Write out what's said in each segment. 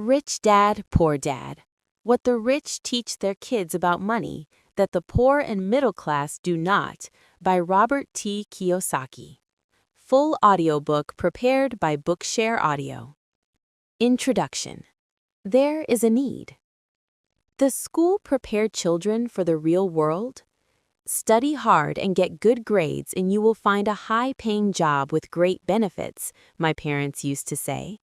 Rich Dad, Poor Dad. What the rich teach their kids about money that the poor and middle class do not, by Robert T. Kiyosaki. Full audiobook prepared by Bookshare Audio. Introduction. There is a need. Does school prepare children for the real world? Study hard and get good grades and you will find a high-paying job with great benefits, my parents used to say.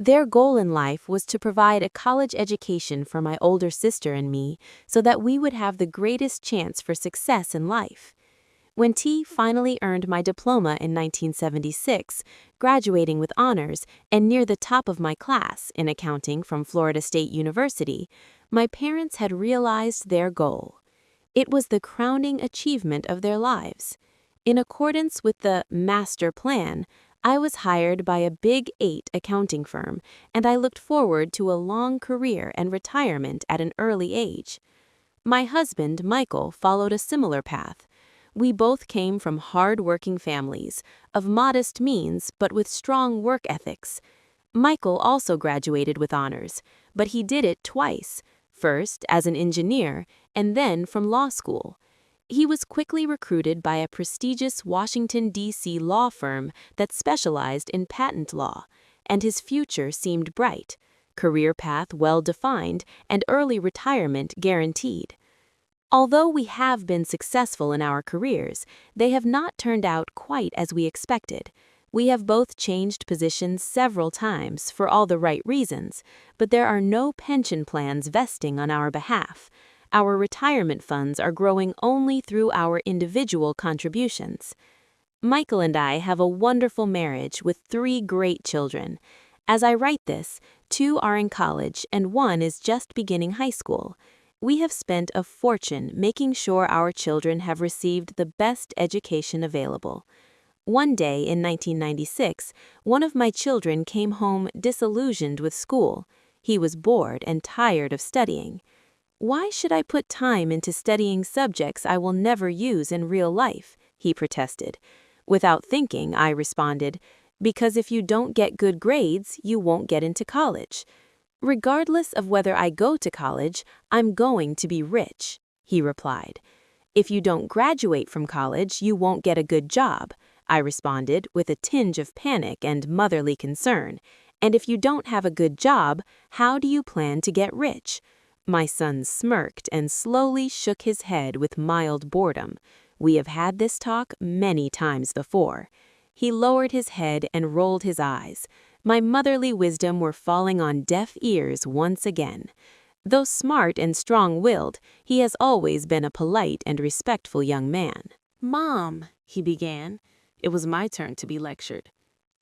Their goal in life was to provide a college education for my older sister and me so that we would have the greatest chance for success in life. When T finally earned my diploma in 1976, graduating with honors and near the top of my class in accounting from Florida State University, my parents had realized their goal. It was the crowning achievement of their lives. In accordance with the master plan, I was hired by a Big 8 accounting firm, and I looked forward to a long career and retirement at an early age. My husband, Michael, followed a similar path. We both came from hard-working families, of modest means but with strong work ethics. Michael also graduated with honors, but he did it twice, first as an engineer and then from law school. He was quickly recruited by a prestigious Washington, D.C. law firm that specialized in patent law, and his future seemed bright, career path well-defined, and early retirement guaranteed. Although we have been successful in our careers, they have not turned out quite as we expected. We have both changed positions several times for all the right reasons, but there are no pension plans vesting on our behalf. Our retirement funds are growing only through our individual contributions. Michael and I have a wonderful marriage with 3 great children. As I write this, 2 are in college and 1 is just beginning high school. We have spent a fortune making sure our children have received the best education available. One day in 1996, one of my children came home disillusioned with school. He was bored and tired of studying. "Why should I put time into studying subjects I will never use in real life?" he protested. Without thinking, I responded, "Because if you don't get good grades, you won't get into college. Regardless of whether I go to college, I'm going to be rich," he replied. "If you don't graduate from college, you won't get a good job," I responded with a tinge of panic and motherly concern. "And if you don't have a good job, how do you plan to get rich?" My son smirked and slowly shook his head with mild boredom. We have had this talk many times before. He lowered his head and rolled his eyes. My motherly wisdom were falling on deaf ears once again. Though smart and strong-willed, he has always been a polite and respectful young man. "Mom," he began. It was my turn to be lectured.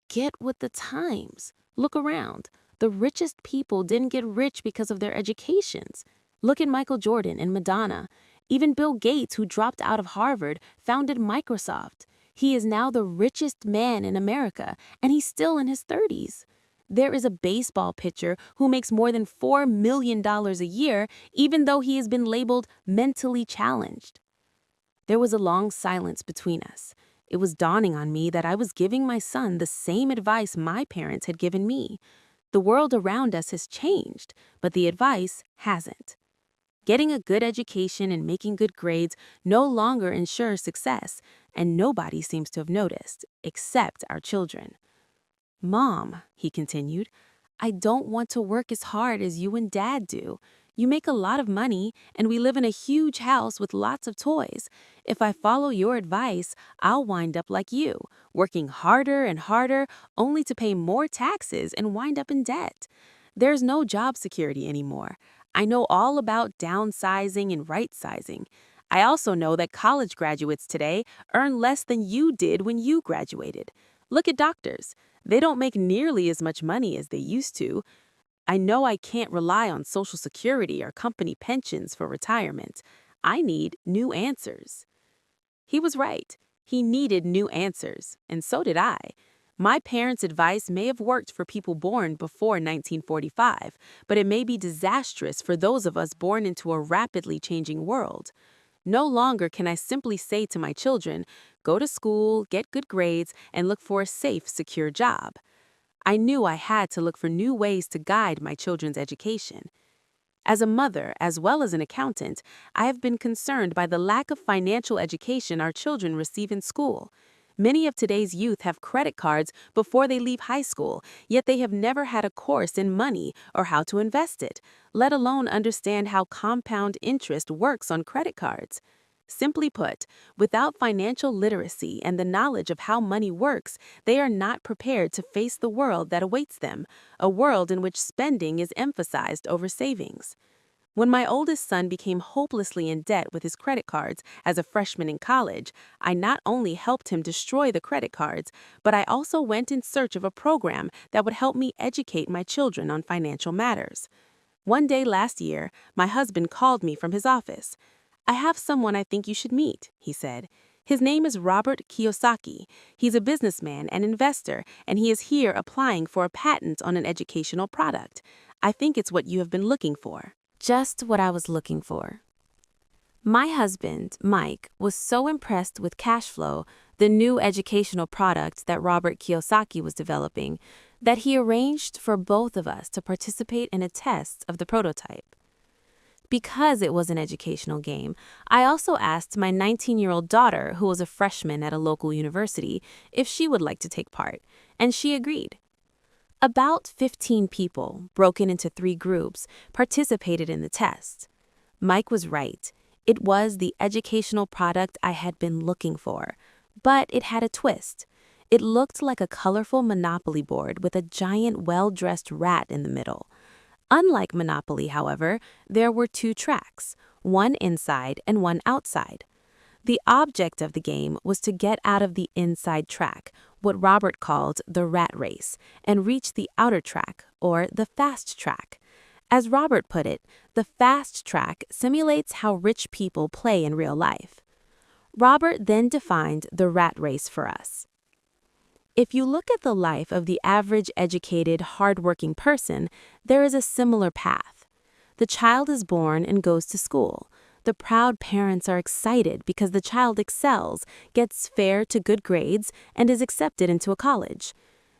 "Get with the times. Look around. The richest people didn't get rich because of their educations. Look at Michael Jordan and Madonna. Even Bill Gates, who dropped out of Harvard, founded Microsoft. He is now the richest man in America, and he's still in his 30s. There is a baseball pitcher who makes more than $4 million a year, even though he has been labeled mentally challenged." There was a long silence between us. It was dawning on me that I was giving my son the same advice my parents had given me. The world around us has changed, but the advice hasn't. Getting a good education and making good grades no longer ensures success, and nobody seems to have noticed, except our children. "Mom," he continued, "I don't want to work as hard as you and Dad do. You make a lot of money, and we live in a huge house with lots of toys. If I follow your advice, I'll wind up like you, working harder and harder, only to pay more taxes and wind up in debt. There's no job security anymore. I know all about downsizing and right-sizing. I also know that college graduates today earn less than you did when you graduated. Look at doctors. They don't make nearly as much money as they used to. I know I can't rely on Social Security or company pensions for retirement. I need new answers." He was right. He needed new answers, and so did I. My parents' advice may have worked for people born before 1945, but it may be disastrous for those of us born into a rapidly changing world. No longer can I simply say to my children, "Go to school, get good grades, and look for a safe, secure job." I knew I had to look for new ways to guide my children's education. As a mother, as well as an accountant, I have been concerned by the lack of financial education our children receive in school. Many of today's youth have credit cards before they leave high school, yet they have never had a course in money or how to invest it, let alone understand how compound interest works on credit cards. Simply put, without financial literacy and the knowledge of how money works, they are not prepared to face the world that awaits them, a world in which spending is emphasized over savings. When my oldest son became hopelessly in debt with his credit cards as a freshman in college, I not only helped him destroy the credit cards, but I also went in search of a program that would help me educate my children on financial matters. One day last year, my husband called me from his office. "I have someone I think you should meet," he said. "His name is Robert Kiyosaki. He's a businessman and investor, and he is here applying for a patent on an educational product. I think it's what you have been looking for." Just what I was looking for. My husband, Mike, was so impressed with Cashflow, the new educational product that Robert Kiyosaki was developing, that he arranged for both of us to participate in a test of the prototype. Because it was an educational game, I also asked my 19-year-old daughter, who was a freshman at a local university, if she would like to take part, and she agreed. About 15 people, broken into 3 groups, participated in the test. Mike was right. It was the educational product I had been looking for, but it had a twist. It looked like a colorful Monopoly board with a giant well-dressed rat in the middle. Unlike Monopoly, however, there were 2 tracks, one inside and one outside. The object of the game was to get out of the inside track, what Robert called the rat race, and reach the outer track, or the fast track. As Robert put it, the fast track simulates how rich people play in real life. Robert then defined the rat race for us. If you look at the life of the average educated, hardworking person, there is a similar path. The child is born and goes to school. The proud parents are excited because the child excels, gets fair to good grades, and is accepted into a college.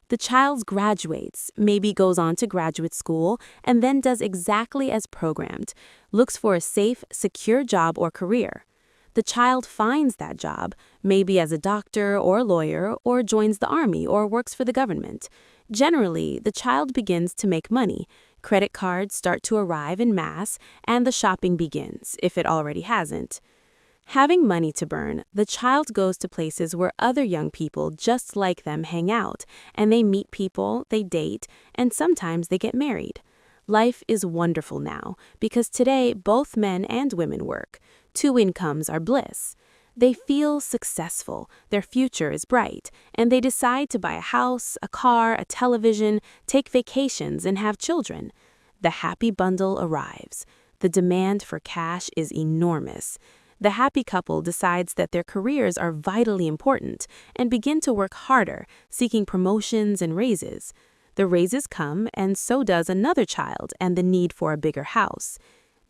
The child graduates, maybe goes on to graduate school, and then does exactly as programmed, looks for a safe, secure job or career. The child finds that job, maybe as a doctor or lawyer, or joins the army or works for the government. Generally, the child begins to make money. Credit cards start to arrive en masse, and the shopping begins, if it already hasn't. Having money to burn, the child goes to places where other young people just like them hang out, and they meet people, they date, and sometimes they get married. Life is wonderful now, because today both men and women work. 2 incomes are bliss. They feel successful, their future is bright, and they decide to buy a house, a car, a television, take vacations, and have children. The happy bundle arrives. The demand for cash is enormous. The happy couple decides that their careers are vitally important and begin to work harder, seeking promotions and raises. The raises come, and so does another child and the need for a bigger house.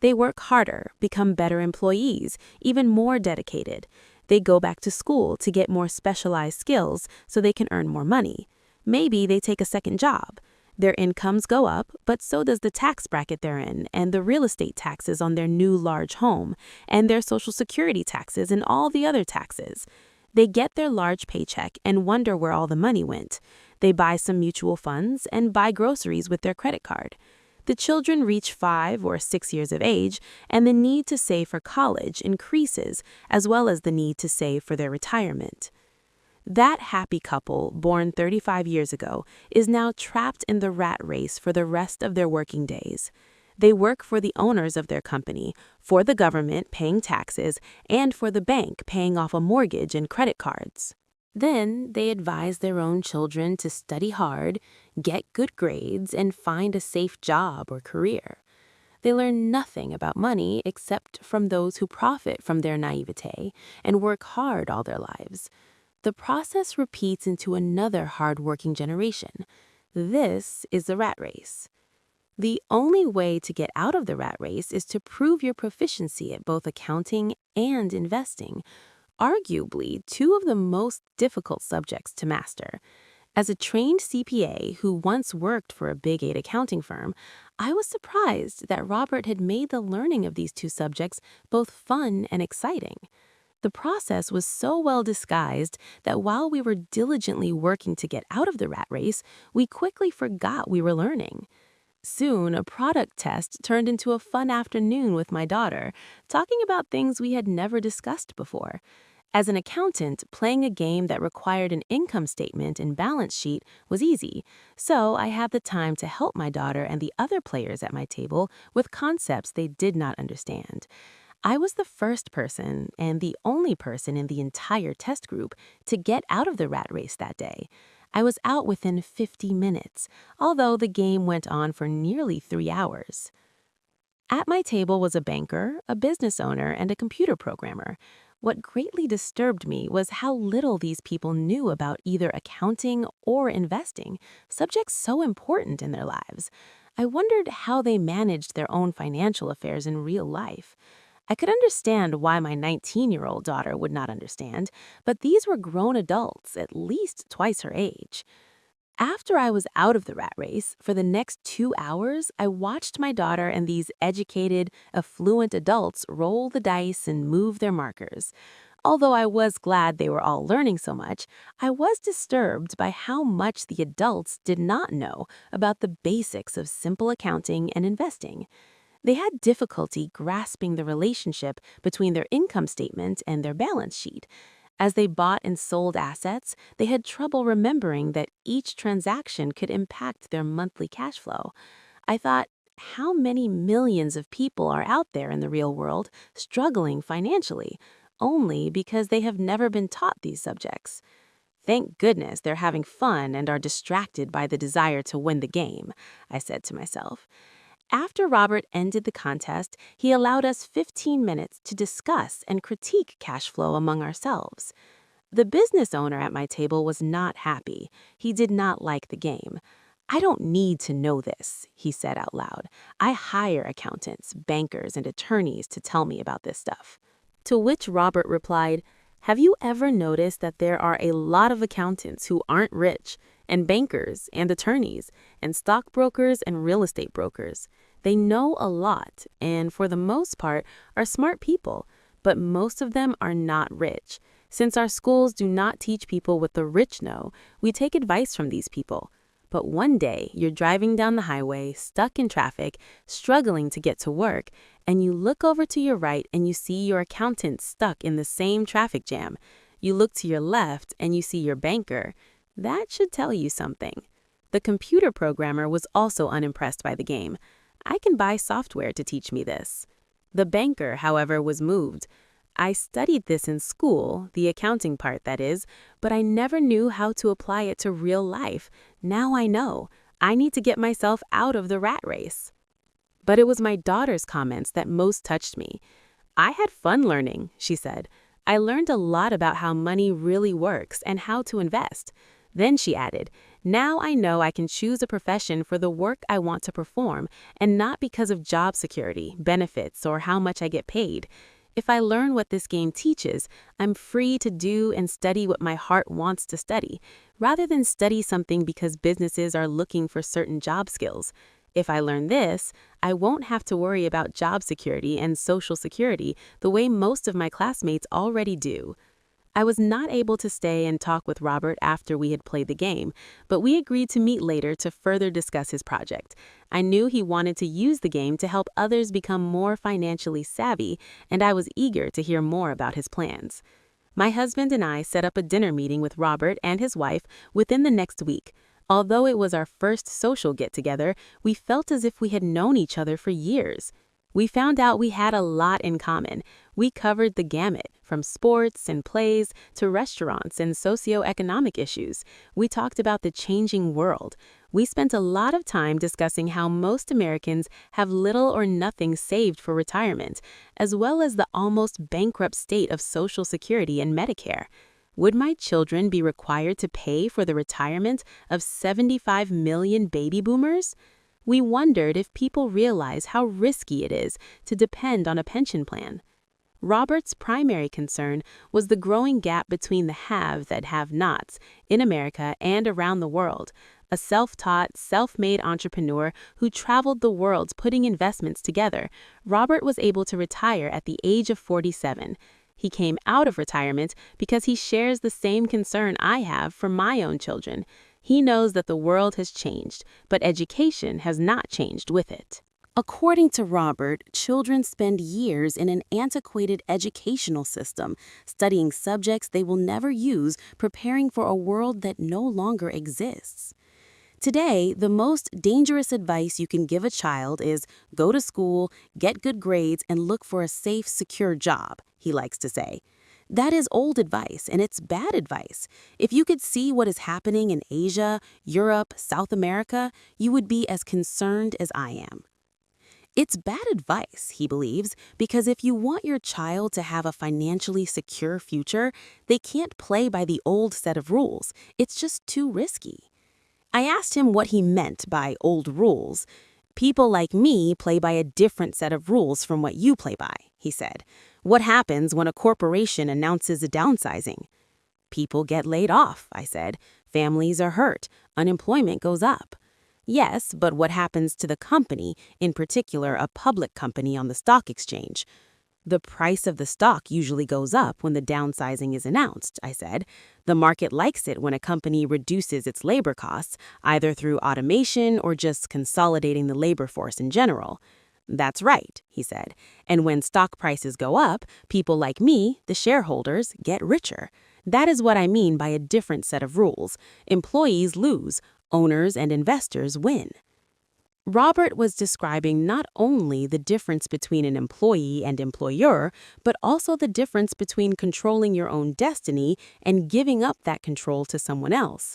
They work harder, become better employees, even more dedicated. They go back to school to get more specialized skills so they can earn more money. Maybe they take a second job. Their incomes go up, but so does the tax bracket they're in, and the real estate taxes on their new large home, and their Social Security taxes and all the other taxes. They get their large paycheck and wonder where all the money went. They buy some mutual funds and buy groceries with their credit card. The children reach 5 or 6 years of age, and the need to save for college increases, as well as the need to save for their retirement. That happy couple, born 35 years ago, is now trapped in the rat race for the rest of their working days. They work for the owners of their company, for the government paying taxes, and for the bank paying off a mortgage and credit cards. Then they advise their own children to study hard, get good grades, and find a safe job or career. They learn nothing about money except from those who profit from their naivete and work hard all their lives. The process repeats into another hard-working generation. This is the rat race. The only way to get out of the rat race is to prove your proficiency at both accounting and investing, arguably 2 of the most difficult subjects to master. As a trained CPA who once worked for a Big 8 accounting firm, I was surprised that Robert had made the learning of these two subjects both fun and exciting. The process was so well disguised that while we were diligently working to get out of the rat race, we quickly forgot we were learning. Soon, a product test turned into a fun afternoon with my daughter, talking about things we had never discussed before. As an accountant, playing a game that required an income statement and balance sheet was easy, so I had the time to help my daughter and the other players at my table with concepts they did not understand. I was the first person and the only person in the entire test group to get out of the rat race that day. I was out within 50 minutes, although the game went on for nearly 3 hours. At my table was a banker, a business owner, and a computer programmer. What greatly disturbed me was how little these people knew about either accounting or investing, subjects so important in their lives. I wondered how they managed their own financial affairs in real life. I could understand why my 19-year-old daughter would not understand, but these were grown adults, at least twice her age. After I was out of the rat race, for the next 2 hours, I watched my daughter and these educated, affluent adults roll the dice and move their markers. Although I was glad they were all learning so much, I was disturbed by how much the adults did not know about the basics of simple accounting and investing. They had difficulty grasping the relationship between their income statement and their balance sheet. As they bought and sold assets, they had trouble remembering that each transaction could impact their monthly cash flow. I thought, how many millions of people are out there in the real world struggling financially, only because they have never been taught these subjects? Thank goodness they're having fun and are distracted by the desire to win the game, I said to myself. After Robert ended the contest, he allowed us 15 minutes to discuss and critique cash flow among ourselves. The business owner at my table was not happy. He did not like the game. "I don't need to know this," he said out loud. "I hire accountants, bankers, and attorneys to tell me about this stuff." To which Robert replied, "Have you ever noticed that there are a lot of accountants who aren't rich, and bankers, and attorneys, and stockbrokers, and real estate brokers? They know a lot, and for the most part are smart people, but most of them are not rich. Since our schools do not teach people what the rich know, we take advice from these people. But one day, you're driving down the highway, stuck in traffic, struggling to get to work, and you look over to your right and you see your accountant stuck in the same traffic jam. You look to your left and you see your banker. That should tell you something." The computer programmer was also unimpressed by the game. "I can buy software to teach me this." The banker, however, was moved. "I studied this in school, the accounting part, that is, but I never knew how to apply it to real life. Now I know. I need to get myself out of the rat race." But it was my daughter's comments that most touched me. "I had fun learning," she said. "I learned a lot about how money really works and how to invest." Then she added, "Now I know I can choose a profession for the work I want to perform and not because of job security, benefits, or how much I get paid. If I learn what this game teaches, I'm free to do and study what my heart wants to study, rather than study something because businesses are looking for certain job skills. If I learn this, I won't have to worry about job security and social security the way most of my classmates already do." I was not able to stay and talk with Robert after we had played the game, but we agreed to meet later to further discuss his project. I knew he wanted to use the game to help others become more financially savvy, and I was eager to hear more about his plans. My husband and I set up a dinner meeting with Robert and his wife within the next week. Although it was our first social get-together, we felt as if we had known each other for years. We found out we had a lot in common. We covered the gamut, from sports and plays to restaurants and socioeconomic issues. We talked about the changing world. We spent a lot of time discussing how most Americans have little or nothing saved for retirement, as well as the almost bankrupt state of Social Security and Medicare. Would my children be required to pay for the retirement of 75 million baby boomers? We wondered if people realize how risky it is to depend on a pension plan. Robert's primary concern was the growing gap between the haves and have-nots in America and around the world. A self-taught, self-made entrepreneur who traveled the world putting investments together, Robert was able to retire at the age of 47. He came out of retirement because he shares the same concern I have for my own children. He knows that the world has changed, but education has not changed with it. According to Robert, children spend years in an antiquated educational system, studying subjects they will never use, preparing for a world that no longer exists. Today, the most dangerous advice you can give a child is go to school, get good grades, and look for a safe, secure job, he likes to say. That is old advice, and it's bad advice. If you could see what is happening in Asia, Europe, South America, you would be as concerned as I am. It's bad advice, he believes, because if you want your child to have a financially secure future, they can't play by the old set of rules. It's just too risky. I asked him what he meant by old rules. People like me play by a different set of rules from what you play by, he said. What happens when a corporation announces a downsizing? People get laid off, I said. Families are hurt. Unemployment goes up. Yes, but what happens to the company, in particular a public company on the stock exchange? The price of the stock usually goes up when the downsizing is announced, I said. The market likes it when a company reduces its labor costs, either through automation or just consolidating the labor force in general. That's right, he said. And when stock prices go up, people like me, the shareholders, get richer. That is what I mean by a different set of rules. Employees lose. Owners and investors win. Robert was describing not only the difference between an employee and employer, but also the difference between controlling your own destiny and giving up that control to someone else.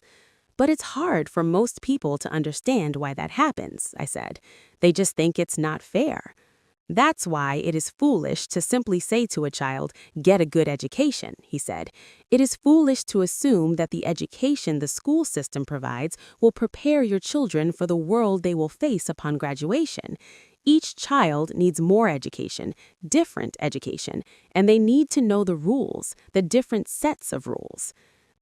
But it's hard for most people to understand why that happens, I said. They just think it's not fair. That's why it is foolish to simply say to a child, get a good education, he said. It is foolish to assume that the education the school system provides will prepare your children for the world they will face upon graduation. Each child needs more education, different education, and they need to know the rules, the different sets of rules.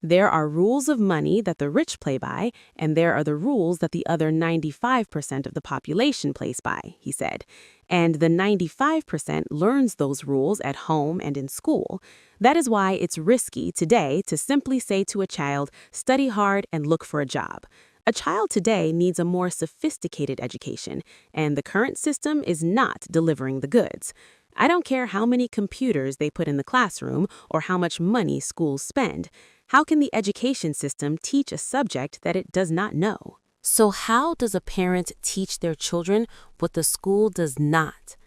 There are rules of money that the rich play by, and there are the rules that the other 95% of the population plays by, he said. And the 95% learns those rules at home and in school. That is why it's risky today to simply say to a child, study hard and look for a job. A child today needs a more sophisticated education, and the current system is not delivering the goods. I don't care how many computers they put in the classroom or how much money schools spend. How can the education system teach a subject that it does not know? So how does a parent teach their children what the school does not?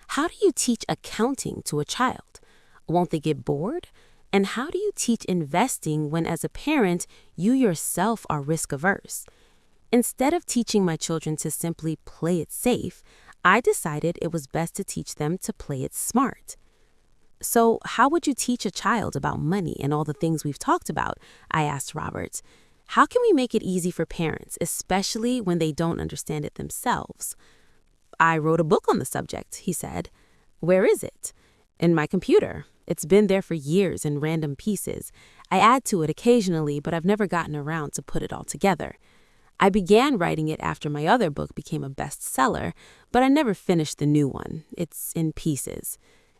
How do you teach accounting to a child? Won't they get bored? And how do you teach investing when, as a parent, you yourself are risk-averse? Instead of teaching my children to simply play it safe, I decided it was best to teach them to play it smart. So how would you teach a child about money and all the things we've talked about? I asked Robert. How can we make it easy for parents, especially when they don't understand it themselves? I wrote a book on the subject, he said. Where is it? In my computer. It's been there for years in random pieces. I add to it occasionally, but I've never gotten around to put it all together. I began writing it after my other book became a bestseller, but I never finished the new one. It's in pieces.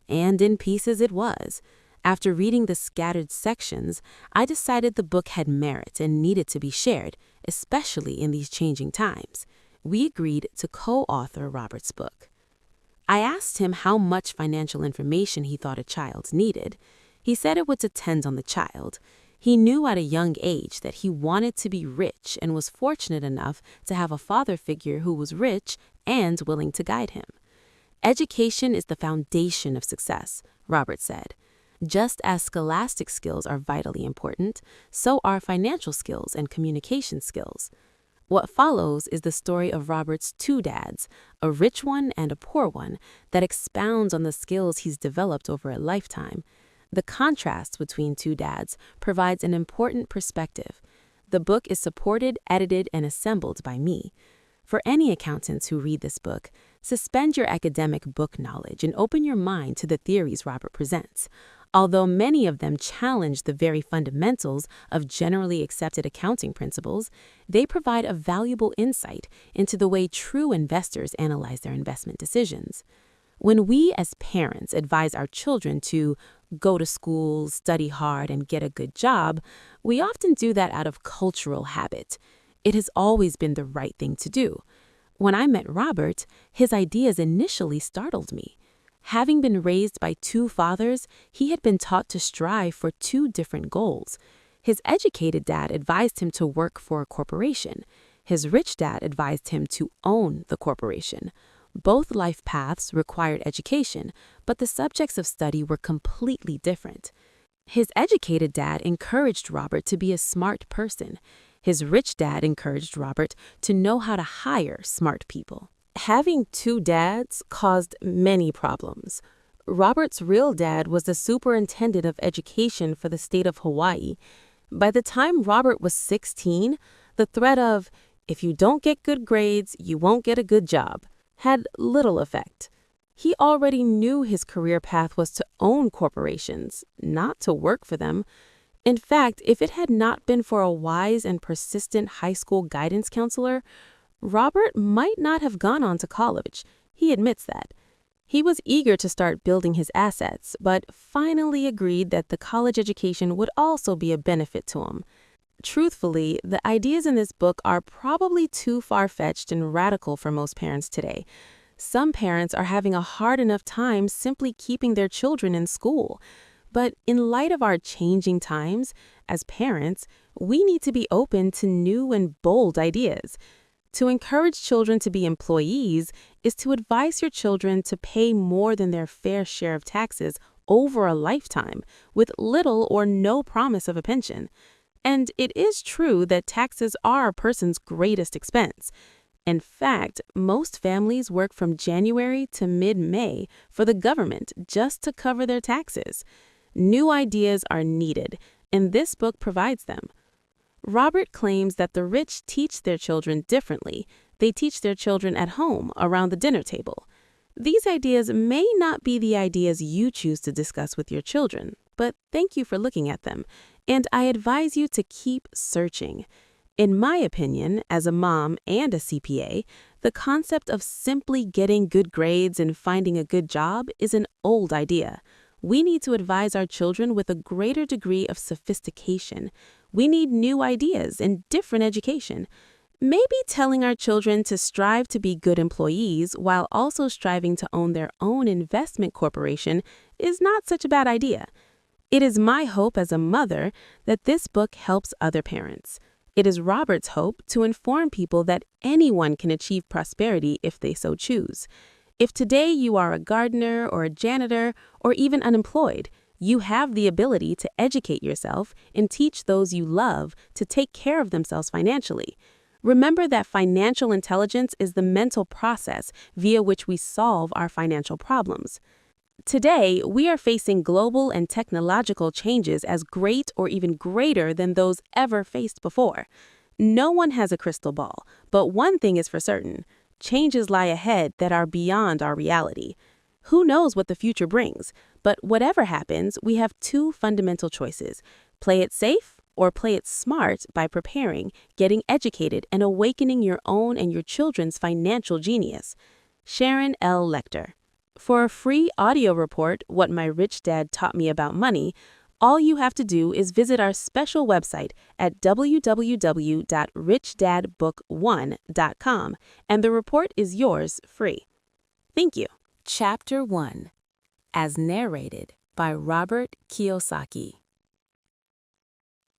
And in pieces it was. After reading the scattered sections, I decided the book had merit and needed to be shared, especially in these changing times. We agreed to co-author Robert's book. I asked him how much financial information he thought a child needed. He said it would depend on the child. He knew at a young age that he wanted to be rich and was fortunate enough to have a father figure who was rich and willing to guide him. Education is the foundation of success, Robert said. Just as scholastic skills are vitally important, so are financial skills and communication skills. What follows is the story of Robert's two dads, a rich one and a poor one, that expounds on the skills he's developed over a lifetime. The contrast between two dads provides an important perspective. The book is supported, edited, and assembled by me. For any accountants who read this book, suspend your academic book knowledge and open your mind to the theories Robert presents. Although many of them challenge the very fundamentals of generally accepted accounting principles, they provide a valuable insight into the way true investors analyze their investment decisions. When we as parents advise our children to go to school, study hard, and get a good job, we often do that out of cultural habit. It has always been the right thing to do. When I met Robert, his ideas initially startled me. Having been raised by two fathers, he had been taught to strive for two different goals. His educated dad advised him to work for a corporation. His rich dad advised him to own the corporation. Both life paths required education, but the subjects of study were completely different. His educated dad encouraged Robert to be a smart person. His rich dad encouraged Robert to know how to hire smart people. Having two dads caused many problems. Robert's real dad was the superintendent of education for the state of Hawaii. By the time Robert was 16, the threat of, "If you don't get good grades, you won't get a good job," had little effect. He already knew his career path was to own corporations, not to work for them. In fact, if it had not been for a wise and persistent high school guidance counselor, Robert might not have gone on to college. He admits that. He was eager to start building his assets, but finally agreed that the college education would also be a benefit to him. Truthfully, the ideas in this book are probably too far-fetched and radical for most parents today. Some parents are having a hard enough time simply keeping their children in school. But in light of our changing times, as parents, we need to be open to new and bold ideas. To encourage children to be employees is to advise your children to pay more than their fair share of taxes over a lifetime, with little or no promise of a pension. And it is true that taxes are a person's greatest expense. In fact, most families work from January to mid-May for the government just to cover their taxes. New ideas are needed, and this book provides them. Robert claims that the rich teach their children differently. They teach their children at home, around the dinner table. These ideas may not be the ideas you choose to discuss with your children, but thank you for looking at them, and I advise you to keep searching. In my opinion, as a mom and a CPA, the concept of simply getting good grades and finding a good job is an old idea. We need to advise our children with a greater degree of sophistication. We need new ideas and different education. Maybe telling our children to strive to be good employees while also striving to own their own investment corporation is not such a bad idea. It is my hope as a mother that this book helps other parents. It is Robert's hope to inform people that anyone can achieve prosperity if they so choose. If today you are a gardener or a janitor or even unemployed, you have the ability to educate yourself and teach those you love to take care of themselves financially. Remember that financial intelligence is the mental process via which we solve our financial problems. Today, we are facing global and technological changes as great or even greater than those ever faced before. No one has a crystal ball, but one thing is for certain: changes lie ahead that are beyond our reality. Who knows what the future brings, but whatever happens, we have two fundamental choices: play it safe or play it smart by preparing, getting educated, and awakening your own and your children's financial genius. Sharon L. Lecter. For a free audio report, What My Rich Dad Taught Me About Money, all you have to do is visit our special website at www.richdadbook1.com, and the report is yours free. Thank you. Chapter 1. As narrated by Robert Kiyosaki.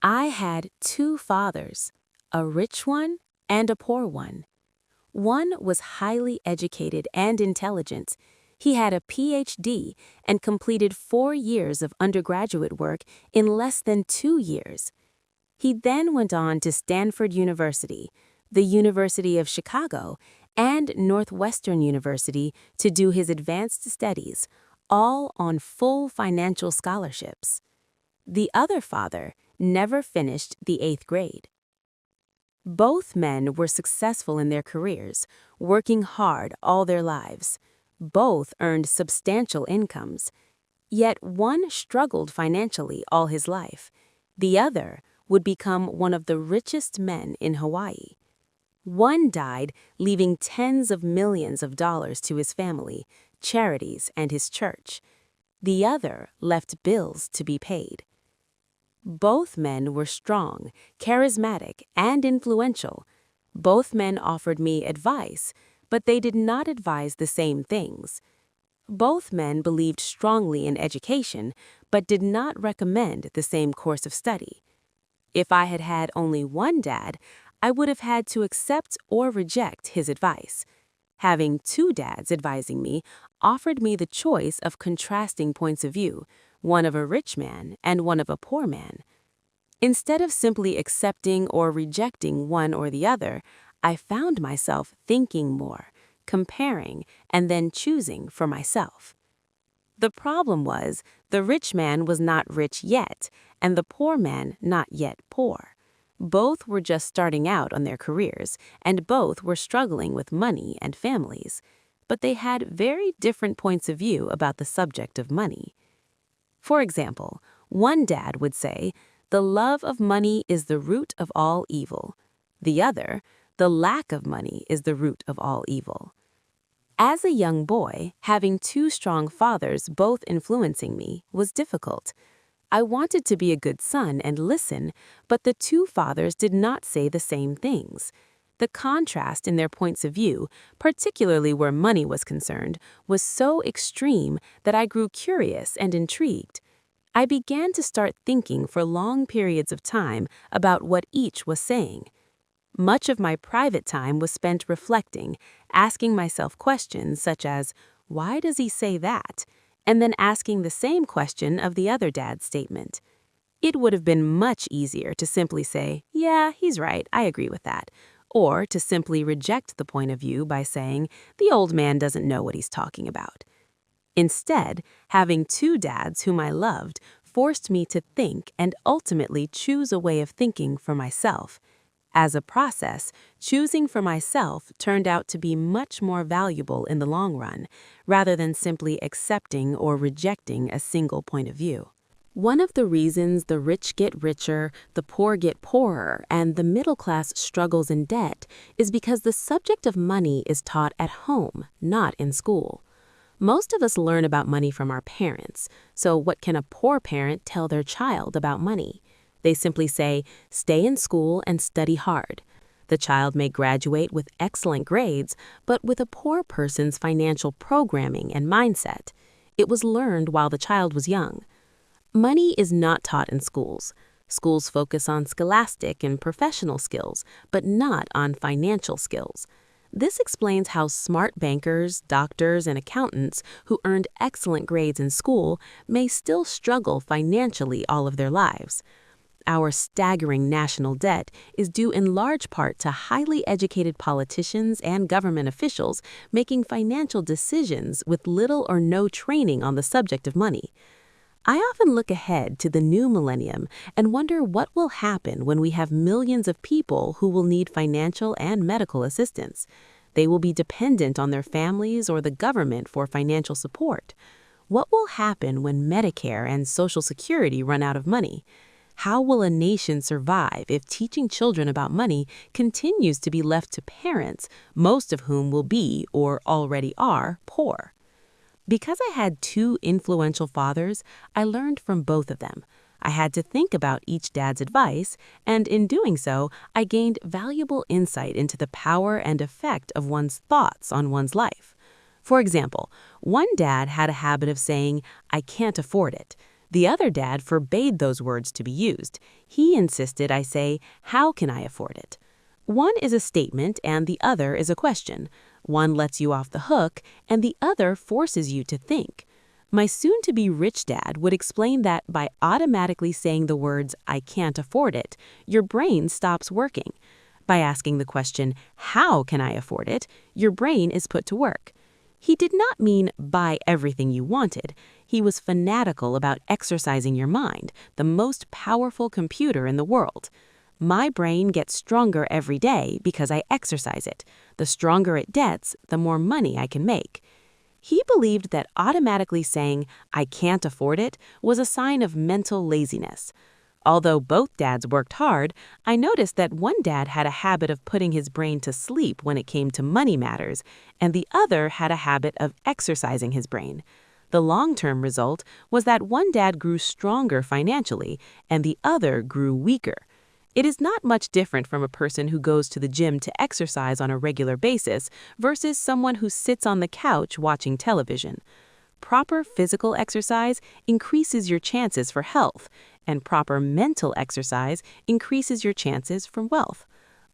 I had two fathers, a rich one and a poor one. One was highly educated and intelligent. He had a PhD and completed 4 years of undergraduate work in less than 2 years. He then went on to Stanford University, the University of Chicago, and Northwestern University to do his advanced studies, all on full financial scholarships. The other father never finished the 8th grade. Both men were successful in their careers, working hard all their lives. Both earned substantial incomes. Yet one struggled financially all his life. The other would become one of the richest men in Hawaii. One died, leaving tens of millions of dollars to his family, charities, and his church. The other left bills to be paid. Both men were strong, charismatic, and influential. Both men offered me advice, but they did not advise the same things. Both men believed strongly in education, but did not recommend the same course of study. If I had had only one dad, I would have had to accept or reject his advice. Having two dads advising me offered me the choice of contrasting points of view, one of a rich man and one of a poor man. Instead of simply accepting or rejecting one or the other, I found myself thinking more, comparing, and then choosing for myself. The problem was, the rich man was not rich yet, and the poor man not yet poor. Both were just starting out on their careers, and both were struggling with money and families. But they had very different points of view about the subject of money. For example, one dad would say, "The love of money is the root of all evil." The other, "The lack of money is the root of all evil." As a young boy, having two strong fathers both influencing me was difficult. I wanted to be a good son and listen, but the two fathers did not say the same things. The contrast in their points of view, particularly where money was concerned, was so extreme that I grew curious and intrigued. I began to start thinking for long periods of time about what each was saying. Much of my private time was spent reflecting, asking myself questions such as, "Why does he say that?" and then asking the same question of the other dad's statement. It would have been much easier to simply say, "Yeah, he's right, I agree with that," or to simply reject the point of view by saying, "The old man doesn't know what he's talking about." Instead, having two dads whom I loved forced me to think and ultimately choose a way of thinking for myself. As a process, choosing for myself turned out to be much more valuable in the long run, rather than simply accepting or rejecting a single point of view. One of the reasons the rich get richer, the poor get poorer, and the middle class struggles in debt is because the subject of money is taught at home, not in school. Most of us learn about money from our parents, so what can a poor parent tell their child about money? They simply say, "Stay in school and study hard." The child may graduate with excellent grades, but with a poor person's financial programming and mindset. It was learned while the child was young. Money is not taught in schools. Schools focus on scholastic and professional skills, but not on financial skills. This explains how smart bankers, doctors, and accountants who earned excellent grades in school may still struggle financially all of their lives. Our staggering national debt is due in large part to highly educated politicians and government officials making financial decisions with little or no training on the subject of money. I often look ahead to the new millennium and wonder what will happen when we have millions of people who will need financial and medical assistance. They will be dependent on their families or the government for financial support. What will happen when Medicare and Social Security run out of money? How will a nation survive if teaching children about money continues to be left to parents, most of whom will be, or already are, poor? Because I had two influential fathers, I learned from both of them. I had to think about each dad's advice, and in doing so, I gained valuable insight into the power and effect of one's thoughts on one's life. For example, one dad had a habit of saying, "I can't afford it." The other dad forbade those words to be used. He insisted I say, "How can I afford it?" One is a statement and the other is a question. One lets you off the hook and the other forces you to think. My soon-to-be rich dad would explain that by automatically saying the words, "I can't afford it," your brain stops working. By asking the question, "How can I afford it?" your brain is put to work. He did not mean buy everything you wanted. He was fanatical about exercising your mind, the most powerful computer in the world. My brain gets stronger every day because I exercise it. The stronger it gets, the more money I can make. He believed that automatically saying, I can't afford it, was a sign of mental laziness. Although both dads worked hard, I noticed that one dad had a habit of putting his brain to sleep when it came to money matters, and the other had a habit of exercising his brain. The long-term result was that one dad grew stronger financially, and the other grew weaker. It is not much different from a person who goes to the gym to exercise on a regular basis versus someone who sits on the couch watching television. Proper physical exercise increases your chances for health, and proper mental exercise increases your chances for wealth.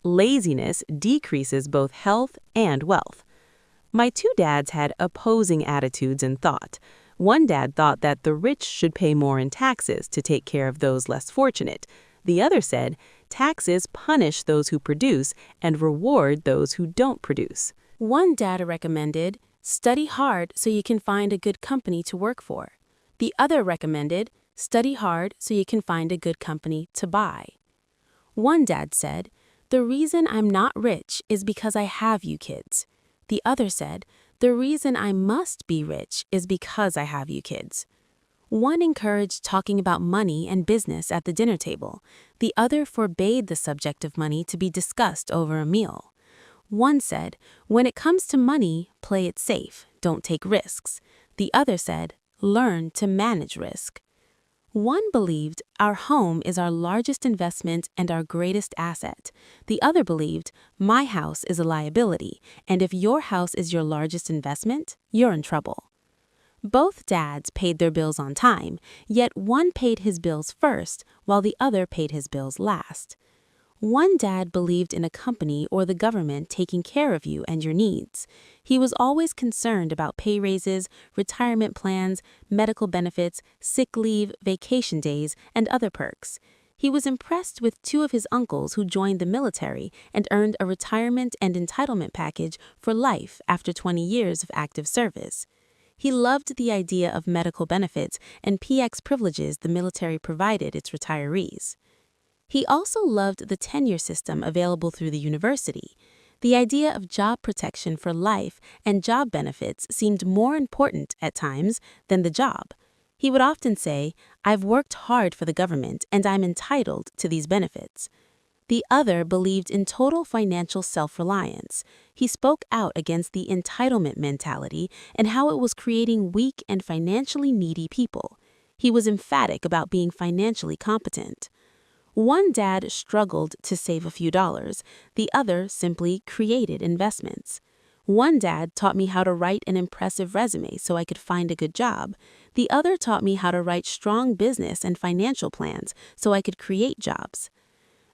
Laziness decreases both health and wealth. My two dads had opposing attitudes in thought. One dad thought that the rich should pay more in taxes to take care of those less fortunate. The other said, taxes punish those who produce and reward those who don't produce. One dad recommended, study hard so you can find a good company to work for. The other recommended, study hard so you can find a good company to buy. One dad said, the reason I'm not rich is because I have you kids. The other said, the reason I must be rich is because I have you kids. One encouraged talking about money and business at the dinner table. The other forbade the subject of money to be discussed over a meal. One said, when it comes to money, play it safe, don't take risks. The other said, learn to manage risk. One believed our home is our largest investment and our greatest asset. The other believed my house is a liability, and if your house is your largest investment, you're in trouble. Both dads paid their bills on time, yet one paid his bills first while the other paid his bills last. One dad believed in a company or the government taking care of you and your needs. He was always concerned about pay raises, retirement plans, medical benefits, sick leave, vacation days, and other perks. He was impressed with two of his uncles who joined the military and earned a retirement and entitlement package for life after 20 years of active service. He loved the idea of medical benefits and PX privileges the military provided its retirees. He also loved the tenure system available through the university. The idea of job protection for life and job benefits seemed more important at times than the job. He would often say, I've worked hard for the government and I'm entitled to these benefits. The other believed in total financial self-reliance. He spoke out against the entitlement mentality and how it was creating weak and financially needy people. He was emphatic about being financially competent. One dad struggled to save a few dollars. The other simply created investments. One dad taught me how to write an impressive resume so I could find a good job. The other taught me how to write strong business and financial plans so I could create jobs.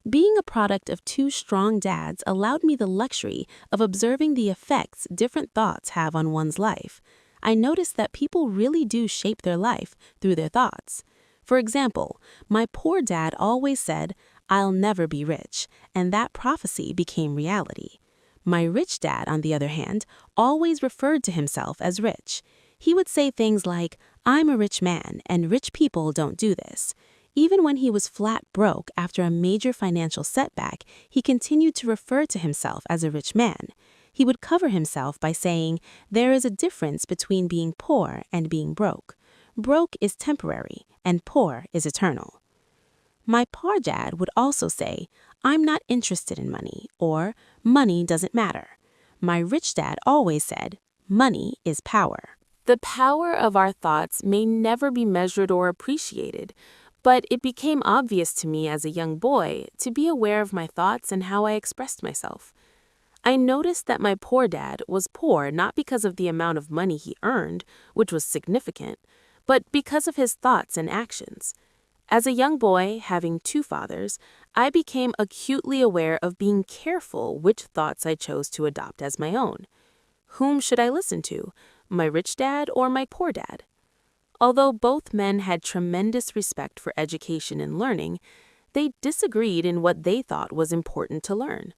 Being a product of two strong dads allowed me the luxury of observing the effects different thoughts have on one's life. I noticed that people really do shape their life through their thoughts. For example, my poor dad always said, I'll never be rich, and that prophecy became reality. My rich dad, on the other hand, always referred to himself as rich. He would say things like, I'm a rich man, and rich people don't do this. Even when he was flat broke after a major financial setback, he continued to refer to himself as a rich man. He would cover himself by saying, there is a difference between being poor and being broke. Broke is temporary, and poor is eternal. My poor dad would also say, I'm not interested in money, or money doesn't matter. My rich dad always said, money is power. The power of our thoughts may never be measured or appreciated, but it became obvious to me as a young boy to be aware of my thoughts and how I expressed myself. I noticed that my poor dad was poor not because of the amount of money he earned, which was significant, but because of his thoughts and actions. As a young boy, having two fathers, I became acutely aware of being careful which thoughts I chose to adopt as my own. Whom should I listen to, my rich dad or my poor dad? Although both men had tremendous respect for education and learning, they disagreed in what they thought was important to learn.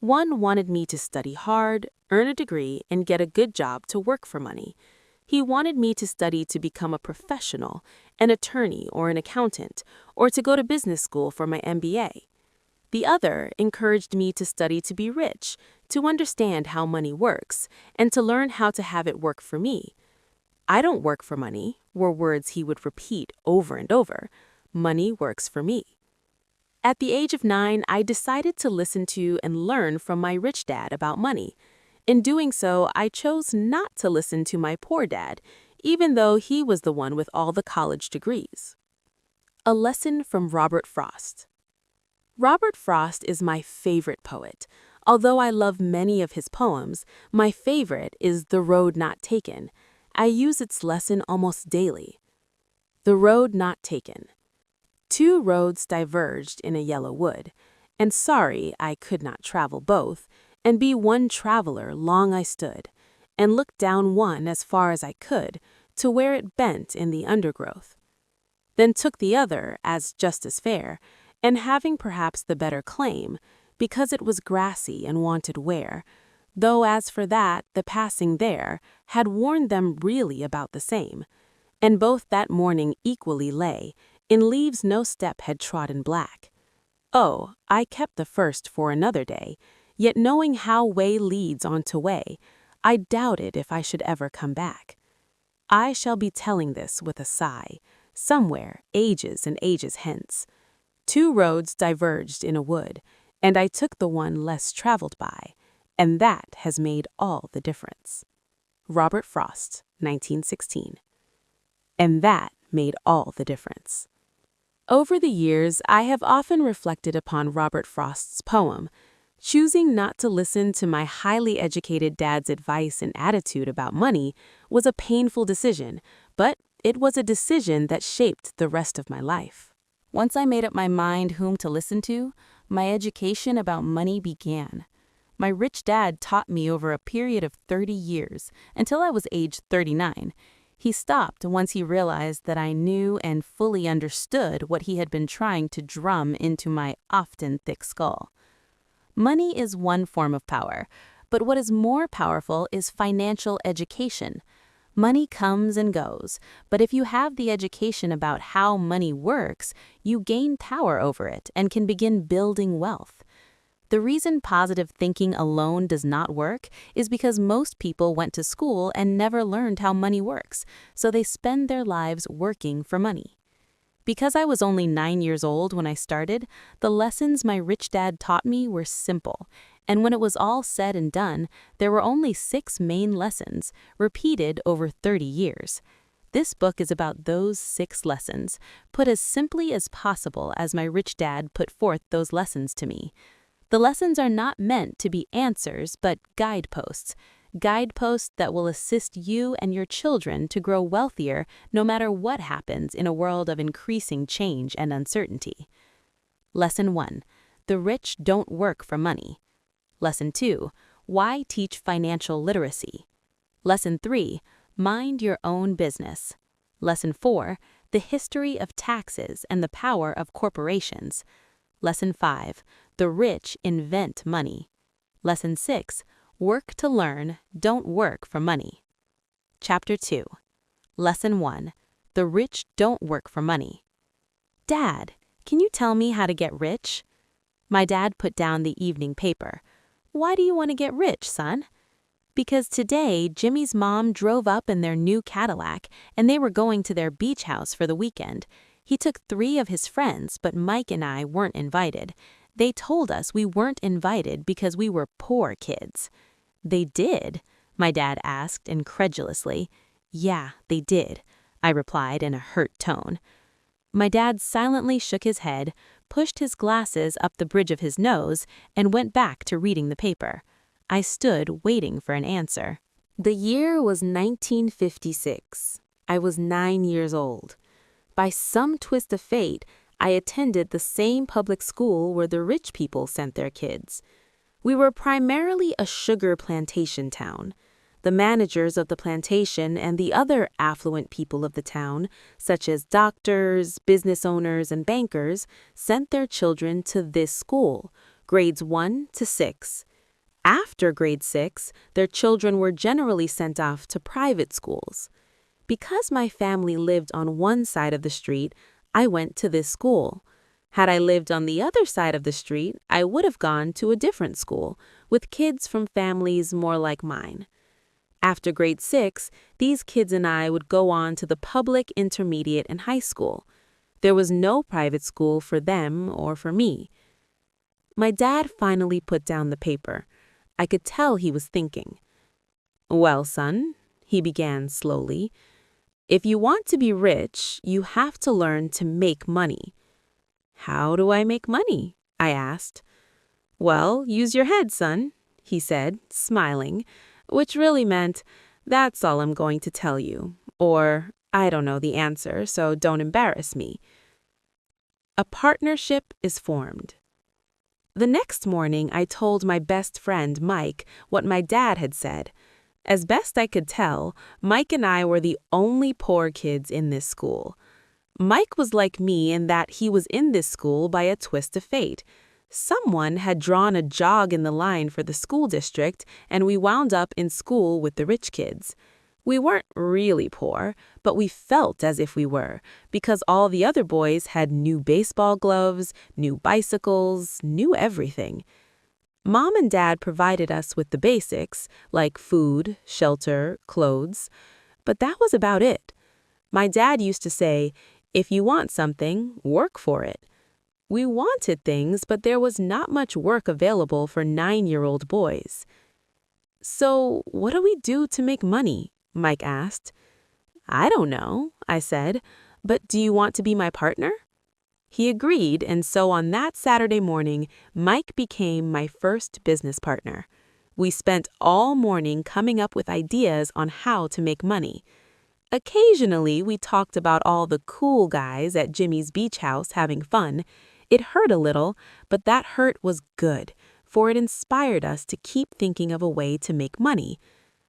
One wanted me to study hard, earn a degree, and get a good job to work for money. He wanted me to study to become a professional, an attorney or an accountant, or to go to business school for my MBA. The other encouraged me to study to be rich, to understand how money works, and to learn how to have it work for me. "I don't work for money," were words he would repeat over and over. "Money works for me." At the age of 9, I decided to listen to and learn from my rich dad about money. In doing so, I chose not to listen to my poor dad, even though he was the one with all the college degrees. A lesson from Robert Frost. Robert Frost is my favorite poet. Although I love many of his poems, my favorite is The Road Not Taken. I use its lesson almost daily. The Road Not Taken. Two roads diverged in a yellow wood, and sorry I could not travel both, and be one traveler long I stood, and looked down one as far as I could, to where it bent in the undergrowth. Then took the other as just as fair, and having perhaps the better claim, because it was grassy and wanted wear, though as for that the passing there had worn them really about the same, and both that morning equally lay, in leaves no step had trodden black. Oh, I kept the first for another day, yet knowing how way leads on to way, I doubted if I should ever come back. I shall be telling this with a sigh, somewhere, ages and ages hence. Two roads diverged in a wood, and I took the one less traveled by, and that has made all the difference. Robert Frost, 1916. And that made all the difference. Over the years, I have often reflected upon Robert Frost's poem. Choosing not to listen to my highly educated dad's advice and attitude about money was a painful decision, but it was a decision that shaped the rest of my life. Once I made up my mind whom to listen to, my education about money began. My rich dad taught me over a period of 30 years, until I was age 39. He stopped once he realized that I knew and fully understood what he had been trying to drum into my often thick skull. Money is one form of power, but what is more powerful is financial education. Money comes and goes, but if you have the education about how money works, you gain power over it and can begin building wealth. The reason positive thinking alone does not work is because most people went to school and never learned how money works, so they spend their lives working for money. Because I was only 9 years old when I started, the lessons my rich dad taught me were simple, and when it was all said and done, there were only 6 main lessons, repeated over 30 years. This book is about those 6 lessons, put as simply as possible as my rich dad put forth those lessons to me. The lessons are not meant to be answers, but guideposts that will assist you and your children to grow wealthier no matter what happens in a world of increasing change and uncertainty. Lesson 1. The rich don't work for money. Lesson 2. Why teach financial literacy? Lesson 3. Mind your own business. Lesson 4. The history of taxes and the power of corporations. Lesson 5. The rich invent money. Lesson 6. Work to learn, don't work for money. Chapter 2. Lesson 1. The rich don't work for money. Dad, can you tell me how to get rich? My dad put down the evening paper. Why do you want to get rich, son? Because today, Jimmy's mom drove up in their new Cadillac, and they were going to their beach house for the weekend. He took 3 of his friends, but Mike and I weren't invited. They told us we weren't invited because we were poor kids. They did? My dad asked incredulously. Yeah, they did, I replied in a hurt tone. My dad silently shook his head, pushed his glasses up the bridge of his nose, and went back to reading the paper. I stood waiting for an answer. The year was 1956. I was 9 years old. By some twist of fate, I attended the same public school where the rich people sent their kids. We were primarily a sugar plantation town. The managers of the plantation and the other affluent people of the town, such as doctors, business owners, and bankers, sent their children to this school, grades 1 to 6. After grade 6, their children were generally sent off to private schools. Because my family lived on one side of the street, I went to this school. Had I lived on the other side of the street, I would have gone to a different school, with kids from families more like mine. After grade 6, these kids and I would go on to the public intermediate and high school. There was no private school for them or for me. My dad finally put down the paper. I could tell he was thinking. "Well, son," he began slowly, "if you want to be rich, you have to learn to make money." "How do I make money?" I asked. "Well, use your head, son," he said, smiling, which really meant, "That's all I'm going to tell you," or, "I don't know the answer, so don't embarrass me." A partnership is formed. The next morning, I told my best friend, Mike, what my dad had said. As best I could tell, Mike and I were the only poor kids in this school. Mike was like me in that he was in this school by a twist of fate. Someone had drawn a jog in the line for the school district, and we wound up in school with the rich kids. We weren't really poor, but we felt as if we were, because all the other boys had new baseball gloves, new bicycles, new everything. Mom and Dad provided us with the basics, like food, shelter, clothes, but that was about it. My dad used to say, "If you want something, work for it." We wanted things, but there was not much work available for 9-year-old boys. "So, what do we do to make money?" Mike asked. "I don't know," I said, "but do you want to be my partner?" He agreed, and so on that Saturday morning, Mike became my first business partner. We spent all morning coming up with ideas on how to make money. Occasionally, we talked about all the cool guys at Jimmy's beach house having fun. It hurt a little, but that hurt was good, for it inspired us to keep thinking of a way to make money.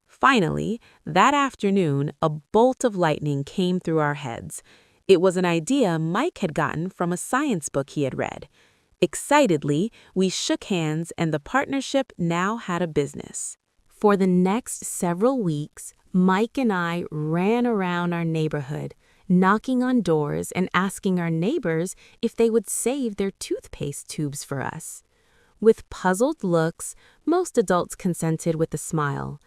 Finally, that afternoon, a bolt of lightning came through our heads. It was an idea Mike had gotten from a science book he had read. Excitedly, we shook hands, and the partnership now had a business. For the next several weeks, Mike and I ran around our neighborhood, knocking on doors and asking our neighbors if they would save their toothpaste tubes for us. With puzzled looks, most adults consented with a smile.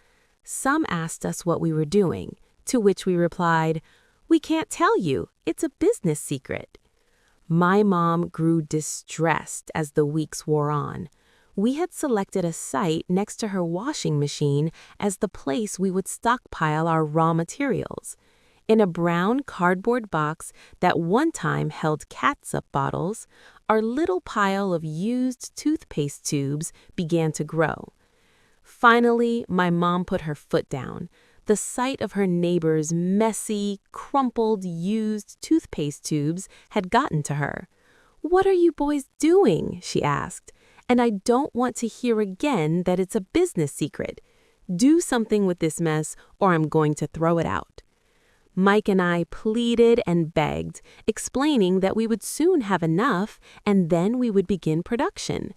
Some asked us what we were doing, to which we replied, "We can't tell you. It's a business secret." My mom grew distressed as the weeks wore on. We had selected a site next to her washing machine as the place we would stockpile our raw materials. In a brown cardboard box that one time held catsup bottles, our little pile of used toothpaste tubes began to grow. Finally, my mom put her foot down. The sight of her neighbor's messy, crumpled, used toothpaste tubes had gotten to her. "What are you boys doing?" she asked. "And I don't want to hear again that it's a business secret. Do something with this mess, or I'm going to throw it out." Mike and I pleaded and begged, explaining that we would soon have enough, and then we would begin production.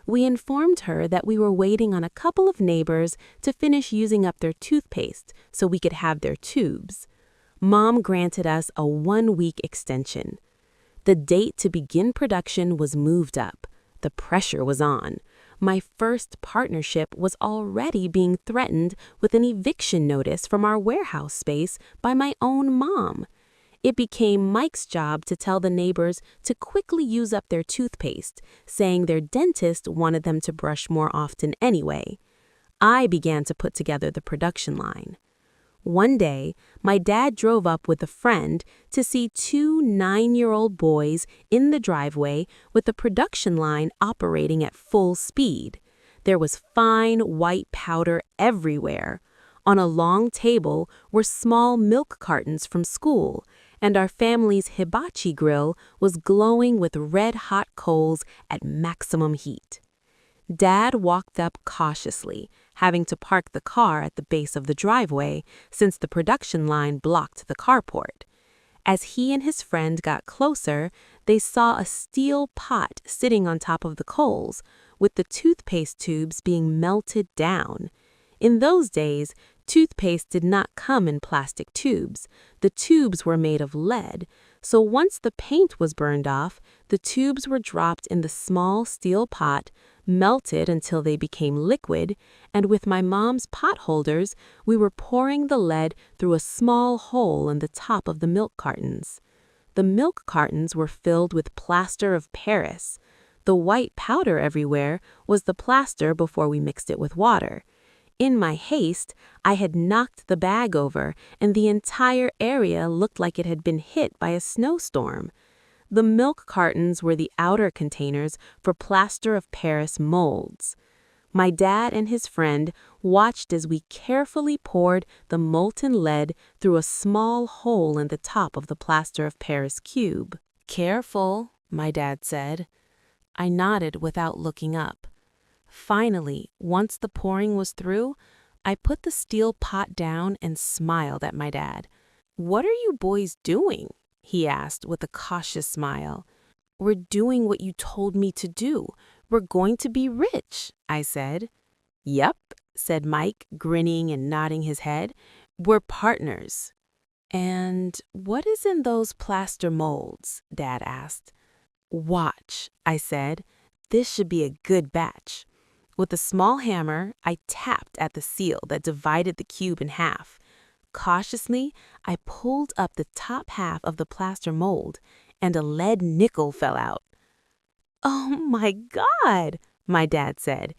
We informed her that we were waiting on a couple of neighbors to finish using up their toothpaste so we could have their tubes. Mom granted us a 1-week extension. The date to begin production was moved up. The pressure was on. My first partnership was already being threatened with an eviction notice from our warehouse space by my own mom. It became Mike's job to tell the neighbors to quickly use up their toothpaste, saying their dentist wanted them to brush more often anyway. I began to put together the production line. One day, my dad drove up with a friend to see 2 9-year-old boys in the driveway with the production line operating at full speed. There was fine white powder everywhere. On a long table were small milk cartons from school, and our family's hibachi grill was glowing with red-hot coals at maximum heat. Dad walked up cautiously, having to park the car at the base of the driveway since the production line blocked the carport. As he and his friend got closer, they saw a steel pot sitting on top of the coals, with the toothpaste tubes being melted down. In those days, toothpaste did not come in plastic tubes. The tubes were made of lead, So once the paint was burned off, the tubes were dropped in the small steel pot, melted until they became liquid, and with my mom's pot holders, we were pouring the lead through a small hole in the top of the milk cartons. The milk cartons were filled with plaster of Paris. The white powder everywhere was the plaster before we mixed it with water. In my haste, I had knocked the bag over, and the entire area looked like it had been hit by a snowstorm. The milk cartons were the outer containers for plaster of Paris molds. My dad and his friend watched as we carefully poured the molten lead through a small hole in the top of the plaster of Paris cube. "Careful," my dad said. I nodded without looking up. Finally, once the pouring was through, I put the steel pot down and smiled at my dad. "What are you boys doing?" he asked with a cautious smile. "We're doing what you told me to do. We're going to be rich," I said. "Yep," said Mike, grinning and nodding his head. "We're partners." "And what is in those plaster molds?" Dad asked. "Watch," I said. "This should be a good batch." With a small hammer, I tapped at the seal that divided the cube in half. Cautiously, I pulled up the top half of the plaster mold, and a lead nickel fell out. "Oh my God," my dad said.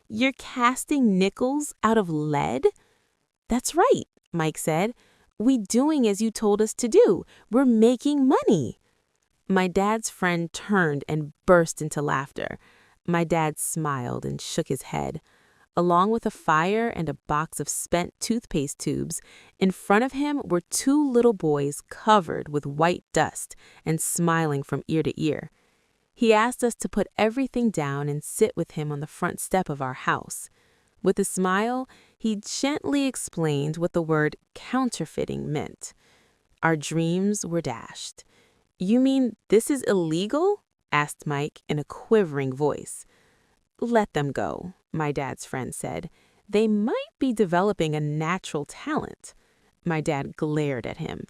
"You're casting nickels out of lead?" "That's right," Mike said. "We doing as you told us to do. We're making money." My dad's friend turned and burst into laughter. My dad smiled and shook his head. Along with a fire and a box of spent toothpaste tubes, in front of him were two little boys covered with white dust and smiling from ear to ear. He asked us to put everything down and sit with him on the front step of our house. With a smile, he gently explained what the word counterfeiting meant. Our dreams were dashed. "You mean this is illegal?" asked Mike in a quivering voice. "Let them go," my dad's friend said. "They might be developing a natural talent." My dad glared at him.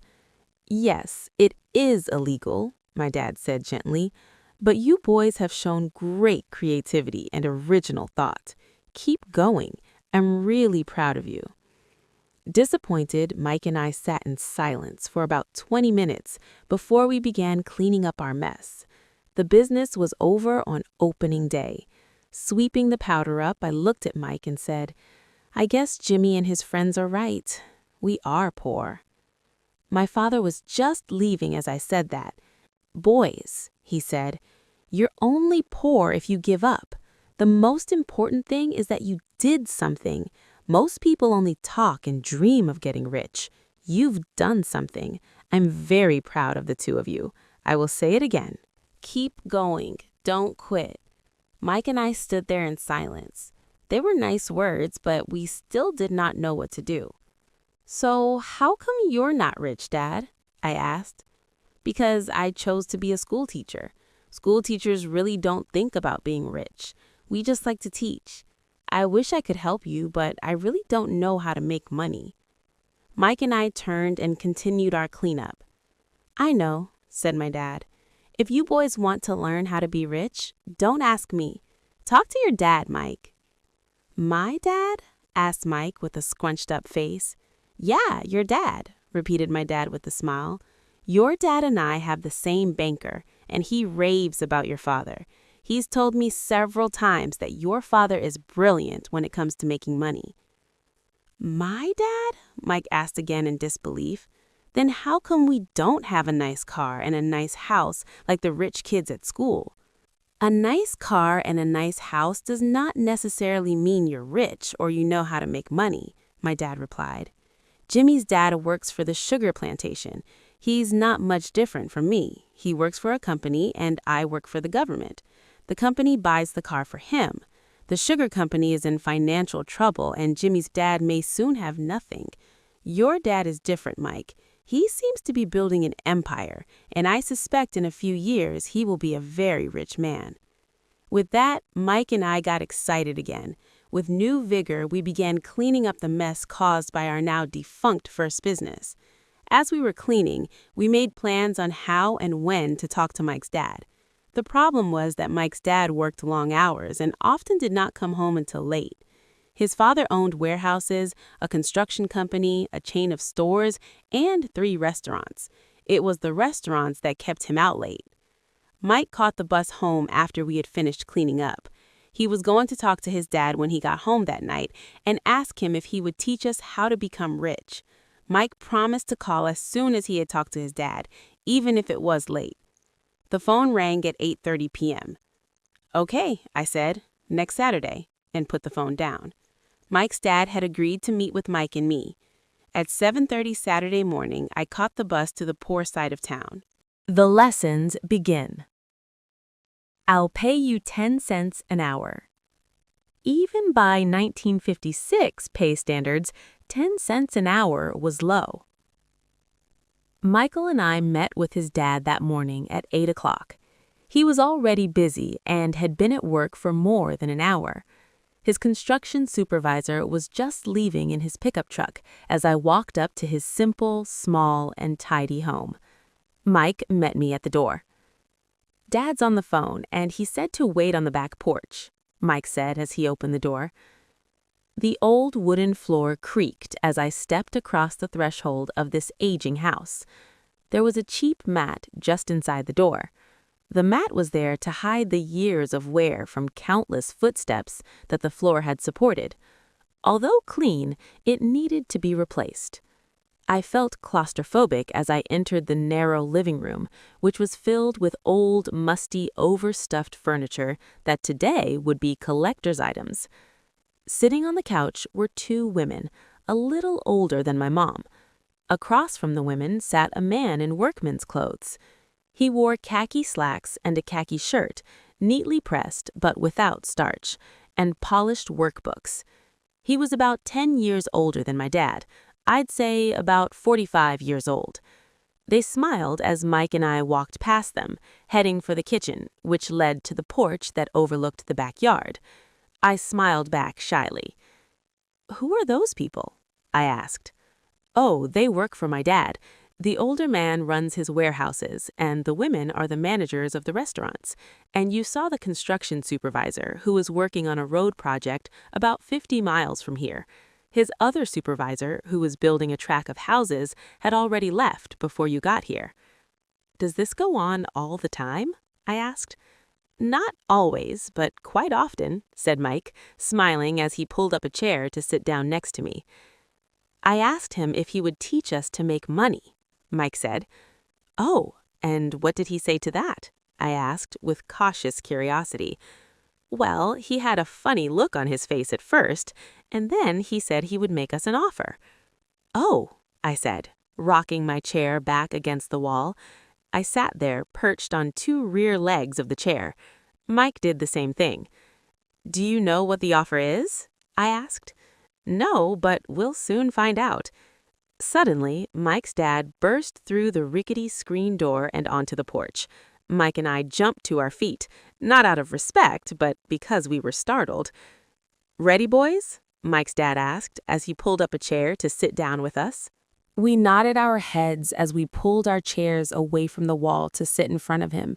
"Yes, it is illegal," my dad said gently, "but you boys have shown great creativity and original thought. Keep going. I'm really proud of you." Disappointed, Mike and I sat in silence for about 20 minutes before we began cleaning up our mess. The business was over on opening day. Sweeping the powder up, I looked at Mike and said, "I guess Jimmy and his friends are right. We are poor." My father was just leaving as I said that. "Boys," he said, "you're only poor if you give up. The most important thing is that you did something. Most people only talk and dream of getting rich. You've done something. I'm very proud of the two of you. I will say it again. Keep going. Don't quit." Mike and I stood there in silence. They were nice words, but we still did not know what to do. "So how come you're not rich, Dad?" I asked. "Because I chose to be a school teacher. School teachers really don't think about being rich. We just like to teach. I wish I could help you, but I really don't know how to make money." Mike and I turned and continued our cleanup. "I know," said my dad. "If you boys want to learn how to be rich, don't ask me. Talk to your dad, Mike." "My dad?" asked Mike with a scrunched up face. "Yeah, your dad," repeated my dad with a smile. "Your dad and I have the same banker, and he raves about your father. He's told me several times that your father is brilliant when it comes to making money." "My dad?" Mike asked again in disbelief. "Then how come we don't have a nice car and a nice house like the rich kids at school?" "A nice car and a nice house does not necessarily mean you're rich or you know how to make money," my dad replied. "Jimmy's dad works for the sugar plantation. He's not much different from me. He works for a company and I work for the government. The company buys the car for him. The sugar company is in financial trouble and Jimmy's dad may soon have nothing. Your dad is different, Mike. He seems to be building an empire, and I suspect in a few years he will be a very rich man." With that, Mike and I got excited again. With new vigor, we began cleaning up the mess caused by our now defunct first business. As we were cleaning, we made plans on how and when to talk to Mike's dad. The problem was that Mike's dad worked long hours and often did not come home until late. His father owned warehouses, a construction company, a chain of stores, and 3 restaurants. It was the restaurants that kept him out late. Mike caught the bus home after we had finished cleaning up. He was going to talk to his dad when he got home that night and ask him if he would teach us how to become rich. Mike promised to call as soon as he had talked to his dad, even if it was late. The phone rang at 8:30 p.m. "Okay," I said, "next Saturday," and put the phone down. Mike's dad had agreed to meet with Mike and me. At 7:30 Saturday morning, I caught the bus to the poor side of town. The lessons begin. I'll pay you 10 cents an hour. Even by 1956 pay standards, 10 cents an hour was low. Michael and I met with his dad that morning at 8 o'clock. He was already busy and had been at work for more than an hour. His construction supervisor was just leaving in his pickup truck as I walked up to his simple, small, and tidy home. Mike met me at the door. "Dad's on the phone, and he said to wait on the back porch," Mike said as he opened the door. The old wooden floor creaked as I stepped across the threshold of this aging house. There was a cheap mat just inside the door. The mat was there to hide the years of wear from countless footsteps that the floor had supported. Although clean, it needed to be replaced. I felt claustrophobic as I entered the narrow living room, which was filled with old, musty, overstuffed furniture that today would be collector's items. Sitting on the couch were 2 women, a little older than my mom. Across from the women sat a man in workman's clothes. He wore khaki slacks and a khaki shirt, neatly pressed but without starch, and polished workbooks. He was about 10 years older than my dad. I'd say about 45 years old. They smiled as Mike and I walked past them, heading for the kitchen, which led to the porch that overlooked the backyard. I smiled back shyly. "Who are those people?" I asked. "Oh, they work for my dad. The older man runs his warehouses, and the women are the managers of the restaurants. And you saw the construction supervisor, who was working on a road project about 50 miles from here. His other supervisor, who was building a track of houses, had already left before you got here." "Does this go on all the time?" I asked. "Not always, but quite often," said Mike, smiling as he pulled up a chair to sit down next to me. I asked him if he would teach us to make money. Mike said. "Oh, and what did he say to that?" I asked with cautious curiosity. "Well, he had a funny look on his face at first, and then he said he would make us an offer." "Oh," I said, rocking my chair back against the wall. I sat there, perched on 2 rear legs of the chair. Mike did the same thing. "Do you know what the offer is?" I asked. "No, but we'll soon find out." Suddenly, Mike's dad burst through the rickety screen door and onto the porch. Mike and I jumped to our feet, not out of respect, but because we were startled. "Ready, boys?" Mike's dad asked as he pulled up a chair to sit down with us. We nodded our heads as we pulled our chairs away from the wall to sit in front of him.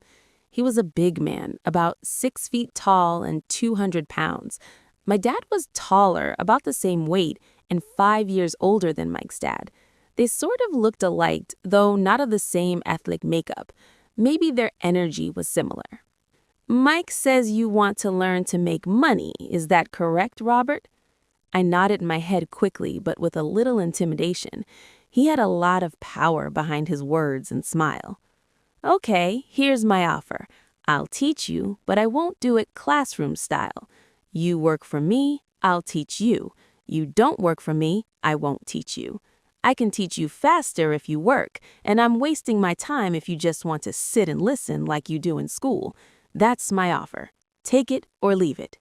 He was a big man, about 6 feet tall and 200 pounds. My dad was taller, about the same weight, and 5 years older than Mike's dad. They sort of looked alike, though not of the same ethnic makeup. Maybe their energy was similar. "Mike says you want to learn to make money. Is that correct, Robert?" I nodded my head quickly, but with a little intimidation. He had a lot of power behind his words and smile. "Okay, here's my offer. I'll teach you, but I won't do it classroom style. You work for me, I'll teach you. You don't work for me, I won't teach you. I can teach you faster if you work, and I'm wasting my time if you just want to sit and listen like you do in school. That's my offer. Take it or leave it."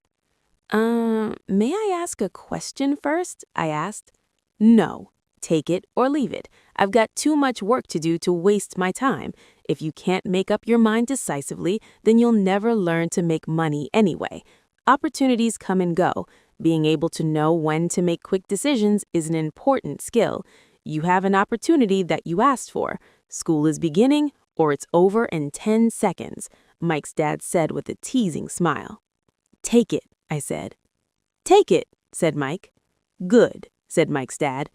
May I ask a question first?" I asked. "No. Take it or leave it. I've got too much work to do to waste my time. If you can't make up your mind decisively, then you'll never learn to make money anyway. Opportunities come and go. Being able to know when to make quick decisions is an important skill. You have an opportunity that you asked for. School is beginning, or it's over in 10 seconds, Mike's dad said with a teasing smile. Take it, I said. Take it, said Mike. Good, said Mike's dad.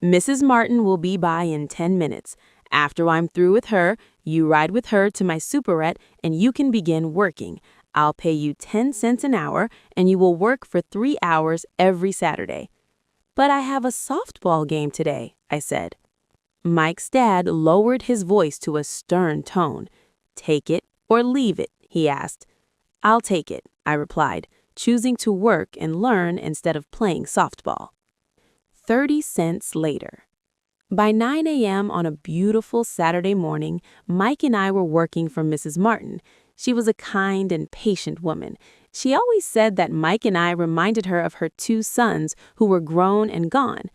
Mrs. Martin will be by in 10 minutes. After I'm through with her, you ride with her to my superette and you can begin working. I'll pay you 10 cents an hour and you will work for 3 hours every Saturday. But I have a softball game today, I said. Mike's dad lowered his voice to a stern tone. Take it or leave it, he asked. I'll take it, I replied, choosing to work and learn instead of playing softball. 30 cents later. By 9 a.m. on a beautiful Saturday morning, Mike and I were working for Mrs. Martin. She was a kind and patient woman. She always said that Mike and I reminded her of her 2 sons who were grown and gone.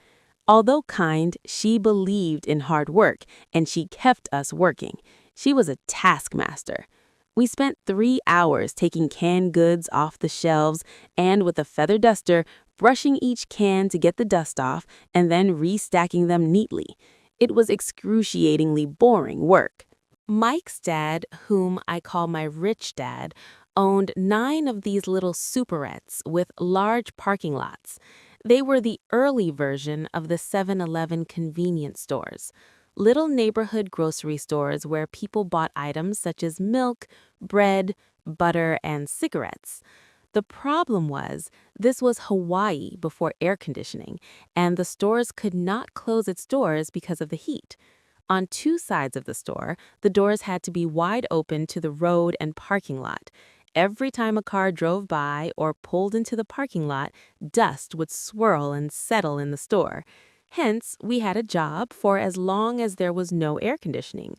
Although kind, she believed in hard work, and she kept us working. She was a taskmaster. We spent 3 hours taking canned goods off the shelves and with a feather duster, brushing each can to get the dust off and then restacking them neatly. It was excruciatingly boring work. Mike's dad, whom I call my rich dad, owned 9 of these little superettes with large parking lots. They were the early version of the 7-Eleven convenience stores. Little neighborhood grocery stores where people bought items such as milk, bread, butter, and cigarettes. The problem was, this was Hawaii before air conditioning, and the stores could not close its doors because of the heat. On 2 sides of the store, the doors had to be wide open to the road and parking lot. Every time a car drove by or pulled into the parking lot, dust would swirl and settle in the store. Hence, we had a job for as long as there was no air conditioning.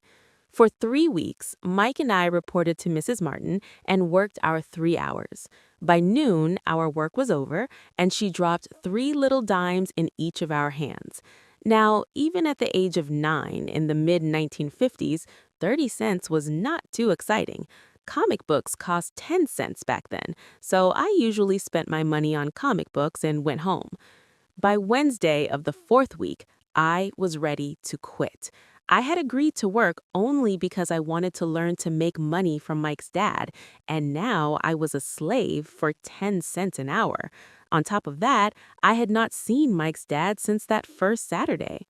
For 3 weeks, Mike and I reported to Mrs. Martin and worked our 3 hours. By noon, our work was over, and she dropped 3 little dimes in each of our hands. Now, even at the age of 9 in the mid-1950s, 30 cents was not too exciting. Comic books cost 10 cents back then, so I usually spent my money on comic books and went home. By Wednesday of the 4th week, I was ready to quit. I had agreed to work only because I wanted to learn to make money from Mike's dad, and now I was a slave for 10 cents an hour. On top of that, I had not seen Mike's dad since that first Saturday.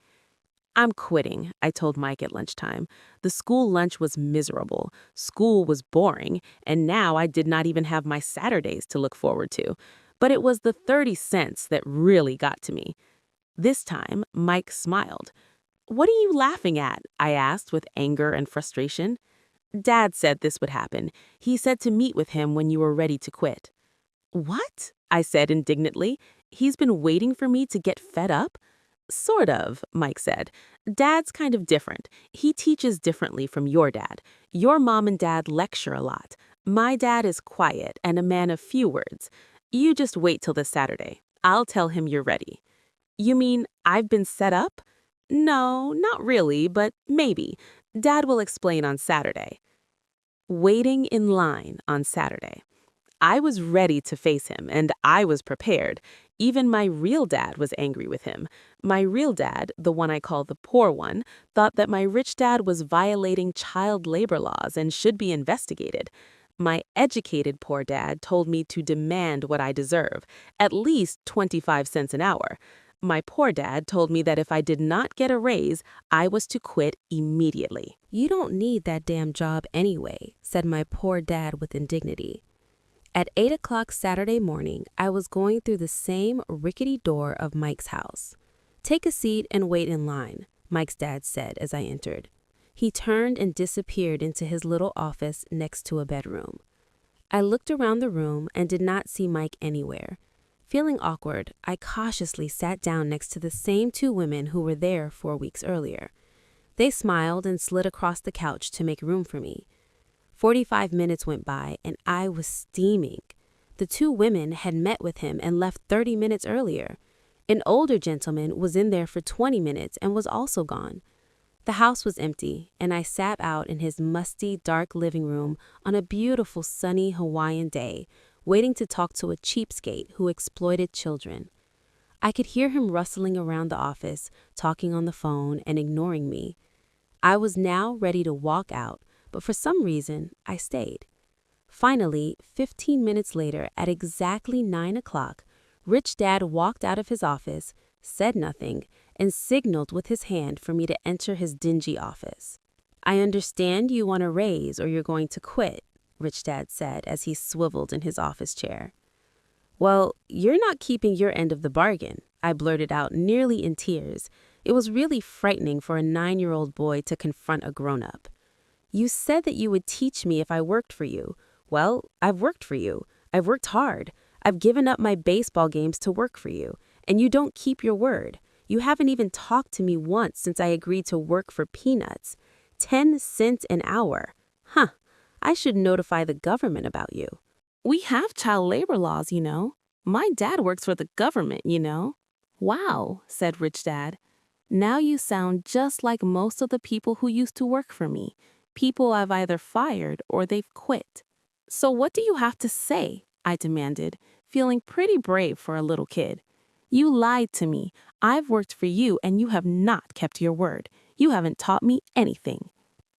I'm quitting, I told Mike at lunchtime. The school lunch was miserable, school was boring, and now I did not even have my Saturdays to look forward to. But it was the 30 cents that really got to me. This time, Mike smiled. What are you laughing at? I asked with anger and frustration. Dad said this would happen. He said to meet with him when you were ready to quit. What? I said indignantly. He's been waiting for me to get fed up? Sort of, Mike said. Dad's kind of different. He teaches differently from your dad. Your mom and dad lecture a lot. My dad is quiet and a man of few words. You just wait till this Saturday. I'll tell him you're ready. You mean I've been set up? No, not really, but maybe. Dad will explain on Saturday. Waiting in line on Saturday. I was ready to face him, and I was prepared. Even my real dad was angry with him. My real dad, the one I call the poor one, thought that my rich dad was violating child labor laws and should be investigated. My educated poor dad told me to demand what I deserve, at least 25 cents an hour. My poor dad told me that if I did not get a raise, I was to quit immediately. You don't need that damn job anyway, said my poor dad with indignity. At 8 o'clock Saturday morning, I was going through the same rickety door of Mike's house. Take a seat and wait in line, Mike's dad said as I entered. He turned and disappeared into his little office next to a bedroom. I looked around the room and did not see Mike anywhere. Feeling awkward, I cautiously sat down next to the same 2 women who were there 4 weeks earlier. They smiled and slid across the couch to make room for me. 45 minutes went by and I was steaming. The 2 women had met with him and left 30 minutes earlier. An older gentleman was in there for 20 minutes and was also gone. The house was empty, and I sat out in his musty, dark living room on a beautiful sunny Hawaiian day, waiting to talk to a cheapskate who exploited children. I could hear him rustling around the office, talking on the phone and ignoring me. I was now ready to walk out, but for some reason, I stayed. Finally, 15 minutes later, at exactly 9 o'clock, Rich Dad walked out of his office, said nothing, and signaled with his hand for me to enter his dingy office. "I understand you want a raise or you're going to quit," Rich Dad said as he swiveled in his office chair. "Well, you're not keeping your end of the bargain," I blurted out, nearly in tears. It was really frightening for a 9-year-old boy to confront a grown-up. "You said that you would teach me if I worked for you. Well, I've worked for you. I've worked hard. I've given up my baseball games to work for you, and you don't keep your word. You haven't even talked to me once since I agreed to work for peanuts. 10 cents an hour. Huh, I should notify the government about you." We have child labor laws, you know. My dad works for the government, you know. "Wow," said Rich Dad. "Now you sound just like most of the people who used to work for me. People I've either fired or they've quit." "So what do you have to say?" I demanded, feeling pretty brave for a little kid. "You lied to me. I've worked for you and you have not kept your word. You haven't taught me anything."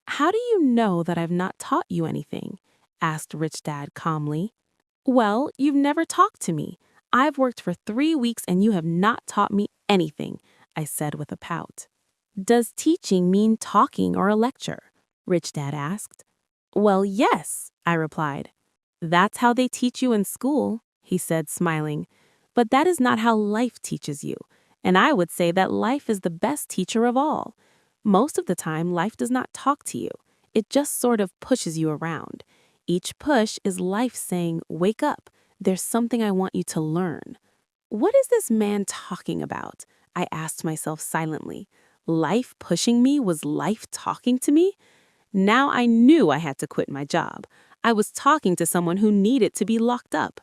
"How do you know that I've not taught you anything?" asked Rich Dad calmly. "Well, you've never talked to me. I've worked for 3 weeks and you have not taught me anything," I said with a pout. "Does teaching mean talking or a lecture?" Rich Dad asked. "Well, yes," I replied. "That's how they teach you in school," he said, smiling. "But that is not how life teaches you. And I would say that life is the best teacher of all. Most of the time, life does not talk to you. It just sort of pushes you around. Each push is life saying, 'Wake up. There's something I want you to learn.'" What is this man talking about? I asked myself silently. Life pushing me was life talking to me? Now I knew I had to quit my job. I was talking to someone who needed to be locked up.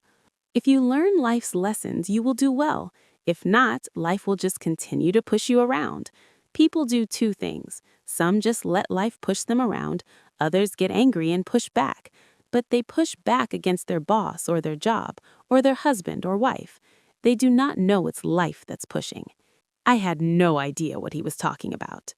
If you learn life's lessons, you will do well. If not, life will just continue to push you around. People do two things. Some just let life push them around. Others get angry and push back. But they push back against their boss or their job or their husband or wife. They do not know it's life that's pushing. I had no idea what he was talking about.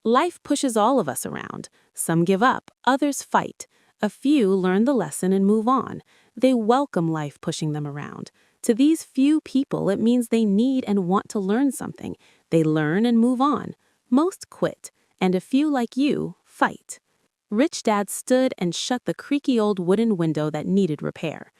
Life pushes all of us around. Some give up, others fight. A few learn the lesson and move on. They welcome life pushing them around. To these few people, it means they need and want to learn something. They learn and move on. Most quit, and a few like you fight. Rich Dad stood and shut the creaky old wooden window that needed repair.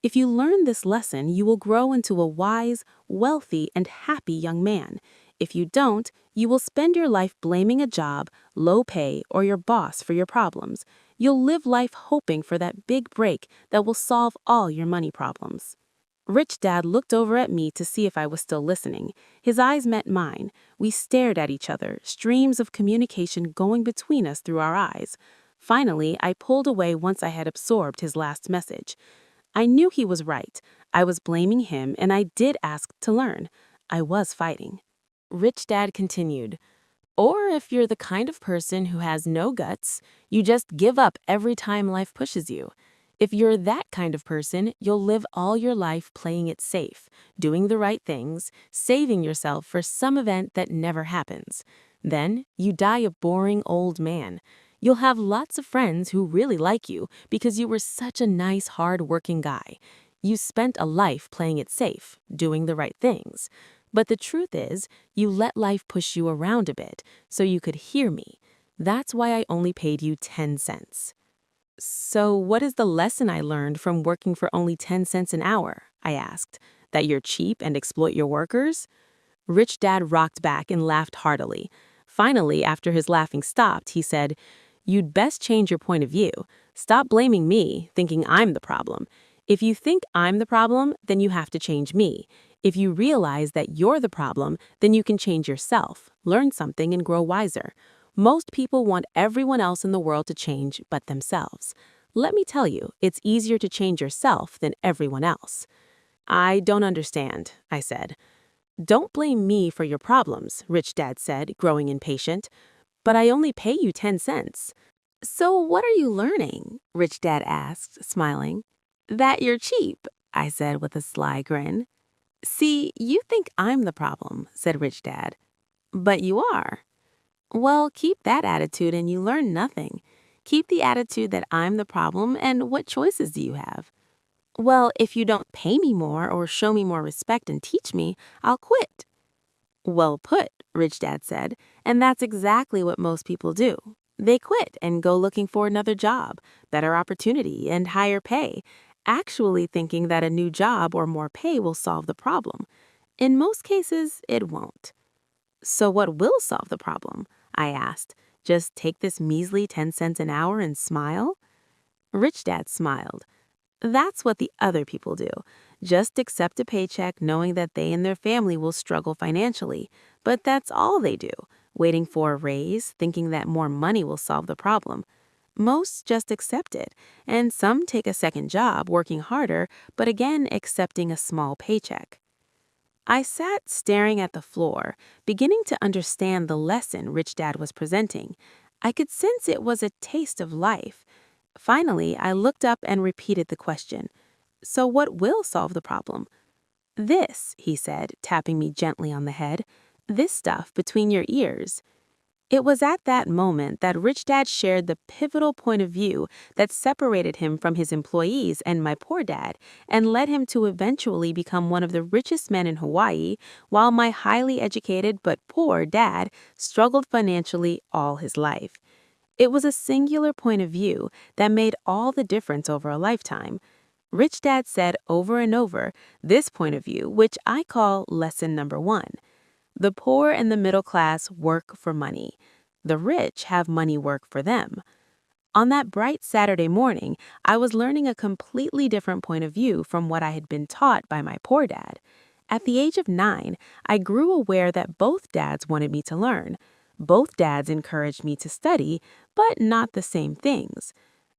If you learn this lesson, you will grow into a wise, wealthy, and happy young man. If you don't, you will spend your life blaming a job, low pay, or your boss for your problems. You'll live life hoping for that big break that will solve all your money problems. Rich Dad looked over at me to see if I was still listening. His eyes met mine. We stared at each other, streams of communication going between us through our eyes. Finally, I pulled away once I had absorbed his last message. I knew he was right. I was blaming him, and I did ask to learn. I was fighting. Rich Dad continued, "Or if you're the kind of person who has no guts, you just give up every time life pushes you. If you're that kind of person, you'll live all your life playing it safe, doing the right things, saving yourself for some event that never happens. Then you die a boring old man. You'll have lots of friends who really like you because you were such a nice, hard-working guy. You spent a life playing it safe, doing the right things. But the truth is, you let life push you around a bit so you could hear me. That's why I only paid you 10 cents. So what is the lesson I learned from working for only 10 cents an hour? I asked. That you're cheap and exploit your workers? Rich Dad rocked back and laughed heartily. Finally, after his laughing stopped, he said, "You'd best change your point of view. Stop blaming me, thinking I'm the problem. If you think I'm the problem, then you have to change me. If you realize that you're the problem, then you can change yourself, learn something, and grow wiser. Most people want everyone else in the world to change but themselves. Let me tell you, it's easier to change yourself than everyone else." "I don't understand," I said. "Don't blame me for your problems," Rich Dad said, growing impatient. "But I only pay you 10 cents. "So what are you learning?" Rich Dad asked, smiling. "That you're cheap," I said with a sly grin. See, you think I'm the problem, said Rich Dad. But you are. Well, keep that attitude and you learn nothing. Keep the attitude that I'm the problem, and what choices do you have? Well, if you don't pay me more or show me more respect and teach me, I'll quit. Well put, Rich Dad said, and that's exactly what most people do. They quit and go looking for another job, better opportunity, and higher pay, actually thinking that a new job or more pay will solve the problem. In most cases, it won't. So what will solve the problem? I asked. Just take this measly 10 cents an hour and smile? Rich Dad smiled. That's what the other people do. Just accept a paycheck knowing that they and their family will struggle financially. But that's all they do, waiting for a raise, thinking that more money will solve the problem. Most just accept it, and some take a second job, working harder, but again accepting a small paycheck. I sat staring at the floor, beginning to understand the lesson Rich Dad was presenting. I could sense it was a taste of life. Finally, I looked up and repeated the question. So what will solve the problem? This, he said, tapping me gently on the head. This stuff between your ears. It was at that moment that Rich Dad shared the pivotal point of view that separated him from his employees and my poor dad and led him to eventually become one of the richest men in Hawaii, while my highly educated but poor dad struggled financially all his life. It was a singular point of view that made all the difference over a lifetime. Rich Dad said over and over this point of view, which I call lesson number 1. The poor and the middle class work for money. The rich have money work for them. On that bright Saturday morning, I was learning a completely different point of view from what I had been taught by my poor dad. At the age of 9, I grew aware that both dads wanted me to learn. Both dads encouraged me to study, but not the same things.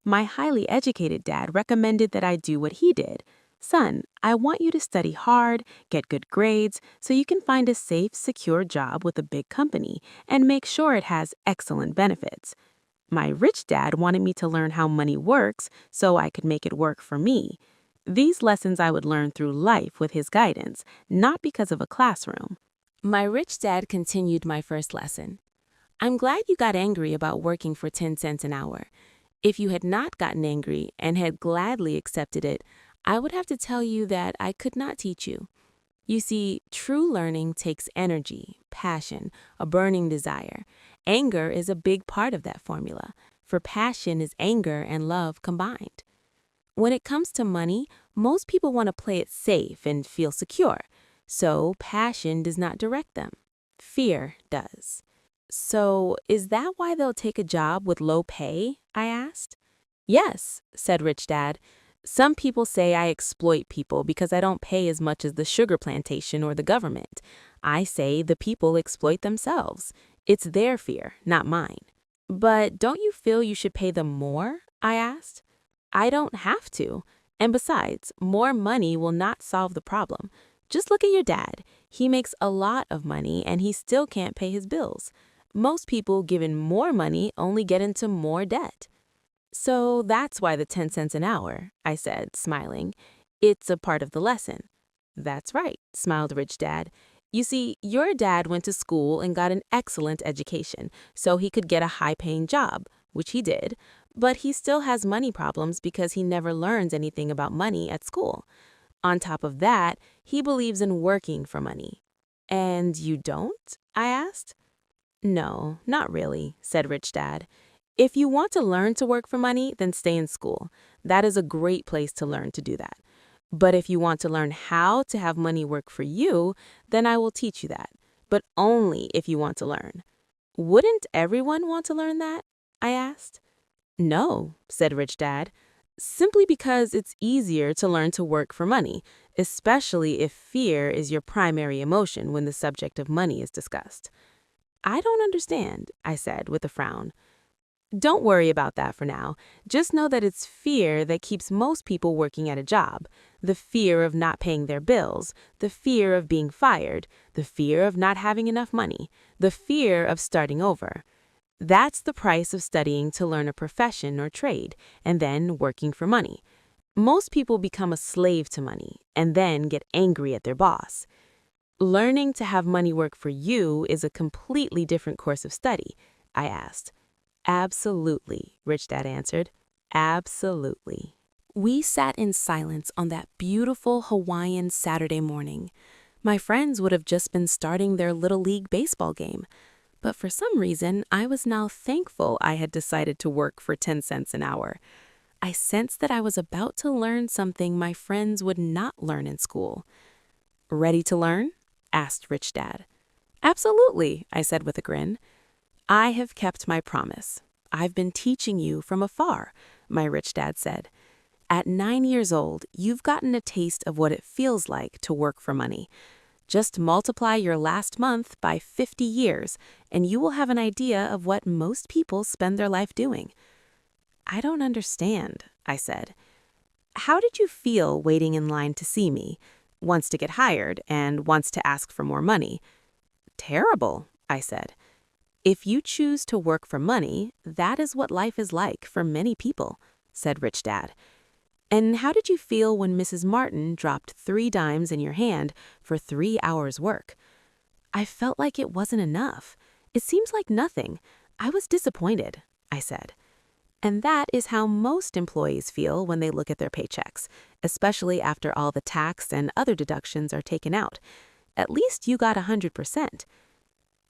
My highly educated dad recommended that I do what he did. Son, I want you to study hard, get good grades, so you can find a safe, secure job with a big company, and make sure it has excellent benefits. My rich dad wanted me to learn how money works so I could make it work for me. These lessons I would learn through life with his guidance, not because of a classroom. My rich dad continued my first lesson. I'm glad you got angry about working for 10 cents an hour. If you had not gotten angry and had gladly accepted it, I would have to tell you that I could not teach you. You see, true learning takes energy, passion, a burning desire. Anger is a big part of that formula, for passion is anger and love combined. When it comes to money, most people want to play it safe and feel secure, so passion does not direct them. Fear does. So, is that why they'll take a job with low pay? I asked. Yes, said Rich Dad. Some people say I exploit people because I don't pay as much as the sugar plantation or the government. I say the people exploit themselves. It's their fear, not mine. But don't you feel you should pay them more? I asked. I don't have to. And besides, more money will not solve the problem. Just look at your dad. He makes a lot of money and he still can't pay his bills. Most people given more money only get into more debt. So that's why the 10 cents an hour, I said, smiling. It's a part of the lesson. That's right, smiled Rich Dad. You see, your dad went to school and got an excellent education, so he could get a high-paying job, which he did, but he still has money problems because he never learns anything about money at school. On top of that, he believes in working for money. And you don't? I asked. No, not really, said Rich Dad. If you want to learn to work for money, then stay in school. That is a great place to learn to do that. But if you want to learn how to have money work for you, then I will teach you that. But only if you want to learn. Wouldn't everyone want to learn that? I asked. No, said Rich Dad. Simply because it's easier to learn to work for money, especially if fear is your primary emotion when the subject of money is discussed. I don't understand, I said with a frown. Don't worry about that for now. Just know that it's fear that keeps most people working at a job. The fear of not paying their bills, the fear of being fired, the fear of not having enough money, the fear of starting over. That's the price of studying to learn a profession or trade, and then working for money. Most people become a slave to money and then get angry at their boss. Learning to have money work for you is a completely different course of study, I asked. Absolutely, Rich Dad answered. Absolutely. We sat in silence on that beautiful Hawaiian Saturday morning. My friends would have just been starting their Little League baseball game. But for some reason, I was now thankful I had decided to work for 10 cents an hour. I sensed that I was about to learn something my friends would not learn in school. Ready to learn? Asked Rich Dad. Absolutely, I said with a grin. I have kept my promise. I've been teaching you from afar, my Rich Dad said. At 9 years old, you've gotten a taste of what it feels like to work for money. Just multiply your last month by 50 years, and you will have an idea of what most people spend their life doing. I don't understand, I said. How did you feel waiting in line to see me, once to get hired and once to ask for more money? Terrible, I said. If you choose to work for money, that is what life is like for many people, said Rich Dad. And how did you feel when Mrs. Martin dropped 3 dimes in your hand for 3 hours' work? I felt like it wasn't enough. It seems like nothing. I was disappointed, I said. And that is how most employees feel when they look at their paychecks, especially after all the tax and other deductions are taken out. At least you got 100%.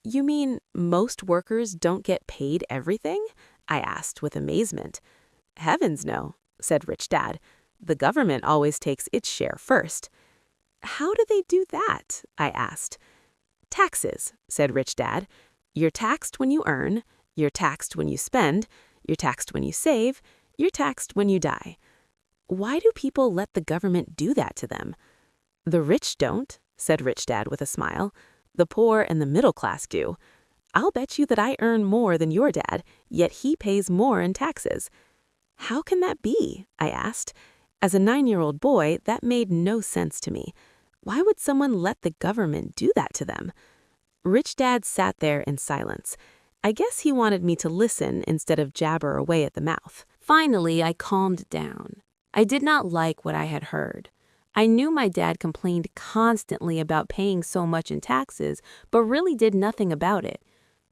You mean most workers don't get paid everything? I asked with amazement. Heavens no, said Rich Dad. The government always takes its share first. How do they do that? I asked. Taxes, said Rich Dad. You're taxed when you earn, you're taxed when you spend, you're taxed when you save, you're taxed when you die. Why do people let the government do that to them? The rich don't, said Rich Dad with a smile. The poor and the middle class do. I'll bet you that I earn more than your dad, yet he pays more in taxes. How can that be? I asked. As a 9-year-old boy, that made no sense to me. Why would someone let the government do that to them? Rich Dad sat there in silence. I guess he wanted me to listen instead of jabber away at the mouth. Finally, I calmed down. I did not like what I had heard. I knew my dad complained constantly about paying so much in taxes, but really did nothing about it.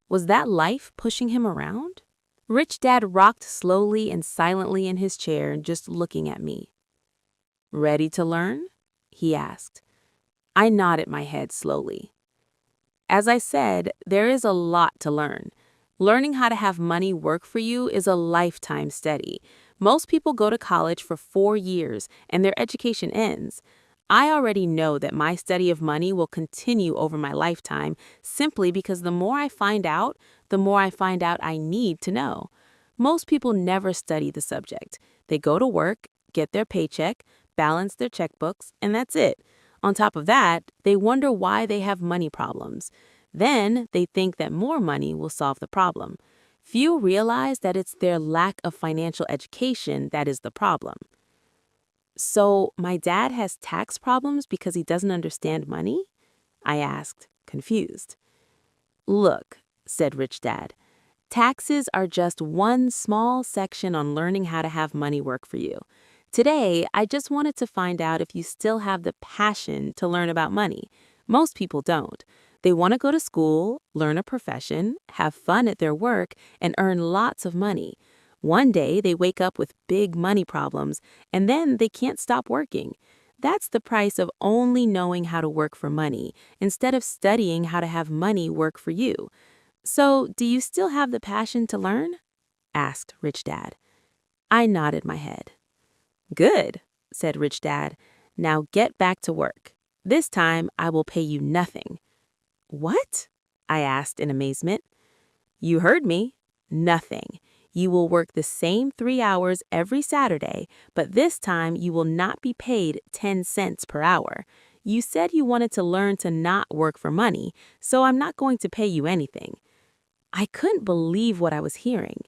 Was that life pushing him around? Rich Dad rocked slowly and silently in his chair, just looking at me. Ready to learn? He asked. I nodded my head slowly. As I said, there is a lot to learn. Learning how to have money work for you is a lifetime study. Most people go to college for 4 years and their education ends. I already know that my study of money will continue over my lifetime simply because the more I find out, the more I find out I need to know. Most people never study the subject. They go to work, get their paycheck, balance their checkbooks, and that's it. On top of that, they wonder why they have money problems. Then they think that more money will solve the problem. Few realize that it's their lack of financial education that is the problem. So, my dad has tax problems because he doesn't understand money? I asked, confused. Look, said Rich Dad, taxes are just one small section on learning how to have money work for you. Today, I just wanted to find out if you still have the passion to learn about money. Most people don't. They want to go to school, learn a profession, have fun at their work, and earn lots of money. One day, they wake up with big money problems, and then they can't stop working. That's the price of only knowing how to work for money, instead of studying how to have money work for you. So, do you still have the passion to learn? Asked Rich Dad. I nodded my head. Good, said Rich Dad. Now get back to work. This time I will pay you nothing. What? I asked in amazement. You heard me. Nothing. You will work the same 3 hours every Saturday, but this time you will not be paid 10 cents per hour. You said you wanted to learn to not work for money, so I'm not going to pay you anything. I couldn't believe what I was hearing.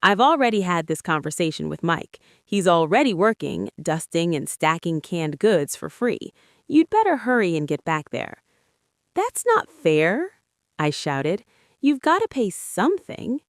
I've already had this conversation with Mike. He's already working, dusting and stacking canned goods for free. You'd better hurry and get back there. That's not fair, I shouted. You've got to pay something.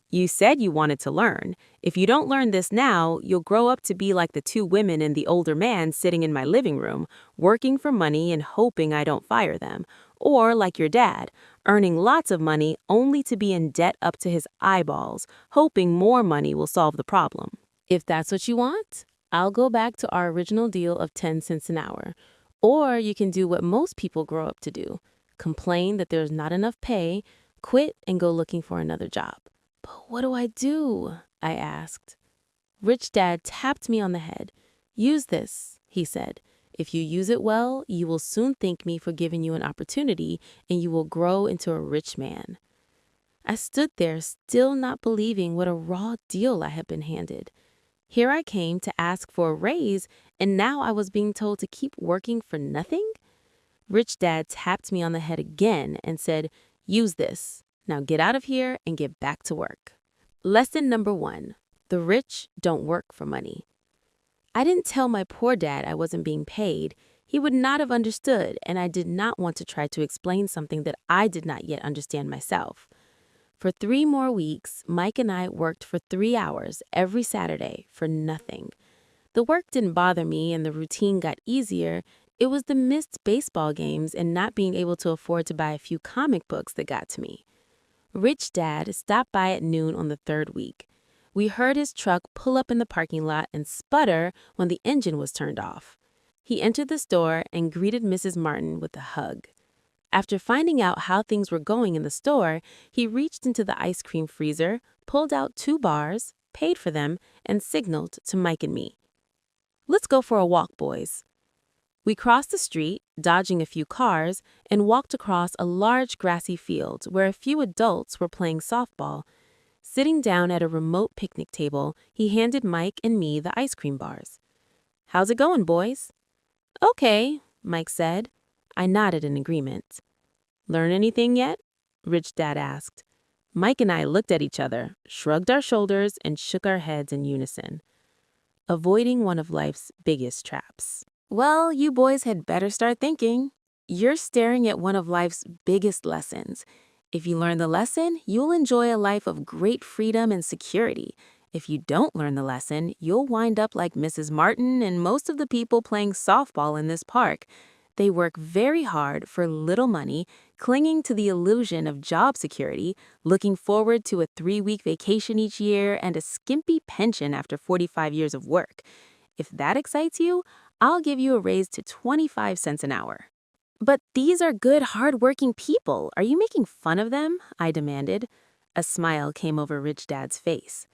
You said you wanted to learn. If you don't learn this now, you'll grow up to be like the two women and the older man sitting in my living room, working for money and hoping I don't fire them. Or like your dad, earning lots of money only to be in debt up to his eyeballs, hoping more money will solve the problem. If that's what you want, I'll go back to our original deal of 10 cents an hour. Or you can do what most people grow up to do: complain that there's not enough pay, quit, and go looking for another job. But what do I do? I asked. Rich Dad tapped me on the head. Use this, he said. If you use it well, you will soon thank me for giving you an opportunity, and you will grow into a rich man. I stood there, still not believing what a raw deal I had been handed. Here I came to ask for a raise, and now I was being told to keep working for nothing? Rich Dad tapped me on the head again and said, use this. Now get out of here and get back to work. Lesson number 1. The rich don't work for money. I didn't tell my poor dad I wasn't being paid. He would not have understood, and I did not want to try to explain something that I did not yet understand myself. For 3 more weeks, Mike and I worked for 3 hours every Saturday for nothing. The work didn't bother me and the routine got easier. It was the missed baseball games and not being able to afford to buy a few comic books that got to me. Rich Dad stopped by at noon on the 3rd week. We heard his truck pull up in the parking lot and sputter when the engine was turned off. He entered the store and greeted Mrs. Martin with a hug. After finding out how things were going in the store, he reached into the ice cream freezer, pulled out 2 bars, paid for them, and signaled to Mike and me. Let's go for a walk, boys. We crossed the street, dodging a few cars, and walked across a large grassy field where a few adults were playing softball. Sitting down at a remote picnic table, he handed Mike and me the ice cream bars. How's it going, boys? Okay, Mike said. I nodded in agreement. Learn anything yet? Rich Dad asked. Mike and I looked at each other, shrugged our shoulders, and shook our heads in unison. Avoiding one of life's biggest traps. Well, you boys had better start thinking. You're staring at one of life's biggest lessons. If you learn the lesson, you'll enjoy a life of great freedom and security. If you don't learn the lesson, you'll wind up like Mrs. Martin and most of the people playing softball in this park. They work very hard for little money, clinging to the illusion of job security, looking forward to a 3-week vacation each year and a skimpy pension after 45 years of work. If that excites you, I'll give you a raise to 25 cents an hour. But these are good, hard-working people. Are you making fun of them? I demanded. A smile came over Rich Dad's face.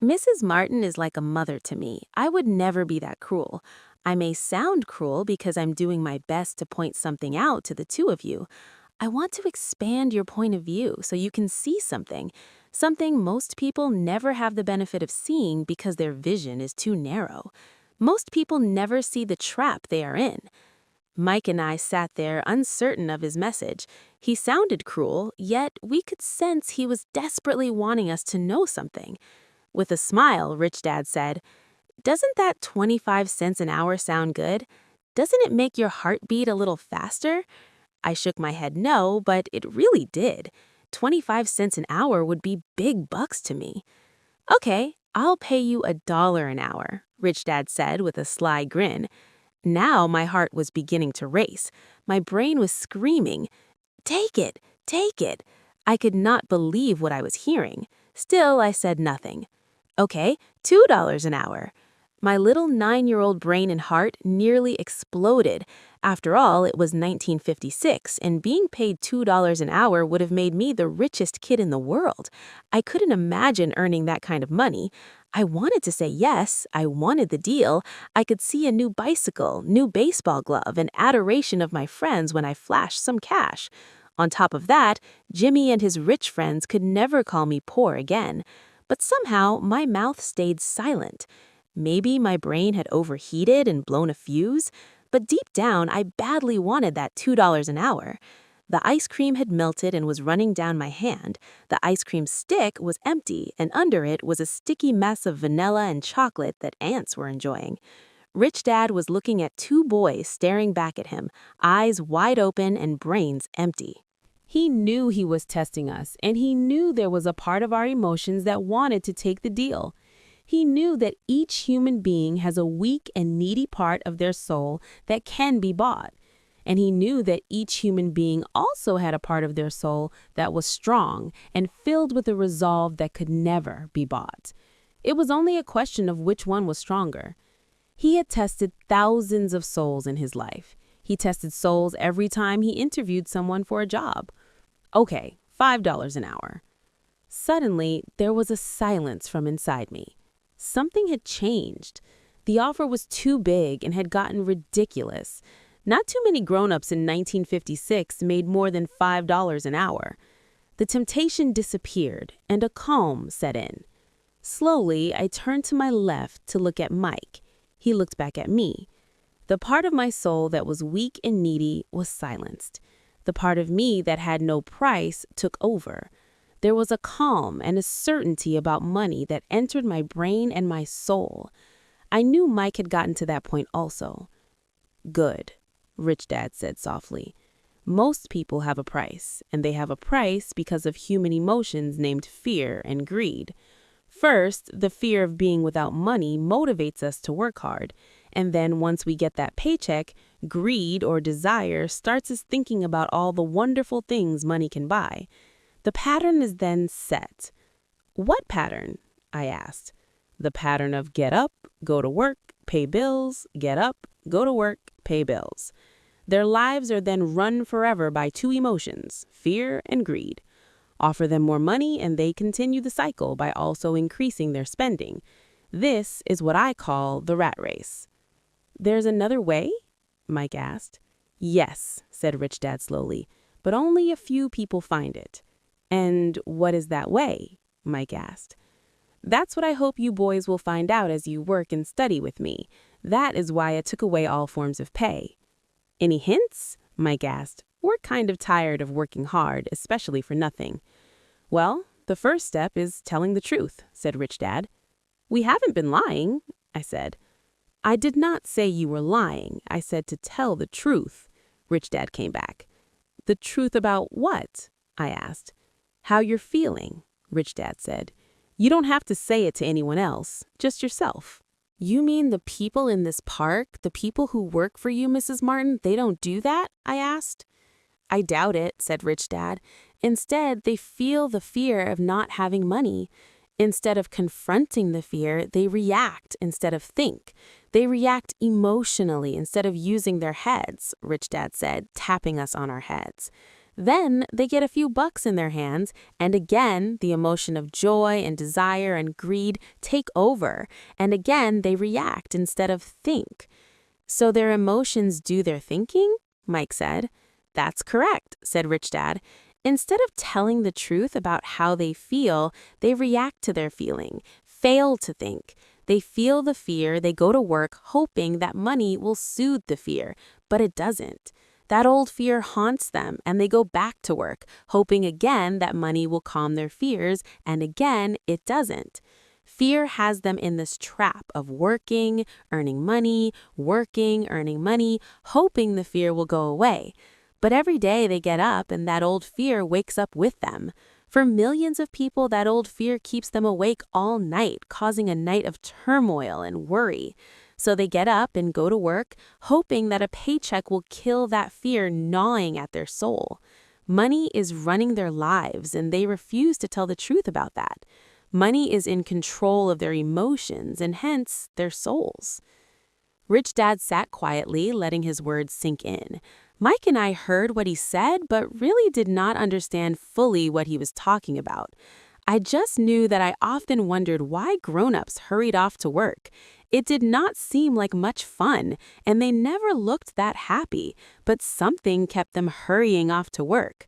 Mrs. Martin is like a mother to me. I would never be that cruel. I may sound cruel because I'm doing my best to point something out to the two of you. I want to expand your point of view so you can see something most people never have the benefit of seeing because their vision is too narrow. Most people never see the trap they are in. Mike and I sat there uncertain of his message. He sounded cruel, yet we could sense he was desperately wanting us to know something. With a smile, Rich Dad said, "Doesn't that 25 cents an hour sound good? Doesn't it make your heart beat a little faster?" I shook my head no, but it really did. 25 cents an hour would be big bucks to me. Okay, I'll pay you $1 an hour, Rich Dad said with a sly grin. Now my heart was beginning to race. My brain was screaming, "Take it, take it." I could not believe what I was hearing. Still, I said nothing. Okay, $2 an hour. My little 9-year-old brain and heart nearly exploded. After all, it was 1956, and being paid $2 an hour would have made me the richest kid in the world. I couldn't imagine earning that kind of money. I wanted to say yes. I wanted the deal. I could see a new bicycle, new baseball glove, and adoration of my friends when I flashed some cash. On top of that, Jimmy and his rich friends could never call me poor again. But somehow, my mouth stayed silent. Maybe my brain had overheated and blown a fuse, but deep down, I badly wanted that $2 an hour. The ice cream had melted and was running down my hand. The ice cream stick was empty, and under it was a sticky mess of vanilla and chocolate that ants were enjoying. Rich Dad was looking at 2 boys staring back at him, eyes wide open and brains empty. He knew he was testing us, and he knew there was a part of our emotions that wanted to take the deal. He knew that each human being has a weak and needy part of their soul that can be bought. And he knew that each human being also had a part of their soul that was strong and filled with a resolve that could never be bought. It was only a question of which one was stronger. He had tested thousands of souls in his life. He tested souls every time he interviewed someone for a job. Okay, $5 an hour. Suddenly, there was a silence from inside me. Something had changed. The offer was too big and had gotten ridiculous. Not too many grown-ups in 1956 made more than $5 an hour. The temptation disappeared, and a calm set in. Slowly, I turned to my left to look at Mike. He looked back at me. The part of my soul that was weak and needy was silenced. The part of me that had no price took over. There was a calm and a certainty about money that entered my brain and my soul. I knew Mike had gotten to that point also. Good, Rich Dad said softly. Most people have a price, and they have a price because of human emotions named fear and greed. First, the fear of being without money motivates us to work hard, and then once we get that paycheck, greed or desire starts us thinking about all the wonderful things money can buy. The pattern is then set. What pattern? I asked. The pattern of get up, go to work, pay bills, get up, go to work, pay bills. Their lives are then run forever by two emotions, fear and greed. Offer them more money and they continue the cycle by also increasing their spending. This is what I call the rat race. There's another way? Mike asked. Yes, said Rich Dad slowly, but only a few people find it. And what is that way? Mike asked. That's what I hope you boys will find out as you work and study with me. That is why I took away all forms of pay. Any hints? Mike asked. We're kind of tired of working hard, especially for nothing. Well, the first step is telling the truth, said Rich Dad. We haven't been lying, I said. I did not say you were lying. I said to tell the truth. Rich Dad came back. The truth about what? I asked. How you're feeling, Rich Dad said. You don't have to say it to anyone else, just yourself. You mean the people in this park, the people who work for you, Mrs. Martin, they don't do that? I asked. I doubt it, said Rich Dad. Instead, they feel the fear of not having money. Instead of confronting the fear, they react instead of think. They react emotionally instead of using their heads, Rich Dad said, tapping us on our heads. Then they get a few bucks in their hands, and again, the emotion of joy and desire and greed take over, and again, they react instead of think. So their emotions do their thinking? Mike said. That's correct, said Rich Dad. Instead of telling the truth about how they feel, they react to their feeling, fail to think. They feel the fear, they go to work hoping that money will soothe the fear, but it doesn't. That old fear haunts them, and they go back to work, hoping again that money will calm their fears, and again, it doesn't. Fear has them in this trap of working, earning money, hoping the fear will go away. But every day they get up and that old fear wakes up with them. For millions of people, that old fear keeps them awake all night, causing a night of turmoil and worry. So they get up and go to work, hoping that a paycheck will kill that fear gnawing at their soul. Money is running their lives, and they refuse to tell the truth about that. Money is in control of their emotions and hence their souls. Rich Dad sat quietly, letting his words sink in. Mike and I heard what he said, but really did not understand fully what he was talking about. I just knew that I often wondered why grown-ups hurried off to work. It did not seem like much fun, and they never looked that happy, but something kept them hurrying off to work.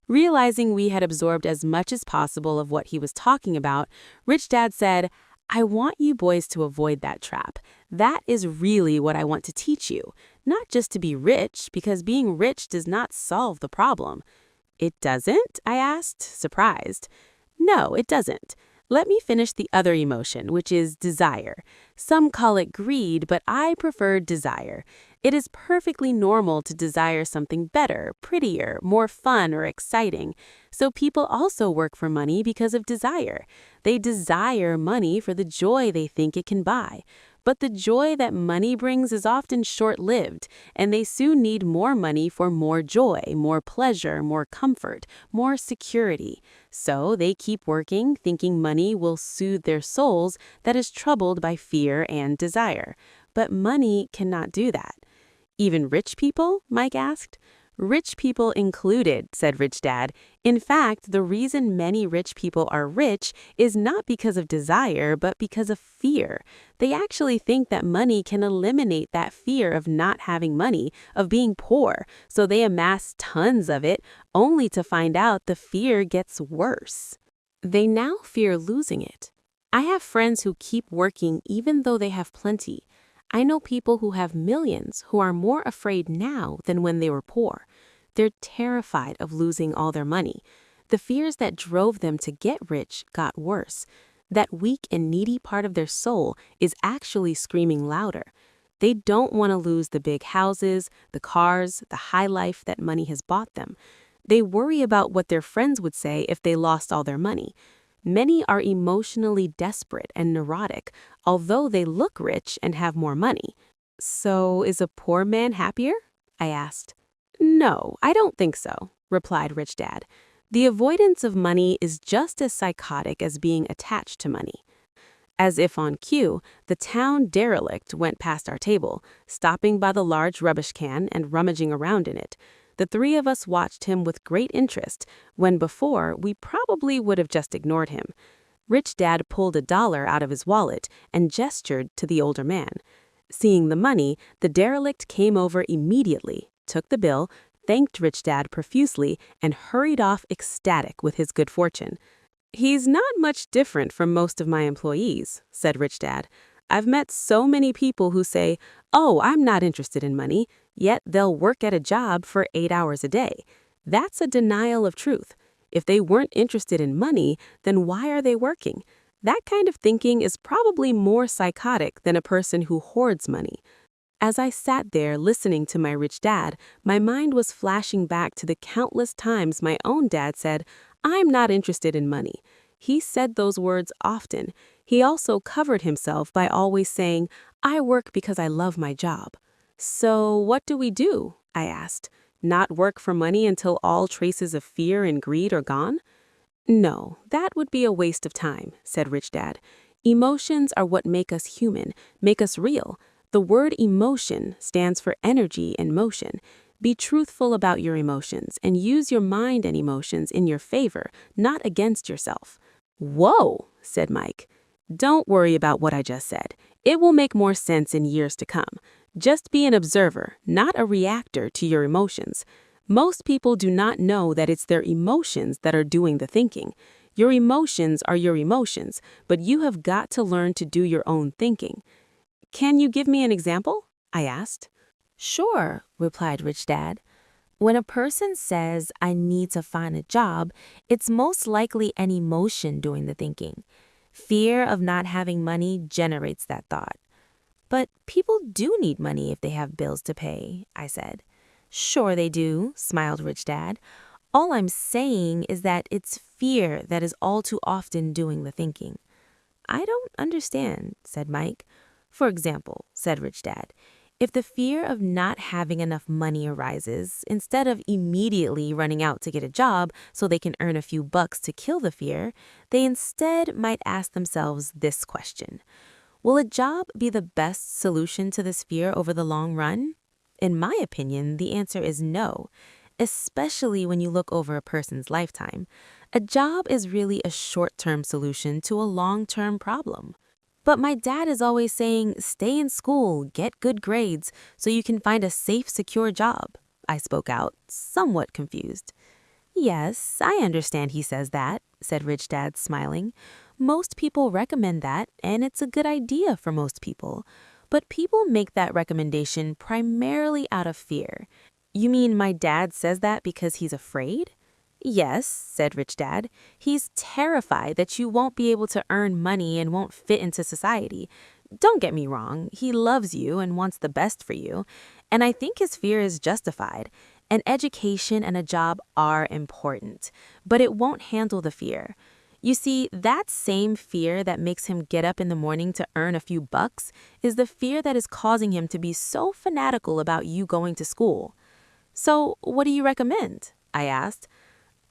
Realizing we had absorbed as much as possible of what he was talking about, Rich Dad said, I want you boys to avoid that trap. That is really what I want to teach you. Not just to be rich, because being rich does not solve the problem. It doesn't? I asked, surprised. No, it doesn't. Let me finish the other emotion, which is desire. Some call it greed, but I prefer desire. It is perfectly normal to desire something better, prettier, more fun, or exciting. So people also work for money because of desire. They desire money for the joy they think it can buy. But the joy that money brings is often short-lived, and they soon need more money for more joy, more pleasure, more comfort, more security. So they keep working, thinking money will soothe their souls that is troubled by fear and desire. But money cannot do that. Even rich people? Mike asked. Rich people included, said Rich Dad. In fact, the reason many rich people are rich is not because of desire, but because of fear. They actually think that money can eliminate that fear of not having money, of being poor, so they amass tons of it, only to find out the fear gets worse. They now fear losing it. I have friends who keep working even though they have plenty. I know people who have millions who are more afraid now than when they were poor. They're terrified of losing all their money. The fears that drove them to get rich got worse. That weak and needy part of their soul is actually screaming louder. They don't want to lose the big houses, the cars, the high life that money has bought them. They worry about what their friends would say if they lost all their money. Many are emotionally desperate and neurotic, although they look rich and have more money. So is a poor man happier? I asked. No, I don't think so, replied Rich Dad. The avoidance of money is just as psychotic as being attached to money. As if on cue, the town derelict went past our table, stopping by the large rubbish can and rummaging around in it. The three of us watched him with great interest, when before we probably would have just ignored him. Rich Dad pulled $1 out of his wallet and gestured to the older man. Seeing the money, the derelict came over immediately, took the bill, thanked Rich Dad profusely, and hurried off ecstatic with his good fortune. He's not much different from most of my employees, said Rich Dad. I've met so many people who say, "Oh, I'm not interested in money," yet they'll work at a job for 8 hours a day. That's a denial of truth. If they weren't interested in money, then why are they working? That kind of thinking is probably more psychotic than a person who hoards money. As I sat there listening to my Rich Dad, my mind was flashing back to the countless times my own dad said, "I'm not interested in money." He said those words often. He also covered himself by always saying, "I work because I love my job." So what do we do? I asked. Not work for money until all traces of fear and greed are gone? No, that would be a waste of time, said Rich Dad. Emotions are what make us human, make us real. The word emotion stands for energy and motion. Be truthful about your emotions and use your mind and emotions in your favor, not against yourself. Whoa, said Mike. Don't worry about what I just said. It will make more sense in years to come. Just be an observer, not a reactor to your emotions. Most people do not know that it's their emotions that are doing the thinking. Your emotions are your emotions, but you have got to learn to do your own thinking. Can you give me an example? I asked. Sure, replied Rich Dad. When a person says, "I need to find a job," it's most likely an emotion doing the thinking. Fear of not having money generates that thought. But people do need money if they have bills to pay, I said. Sure they do, smiled Rich Dad. All I'm saying is that it's fear that is all too often doing the thinking. I don't understand, said Mike. For example, said Rich Dad, if the fear of not having enough money arises, instead of immediately running out to get a job so they can earn a few bucks to kill the fear, they instead might ask themselves this question. Will a job be the best solution to this fear over the long run? In my opinion, the answer is no, especially when you look over a person's lifetime. A job is really a short-term solution to a long-term problem. But my dad is always saying, stay in school, get good grades, so you can find a safe, secure job. I spoke out, somewhat confused. Yes, I understand he says that, said Rich Dad, smiling. Most people recommend that, and it's a good idea for most people. But people make that recommendation primarily out of fear. You mean my dad says that because he's afraid? Yes, said Rich Dad. He's terrified that you won't be able to earn money and won't fit into society. don't get me wrong, he loves you and wants the best for you, and I think his fear is justified. An education and a job are important, but it won't handle the fear. You see, that same fear that makes him get up in the morning to earn a few bucks is the fear that is causing him to be so fanatical about you going to school. So, what do you recommend? I asked.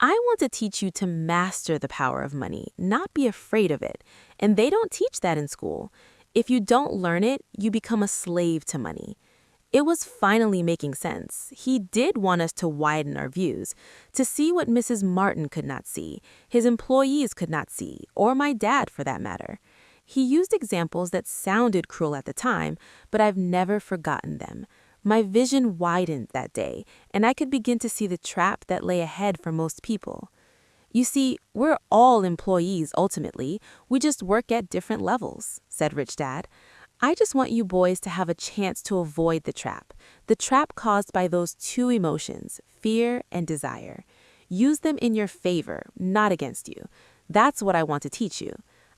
I want to teach you to master the power of money, not be afraid of it. And they don't teach that in school. If you don't learn it, you become a slave to money. It was finally making sense. He did want us to widen our views, to see what Mrs. Martin could not see, his employees could not see, or my dad for that matter. He used examples that sounded cruel at the time, but I've never forgotten them. My vision widened that day, and I could begin to see the trap that lay ahead for most people. You see, we're all employees ultimately. We just work at different levels, said Rich Dad. I just want you boys to have a chance to avoid the trap caused by those two emotions, fear and desire. Use them in your favor, not against you. That's what I want to teach you.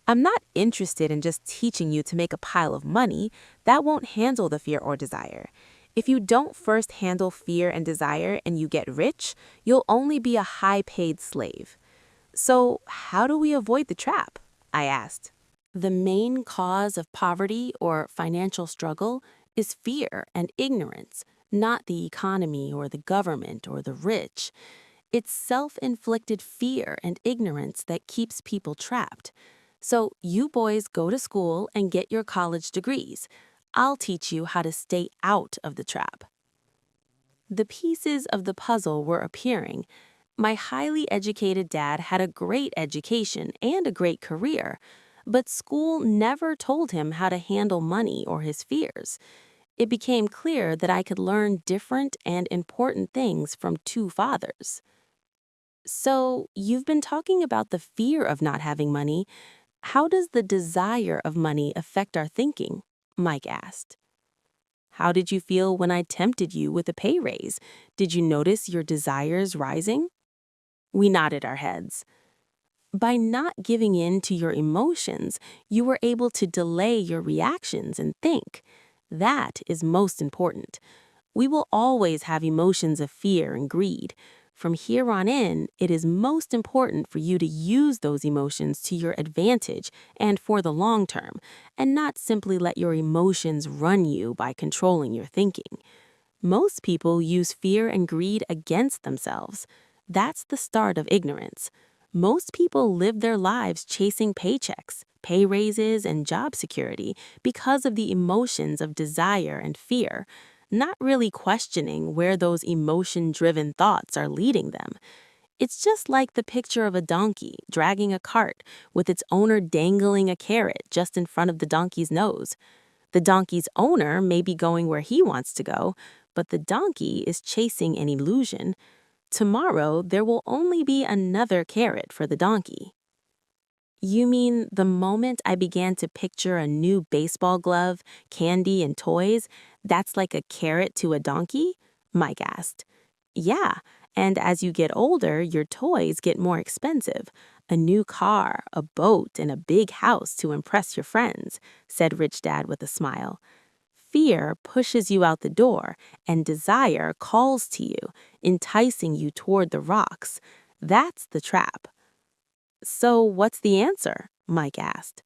I'm not interested in just teaching you to make a pile of money. That won't handle the fear or desire. If you don't first handle fear and desire and you get rich, you'll only be a high-paid slave. So, how do we avoid the trap? I asked. The main cause of poverty or financial struggle is fear and ignorance, not the economy or the government or the rich. It's self-inflicted fear and ignorance that keeps people trapped. So you boys go to school and get your college degrees. I'll teach you how to stay out of the trap. The pieces of the puzzle were appearing. My highly educated dad had a great education and a great career, but school never told him how to handle money or his fears. It became clear that I could learn different and important things from two fathers. So, you've been talking about the fear of not having money. How does the desire of money affect our thinking? Mike asked. How did you feel when I tempted you with a pay raise? Did you notice your desires rising? We nodded our heads. By not giving in to your emotions, you were able to delay your reactions and think. That is most important. We will always have emotions of fear and greed. From here on in, it is most important for you to use those emotions to your advantage and for the long term, and not simply let your emotions run you by controlling your thinking. Most people use fear and greed against themselves. That's the start of ignorance. Most people live their lives chasing paychecks, pay raises, and job security because of the emotions of desire and fear, not really questioning where those emotion-driven thoughts are leading them. It's just like the picture of a donkey dragging a cart with its owner dangling a carrot just in front of the donkey's nose. The donkey's owner may be going where he wants to go, but the donkey is chasing an illusion. Tomorrow, there will only be another carrot for the donkey. You mean the moment I began to picture a new baseball glove, candy, and toys, that's like a carrot to a donkey? Mike asked. Yeah, and as you get older, your toys get more expensive. A new car, a boat, and a big house to impress your friends, said Rich Dad with a smile. Fear pushes you out the door, and desire calls to you, enticing you toward the rocks. That's the trap. So what's the answer? Mike asked.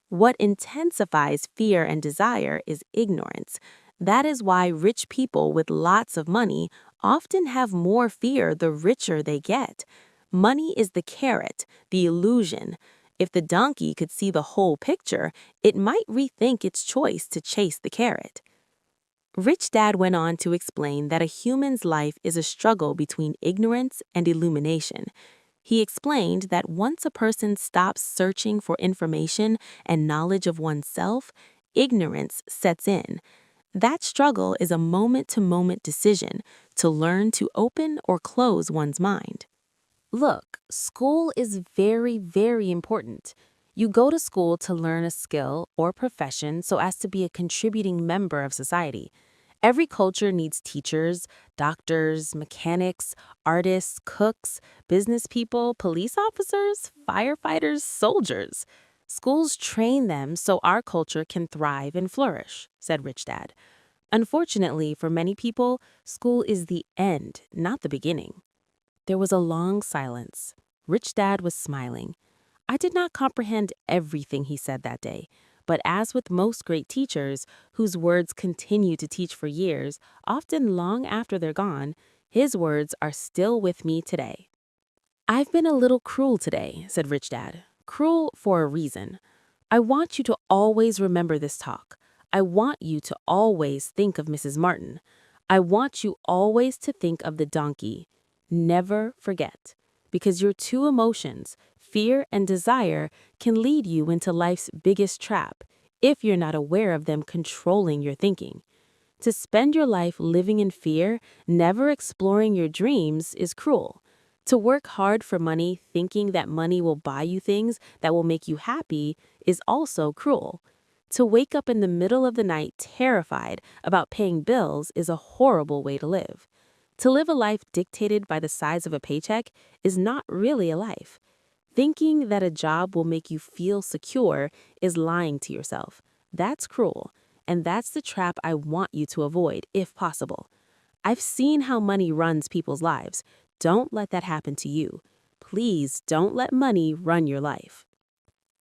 What intensifies fear and desire is ignorance. That is why rich people with lots of money often have more fear the richer they get. Money is the carrot, the illusion. If the donkey could see the whole picture, it might rethink its choice to chase the carrot. Rich Dad went on to explain that a human's life is a struggle between ignorance and illumination. He explained that once a person stops searching for information and knowledge of oneself, ignorance sets in. That struggle is a moment-to-moment decision to learn to open or close one's mind. Look, school is very, very important. You go to school to learn a skill or profession so as to be a contributing member of society. Every culture needs teachers, doctors, mechanics, artists, cooks, business people, police officers, firefighters, soldiers. Schools train them so our culture can thrive and flourish, said Rich Dad. Unfortunately, for many people, school is the end, not the beginning. There was a long silence. Rich Dad was smiling. I did not comprehend everything he said that day, but as with most great teachers, whose words continue to teach for years, often long after they're gone, his words are still with me today. I've been a little cruel today, said Rich Dad. Cruel for a reason. I want you to always remember this talk. I want you to always think of Mrs. Martin. I want you always to think of the donkey. Never forget. Because your two emotions, fear and desire, can lead you into life's biggest trap if you're not aware of them controlling your thinking. To spend your life living in fear, never exploring your dreams, is cruel. To work hard for money, thinking that money will buy you things that will make you happy, is also cruel. To wake up in the middle of the night terrified about paying bills is a horrible way to live. To live a life dictated by the size of a paycheck is not really a life. Thinking that a job will make you feel secure is lying to yourself. That's cruel, and that's the trap I want you to avoid if possible. I've seen how money runs people's lives. Don't let that happen to you. Please don't let money run your life.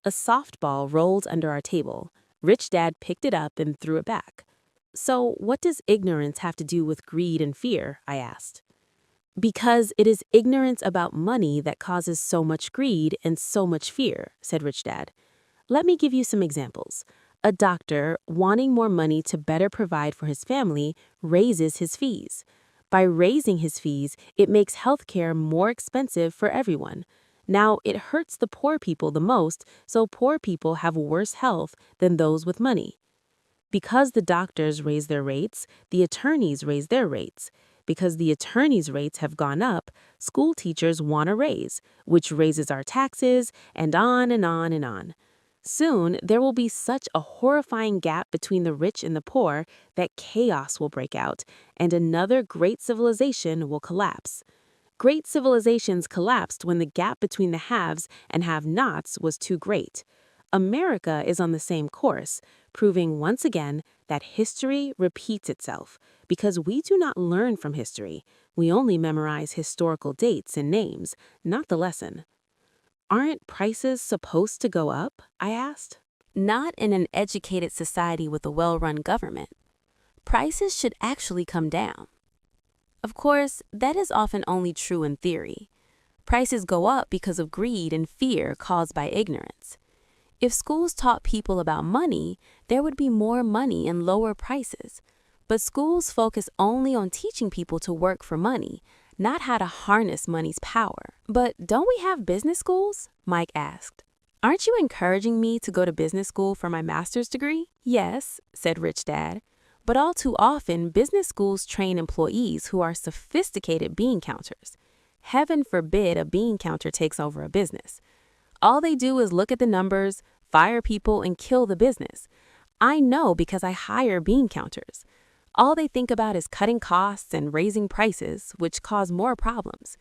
A softball rolled under our table. Rich Dad picked it up and threw it back. So, what does ignorance have to do with greed and fear? I asked. Because it is ignorance about money that causes so much greed and so much fear, said Rich Dad. Let me give you some examples. A doctor, wanting more money to better provide for his family, raises his fees. By raising his fees, it makes healthcare more expensive for everyone. Now, it hurts the poor people the most, so poor people have worse health than those with money. Because the doctors raise their rates, the attorneys raise their rates. Because the attorneys' rates have gone up, school teachers want a raise, which raises our taxes, and on and on and on. Soon, there will be such a horrifying gap between the rich and the poor that chaos will break out, and another great civilization will collapse. Great civilizations collapsed when the gap between the haves and have-nots was too great. America is on the same course, proving once again that history repeats itself, because we do not learn from history. We only memorize historical dates and names, not the lesson. Aren't prices supposed to go up? I asked. Not in an educated society with a well-run government. Prices should actually come down. Of course, that is often only true in theory. Prices go up because of greed and fear caused by ignorance. If schools taught people about money, there would be more money and lower prices. But schools focus only on teaching people to work for money, not how to harness money's power. But don't we have business schools? Mike asked. Aren't you encouraging me to go to business school for my master's degree? Yes, said Rich Dad. But all too often, business schools train employees who are sophisticated bean counters. Heaven forbid a bean counter takes over a business. All they do is look at the numbers, fire people, and kill the business. I know because I hire bean counters. All they think about is cutting costs and raising prices, which cause more problems.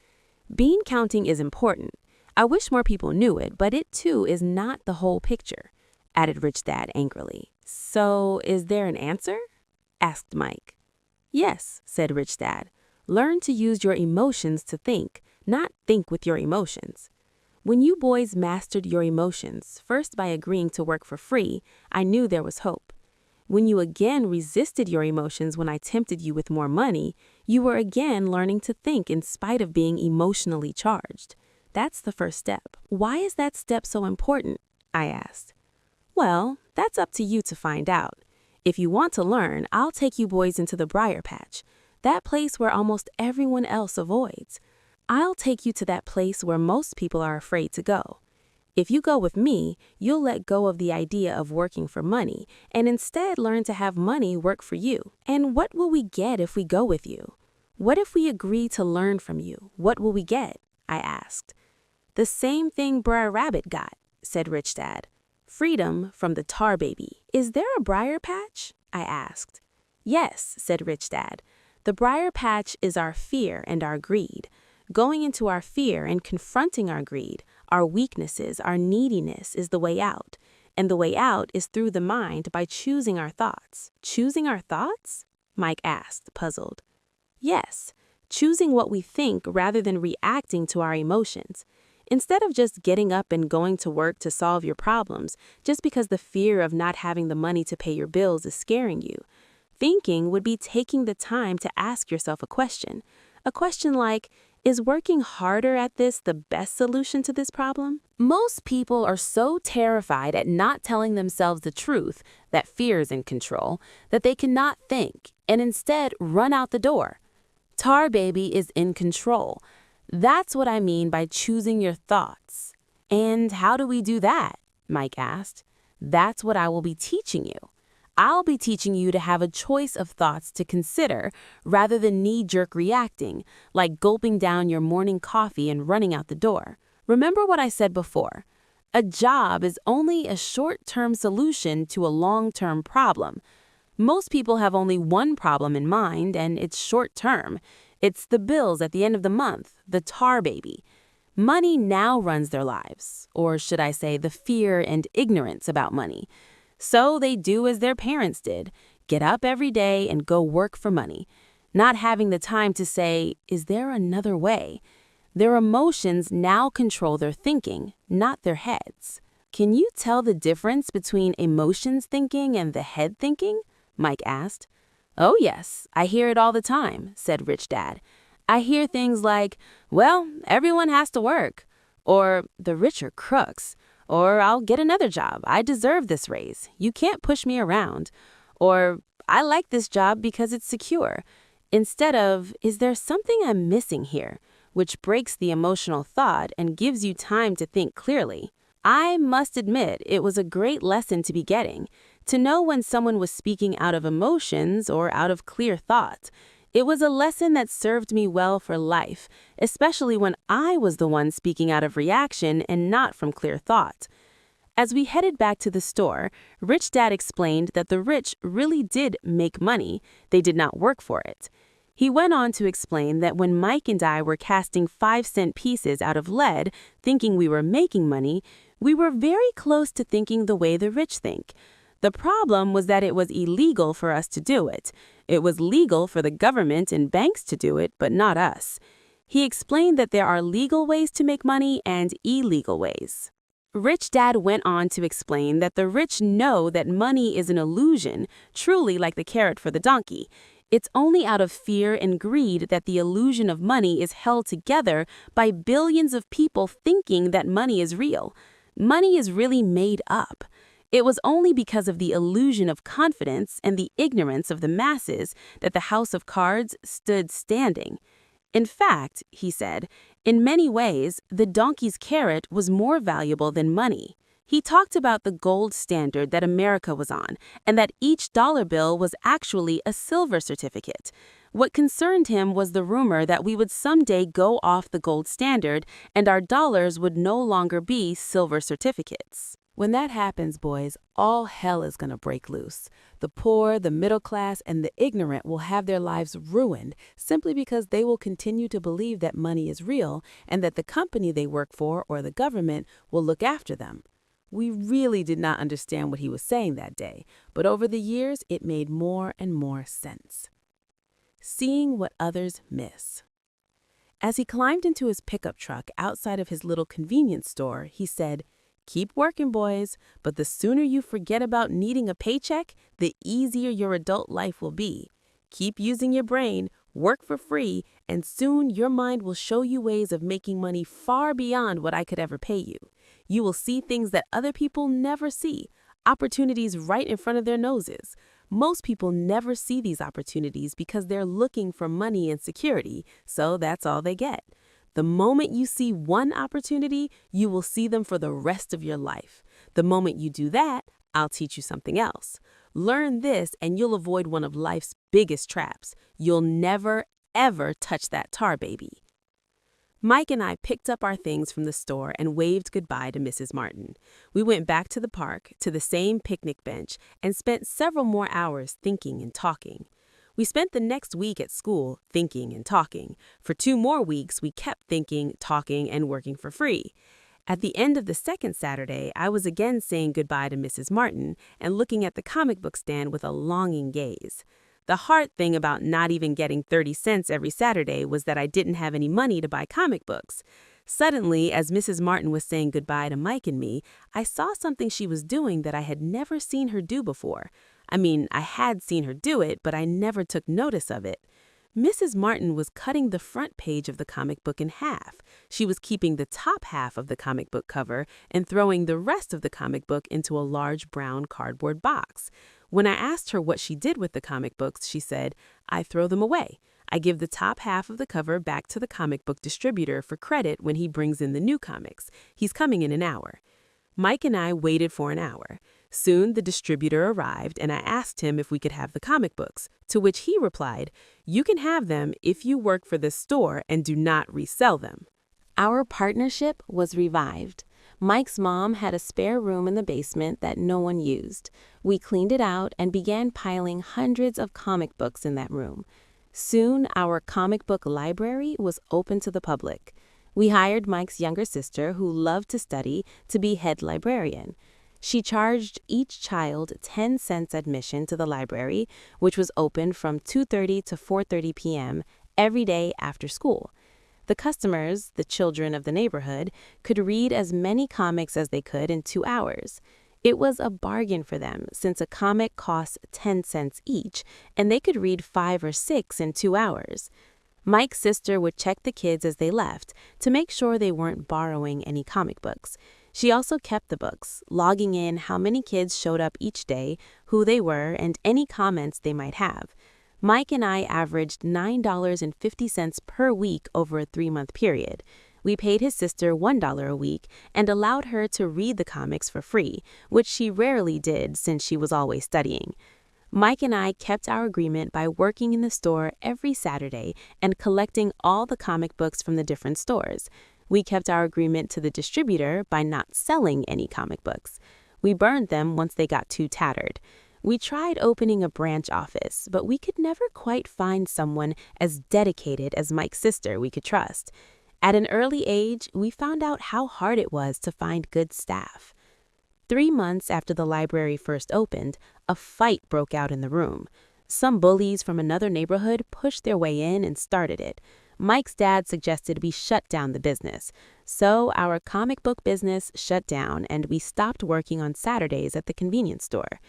Bean counting is important. I wish more people knew it, but it too is not the whole picture, added Rich Dad angrily. So, is there an answer? Asked Mike. Yes, said Rich Dad. Learn to use your emotions to think, not think with your emotions. When you boys mastered your emotions, first by agreeing to work for free, I knew there was hope. When you again resisted your emotions when I tempted you with more money, you were again learning to think in spite of being emotionally charged. That's the first step. Why is that step so important? I asked. Well, that's up to you to find out. If you want to learn, I'll take you boys into the briar patch, that place where almost everyone else avoids. I'll take you to that place where most people are afraid to go. If you go with me, you'll let go of the idea of working for money and instead learn to have money work for you. And what will we get if we go with you? What if we agree to learn from you? What will we get? I asked. The same thing Brer Rabbit got, said Rich Dad. Freedom from the tar baby. Is there a briar patch? I asked. Yes, said Rich Dad. The briar patch is our fear and our greed. Going into our fear and confronting our greed, Our weaknesses, our neediness is the way out. And the way out is through the mind by choosing our thoughts. Choosing our thoughts? Mike asked, puzzled. Yes, choosing what we think rather than reacting to our emotions. Instead of just getting up and going to work to solve your problems, just because the fear of not having the money to pay your bills is scaring you, thinking would be taking the time to ask yourself a question. A question like, is working harder at this the best solution to this problem? Most people are so terrified at not telling themselves the truth, that fear is in control, that they cannot think and instead run out the door. Tar Baby is in control. That's what I mean by choosing your thoughts. And how do we do that? Mike asked. That's what I will be teaching you. I'll be teaching you to have a choice of thoughts to consider rather than knee-jerk reacting, like gulping down your morning coffee and running out the door. Remember what I said before. A job is only a short-term solution to a long-term problem. Most people have only one problem in mind, and it's short-term. It's the bills at the end of the month, the tar baby. Money now runs their lives, or should I say the fear and ignorance about money. So they do as their parents did, get up every day and go work for money, not having the time to say, is there another way? Their emotions now control their thinking, not their heads. Can you tell the difference between emotions thinking and the head thinking? Mike asked. Oh yes, I hear it all the time, said Rich Dad. I hear things like, well, everyone has to work, or the rich are crooks, or I'll get another job, I deserve this raise, you can't push me around, or I like this job because it's secure, instead of, is there something I'm missing here, which breaks the emotional thought and gives you time to think clearly. I must admit it was a great lesson to be getting, to know when someone was speaking out of emotions or out of clear thought. It was a lesson that served me well for life, especially when I was the one speaking out of reaction and not from clear thought. As we headed back to the store, Rich Dad explained that the rich really did make money, they did not work for it. He went on to explain that when Mike and I were casting 5-cent pieces out of lead, thinking we were making money, we were very close to thinking the way the rich think. The problem was that it was illegal for us to do it. It was legal for the government and banks to do it, but not us. He explained that there are legal ways to make money and illegal ways. Rich Dad went on to explain that the rich know that money is an illusion, truly like the carrot for the donkey. It's only out of fear and greed that the illusion of money is held together by billions of people thinking that money is real. Money is really made up. It was only because of the illusion of confidence and the ignorance of the masses that the house of cards stood standing. In fact, he said, in many ways, the donkey's carrot was more valuable than money. He talked about the gold standard that America was on, and that each dollar bill was actually a silver certificate. What concerned him was the rumor that we would someday go off the gold standard and our dollars would no longer be silver certificates. When that happens, boys, all hell is going to break loose. The poor, the middle class, and the ignorant will have their lives ruined simply because they will continue to believe that money is real and that the company they work for or the government will look after them. We really did not understand what he was saying that day, but over the years, it made more and more sense. Seeing what others miss. As he climbed into his pickup truck outside of his little convenience store, he said, "Keep working, boys, but the sooner you forget about needing a paycheck, the easier your adult life will be. Keep using your brain, work for free, and soon your mind will show you ways of making money far beyond what I could ever pay you. You will see things that other people never see, opportunities right in front of their noses. Most people never see these opportunities because they're looking for money and security, so that's all they get. The moment you see one opportunity, you will see them for the rest of your life. The moment you do that, I'll teach you something else. Learn this and you'll avoid one of life's biggest traps. You'll never, ever touch that tar baby." Mike and I picked up our things from the store and waved goodbye to Mrs. Martin. We went back to the park, to the same picnic bench, and spent several more hours thinking and talking. We spent the next week at school thinking and talking. For 2 more weeks, we kept thinking, talking, and working for free. At the end of the second Saturday, I was again saying goodbye to Mrs. Martin and looking at the comic book stand with a longing gaze. The hard thing about not even getting 30 cents every Saturday was that I didn't have any money to buy comic books. Suddenly, as Mrs. Martin was saying goodbye to Mike and me, I saw something she was doing that I had never seen her do before. I mean, I had seen her do it, but I never took notice of it. Mrs. Martin was cutting the front page of the comic book in half. She was keeping the top half of the comic book cover and throwing the rest of the comic book into a large brown cardboard box. When I asked her what she did with the comic books, she said, "I throw them away. I give the top half of the cover back to the comic book distributor for credit when he brings in the new comics. He's coming in an hour." Mike and I waited for an hour. Soon the distributor arrived and I asked him if we could have the comic books, to which he replied, "You can have them if you work for this store and do not resell them." Our partnership was revived. Mike's mom had a spare room in the basement that no one used. We cleaned it out and began piling hundreds of comic books in that room. Soon, our comic book library was open to the public. We hired Mike's younger sister, who loved to study, to be head librarian. She charged each child 10 cents admission to the library, which was open from 2:30 to 4:30 p.m. every day after school. The customers, the children of the neighborhood, could read as many comics as they could in 2 hours. It was a bargain for them since a comic costs 10 cents each, and they could read 5 or 6 in 2 hours. Mike's sister would check the kids as they left to make sure they weren't borrowing any comic books. She also kept the books, logging in how many kids showed up each day, who they were, and any comments they might have. Mike and I averaged $9.50 per week over a 3-month period. We paid his sister $1 a week and allowed her to read the comics for free, which she rarely did since she was always studying. Mike and I kept our agreement by working in the store every Saturday and collecting all the comic books from the different stores. We kept our agreement to the distributor by not selling any comic books. We burned them once they got too tattered. We tried opening a branch office, but we could never quite find someone as dedicated as Mike's sister we could trust. At an early age, we found out how hard it was to find good staff. 3 months after the library first opened, a fight broke out in the room. Some bullies from another neighborhood pushed their way in and started it. Mike's dad suggested we shut down the business. So our comic book business shut down and we stopped working on Saturdays at the convenience store.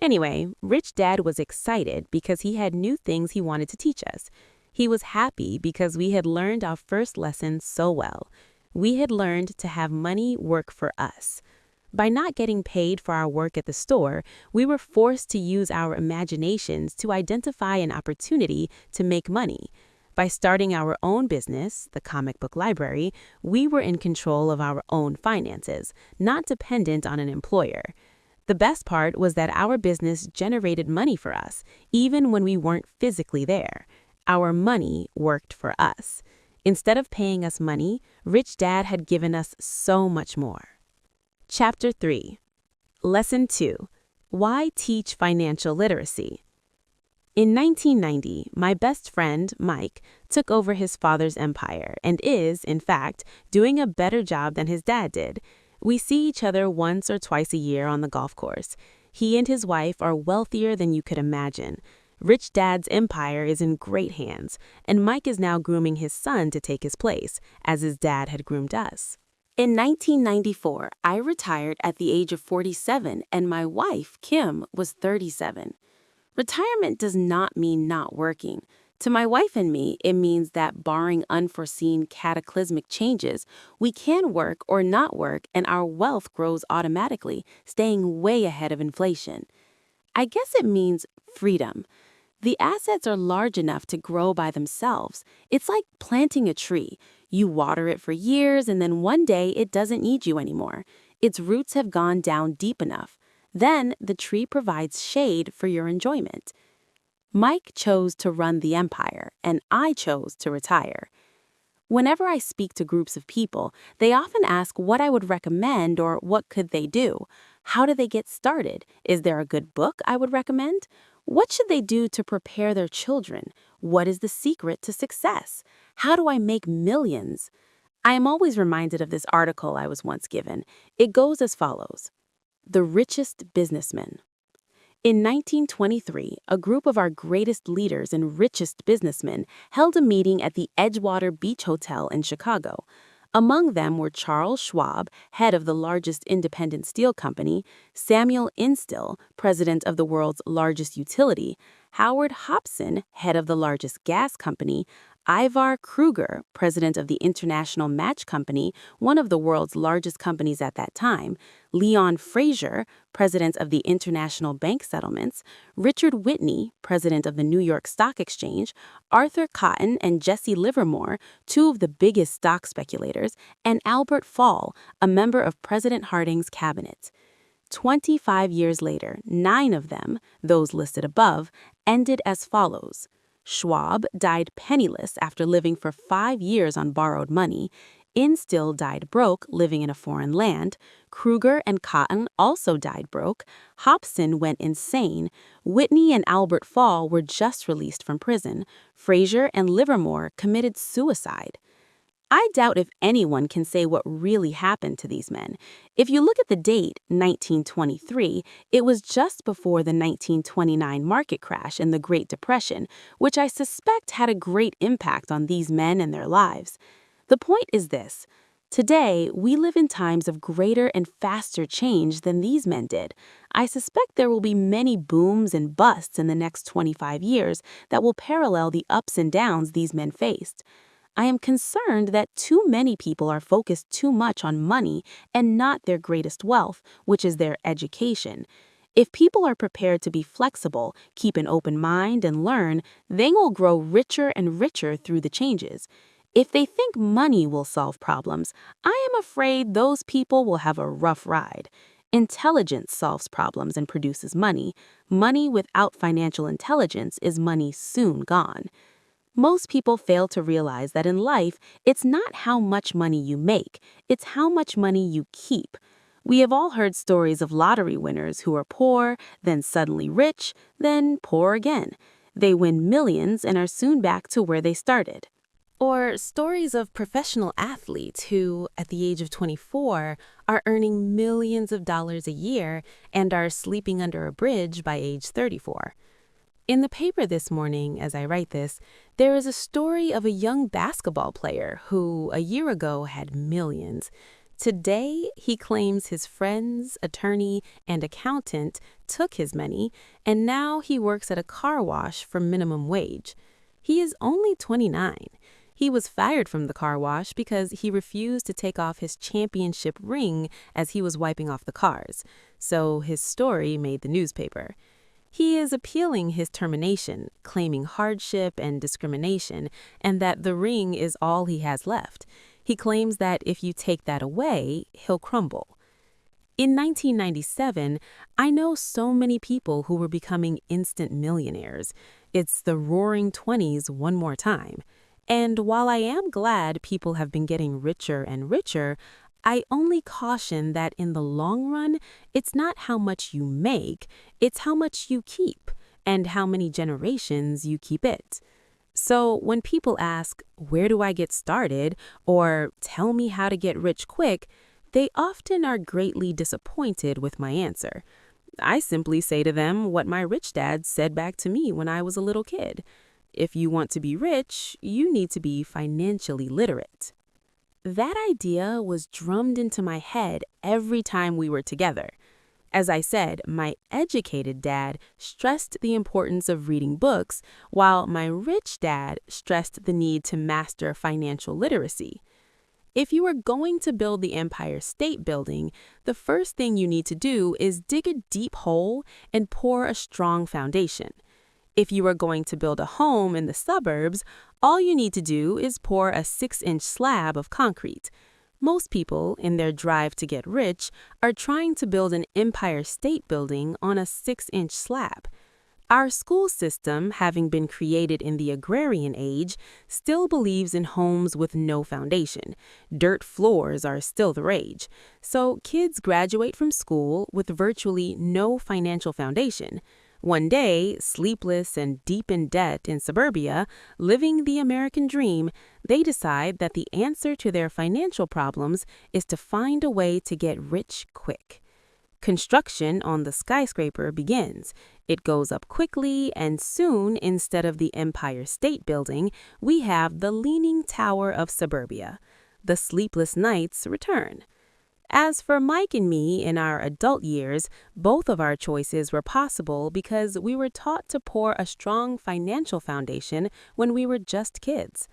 Anyway, Rich Dad was excited because he had new things he wanted to teach us. He was happy because we had learned our first lesson so well. We had learned to have money work for us. By not getting paid for our work at the store, we were forced to use our imaginations to identify an opportunity to make money. By starting our own business, the comic book library, we were in control of our own finances, not dependent on an employer. The best part was that our business generated money for us, even when we weren't physically there. Our money worked for us. Instead of paying us money, Rich Dad had given us so much more. Chapter 3. Lesson 2. Why Teach Financial Literacy? In 1990, my best friend, Mike, took over his father's empire and is, in fact, doing a better job than his dad did. We see each other once or twice a year on the golf course. He and his wife are wealthier than you could imagine. Rich Dad's empire is in great hands, and Mike is now grooming his son to take his place, as his dad had groomed us. In 1994, I retired at the age of 47, and my wife, Kim, was 37. Retirement does not mean not working. To my wife and me, it means that barring unforeseen cataclysmic changes, we can work or not work and our wealth grows automatically, staying way ahead of inflation. I guess it means freedom. The assets are large enough to grow by themselves. It's like planting a tree. You water it for years and then one day it doesn't need you anymore. Its roots have gone down deep enough. Then the tree provides shade for your enjoyment. Mike chose to run the empire, and I chose to retire. Whenever I speak to groups of people, they often ask what I would recommend or what could they do. How do they get started? Is there a good book I would recommend? What should they do to prepare their children? What is the secret to success? How do I make millions? I am always reminded of this article I was once given. It goes as follows: The richest businessmen. In 1923, a group of our greatest leaders and richest businessmen held a meeting at the Edgewater Beach Hotel in Chicago. Among them were Charles Schwab, head of the largest independent steel company, Samuel Instill, president of the world's largest utility, Howard Hobson, head of the largest gas company, Ivar Kruger, president of the International Match Company, one of the world's largest companies at that time, Leon Fraser, president of the International Bank Settlements, Richard Whitney, president of the New York Stock Exchange, Arthur Cotton and Jesse Livermore, two of the biggest stock speculators, and Albert Fall, a member of President Harding's cabinet. 25 years later, 9 of them, those listed above, ended as follows. Schwab died penniless after living for 5 years on borrowed money. Instill died broke, living in a foreign land. Kruger and Cotton also died broke. Hobson went insane. Whitney and Albert Fall were just released from prison. Fraser and Livermore committed suicide. I doubt if anyone can say what really happened to these men. If you look at the date, 1923, it was just before the 1929 market crash and the Great Depression, which I suspect had a great impact on these men and their lives. The point is this: today, we live in times of greater and faster change than these men did. I suspect there will be many booms and busts in the next 25 years that will parallel the ups and downs these men faced. I am concerned that too many people are focused too much on money and not their greatest wealth, which is their education. If people are prepared to be flexible, keep an open mind, and learn, they will grow richer and richer through the changes. If they think money will solve problems, I am afraid those people will have a rough ride. Intelligence solves problems and produces money. Money without financial intelligence is money soon gone. Most people fail to realize that in life, it's not how much money you make, it's how much money you keep. We have all heard stories of lottery winners who are poor, then suddenly rich, then poor again. They win millions and are soon back to where they started. Or stories of professional athletes who, at the age of 24, are earning millions of dollars a year and are sleeping under a bridge by age 34. In the paper this morning, as I write this, there is a story of a young basketball player who, a year ago, had millions. Today, he claims his friends, attorney, and accountant took his money, and now he works at a car wash for minimum wage. He is only 29. He was fired from the car wash because he refused to take off his championship ring as he was wiping off the cars. So his story made the newspaper. He is appealing his termination, claiming hardship and discrimination, and that the ring is all he has left. He claims that if you take that away, he'll crumble. In 1997, I know so many people who were becoming instant millionaires. It's the roaring 20s one more time. And while I am glad people have been getting richer and richer, I only caution that in the long run, it's not how much you make, it's how much you keep and how many generations you keep it. So when people ask, "Where do I get started?" or "Tell me how to get rich quick," they often are greatly disappointed with my answer. I simply say to them what my rich dad said back to me when I was a little kid. If you want to be rich, you need to be financially literate. That idea was drummed into my head every time we were together. As I said, my educated dad stressed the importance of reading books, while my rich dad stressed the need to master financial literacy. If you are going to build the Empire State Building, the first thing you need to do is dig a deep hole and pour a strong foundation. If you are going to build a home in the suburbs, all you need to do is pour a 6-inch slab of concrete. Most people, in their drive to get rich, are trying to build an Empire State Building on a 6-inch slab. Our school system, having been created in the agrarian age, still believes in homes with no foundation. Dirt floors are still the rage. So kids graduate from school with virtually no financial foundation. One day, sleepless and deep in debt in suburbia, living the American dream, they decide that the answer to their financial problems is to find a way to get rich quick. Construction on the skyscraper begins. It goes up quickly, and soon, instead of the Empire State Building, we have the Leaning Tower of Suburbia. The sleepless nights return. As for Mike and me in our adult years, both of our choices were possible because we were taught to pour a strong financial foundation when we were just kids.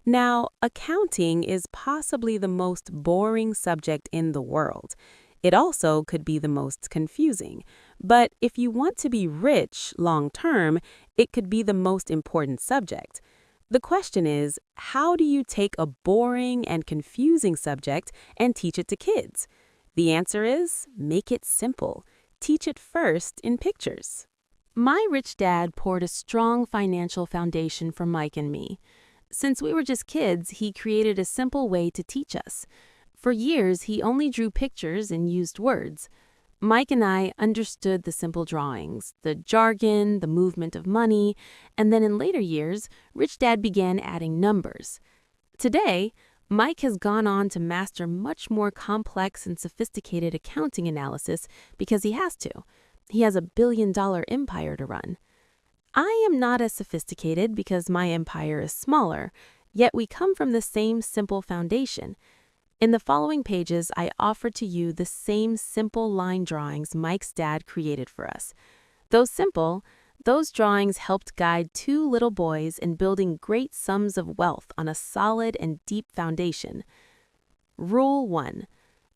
Now, accounting is possibly the most boring subject in the world. It also could be the most confusing. But if you want to be rich long term, it could be the most important subject. The question is, how do you take a boring and confusing subject and teach it to kids? The answer is, make it simple. Teach it first in pictures. My rich dad poured a strong financial foundation for Mike and me. Since we were just kids, he created a simple way to teach us. For years, he only drew pictures and used words. Mike and I understood the simple drawings, the jargon, the movement of money, and then in later years, Rich Dad began adding numbers. Today, Mike has gone on to master much more complex and sophisticated accounting analysis because he has to. He has a billion-dollar empire to run. I am not as sophisticated because my empire is smaller, yet we come from the same simple foundation. In the following pages, I offer to you the same simple line drawings Mike's dad created for us. Those drawings helped guide two little boys in building great sums of wealth on a solid and deep foundation. Rule 1.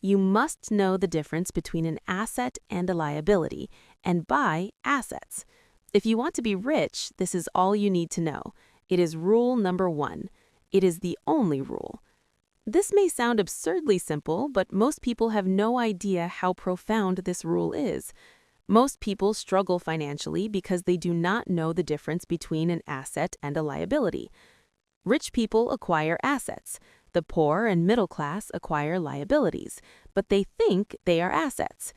You must know the difference between an asset and a liability, and buy assets. If you want to be rich, this is all you need to know. It is rule number 1. It is the only rule. This may sound absurdly simple, but most people have no idea how profound this rule is. Most people struggle financially because they do not know the difference between an asset and a liability. Rich people acquire assets. The poor and middle class acquire liabilities, but they think they are assets.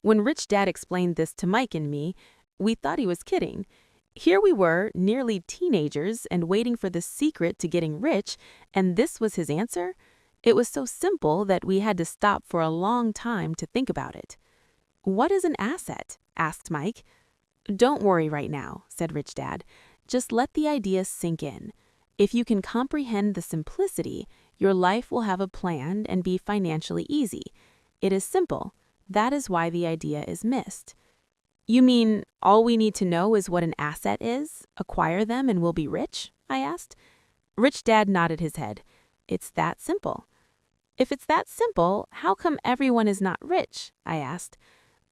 When Rich Dad explained this to Mike and me, we thought he was kidding. Here we were, nearly teenagers, and waiting for the secret to getting rich, and this was his answer? It was so simple that we had to stop for a long time to think about it. "What is an asset?" asked Mike. "Don't worry right now," said Rich Dad. "Just let the idea sink in. If you can comprehend the simplicity, your life will have a plan and be financially easy. It is simple. That is why the idea is missed." "You mean all we need to know is what an asset is, acquire them, and we'll be rich?" I asked. Rich Dad nodded his head. "It's that simple." "If it's that simple, how come everyone is not rich?" I asked.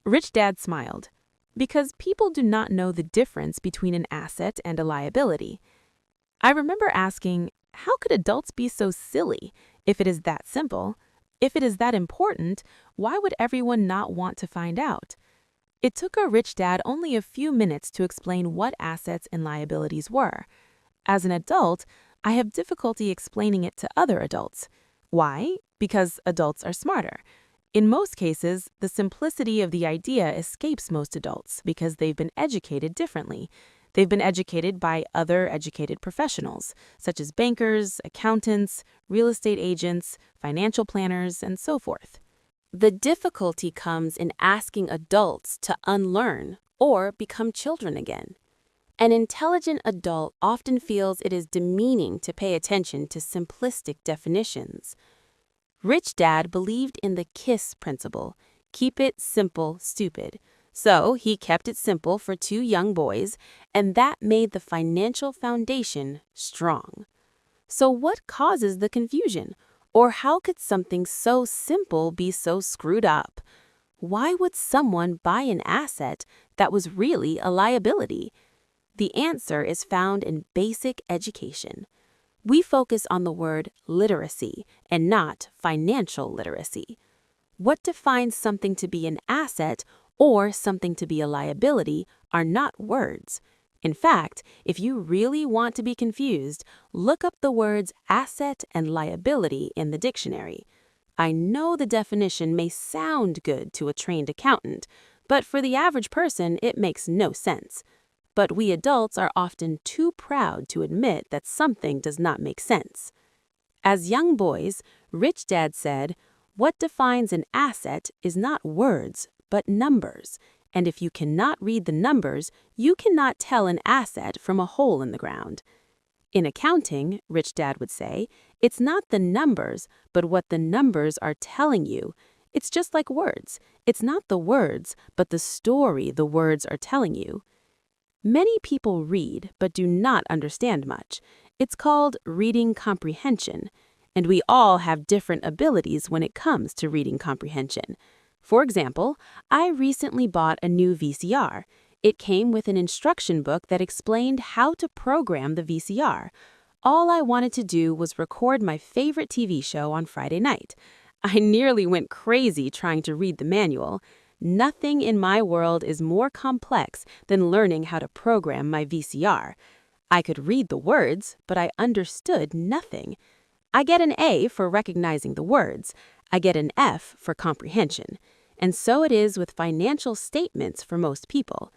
Rich Dad smiled. "Because people do not know the difference between an asset and a liability." I remember asking, how could adults be so silly? If it is that simple, if it is that important, why would everyone not want to find out? It took our Rich Dad only a few minutes to explain what assets and liabilities were. As an adult, I have difficulty explaining it to other adults. Why? Because adults are smarter. In most cases, the simplicity of the idea escapes most adults because they've been educated differently. They've been educated by other educated professionals, such as bankers, accountants, real estate agents, financial planners, and so forth. The difficulty comes in asking adults to unlearn or become children again. An intelligent adult often feels it is demeaning to pay attention to simplistic definitions. Rich Dad believed in the KISS principle, keep it simple, stupid. So he kept it simple for two young boys, and that made the financial foundation strong. So what causes the confusion? Or how could something so simple be so screwed up? Why would someone buy an asset that was really a liability? The answer is found in basic education. We focus on the word literacy and not financial literacy. What defines something to be an asset or something to be a liability are not words. In fact, if you really want to be confused, look up the words asset and liability in the dictionary. I know the definition may sound good to a trained accountant, But for the average person, it makes no sense. But we adults are often too proud to admit that something does not make sense. As young boys, Rich Dad said, "What defines an asset is not words, but numbers. And if you cannot read the numbers, you cannot tell an asset from a hole in the ground." In accounting, Rich Dad would say, it's not the numbers, but what the numbers are telling you. It's just like words. It's not the words, but the story the words are telling you. Many people read, but do not understand much. It's called reading comprehension, and we all have different abilities when it comes to reading comprehension. For example, I recently bought a new VCR. It came with an instruction book that explained how to program the VCR. All I wanted to do was record my favorite TV show on Friday night. I nearly went crazy trying to read the manual. Nothing in my world is more complex than learning how to program my VCR. I could read the words, but I understood nothing. I get an A for recognizing the words. I get an F for comprehension. And so it is with financial statements for most people.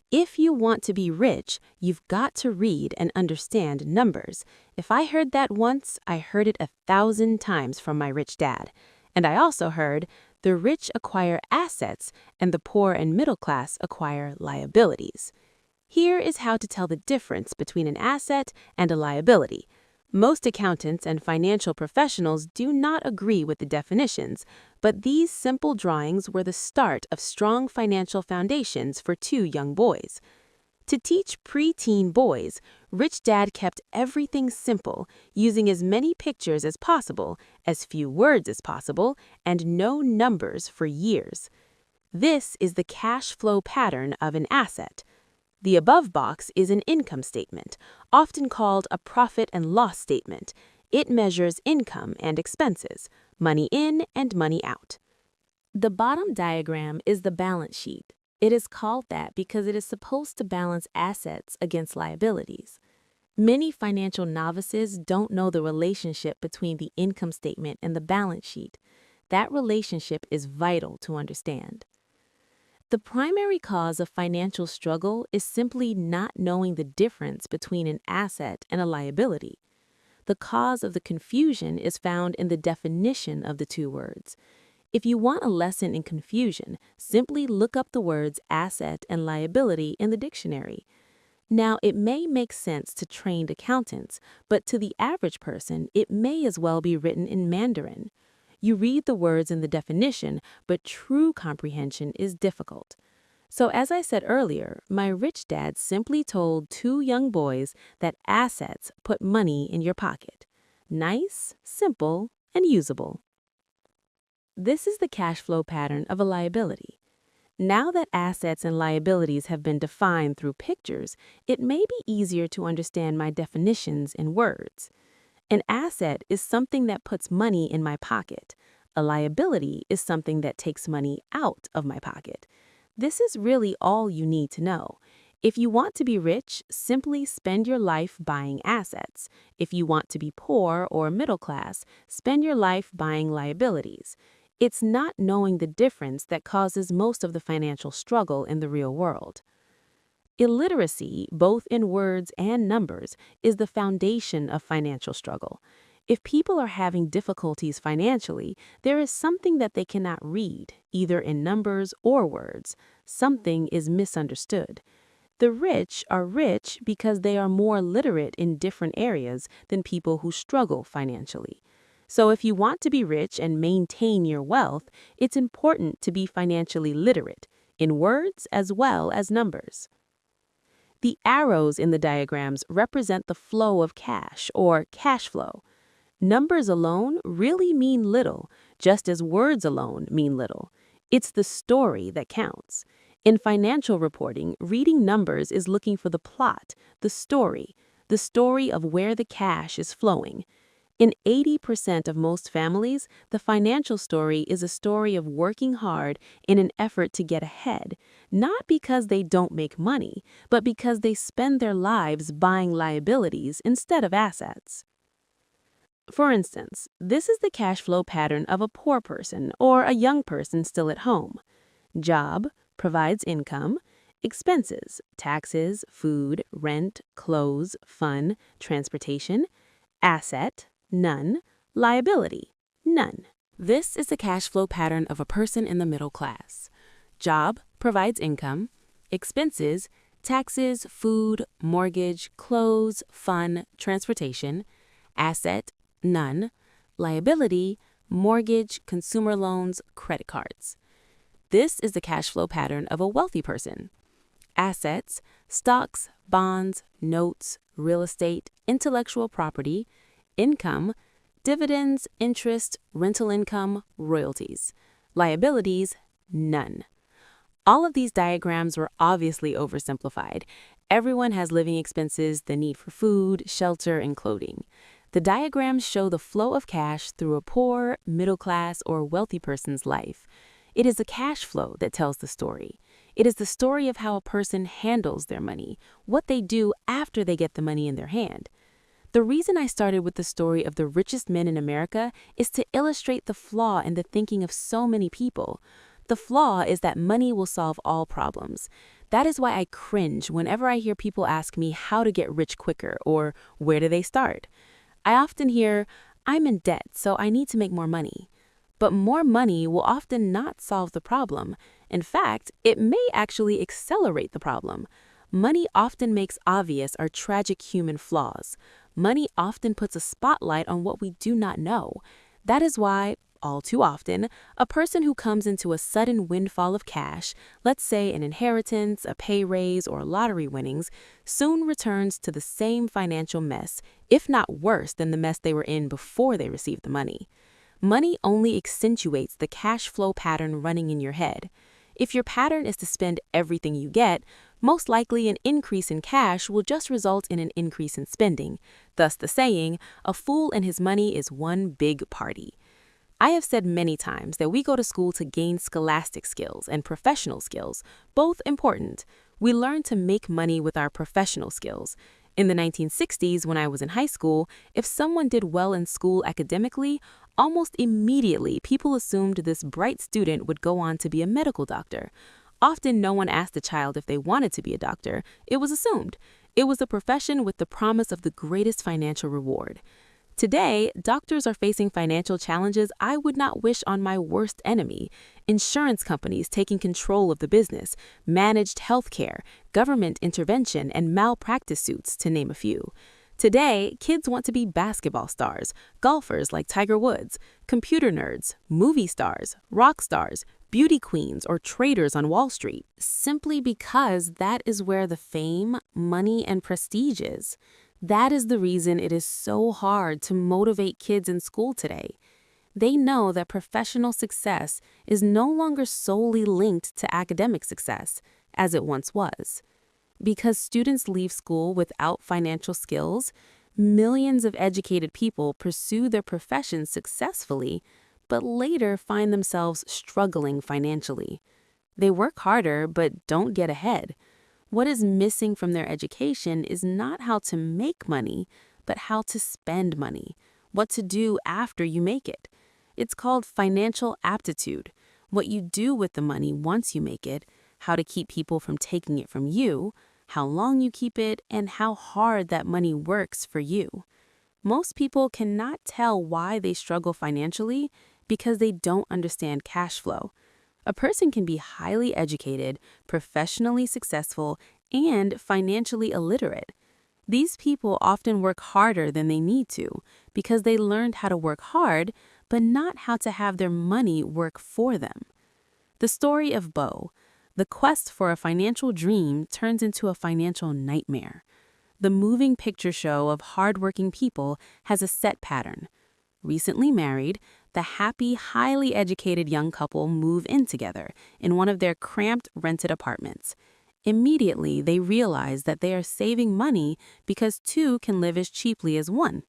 If you want to be rich, you've got to read and understand numbers. If I heard that once, I heard it 1,000 times from my rich dad. And I also heard, the rich acquire assets and the poor and middle class acquire liabilities. Here is how to tell the difference between an asset and a liability. Most accountants and financial professionals do not agree with the definitions, but these simple drawings were the start of strong financial foundations for two young boys. To teach preteen boys, Rich Dad kept everything simple, using as many pictures as possible, as few words as possible, and no numbers for years. This is the cash flow pattern of an asset. The above box is an income statement, often called a profit and loss statement. It measures income and expenses, money in and money out. The bottom diagram is the balance sheet. It is called that because it is supposed to balance assets against liabilities. Many financial novices don't know the relationship between the income statement and the balance sheet. That relationship is vital to understand. The primary cause of financial struggle is simply not knowing the difference between an asset and a liability. The cause of the confusion is found in the definition of the two words. If you want a lesson in confusion, simply look up the words asset and liability in the dictionary. Now, it may make sense to trained accountants, but to the average person, it may as well be written in Mandarin. You read the words in the definition, but true comprehension is difficult. So as I said earlier, my rich dad simply told two young boys that assets put money in your pocket. Nice, simple, and usable. This is the cash flow pattern of a liability. Now that assets and liabilities have been defined through pictures, it may be easier to understand my definitions in words. An asset is something that puts money in my pocket. A liability is something that takes money out of my pocket. This is really all you need to know. If you want to be rich, simply spend your life buying assets. If you want to be poor or middle class, spend your life buying liabilities. It's not knowing the difference that causes most of the financial struggle in the real world. Illiteracy, both in words and numbers, is the foundation of financial struggle. If people are having difficulties financially, there is something that they cannot read, either in numbers or words. Something is misunderstood. The rich are rich because they are more literate in different areas than people who struggle financially. So if you want to be rich and maintain your wealth, it's important to be financially literate, in words as well as numbers. The arrows in the diagrams represent the flow of cash, or cash flow. Numbers alone really mean little, just as words alone mean little. It's the story that counts. In financial reporting, reading numbers is looking for the plot, the story of where the cash is flowing. In 80% of most families, the financial story is a story of working hard in an effort to get ahead, not because they don't make money, but because they spend their lives buying liabilities instead of assets. For instance, this is the cash flow pattern of a poor person or a young person still at home. Job, provides income. Expenses, taxes, food, rent, clothes, fun, transportation. Asset, none. Liability, none. This is the cash flow pattern of a person in the middle class. Job provides income. Expenses, taxes, food, mortgage, clothes, fun, transportation. Asset, none. Liability, mortgage, consumer loans, credit cards. This is the cash flow pattern of a wealthy person. Assets, stocks, bonds, notes, real estate, intellectual property. Income, dividends, interest, rental income, royalties. Liabilities, none. All of these diagrams were obviously oversimplified. Everyone has living expenses, the need for food, shelter, and clothing. The diagrams show the flow of cash through a poor, middle class, or wealthy person's life. It is the cash flow that tells the story. It is the story of how a person handles their money, what they do after they get the money in their hand. The reason I started with the story of the richest men in America is to illustrate the flaw in the thinking of so many people. The flaw is that money will solve all problems. That is why I cringe whenever I hear people ask me how to get rich quicker or where do they start. I often hear, I'm in debt, so I need to make more money. But more money will often not solve the problem. In fact, it may actually accelerate the problem. Money often makes obvious our tragic human flaws. Money often puts a spotlight on what we do not know. That is why, all too often, a person who comes into a sudden windfall of cash, let's say an inheritance, a pay raise, or lottery winnings, soon returns to the same financial mess, if not worse than the mess they were in before they received the money. Money only accentuates the cash flow pattern running in your head. If your pattern is to spend everything you get, most likely an increase in cash will just result in an increase in spending. Thus the saying, a fool and his money is one big party. I have said many times that we go to school to gain scholastic skills and professional skills, both important. We learn to make money with our professional skills. In the 1960s, when I was in high school, if someone did well in school academically, almost immediately people assumed this bright student would go on to be a medical doctor. Often no one asked the child if they wanted to be a doctor. It was assumed. It was a profession with the promise of the greatest financial reward. Today, doctors are facing financial challenges I would not wish on my worst enemy. Insurance companies taking control of the business, managed healthcare, government intervention, and malpractice suits, to name a few. Today, kids want to be basketball stars, golfers like Tiger Woods, computer nerds, movie stars, rock stars, beauty queens, or traders on Wall Street, simply because that is where the fame, money, and prestige is. That is the reason it is so hard to motivate kids in school today. They know that professional success is no longer solely linked to academic success, as it once was. Because students leave school without financial skills, millions of educated people pursue their professions successfully, but later find themselves struggling financially. They work harder but don't get ahead. What is missing from their education is not how to make money, but how to spend money, what to do after you make it. It's called financial aptitude, what you do with the money once you make it, how to keep people from taking it from you, how long you keep it, and how hard that money works for you. Most people cannot tell why they struggle financially because they don't understand cash flow. A person can be highly educated, professionally successful, and financially illiterate. These people often work harder than they need to because they learned how to work hard, but not how to have their money work for them. The story of Bo, the quest for a financial dream turns into a financial nightmare. The moving picture show of hardworking people has a set pattern. Recently married, the happy, highly educated young couple move in together in one of their cramped rented apartments. Immediately, they realize that they are saving money because two can live as cheaply as one.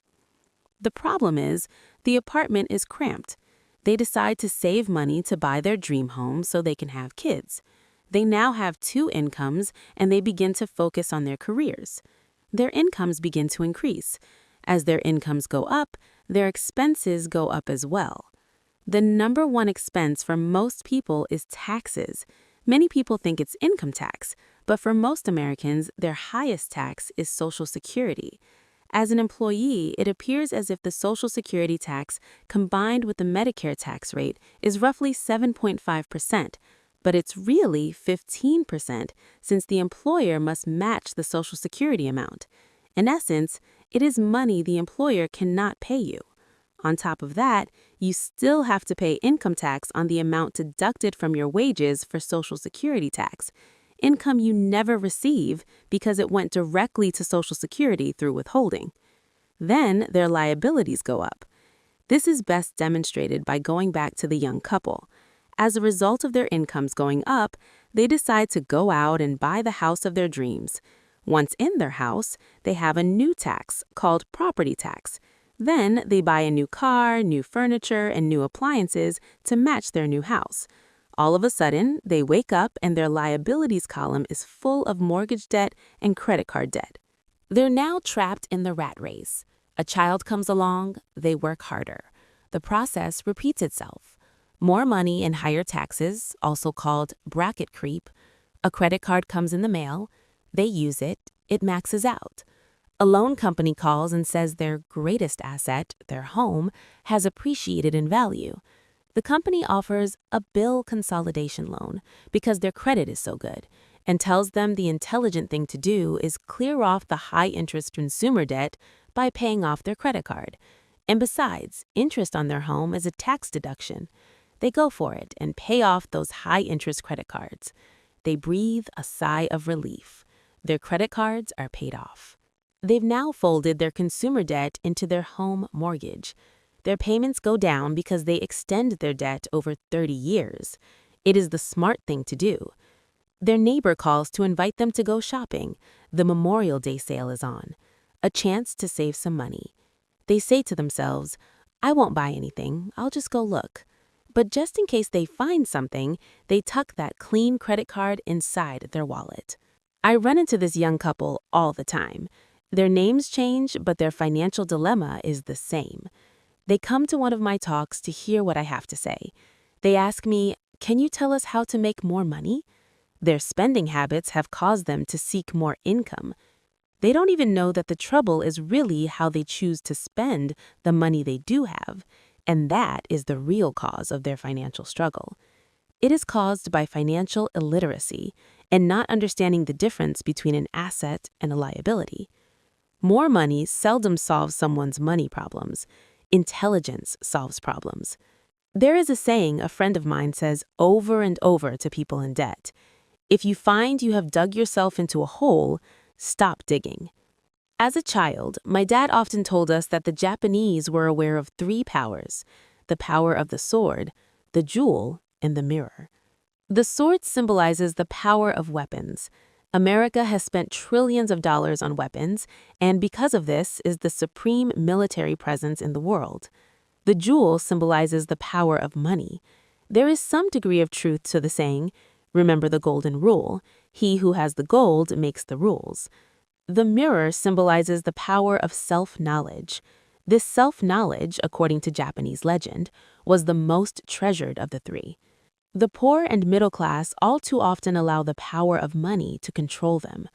The problem is, the apartment is cramped. They decide to save money to buy their dream home so they can have kids. They now have two incomes and they begin to focus on their careers. Their incomes begin to increase. As their incomes go up, their expenses go up as well. The number one expense for most people is taxes. Many people think it's income tax, but for most Americans, their highest tax is Social Security. As an employee, it appears as if the Social Security tax combined with the Medicare tax rate is roughly 7.5%, but it's really 15% since the employer must match the Social Security amount. In essence, it is money the employer cannot pay you. On top of that, you still have to pay income tax on the amount deducted from your wages for Social Security tax, income you never receive because it went directly to Social Security through withholding. Then their liabilities go up. This is best demonstrated by going back to the young couple. As a result of their incomes going up, they decide to go out and buy the house of their dreams. Once in their house, they have a new tax called property tax. Then they buy a new car, new furniture, and new appliances to match their new house. All of a sudden, they wake up and their liabilities column is full of mortgage debt and credit card debt. They're now trapped in the rat race. A child comes along, they work harder. The process repeats itself. More money and higher taxes, also called bracket creep. A credit card comes in the mail. They use it. It maxes out. A loan company calls and says their greatest asset, their home, has appreciated in value. The company offers a bill consolidation loan because their credit is so good and tells them the intelligent thing to do is clear off the high-interest consumer debt by paying off their credit card. And besides, interest on their home is a tax deduction. They go for it and pay off those high-interest credit cards. They breathe a sigh of relief. Their credit cards are paid off. They've now folded their consumer debt into their home mortgage. Their payments go down because they extend their debt over 30 years. It is the smart thing to do. Their neighbor calls to invite them to go shopping. The Memorial Day sale is on. A chance to save some money. They say to themselves, I won't buy anything, I'll just go look. But just in case they find something, they tuck that clean credit card inside their wallet. I run into this young couple all the time. Their names change, but their financial dilemma is the same. They come to one of my talks to hear what I have to say. They ask me, can you tell us how to make more money? Their spending habits have caused them to seek more income. They don't even know that the trouble is really how they choose to spend the money they do have, and that is the real cause of their financial struggle. It is caused by financial illiteracy and not understanding the difference between an asset and a liability. More money seldom solves someone's money problems. Intelligence solves problems. There is a saying a friend of mine says over and over to people in debt. If you find you have dug yourself into a hole, stop digging. As a child, my dad often told us that the Japanese were aware of 3 powers: the power of the sword, the jewel, and the mirror. The sword symbolizes the power of weapons. America has spent trillions of dollars on weapons, and because of this is the supreme military presence in the world. The jewel symbolizes the power of money. There is some degree of truth to the saying, remember the golden rule, he who has the gold makes the rules. The mirror symbolizes the power of self-knowledge. This self-knowledge, according to Japanese legend, was the most treasured of the 3. The poor and middle class all too often allow the power of money to control them.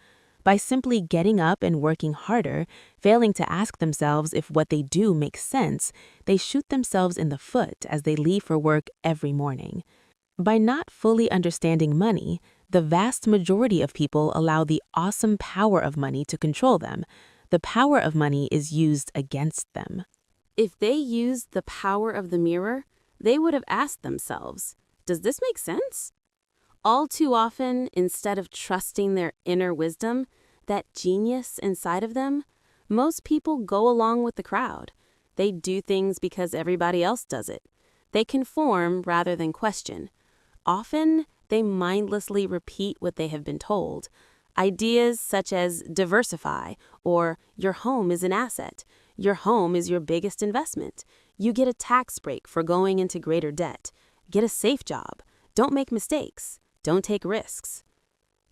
By simply getting up and working harder, failing to ask themselves if what they do makes sense, they shoot themselves in the foot as they leave for work every morning. By not fully understanding money, the vast majority of people allow the awesome power of money to control them. The power of money is used against them. If they used the power of the mirror, they would have asked themselves, does this make sense? All too often, instead of trusting their inner wisdom, that genius inside of them, most people go along with the crowd. They do things because everybody else does it. They conform rather than question. Often, they mindlessly repeat what they have been told. Ideas such as diversify or your home is an asset. Your home is your biggest investment. You get a tax break for going into greater debt. Get a safe job. Don't make mistakes. Don't take risks.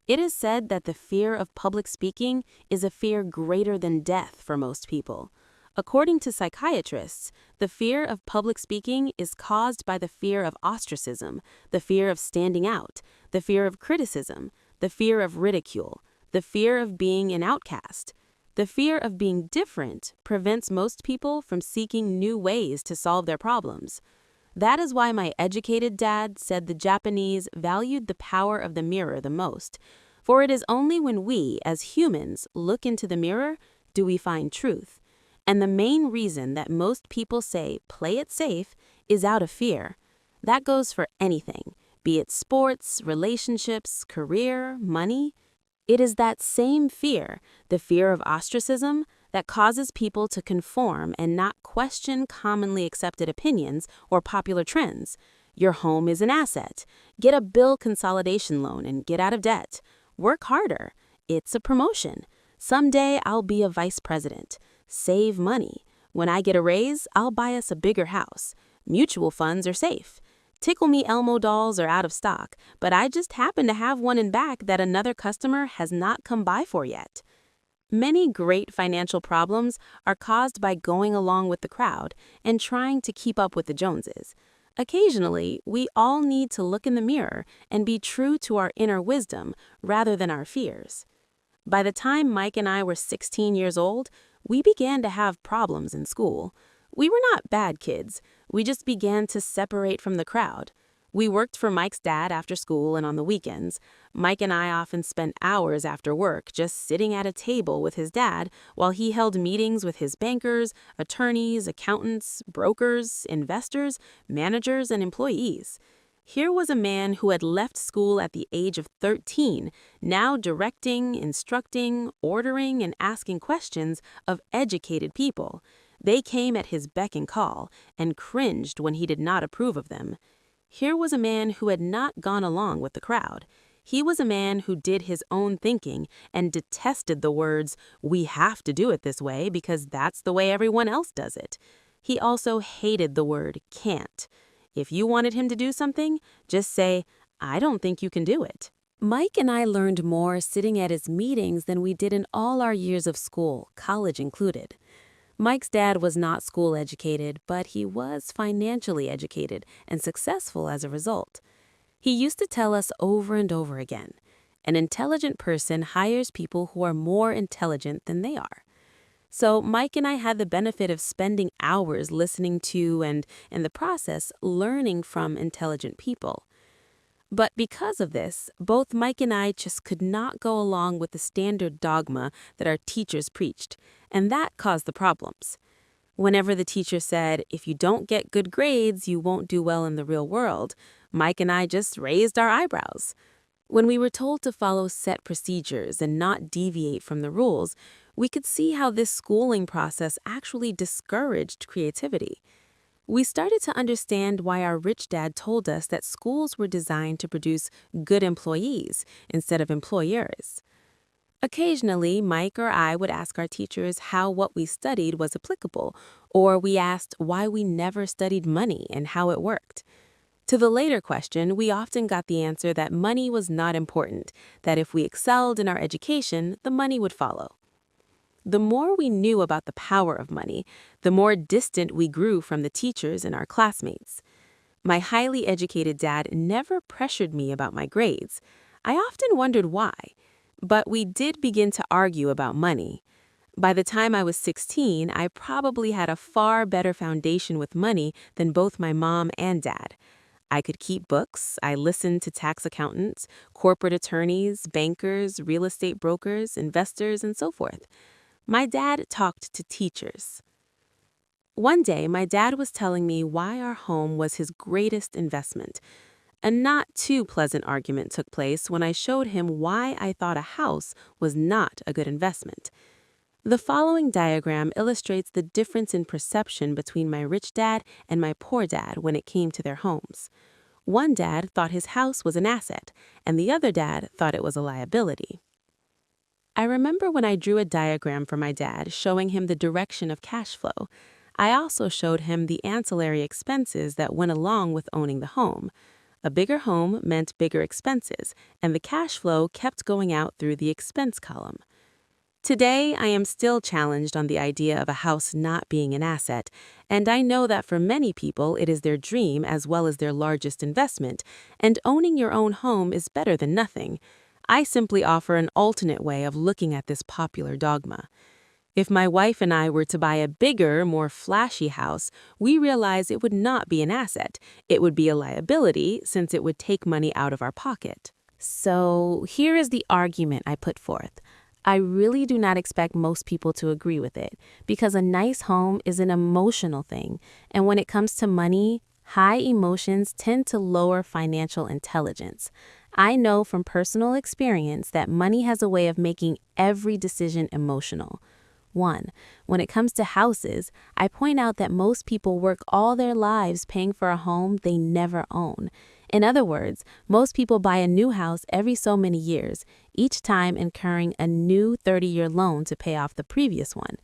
It is said that the fear of public speaking is a fear greater than death for most people. According to psychiatrists, the fear of public speaking is caused by the fear of ostracism, the fear of standing out, the fear of criticism, the fear of ridicule, the fear of being an outcast. The fear of being different prevents most people from seeking new ways to solve their problems. That is why my educated dad said the Japanese valued the power of the mirror the most, for it is only when we, as humans, look into the mirror do we find truth. And the main reason that most people say play it safe is out of fear. That goes for anything, be it sports, relationships, career, money. It is that same fear, the fear of ostracism, that causes people to conform and not question commonly accepted opinions or popular trends. Your home is an asset. Get a bill consolidation loan and get out of debt. Work harder. It's a promotion. Someday I'll be a vice president. Save money. When I get a raise, I'll buy us a bigger house. Mutual funds are safe. Tickle Me Elmo dolls are out of stock, but I just happen to have one in back that another customer has not come by for yet. Many great financial problems are caused by going along with the crowd and trying to keep up with the Joneses. Occasionally, we all need to look in the mirror and be true to our inner wisdom rather than our fears. By the time Mike and I were 16 years old, we began to have problems in school. We were not bad kids. We just began to separate from the crowd. We worked for Mike's dad after school and on the weekends. Mike and I often spent hours after work just sitting at a table with his dad while he held meetings with his bankers, attorneys, accountants, brokers, investors, managers, and employees. Here was a man who had left school at the age of 13, now directing, instructing, ordering, and asking questions of educated people. They came at his beck and call and cringed when he did not approve of them. Here was a man who had not gone along with the crowd. He was a man who did his own thinking and detested the words, "We have to do it this way because that's the way everyone else does it." He also hated the word "can't." If you wanted him to do something, just say, "I don't think you can do it." Mike and I learned more sitting at his meetings than we did in all our years of school, college included. Mike's dad was not school educated, but he was financially educated and successful as a result. He used to tell us over and over again, an intelligent person hires people who are more intelligent than they are. So Mike and I had the benefit of spending hours listening to and, in the process, learning from intelligent people. But because of this, both Mike and I just could not go along with the standard dogma that our teachers preached, and that caused the problems. Whenever the teacher said, "If you don't get good grades, you won't do well in the real world," Mike and I just raised our eyebrows. When we were told to follow set procedures and not deviate from the rules, we could see how this schooling process actually discouraged creativity. We started to understand why our rich dad told us that schools were designed to produce good employees instead of employers. Occasionally, Mike or I would ask our teachers how what we studied was applicable, or we asked why we never studied money and how it worked. To the later question, we often got the answer that money was not important, that if we excelled in our education, the money would follow. The more we knew about the power of money, the more distant we grew from the teachers and our classmates. My highly educated dad never pressured me about my grades. I often wondered why, but we did begin to argue about money. By the time I was 16, I probably had a far better foundation with money than both my mom and dad. I could keep books, I listened to tax accountants, corporate attorneys, bankers, real estate brokers, investors, and so forth. My dad talked to teachers. One day, my dad was telling me why our home was his greatest investment. A not too pleasant argument took place when I showed him why I thought a house was not a good investment. The following diagram illustrates the difference in perception between my rich dad and my poor dad when it came to their homes. One dad thought his house was an asset, and the other dad thought it was a liability. I remember when I drew a diagram for my dad showing him the direction of cash flow. I also showed him the ancillary expenses that went along with owning the home. A bigger home meant bigger expenses, and the cash flow kept going out through the expense column. Today, I am still challenged on the idea of a house not being an asset, and I know that for many people it is their dream as well as their largest investment, and owning your own home is better than nothing. I simply offer an alternate way of looking at this popular dogma. If my wife and I were to buy a bigger, more flashy house, we realize it would not be an asset. It would be a liability since it would take money out of our pocket. So here is the argument I put forth. I really do not expect most people to agree with it because a nice home is an emotional thing. And when it comes to money, high emotions tend to lower financial intelligence. I know from personal experience that money has a way of making every decision emotional. 1. When it comes to houses, I point out that most people work all their lives paying for a home they never own. In other words, most people buy a new house every so many years, each time incurring a new 30-year loan to pay off the previous one.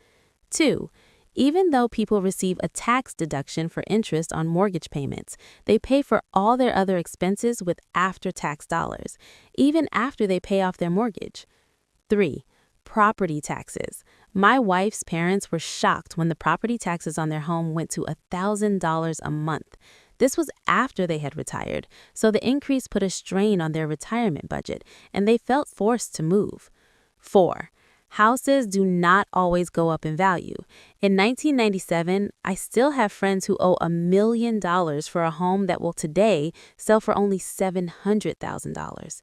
2. Even though people receive a tax deduction for interest on mortgage payments, they pay for all their other expenses with after-tax dollars, even after they pay off their mortgage. 3. Property taxes. My wife's parents were shocked when the property taxes on their home went to $1,000 a month. This was after they had retired, so the increase put a strain on their retirement budget, and they felt forced to move. 4. Houses do not always go up in value. In 1997, I still have friends who owe $1 million for a home that will today sell for only $700,000.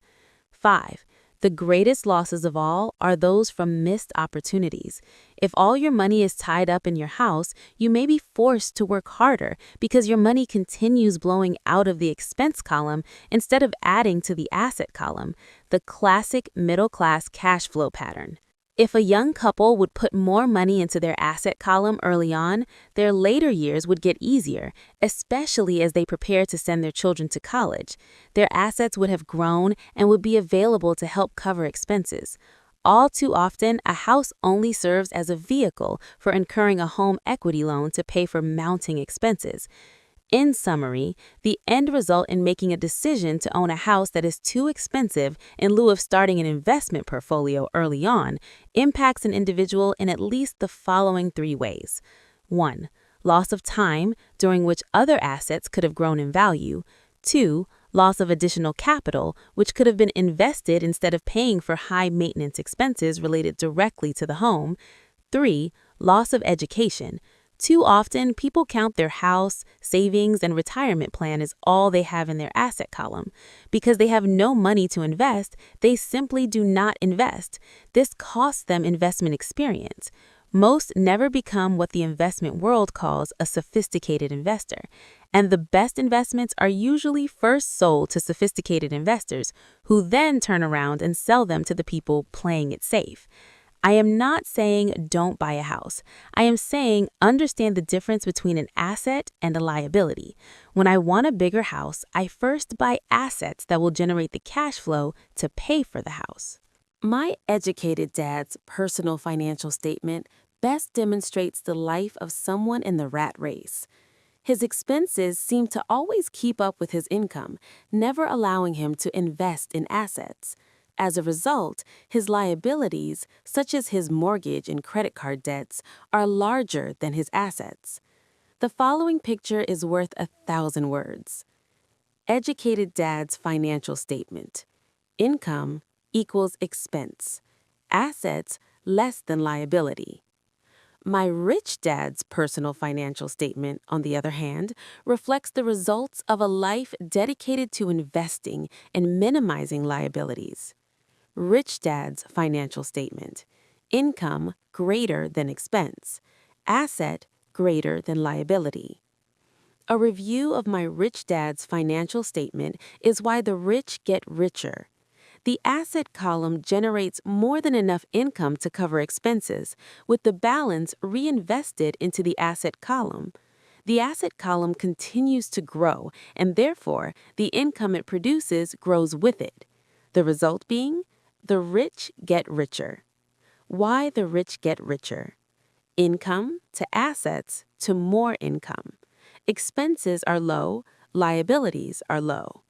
5. The greatest losses of all are those from missed opportunities. If all your money is tied up in your house, you may be forced to work harder because your money continues blowing out of the expense column instead of adding to the asset column, the classic middle-class cash flow pattern. If a young couple would put more money into their asset column early on, their later years would get easier, especially as they prepare to send their children to college. Their assets would have grown and would be available to help cover expenses. All too often, a house only serves as a vehicle for incurring a home equity loan to pay for mounting expenses. In summary, the end result in making a decision to own a house that is too expensive in lieu of starting an investment portfolio early on impacts an individual in at least the following 3 ways. 1. Loss of time, during which other assets could have grown in value. 2. Loss of additional capital, which could have been invested instead of paying for high maintenance expenses related directly to the home. 3. Loss of education. Too often, people count their house, savings, and retirement plan as all they have in their asset column. Because they have no money to invest, they simply do not invest. This costs them investment experience. Most never become what the investment world calls a sophisticated investor. And the best investments are usually first sold to sophisticated investors, who then turn around and sell them to the people playing it safe. I am not saying don't buy a house. I am saying understand the difference between an asset and a liability. When I want a bigger house, I first buy assets that will generate the cash flow to pay for the house. My educated dad's personal financial statement best demonstrates the life of someone in the rat race. His expenses seem to always keep up with his income, never allowing him to invest in assets. As a result, his liabilities, such as his mortgage and credit card debts, are larger than his assets. The following picture is worth 1,000 words. Educated dad's financial statement. Income equals expense. Assets less than liability. My rich dad's personal financial statement, on the other hand, reflects the results of a life dedicated to investing and minimizing liabilities. Rich dad's financial statement. Income greater than expense. Asset greater than liability. A review of my rich dad's financial statement is why the rich get richer. The asset column generates more than enough income to cover expenses, with the balance reinvested into the asset column. The asset column continues to grow, and therefore, the income it produces grows with it. The result being, the rich get richer. Why the rich get richer? Income to assets to more income. Expenses are low, liabilities are low.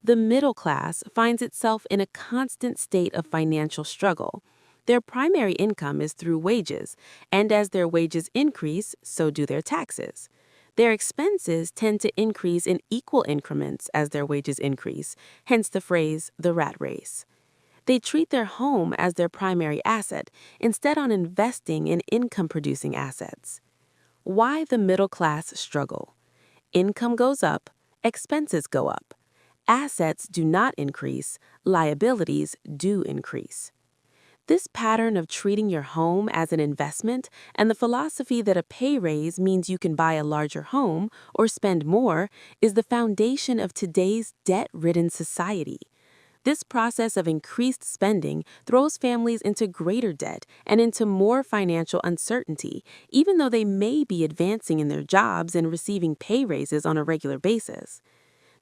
The middle class finds itself in a constant state of financial struggle. Their primary income is through wages, and as their wages increase, so do their taxes. Their expenses tend to increase in equal increments as their wages increase, hence the phrase, the rat race. They treat their home as their primary asset, instead on investing in income-producing assets. Why the middle class struggle? Income goes up, expenses go up. Assets do not increase, liabilities do increase. This pattern of treating your home as an investment and the philosophy that a pay raise means you can buy a larger home or spend more is the foundation of today's debt-ridden society. This process of increased spending throws families into greater debt and into more financial uncertainty, even though they may be advancing in their jobs and receiving pay raises on a regular basis.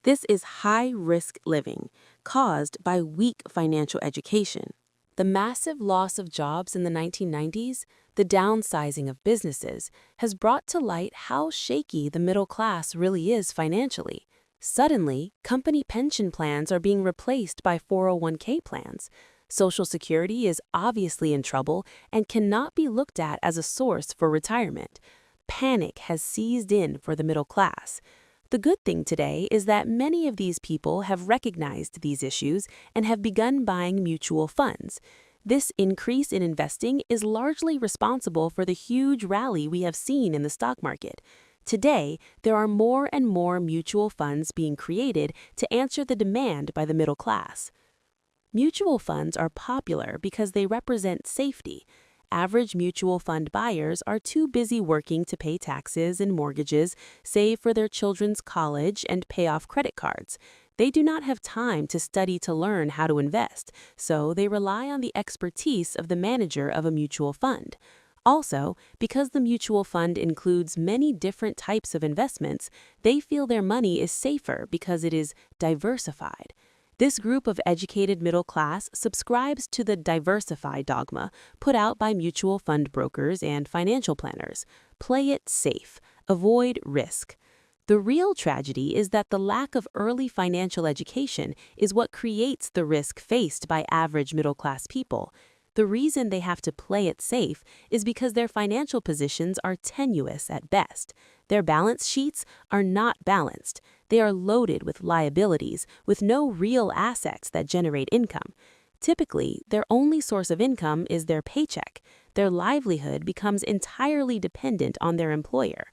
This is high-risk living, caused by weak financial education. The massive loss of jobs in the 1990s, the downsizing of businesses, has brought to light how shaky the middle class really is financially. Suddenly, company pension plans are being replaced by 401k plans. Social Security is obviously in trouble and cannot be looked at as a source for retirement. Panic has seized in for the middle class. The good thing today is that many of these people have recognized these issues and have begun buying mutual funds. This increase in investing is largely responsible for the huge rally we have seen in the stock market. Today, there are more and more mutual funds being created to answer the demand by the middle class. Mutual funds are popular because they represent safety. Average mutual fund buyers are too busy working to pay taxes and mortgages, save for their children's college, and pay off credit cards. They do not have time to study to learn how to invest, so they rely on the expertise of the manager of a mutual fund. Also, because the mutual fund includes many different types of investments, they feel their money is safer because it is diversified. This group of educated middle class subscribes to the diversify dogma put out by mutual fund brokers and financial planners. Play it safe. Avoid risk. The real tragedy is that the lack of early financial education is what creates the risk faced by average middle class people. The reason they have to play it safe is because their financial positions are tenuous at best. Their balance sheets are not balanced. They are loaded with liabilities, with no real assets that generate income. Typically, their only source of income is their paycheck. Their livelihood becomes entirely dependent on their employer.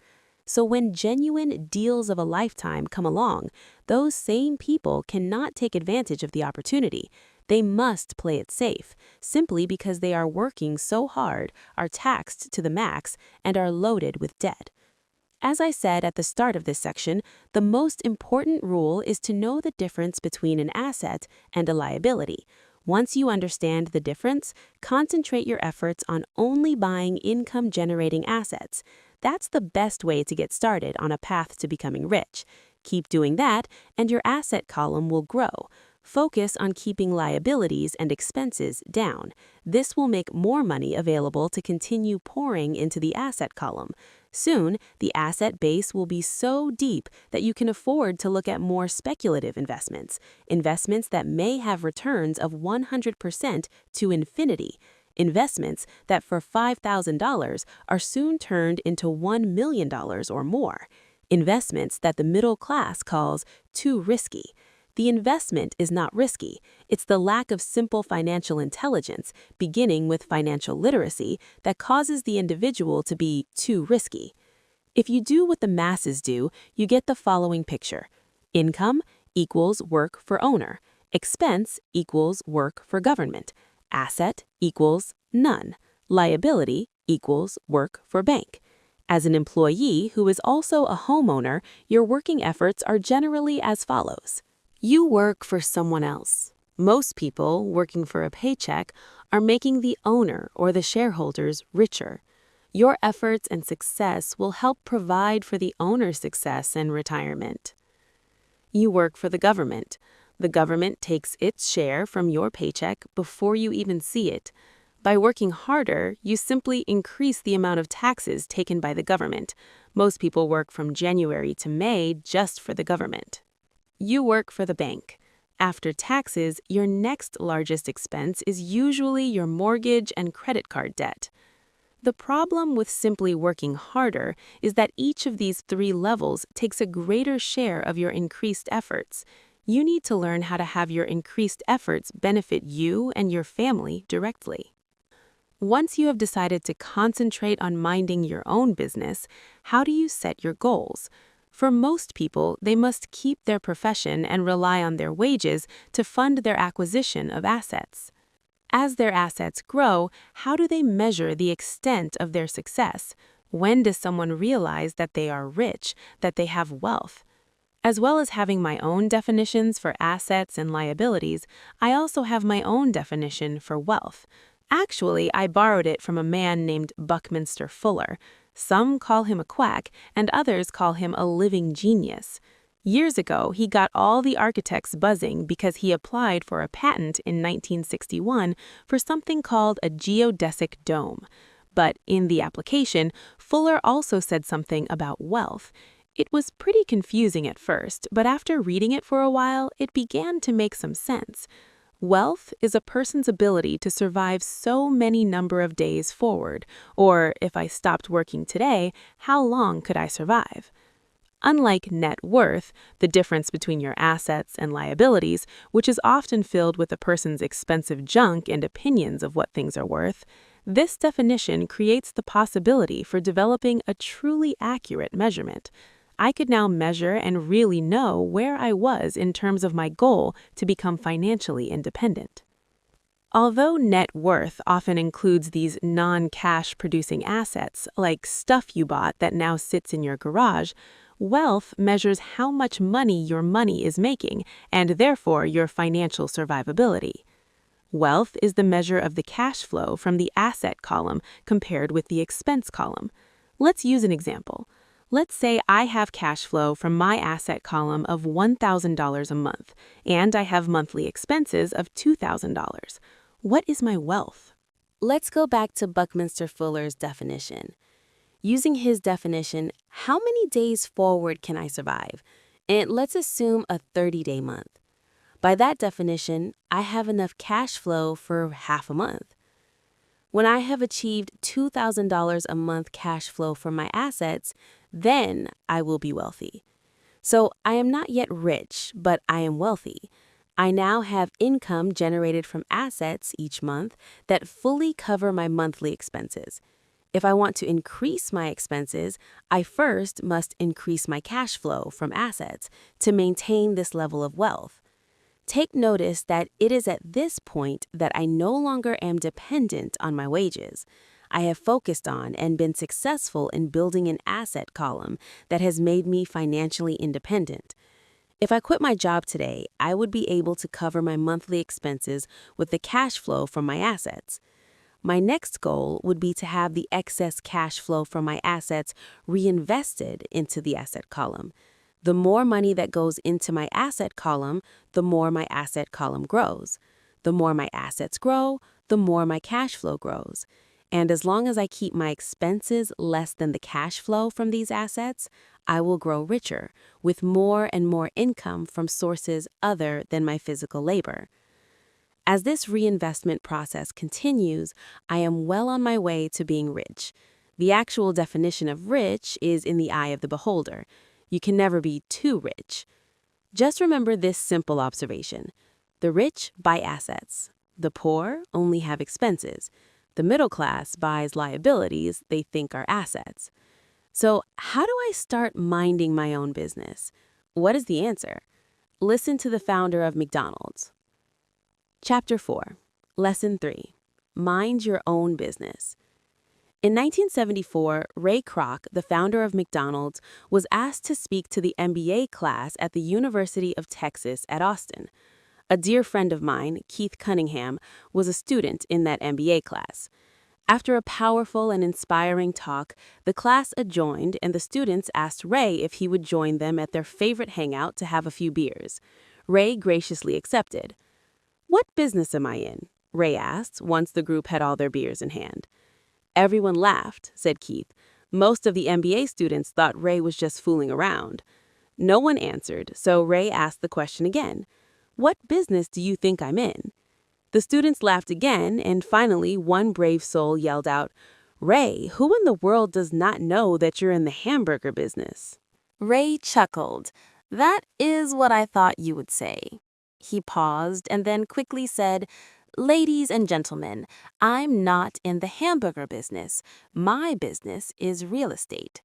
So when genuine deals of a lifetime come along, those same people cannot take advantage of the opportunity. They must play it safe, simply because they are working so hard, are taxed to the max, and are loaded with debt. As I said at the start of this section, the most important rule is to know the difference between an asset and a liability. Once you understand the difference, concentrate your efforts on only buying income-generating assets. That's the best way to get started on a path to becoming rich. Keep doing that, and your asset column will grow. Focus on keeping liabilities and expenses down. This will make more money available to continue pouring into the asset column. Soon, the asset base will be so deep that you can afford to look at more speculative investments, investments that may have returns of 100% to infinity, investments that for $5,000 are soon turned into $1 million or more, investments that the middle class calls too risky. The investment is not risky. It's the lack of simple financial intelligence, beginning with financial literacy, that causes the individual to be too risky. If you do what the masses do, you get the following picture. Income equals work for owner. Expense equals work for government. Asset equals none. Liability equals work for bank. As an employee who is also a homeowner, your working efforts are generally as follows. You work for someone else. Most people working for a paycheck are making the owner or the shareholders richer. Your efforts and success will help provide for the owner's success and retirement. You work for the government. The government takes its share from your paycheck before you even see it. By working harder, you simply increase the amount of taxes taken by the government. Most people work from January to May just for the government. You work for the bank. After taxes, your next largest expense is usually your mortgage and credit card debt. The problem with simply working harder is that each of these three levels takes a greater share of your increased efforts. You need to learn how to have your increased efforts benefit you and your family directly. Once you have decided to concentrate on minding your own business, how do you set your goals? For most people, they must keep their profession and rely on their wages to fund their acquisition of assets. As their assets grow, how do they measure the extent of their success? When does someone realize that they are rich, that they have wealth? As well as having my own definitions for assets and liabilities, I also have my own definition for wealth. Actually, I borrowed it from a man named Buckminster Fuller. Some call him a quack, and others call him a living genius. Years ago, he got all the architects buzzing because he applied for a patent in 1961 for something called a geodesic dome. But in the application, Fuller also said something about wealth. It was pretty confusing at first, but after reading it for a while, it began to make some sense. Wealth is a person's ability to survive so many number of days forward, or if I stopped working today, how long could I survive? Unlike net worth, the difference between your assets and liabilities, which is often filled with a person's expensive junk and opinions of what things are worth, this definition creates the possibility for developing a truly accurate measurement. I could now measure and really know where I was in terms of my goal to become financially independent. Although net worth often includes these non-cash producing assets, like stuff you bought that now sits in your garage, wealth measures how much money your money is making and therefore your financial survivability. Wealth is the measure of the cash flow from the asset column compared with the expense column. Let's use an example. Let's say I have cash flow from my asset column of $1,000 a month, and I have monthly expenses of $2,000. What is my wealth? Let's go back to Buckminster Fuller's definition. Using his definition, how many days forward can I survive? And let's assume a 30-day month. By that definition, I have enough cash flow for half a month. When I have achieved $2,000 a month cash flow from my assets, then I will be wealthy. So I am not yet rich, but I am wealthy. I now have income generated from assets each month that fully cover my monthly expenses. If I want to increase my expenses, I first must increase my cash flow from assets to maintain this level of wealth. Take notice that it is at this point that I no longer am dependent on my wages. I have focused on and been successful in building an asset column that has made me financially independent. If I quit my job today, I would be able to cover my monthly expenses with the cash flow from my assets. My next goal would be to have the excess cash flow from my assets reinvested into the asset column. The more money that goes into my asset column, the more my asset column grows. The more my assets grow, the more my cash flow grows. And as long as I keep my expenses less than the cash flow from these assets, I will grow richer, with more and more income from sources other than my physical labor. As this reinvestment process continues, I am well on my way to being rich. The actual definition of rich is in the eye of the beholder. You can never be too rich. Just remember this simple observation. The rich buy assets. The poor only have expenses. The middle class buys liabilities they think are assets. So how do I start minding my own business? What is the answer? Listen to the founder of McDonald's. Chapter 4, Lesson 3, Mind Your Own Business. In 1974, Ray Kroc, the founder of McDonald's, was asked to speak to the MBA class at the University of Texas at Austin. A dear friend of mine, Keith Cunningham, was a student in that MBA class. After a powerful and inspiring talk, the class adjourned and the students asked Ray if he would join them at their favorite hangout to have a few beers. Ray graciously accepted. "What business am I in?" Ray asked once the group had all their beers in hand. Everyone laughed, said Keith. Most of the MBA students thought Ray was just fooling around. No one answered, so Ray asked the question again. What business do you think I'm in?" The students laughed again, and finally one brave soul yelled out, "Ray, who in the world does not know that you're in the hamburger business?" Ray chuckled. "That is what I thought you would say." He paused and then quickly said, "Ladies and gentlemen, I'm not in the hamburger business. My business is real estate."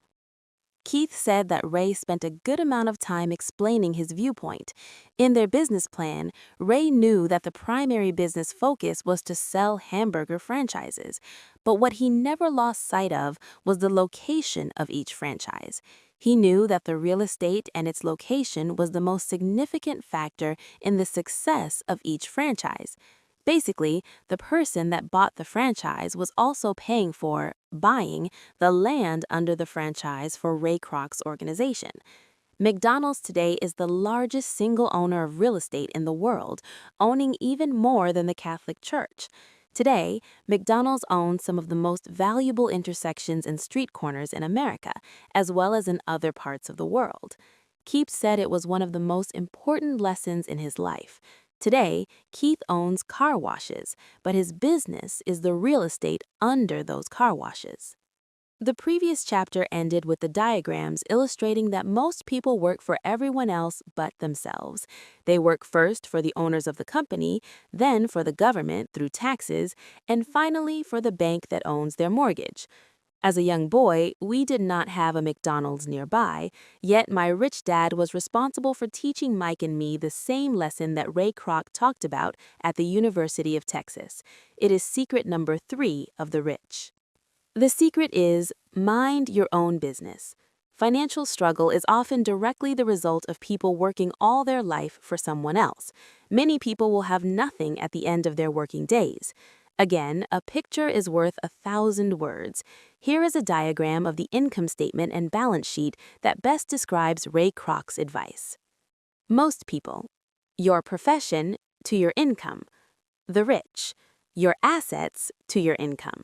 Keith said that Ray spent a good amount of time explaining his viewpoint. In their business plan, Ray knew that the primary business focus was to sell hamburger franchises, but what he never lost sight of was the location of each franchise. He knew that the real estate and its location was the most significant factor in the success of each franchise. Basically, the person that bought the franchise was also buying the land under the franchise for Ray Kroc's organization. McDonald's today is the largest single owner of real estate in the world, owning even more than the Catholic Church. Today, McDonald's owns some of the most valuable intersections and street corners in America, as well as in other parts of the world. Keith said it was one of the most important lessons in his life. Today, Keith owns car washes, but his business is the real estate under those car washes. The previous chapter ended with the diagrams illustrating that most people work for everyone else but themselves. They work first for the owners of the company, then for the government through taxes, and finally for the bank that owns their mortgage. As a young boy, we did not have a McDonald's nearby, yet my rich dad was responsible for teaching Mike and me the same lesson that Ray Kroc talked about at the University of Texas. It is secret number 3 of the rich. The secret is mind your own business. Financial struggle is often directly the result of people working all their life for someone else. Many people will have nothing at the end of their working days. Again, a picture is worth 1,000 words. Here is a diagram of the income statement and balance sheet that best describes Ray Kroc's advice. Most people. Your profession to your income. The rich. Your assets to your income.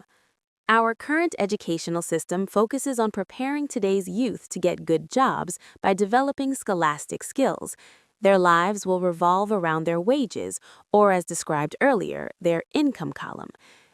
Our current educational system focuses on preparing today's youth to get good jobs by developing scholastic skills. Their lives will revolve around their wages, or as described earlier, their income column.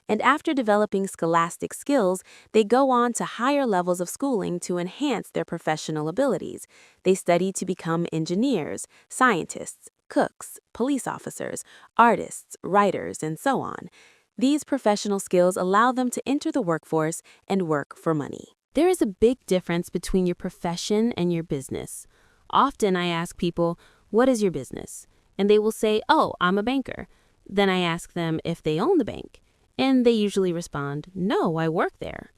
And after developing scholastic skills, they go on to higher levels of schooling to enhance their professional abilities. They study to become engineers, scientists, cooks, police officers, artists, writers, and so on. These professional skills allow them to enter the workforce and work for money. There is a big difference between your profession and your business. Often I ask people, "What is your business?" And they will say, "Oh, I'm a banker." Then I ask them if they own the bank. And they usually respond, "No, I work there."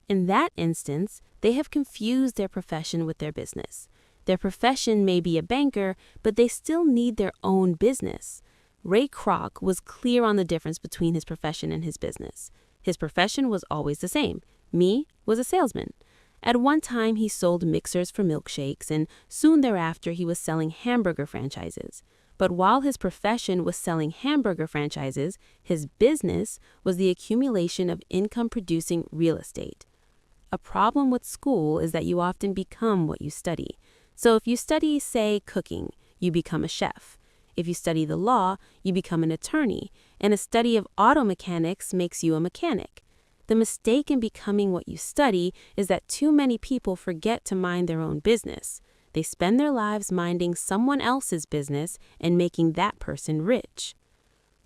In that instance, they have confused their profession with their business. Their profession may be a banker, but they still need their own business. Ray Kroc was clear on the difference between his profession and his business. His profession was always the same. Me was a salesman. At one time, he sold mixers for milkshakes, and soon thereafter, he was selling hamburger franchises. But while his profession was selling hamburger franchises, his business was the accumulation of income-producing real estate. A problem with school is that you often become what you study. So if you study, say, cooking, you become a chef. If you study the law, you become an attorney, and a study of auto mechanics makes you a mechanic. The mistake in becoming what you study is that too many people forget to mind their own business. They spend their lives minding someone else's business and making that person rich.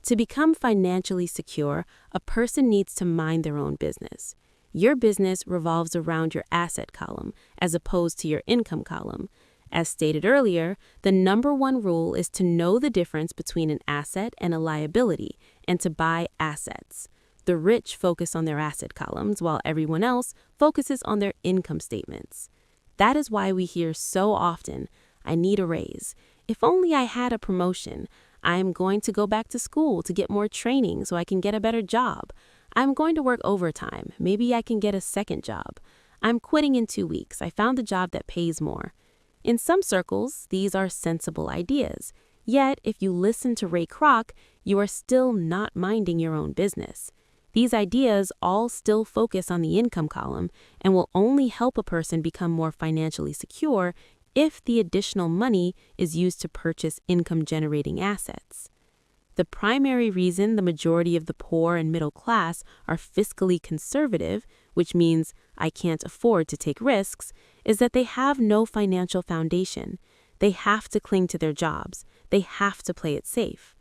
To become financially secure, a person needs to mind their own business. Your business revolves around your asset column as opposed to your income column. As stated earlier, the number one rule is to know the difference between an asset and a liability and to buy assets. The rich focus on their asset columns while everyone else focuses on their income statements. That is why we hear so often, "I need a raise. If only I had a promotion. I am going to go back to school to get more training so I can get a better job. I'm going to work overtime. Maybe I can get a second job. I'm quitting in 2 weeks. I found a job that pays more." In some circles, these are sensible ideas. Yet, if you listen to Ray Kroc, you are still not minding your own business. These ideas all still focus on the income column and will only help a person become more financially secure if the additional money is used to purchase income-generating assets. The primary reason the majority of the poor and middle class are fiscally conservative, which means I can't afford to take risks, is that they have no financial foundation. They have to cling to their jobs. They have to play it safe.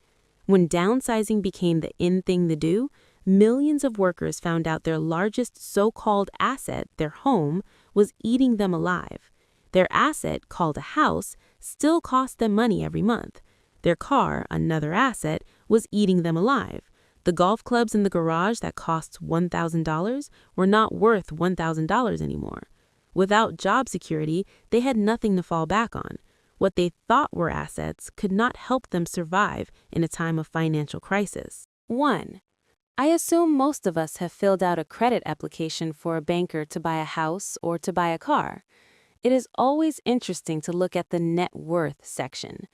When downsizing became the in thing to do, millions of workers found out their largest so-called asset, their home, was eating them alive. Their asset, called a house, still cost them money every month. Their car, another asset, was eating them alive. The golf clubs in the garage that cost $1,000 were not worth $1,000 anymore. Without job security, they had nothing to fall back on. What they thought were assets could not help them survive in a time of financial crisis. 1. I assume most of us have filled out a credit application for a banker to buy a house or to buy a car. It is always interesting to look at the net worth section.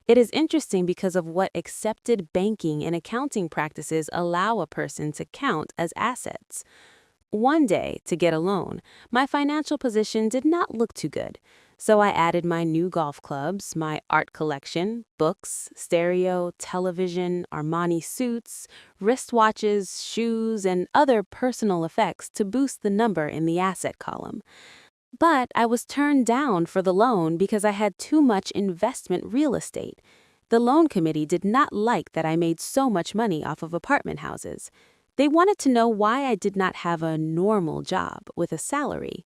It is interesting because of what accepted banking and accounting practices allow a person to count as assets. One day, to get a loan, my financial position did not look too good. So I added my new golf clubs, my art collection, books, stereo, television, Armani suits, wristwatches, shoes, and other personal effects to boost the number in the asset column. But I was turned down for the loan because I had too much investment real estate. The loan committee did not like that I made so much money off of apartment houses. They wanted to know why I did not have a normal job with a salary.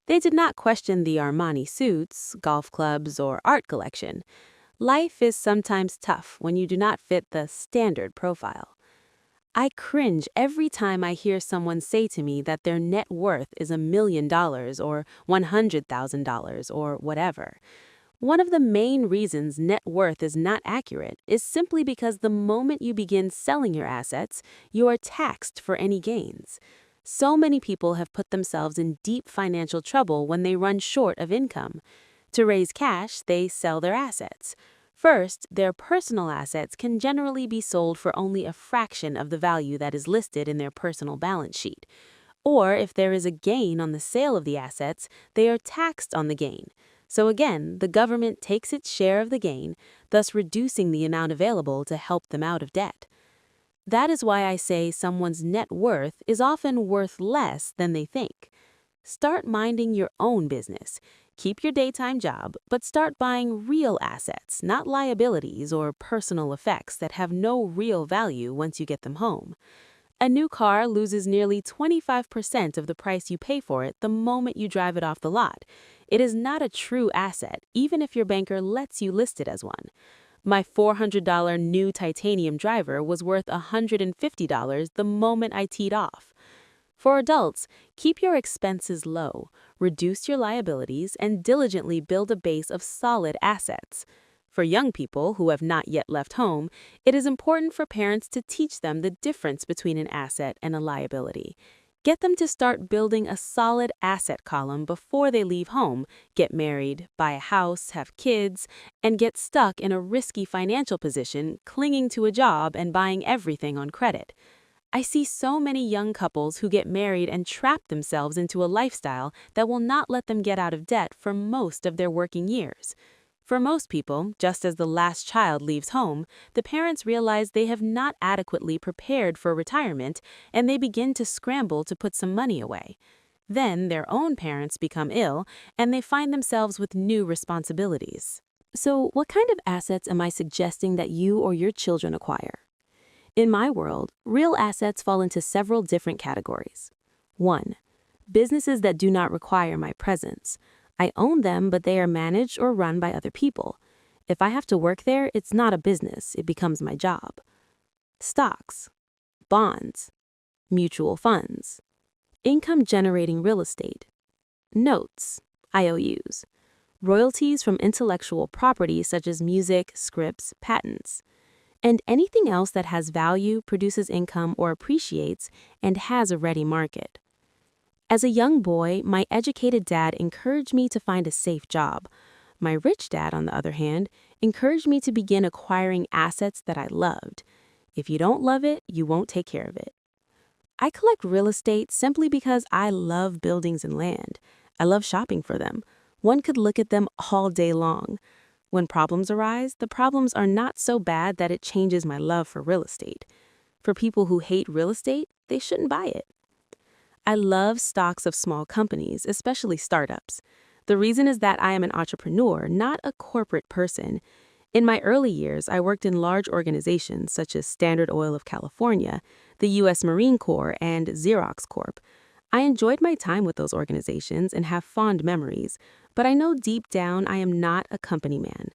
They did not question the Armani suits, golf clubs, or art collection. Life is sometimes tough when you do not fit the standard profile. I cringe every time I hear someone say to me that their net worth is $1 million or $100,000 or whatever. One of the main reasons net worth is not accurate is simply because the moment you begin selling your assets, you are taxed for any gains. So many people have put themselves in deep financial trouble when they run short of income. To raise cash, they sell their assets. First, their personal assets can generally be sold for only a fraction of the value that is listed in their personal balance sheet. Or if there is a gain on the sale of the assets, they are taxed on the gain. So again, the government takes its share of the gain, thus reducing the amount available to help them out of debt. That is why I say someone's net worth is often worth less than they think. Start minding your own business. Keep your daytime job, but start buying real assets, not liabilities or personal effects that have no real value once you get them home. A new car loses nearly 25% of the price you pay for it the moment you drive it off the lot. It is not a true asset, even if your banker lets you list it as one. My $400 new titanium driver was worth $150 the moment I teed off. For adults, keep your expenses low, reduce your liabilities, and diligently build a base of solid assets. For young people who have not yet left home, it is important for parents to teach them the difference between an asset and a liability. Get them to start building a solid asset column before they leave home, get married, buy a house, have kids, and get stuck in a risky financial position, clinging to a job and buying everything on credit. I see so many young couples who get married and trap themselves into a lifestyle that will not let them get out of debt for most of their working years. For most people, just as the last child leaves home, the parents realize they have not adequately prepared for retirement and they begin to scramble to put some money away. Then their own parents become ill and they find themselves with new responsibilities. So, what kind of assets am I suggesting that you or your children acquire? In my world, real assets fall into several different categories. 1. Businesses that do not require my presence. I own them, but they are managed or run by other people. If I have to work there, it's not a business, it becomes my job. Stocks, bonds, mutual funds, income-generating real estate, notes, IOUs, royalties from intellectual property such as music, scripts, patents, and anything else that has value, produces income, or appreciates, and has a ready market. As a young boy, my educated dad encouraged me to find a safe job. My rich dad, on the other hand, encouraged me to begin acquiring assets that I loved. If you don't love it, you won't take care of it. I collect real estate simply because I love buildings and land. I love shopping for them. One could look at them all day long. When problems arise, the problems are not so bad that it changes my love for real estate. For people who hate real estate, they shouldn't buy it. I love stocks of small companies, especially startups. The reason is that I am an entrepreneur, not a corporate person. In my early years, I worked in large organizations such as Standard Oil of California, the U.S. Marine Corps, and Xerox Corp. I enjoyed my time with those organizations and have fond memories, but I know deep down I am not a company man.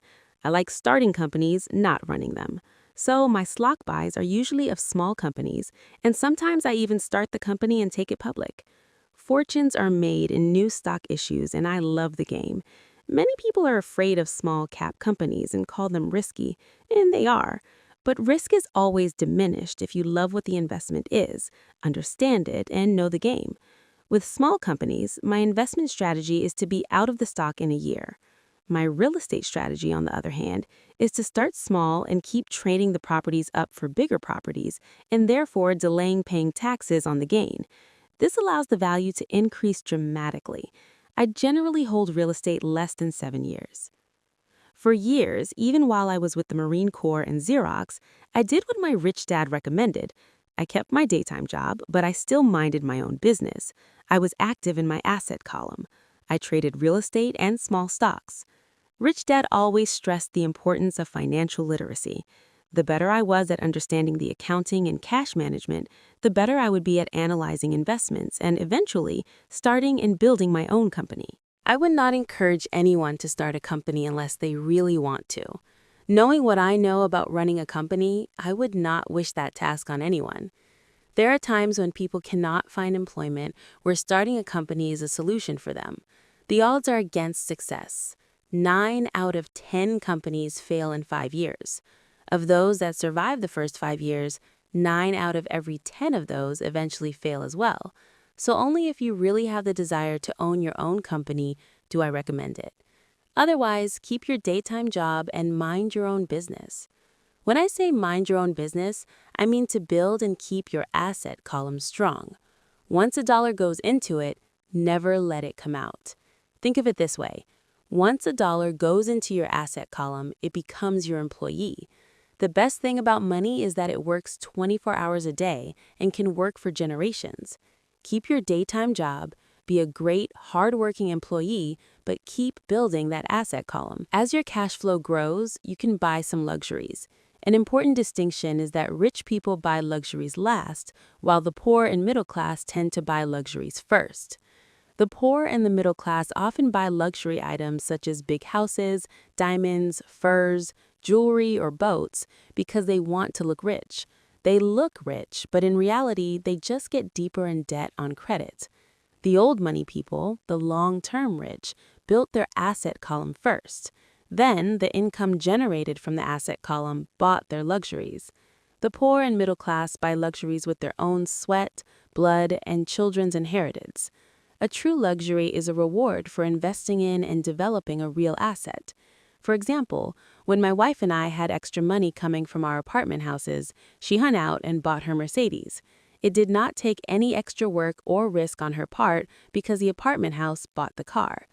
I like starting companies, not running them. So my stock buys are usually of small companies, and sometimes I even start the company and take it public. Fortunes are made in new stock issues, and I love the game. Many people are afraid of small cap companies and call them risky, and they are. But risk is always diminished if you love what the investment is, understand it, and know the game. With small companies, my investment strategy is to be out of the stock in a year. My real estate strategy, on the other hand, is to start small and keep trading the properties up for bigger properties, and therefore delaying paying taxes on the gain. This allows the value to increase dramatically. I generally hold real estate less than 7 years. For years, even while I was with the Marine Corps and Xerox, I did what my rich dad recommended. I kept my daytime job, but I still minded my own business. I was active in my asset column. I traded real estate and small stocks. Rich Dad always stressed the importance of financial literacy. The better I was at understanding the accounting and cash management, the better I would be at analyzing investments and eventually starting and building my own company. I would not encourage anyone to start a company unless they really want to. Knowing what I know about running a company, I would not wish that task on anyone. There are times when people cannot find employment where starting a company is a solution for them. The odds are against success. 9 out of 10 companies fail in 5 years. Of those that survive the first 5 years, 9 out of every 10 of those eventually fail as well. So only if you really have the desire to own your own company do I recommend it. Otherwise, keep your daytime job and mind your own business. When I say mind your own business, I mean to build and keep your asset column strong. Once a dollar goes into it, never let it come out. Think of it this way. Once a dollar goes into your asset column, it becomes your employee. The best thing about money is that it works 24 hours a day and can work for generations. Keep your daytime job, be a great, hardworking employee, but keep building that asset column. As your cash flow grows, you can buy some luxuries. An important distinction is that rich people buy luxuries last, while the poor and middle class tend to buy luxuries first. The poor and the middle class often buy luxury items such as big houses, diamonds, furs, jewelry, or boats because they want to look rich. They look rich, but in reality, they just get deeper in debt on credit. The old money people, the long-term rich, built their asset column first. Then, the income generated from the asset column bought their luxuries. The poor and middle class buy luxuries with their own sweat, blood, and children's inheritance. A true luxury is a reward for investing in and developing a real asset. For example, when my wife and I had extra money coming from our apartment houses, she hung out and bought her Mercedes. It did not take any extra work or risk on her part because the apartment house bought the car.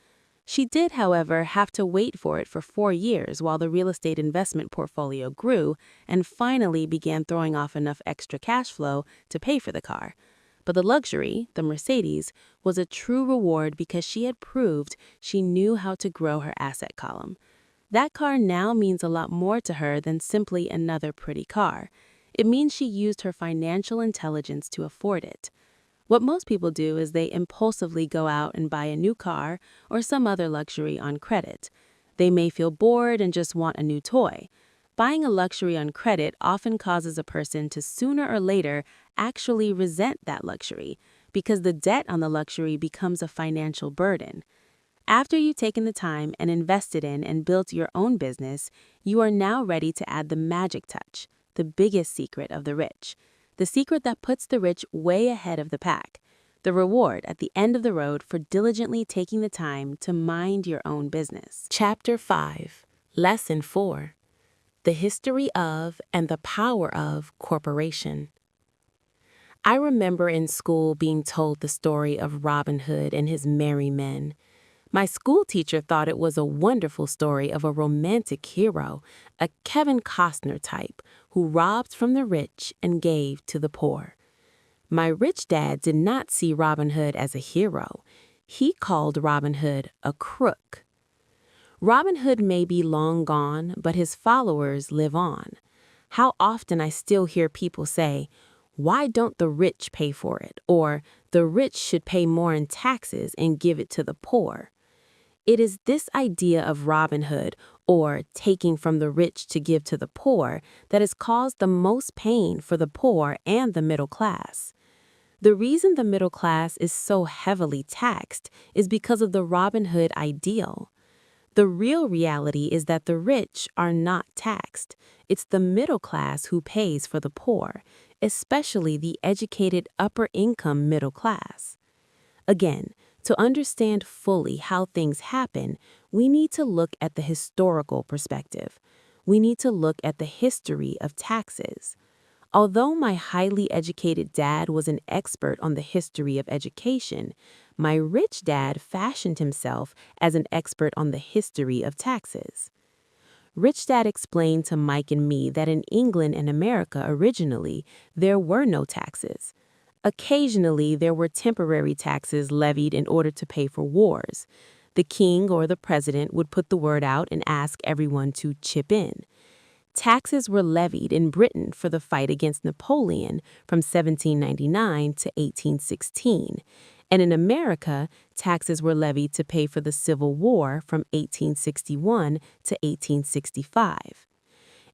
She did, however, have to wait for it for 4 years while the real estate investment portfolio grew and finally began throwing off enough extra cash flow to pay for the car. But the luxury, the Mercedes, was a true reward because she had proved she knew how to grow her asset column. That car now means a lot more to her than simply another pretty car. It means she used her financial intelligence to afford it. What most people do is they impulsively go out and buy a new car or some other luxury on credit. They may feel bored and just want a new toy. Buying a luxury on credit often causes a person to sooner or later actually resent that luxury because the debt on the luxury becomes a financial burden. After you've taken the time and invested in and built your own business, you are now ready to add the magic touch, the biggest secret of the rich, the secret that puts the rich way ahead of the pack, the reward at the end of the road for diligently taking the time to mind your own business. Chapter 5, Lesson 4. The history of and the power of corporation. I remember in school being told the story of Robin Hood and his merry men. My school teacher thought it was a wonderful story of a romantic hero, a Kevin Costner type, who robbed from the rich and gave to the poor. My rich dad did not see Robin Hood as a hero. He called Robin Hood a crook. Robin Hood may be long gone, but his followers live on. How often I still hear people say, "Why don't the rich pay for it?" Or, "The rich should pay more in taxes and give it to the poor." It is this idea of Robin Hood, or taking from the rich to give to the poor, that has caused the most pain for the poor and the middle class. The reason the middle class is so heavily taxed is because of the Robin Hood ideal. The real reality is that the rich are not taxed. It's the middle class who pays for the poor, especially the educated upper-income middle class. Again, to understand fully how things happen, we need to look at the historical perspective. We need to look at the history of taxes. Although my highly educated dad was an expert on the history of education, my rich dad fashioned himself as an expert on the history of taxes. Rich Dad explained to Mike and me that in England and America originally, there were no taxes. Occasionally, there were temporary taxes levied in order to pay for wars. The king or the president would put the word out and ask everyone to chip in. Taxes were levied in Britain for the fight against Napoleon from 1799 to 1816, and in America, taxes were levied to pay for the Civil War from 1861 to 1865.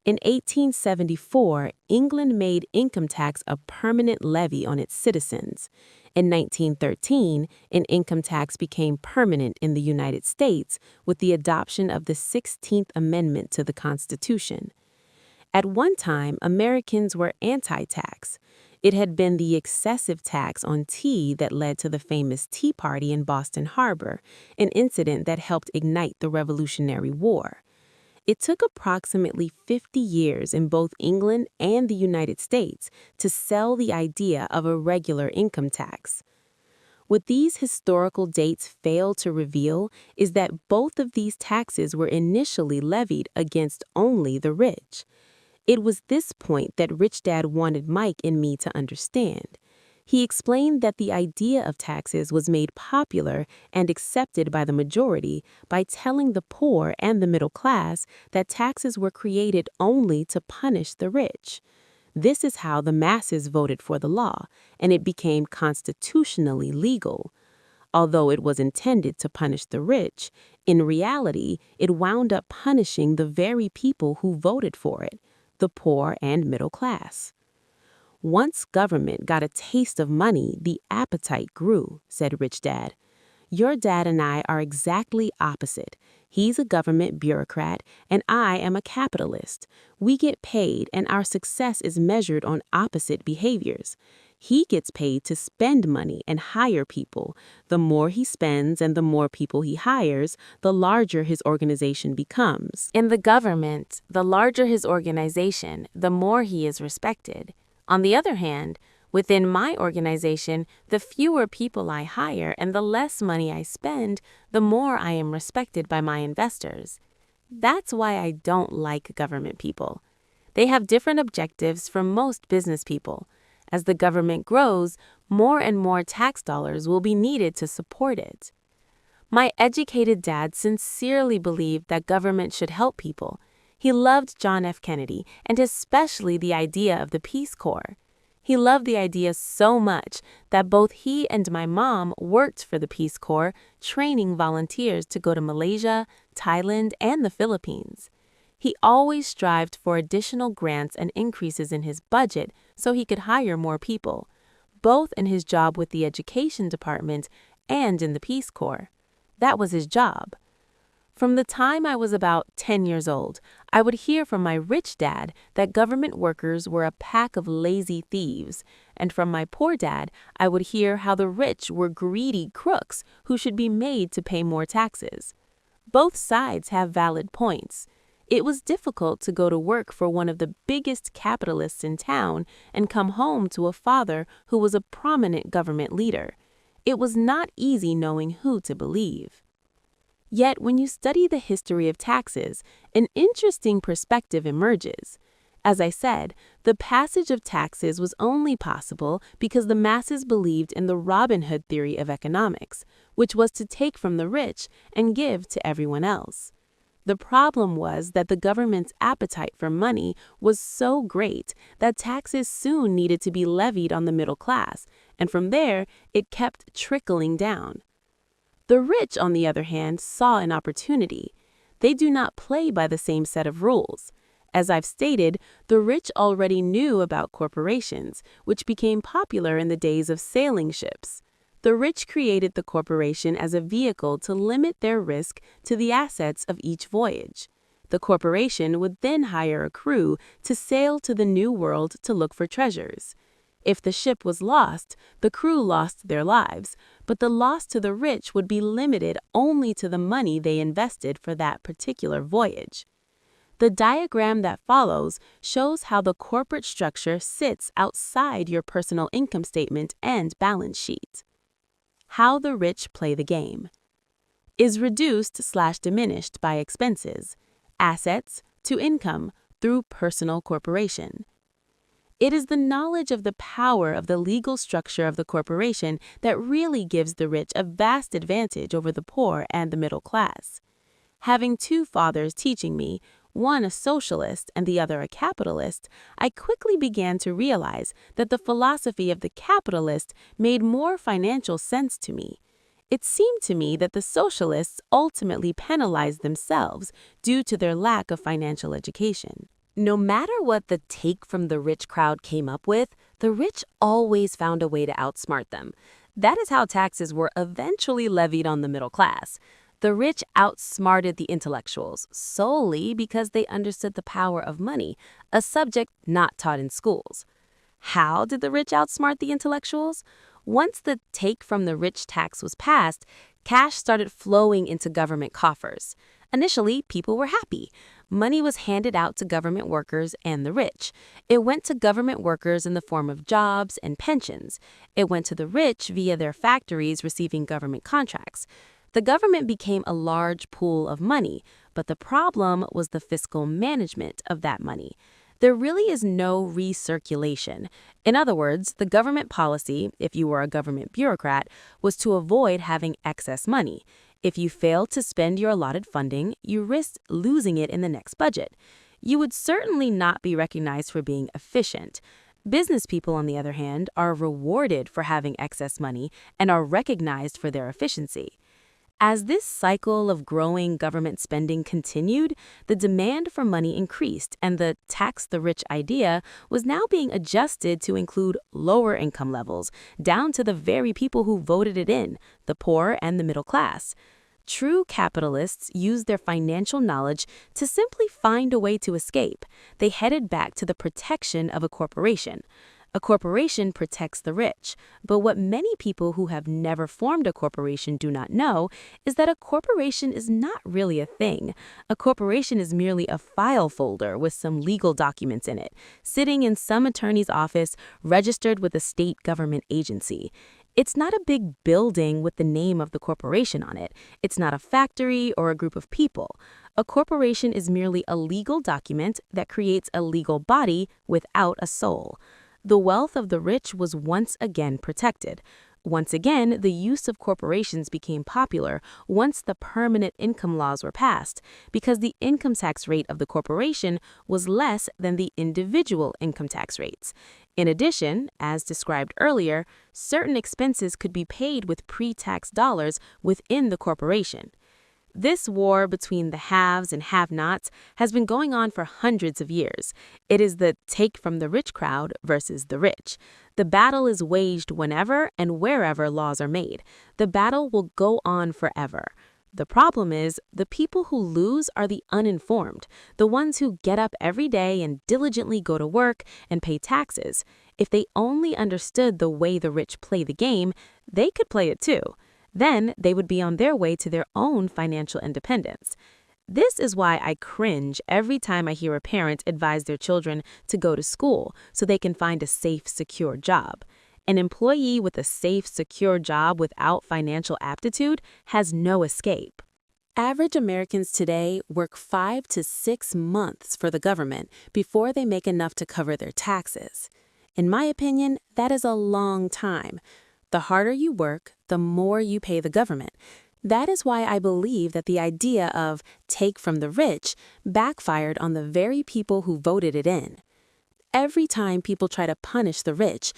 In 1874, England made income tax a permanent levy on its citizens. In 1913, an income tax became permanent in the United States with the adoption of the 16th Amendment to the Constitution. At one time, Americans were anti-tax. It had been the excessive tax on tea that led to the famous Tea Party in Boston Harbor, an incident that helped ignite the Revolutionary War. It took approximately 50 years in both England and the United States to sell the idea of a regular income tax. What these historical dates fail to reveal is that both of these taxes were initially levied against only the rich. It was this point that Rich Dad wanted Mike and me to understand. He explained that the idea of taxes was made popular and accepted by the majority by telling the poor and the middle class that taxes were created only to punish the rich. This is how the masses voted for the law, and it became constitutionally legal. Although it was intended to punish the rich, in reality, it wound up punishing the very people who voted for it, the poor and middle class. Once government got a taste of money, the appetite grew, said Rich Dad. Your dad and I are exactly opposite. He's a government bureaucrat, and I am a capitalist. We get paid, and our success is measured on opposite behaviors. He gets paid to spend money and hire people. The more he spends and the more people he hires, the larger his organization becomes. In the government, the larger his organization, the more he is respected. On the other hand, within my organization, the fewer people I hire and the less money I spend, the more I am respected by my investors. That's why I don't like government people. They have different objectives from most business people. As the government grows, more and more tax dollars will be needed to support it. My educated dad sincerely believed that government should help people. He loved John F. Kennedy and especially the idea of the Peace Corps. He loved the idea so much that both he and my mom worked for the Peace Corps, training volunteers to go to Malaysia, Thailand, and the Philippines. He always strived for additional grants and increases in his budget so he could hire more people, both in his job with the Education Department and in the Peace Corps. That was his job. From the time I was about 10 years old, I would hear from my rich dad that government workers were a pack of lazy thieves, and from my poor dad, I would hear how the rich were greedy crooks who should be made to pay more taxes. Both sides have valid points. It was difficult to go to work for one of the biggest capitalists in town and come home to a father who was a prominent government leader. It was not easy knowing who to believe. Yet, when you study the history of taxes, an interesting perspective emerges. As I said, the passage of taxes was only possible because the masses believed in the Robin Hood theory of economics, which was to take from the rich and give to everyone else. The problem was that the government's appetite for money was so great that taxes soon needed to be levied on the middle class, and from there, it kept trickling down. The rich, on the other hand, saw an opportunity. They do not play by the same set of rules. As I've stated, the rich already knew about corporations, which became popular in the days of sailing ships. The rich created the corporation as a vehicle to limit their risk to the assets of each voyage. The corporation would then hire a crew to sail to the New World to look for treasures. If the ship was lost, the crew lost their lives, but the loss to the rich would be limited only to the money they invested for that particular voyage. The diagram that follows shows how the corporate structure sits outside your personal income statement and balance sheet. How the rich play the game. Is reduced/diminished by expenses, assets, to income through personal corporation. It is the knowledge of the power of the legal structure of the corporation that really gives the rich a vast advantage over the poor and the middle class. Having two fathers teaching me, one a socialist and the other a capitalist, I quickly began to realize that the philosophy of the capitalist made more financial sense to me. It seemed to me that the socialists ultimately penalized themselves due to their lack of financial education. No matter what the take from the rich crowd came up with, the rich always found a way to outsmart them. That is how taxes were eventually levied on the middle class. The rich outsmarted the intellectuals solely because they understood the power of money, a subject not taught in schools. How did the rich outsmart the intellectuals? Once the take from the rich tax was passed, cash started flowing into government coffers. Initially, people were happy. Money was handed out to government workers and the rich. It went to government workers in the form of jobs and pensions. It went to the rich via their factories receiving government contracts. The government became a large pool of money, but the problem was the fiscal management of that money. There really is no recirculation. In other words, the government policy, if you were a government bureaucrat, was to avoid having excess money. If you failed to spend your allotted funding, you risked losing it in the next budget. You would certainly not be recognized for being efficient. Business people, on the other hand, are rewarded for having excess money and are recognized for their efficiency. As this cycle of growing government spending continued, the demand for money increased, and the tax the rich idea was now being adjusted to include lower income levels, down to the very people who voted it in, the poor and the middle class. True capitalists used their financial knowledge to simply find a way to escape. They headed back to the protection of a corporation. A corporation protects the rich, but what many people who have never formed a corporation do not know is that a corporation is not really a thing. A corporation is merely a file folder with some legal documents in it, sitting in some attorney's office registered with a state government agency. It's not a big building with the name of the corporation on it. It's not a factory or a group of people. A corporation is merely a legal document that creates a legal body without a soul. The wealth of the rich was once again protected. Once again, the use of corporations became popular once the permanent income laws were passed, because the income tax rate of the corporation was less than the individual income tax rates. In addition, as described earlier, certain expenses could be paid with pre-tax dollars within the corporation. This war between the haves and have-nots has been going on for hundreds of years. It is the take from the rich crowd versus the rich. The battle is waged whenever and wherever laws are made. The battle will go on forever. The problem is, the people who lose are the uninformed, the ones who get up every day and diligently go to work and pay taxes. If they only understood the way the rich play the game, they could play it too. Then they would be on their way to their own financial independence. This is why I cringe every time I hear a parent advise their children to go to school so they can find a safe, secure job. An employee with a safe, secure job without financial aptitude has no escape. Average Americans today work 5 to 6 months for the government before they make enough to cover their taxes. In my opinion, that is a long time. The harder you work, the more you pay the government. That is why I believe that the idea of take from the rich backfired on the very people who voted it in. Every time people try to punish the rich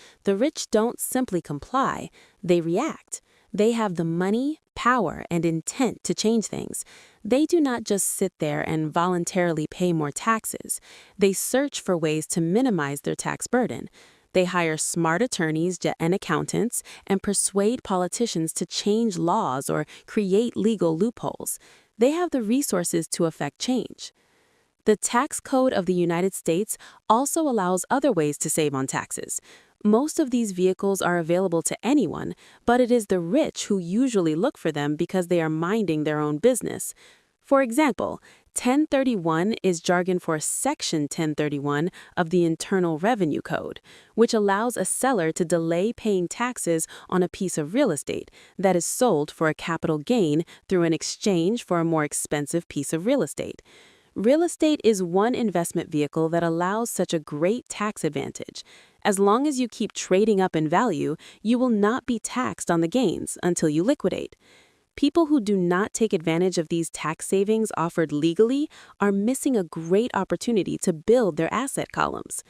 don't simply comply, they react. They have the money, power, and intent to change things. They do not just sit there and voluntarily pay more taxes. They search for ways to minimize their tax burden. They hire smart attorneys and accountants and persuade politicians to change laws or create legal loopholes. They have the resources to affect change. The tax code of the United States also allows other ways to save on taxes. Most of these vehicles are available to anyone, but it is the rich who usually look for them because they are minding their own business. For example, 1031 is jargon for Section 1031 of the Internal Revenue Code, which allows a seller to delay paying taxes on a piece of real estate that is sold for a capital gain through an exchange for a more expensive piece of real estate. Real estate is one investment vehicle that allows such a great tax advantage. As long as you keep trading up in value, you will not be taxed on the gains until you liquidate. People who do not take advantage of these tax savings offered legally are missing a great opportunity to build their asset columns.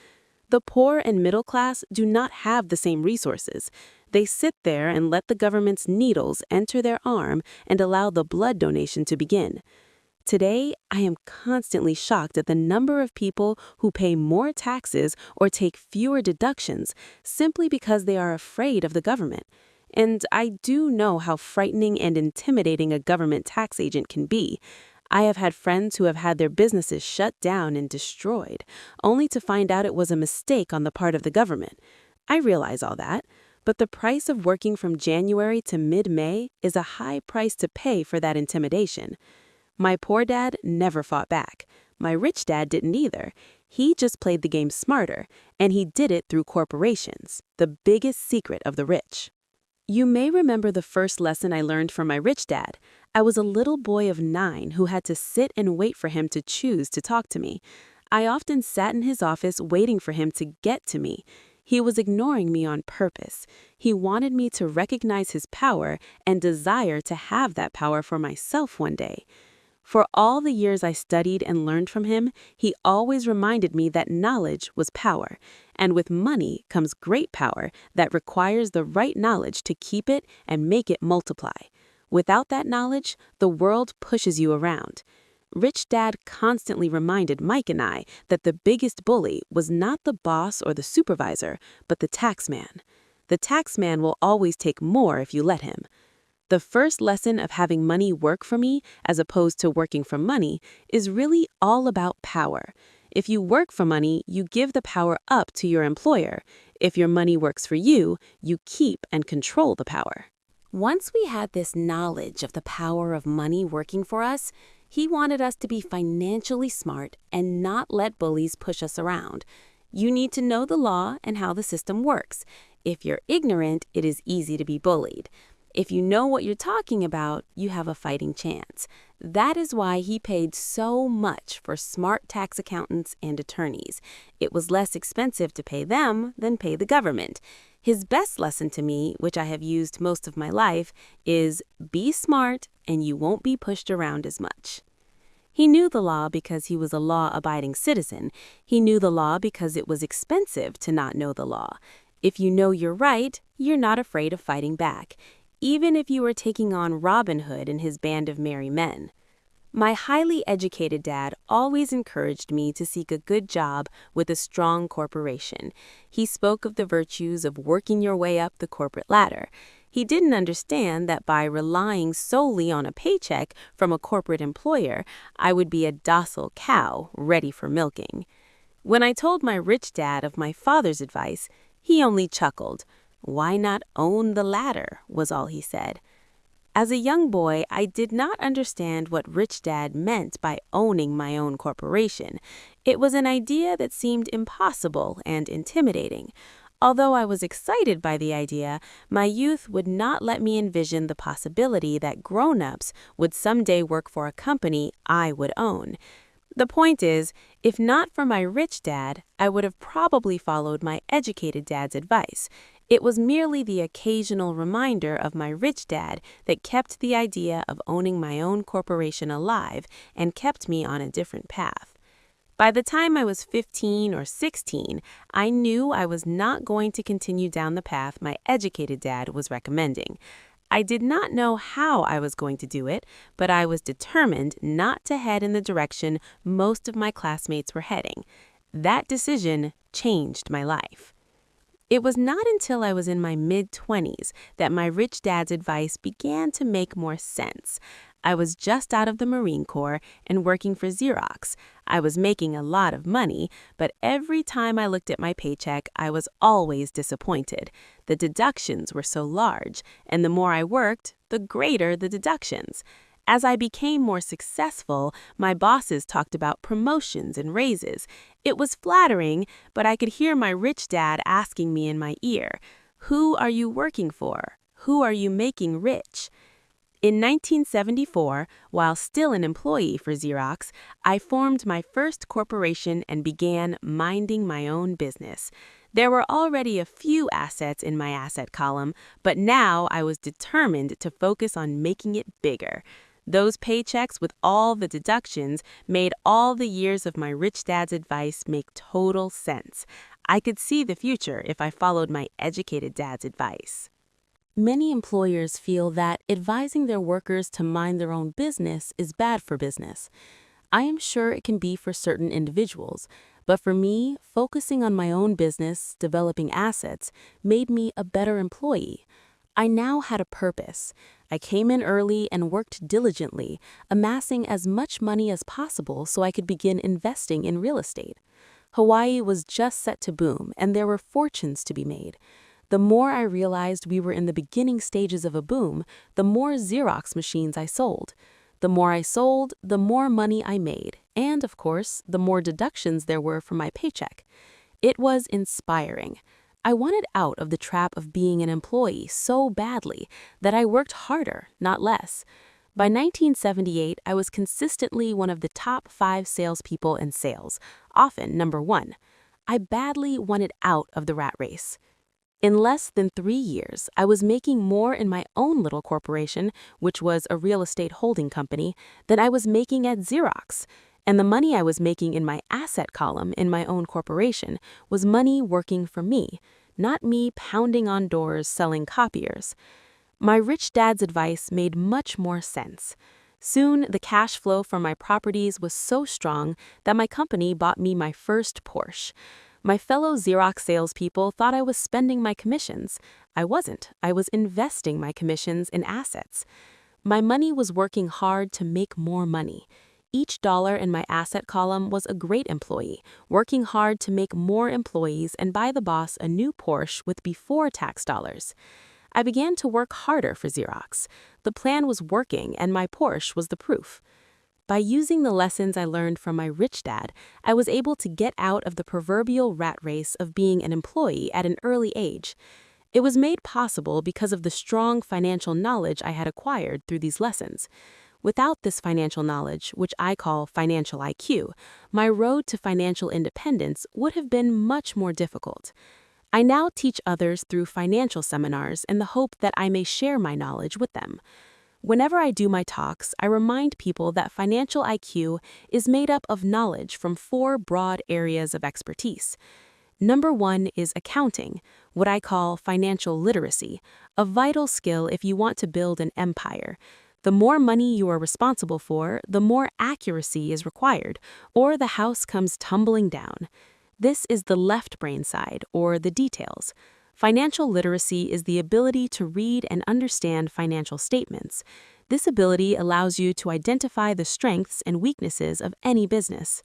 The poor and middle class do not have the same resources. They sit there and let the government's needles enter their arm and allow the blood donation to begin. Today, I am constantly shocked at the number of people who pay more taxes or take fewer deductions simply because they are afraid of the government. And I do know how frightening and intimidating a government tax agent can be. I have had friends who have had their businesses shut down and destroyed, only to find out it was a mistake on the part of the government. I realize all that, but the price of working from January to mid-May is a high price to pay for that intimidation. My poor dad never fought back. My rich dad didn't either. He just played the game smarter, and he did it through corporations, the biggest secret of the rich. You may remember the first lesson I learned from my rich dad. I was a little boy of 9 who had to sit and wait for him to choose to talk to me. I often sat in his office waiting for him to get to me. He was ignoring me on purpose. He wanted me to recognize his power and desire to have that power for myself one day. For all the years I studied and learned from him, he always reminded me that knowledge was power, and with money comes great power that requires the right knowledge to keep it and make it multiply. Without that knowledge, the world pushes you around. Rich Dad constantly reminded Mike and I that the biggest bully was not the boss or the supervisor, but the taxman. The taxman will always take more if you let him. The first lesson of having money work for me, as opposed to working for money, is really all about power. If you work for money, you give the power up to your employer. If your money works for you, you keep and control the power. Once we had this knowledge of the power of money working for us, he wanted us to be financially smart and not let bullies push us around. You need to know the law and how the system works. If you're ignorant, it is easy to be bullied. If you know what you're talking about, you have a fighting chance. That is why he paid so much for smart tax accountants and attorneys. It was less expensive to pay them than pay the government. His best lesson to me, which I have used most of my life, is be smart and you won't be pushed around as much. He knew the law because he was a law-abiding citizen. He knew the law because it was expensive to not know the law. If you know you're right, you're not afraid of fighting back, even if you are taking on Robin Hood and his band of merry men. My highly educated dad always encouraged me to seek a good job with a strong corporation. He spoke of the virtues of working your way up the corporate ladder. He didn't understand that by relying solely on a paycheck from a corporate employer, I would be a docile cow ready for milking. When I told my rich dad of my father's advice, he only chuckled. "Why not own the ladder?" was all he said. As a young boy, I did not understand what Rich Dad meant by owning my own corporation. It was an idea that seemed impossible and intimidating. Although I was excited by the idea, my youth would not let me envision the possibility that grown-ups would someday work for a company I would own. The point is, if not for my rich dad, I would have probably followed my educated dad's advice. It was merely the occasional reminder of my rich dad that kept the idea of owning my own corporation alive and kept me on a different path. By the time I was 15 or 16, I knew I was not going to continue down the path my educated dad was recommending. I did not know how I was going to do it, but I was determined not to head in the direction most of my classmates were heading. That decision changed my life. It was not until I was in my mid-20s that my rich dad's advice began to make more sense. I was just out of the Marine Corps and working for Xerox. I was making a lot of money, but every time I looked at my paycheck, I was always disappointed. The deductions were so large, and the more I worked, the greater the deductions. As I became more successful, my bosses talked about promotions and raises. It was flattering, but I could hear my rich dad asking me in my ear, "Who are you working for? Who are you making rich?" In 1974, while still an employee for Xerox, I formed my first corporation and began minding my own business. There were already a few assets in my asset column, but now I was determined to focus on making it bigger. Those paychecks with all the deductions made all the years of my rich dad's advice make total sense. I could see the future if I followed my educated dad's advice. Many employers feel that advising their workers to mind their own business is bad for business. I am sure it can be for certain individuals, but for me, focusing on my own business, developing assets, made me a better employee. I now had a purpose. I came in early and worked diligently, amassing as much money as possible so I could begin investing in real estate. Hawaii was just set to boom, and there were fortunes to be made. The more I realized we were in the beginning stages of a boom, the more Xerox machines I sold. The more I sold, the more money I made, and, of course, the more deductions there were from my paycheck. It was inspiring. I wanted out of the trap of being an employee so badly that I worked harder, not less. By 1978, I was consistently one of the top 5 salespeople in sales, often number 1. I badly wanted out of the rat race. In less than 3 years, I was making more in my own little corporation, which was a real estate holding company, than I was making at Xerox. And the money I was making in my asset column in my own corporation was money working for me, not me pounding on doors selling copiers. My rich dad's advice made much more sense. Soon, the cash flow from my properties was so strong that my company bought me my first Porsche. My fellow Xerox salespeople thought I was spending my commissions. I wasn't. I was investing my commissions in assets. My money was working hard to make more money. Each dollar in my asset column was a great employee, working hard to make more employees and buy the boss a new Porsche with before-tax dollars. I began to work harder for Xerox. The plan was working, and my Porsche was the proof. By using the lessons I learned from my rich dad, I was able to get out of the proverbial rat race of being an employee at an early age. It was made possible because of the strong financial knowledge I had acquired through these lessons. Without this financial knowledge, which I call financial IQ, my road to financial independence would have been much more difficult. I now teach others through financial seminars in the hope that I may share my knowledge with them. Whenever I do my talks, I remind people that financial IQ is made up of knowledge from 4 broad areas of expertise. Number 1 is accounting, what I call financial literacy, a vital skill if you want to build an empire. The more money you are responsible for, the more accuracy is required, or the house comes tumbling down. This is the left brain side, or the details. Financial literacy is the ability to read and understand financial statements. This ability allows you to identify the strengths and weaknesses of any business.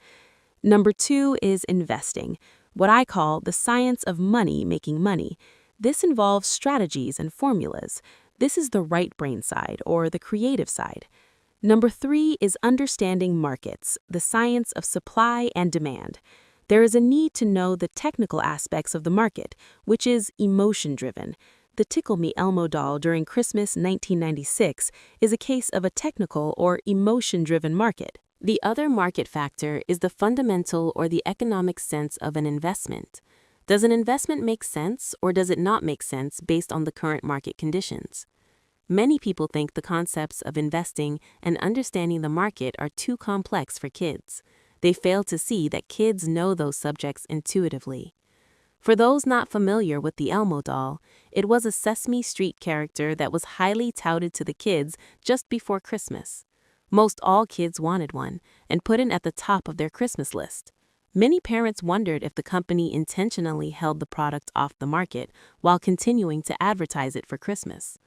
Number 2 is investing, what I call the science of money making money. This involves strategies and formulas. This is the right brain side, or the creative side. Number 3 is understanding markets, the science of supply and demand. There is a need to know the technical aspects of the market, which is emotion-driven. The Tickle Me Elmo doll during Christmas 1996 is a case of a technical or emotion-driven market. The other market factor is the fundamental or the economic sense of an investment. Does an investment make sense or does it not make sense based on the current market conditions? Many people think the concepts of investing and understanding the market are too complex for kids. They fail to see that kids know those subjects intuitively. For those not familiar with the Elmo doll, it was a Sesame Street character that was highly touted to the kids just before Christmas. Most all kids wanted one and put it at the top of their Christmas list. Many parents wondered if the company intentionally held the product off the market while continuing to advertise it for Christmas.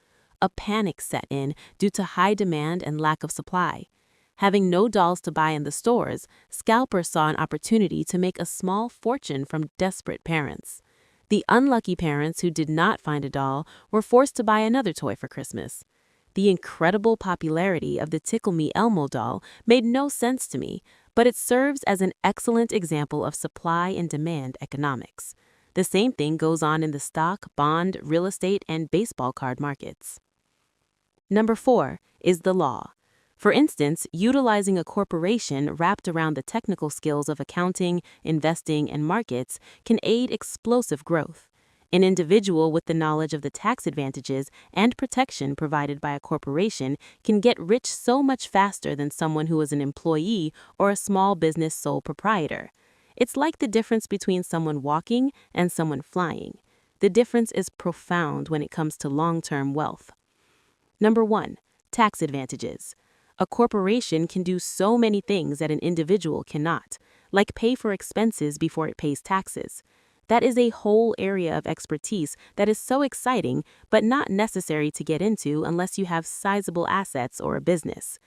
A panic set in due to high demand and lack of supply. Having no dolls to buy in the stores, scalpers saw an opportunity to make a small fortune from desperate parents. The unlucky parents who did not find a doll were forced to buy another toy for Christmas. The incredible popularity of the Tickle Me Elmo doll made no sense to me, but it serves as an excellent example of supply and demand economics. The same thing goes on in the stock, bond, real estate, and baseball card markets. Number 4 is the law. For instance, utilizing a corporation wrapped around the technical skills of accounting, investing, and markets can aid explosive growth. An individual with the knowledge of the tax advantages and protection provided by a corporation can get rich so much faster than someone who is an employee or a small business sole proprietor. It's like the difference between someone walking and someone flying. The difference is profound when it comes to long-term wealth. Number 1, tax advantages. A corporation can do so many things that an individual cannot, like pay for expenses before it pays taxes. That is a whole area of expertise that is so exciting, but not necessary to get into unless you have sizable assets or a business.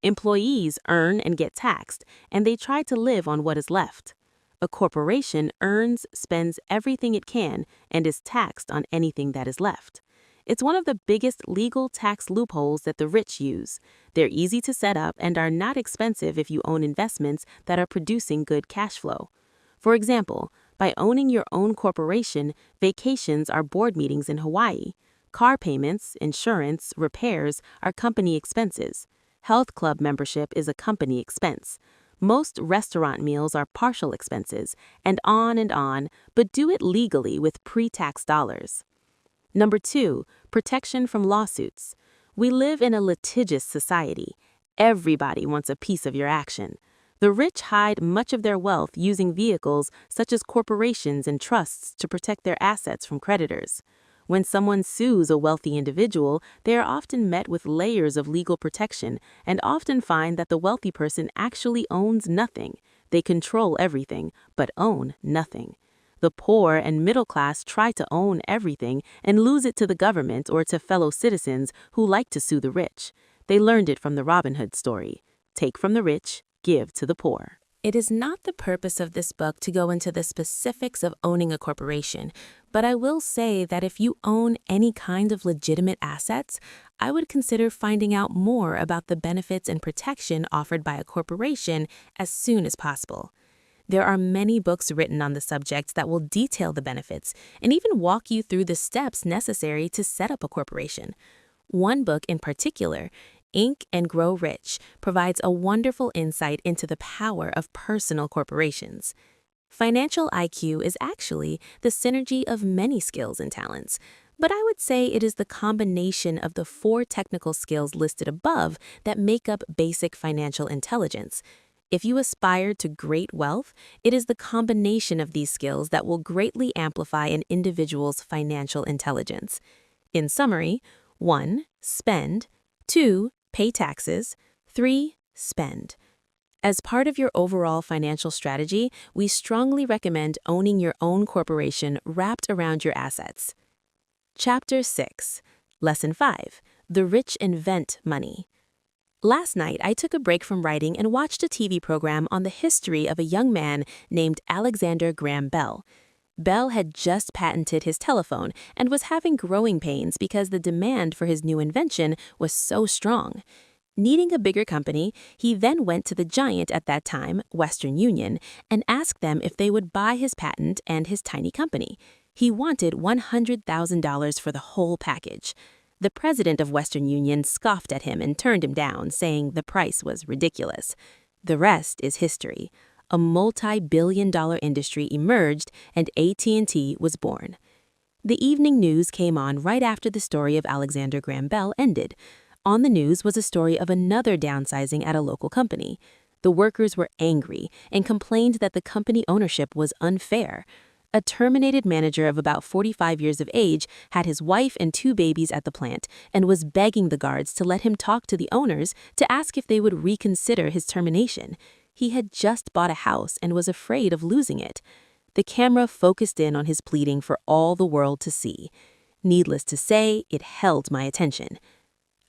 Employees earn and get taxed, and they try to live on what is left. A corporation earns, spends everything it can, and is taxed on anything that is left. It's one of the biggest legal tax loopholes that the rich use. They're easy to set up and are not expensive if you own investments that are producing good cash flow. For example, by owning your own corporation, vacations are board meetings in Hawaii. Car payments, insurance, repairs are company expenses. Health club membership is a company expense. Most restaurant meals are partial expenses, and on, but do it legally with pre-tax dollars. Number 2, protection from lawsuits. We live in a litigious society. Everybody wants a piece of your action. The rich hide much of their wealth using vehicles such as corporations and trusts to protect their assets from creditors. When someone sues a wealthy individual, they are often met with layers of legal protection and often find that the wealthy person actually owns nothing. They control everything, but own nothing. The poor and middle class try to own everything and lose it to the government or to fellow citizens who like to sue the rich. They learned it from the Robin Hood story. Take from the rich, give to the poor. It is not the purpose of this book to go into the specifics of owning a corporation, but I will say that if you own any kind of legitimate assets, I would consider finding out more about the benefits and protection offered by a corporation as soon as possible. There are many books written on the subject that will detail the benefits and even walk you through the steps necessary to set up a corporation. One book in particular, Ink and Grow Rich, provides a wonderful insight into the power of personal corporations. Financial IQ is actually the synergy of many skills and talents, but I would say it is the combination of the 4 technical skills listed above that make up basic financial intelligence. If you aspire to great wealth, it is the combination of these skills that will greatly amplify an individual's financial intelligence. In summary, 1. Spend. 2. Pay taxes. 3. Spend. As part of your overall financial strategy, we strongly recommend owning your own corporation wrapped around your assets. Chapter 6. Lesson 5. The Rich Invent Money. Last night, I took a break from writing and watched a TV program on the history of a young man named Alexander Graham Bell. Bell had just patented his telephone and was having growing pains because the demand for his new invention was so strong. Needing a bigger company, he then went to the giant at that time, Western Union, and asked them if they would buy his patent and his tiny company. He wanted $100,000 for the whole package. The president of Western Union scoffed at him and turned him down, saying the price was ridiculous. The rest is history. A multi-billion-dollar industry emerged and AT&T was born. The evening news came on right after the story of Alexander Graham Bell ended. On the news was a story of another downsizing at a local company. The workers were angry and complained that the company ownership was unfair. A terminated manager of about 45 years of age had his wife and 2 babies at the plant and was begging the guards to let him talk to the owners to ask if they would reconsider his termination. He had just bought a house and was afraid of losing it. The camera focused in on his pleading for all the world to see. Needless to say, it held my attention.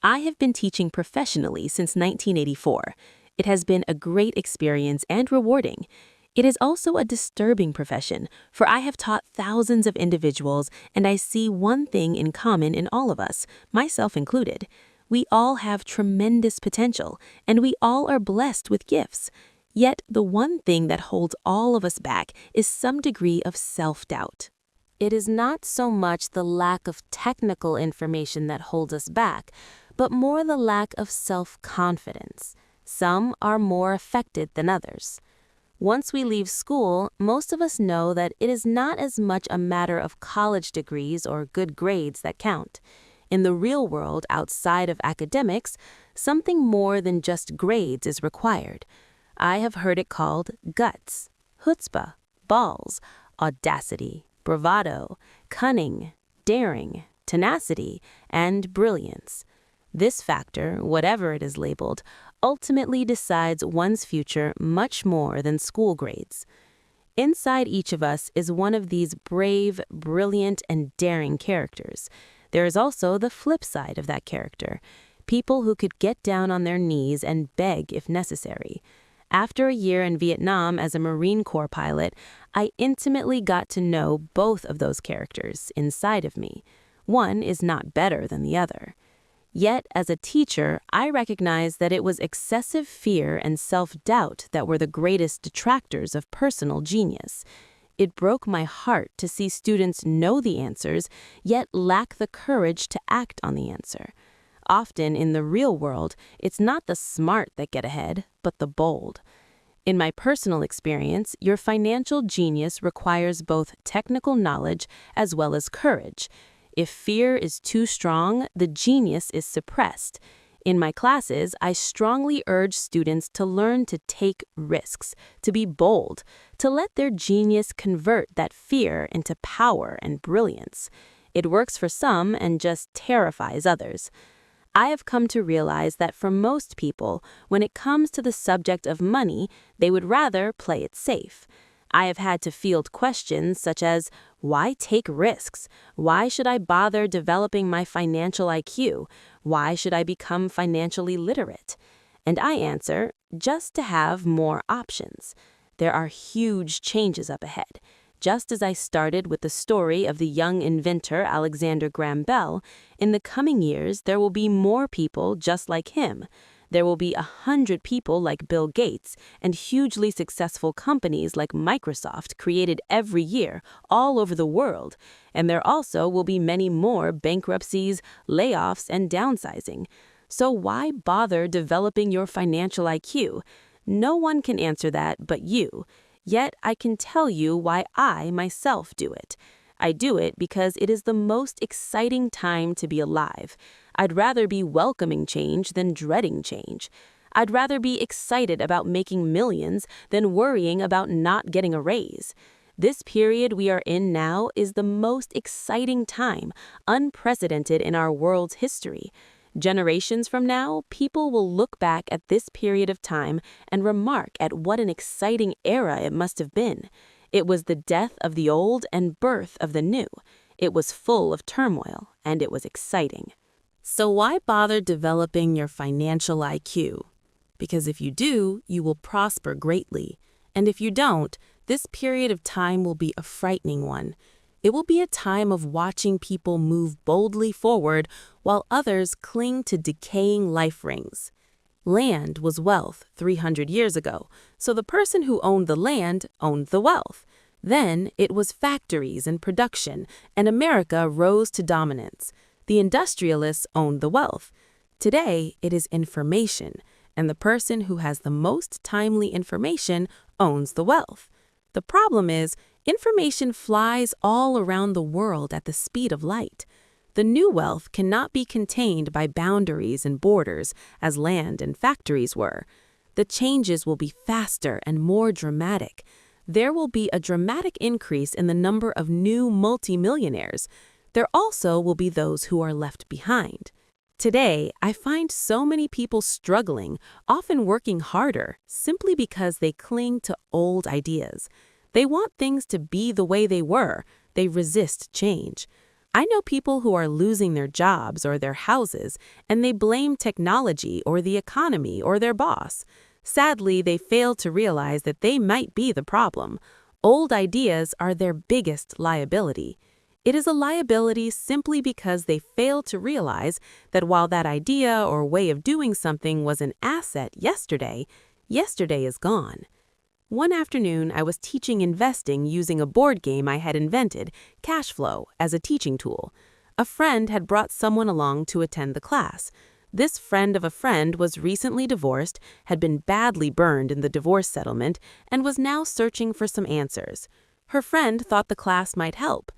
I have been teaching professionally since 1984. It has been a great experience and rewarding. It is also a disturbing profession, for I have taught thousands of individuals, and I see one thing in common in all of us, myself included. We all have tremendous potential, and we all are blessed with gifts. Yet the one thing that holds all of us back is some degree of self-doubt. It is not so much the lack of technical information that holds us back, but more the lack of self-confidence. Some are more affected than others. Once we leave school, most of us know that it is not as much a matter of college degrees or good grades that count. In the real world outside of academics, something more than just grades is required. I have heard it called guts, chutzpah, balls, audacity, bravado, cunning, daring, tenacity, and brilliance. This factor, whatever it is labeled, ultimately decides one's future much more than school grades. Inside each of us is one of these brave, brilliant, and daring characters. There is also the flip side of that character, people who could get down on their knees and beg if necessary. After a year in Vietnam as a Marine Corps pilot, I intimately got to know both of those characters inside of me. One is not better than the other. Yet, as a teacher, I recognize that it was excessive fear and self-doubt that were the greatest detractors of personal genius. It broke my heart to see students know the answers, yet lack the courage to act on the answer. Often in the real world, it's not the smart that get ahead, but the bold. In my personal experience, your financial genius requires both technical knowledge as well as courage. If fear is too strong, the genius is suppressed. In my classes, I strongly urge students to learn to take risks, to be bold, to let their genius convert that fear into power and brilliance. It works for some and just terrifies others. I have come to realize that for most people, when it comes to the subject of money, they would rather play it safe. I have had to field questions such as, why take risks? Why should I bother developing my financial IQ? Why should I become financially literate? And I answer, just to have more options. There are huge changes up ahead. Just as I started with the story of the young inventor Alexander Graham Bell, in the coming years there will be more people just like him. There will be 100 people like Bill Gates and hugely successful companies like Microsoft created every year all over the world. And there also will be many more bankruptcies, layoffs, and downsizing. So why bother developing your financial IQ? No one can answer that but you. Yet I can tell you why I myself do it. I do it because it is the most exciting time to be alive. I'd rather be welcoming change than dreading change. I'd rather be excited about making millions than worrying about not getting a raise. This period we are in now is the most exciting time, unprecedented in our world's history. Generations from now, people will look back at this period of time and remark at what an exciting era it must have been. It was the death of the old and birth of the new. It was full of turmoil, and it was exciting. So why bother developing your financial IQ? Because if you do, you will prosper greatly. And if you don't, this period of time will be a frightening one. It will be a time of watching people move boldly forward while others cling to decaying life rings. Land was wealth 300 years ago, so the person who owned the land owned the wealth. Then it was factories and production, and America rose to dominance. The industrialists owned the wealth. Today, it is information, and the person who has the most timely information owns the wealth. The problem is, information flies all around the world at the speed of light. The new wealth cannot be contained by boundaries and borders as land and factories were. The changes will be faster and more dramatic. There will be a dramatic increase in the number of new multimillionaires. There also will be those who are left behind. Today, I find so many people struggling, often working harder, simply because they cling to old ideas. They want things to be the way they were. They resist change. I know people who are losing their jobs or their houses, and they blame technology or the economy or their boss. Sadly, they fail to realize that they might be the problem. Old ideas are their biggest liability. It is a liability simply because they fail to realize that while that idea or way of doing something was an asset yesterday, yesterday is gone. One afternoon, I was teaching investing using a board game I had invented, Cash Flow, as a teaching tool. A friend had brought someone along to attend the class. This friend of a friend was recently divorced, had been badly burned in the divorce settlement, and was now searching for some answers. Her friend thought the class might help.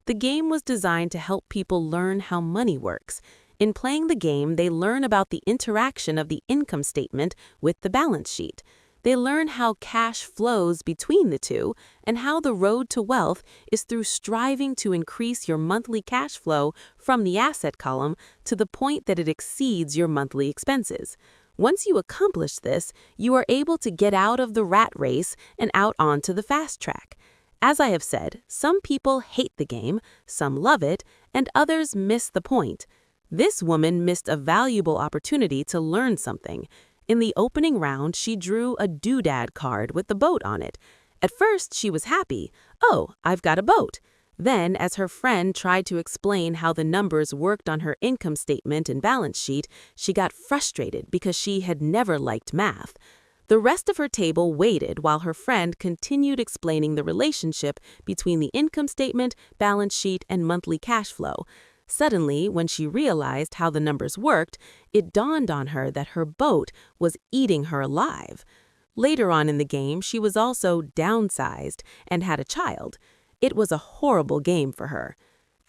The game was designed to help people learn how money works. In playing the game, they learn about the interaction of the income statement with the balance sheet. They learn how cash flows between the two and how the road to wealth is through striving to increase your monthly cash flow from the asset column to the point that it exceeds your monthly expenses. Once you accomplish this, you are able to get out of the rat race and out onto the fast track. As I have said, some people hate the game, some love it, and others miss the point. This woman missed a valuable opportunity to learn something. In the opening round, she drew a doodad card with the boat on it. At first, she was happy. Oh, I've got a boat. Then, as her friend tried to explain how the numbers worked on her income statement and balance sheet, she got frustrated because she had never liked math. The rest of her table waited while her friend continued explaining the relationship between the income statement, balance sheet, and monthly cash flow. Suddenly, when she realized how the numbers worked, it dawned on her that her boat was eating her alive. Later on in the game, she was also downsized and had a child. It was a horrible game for her.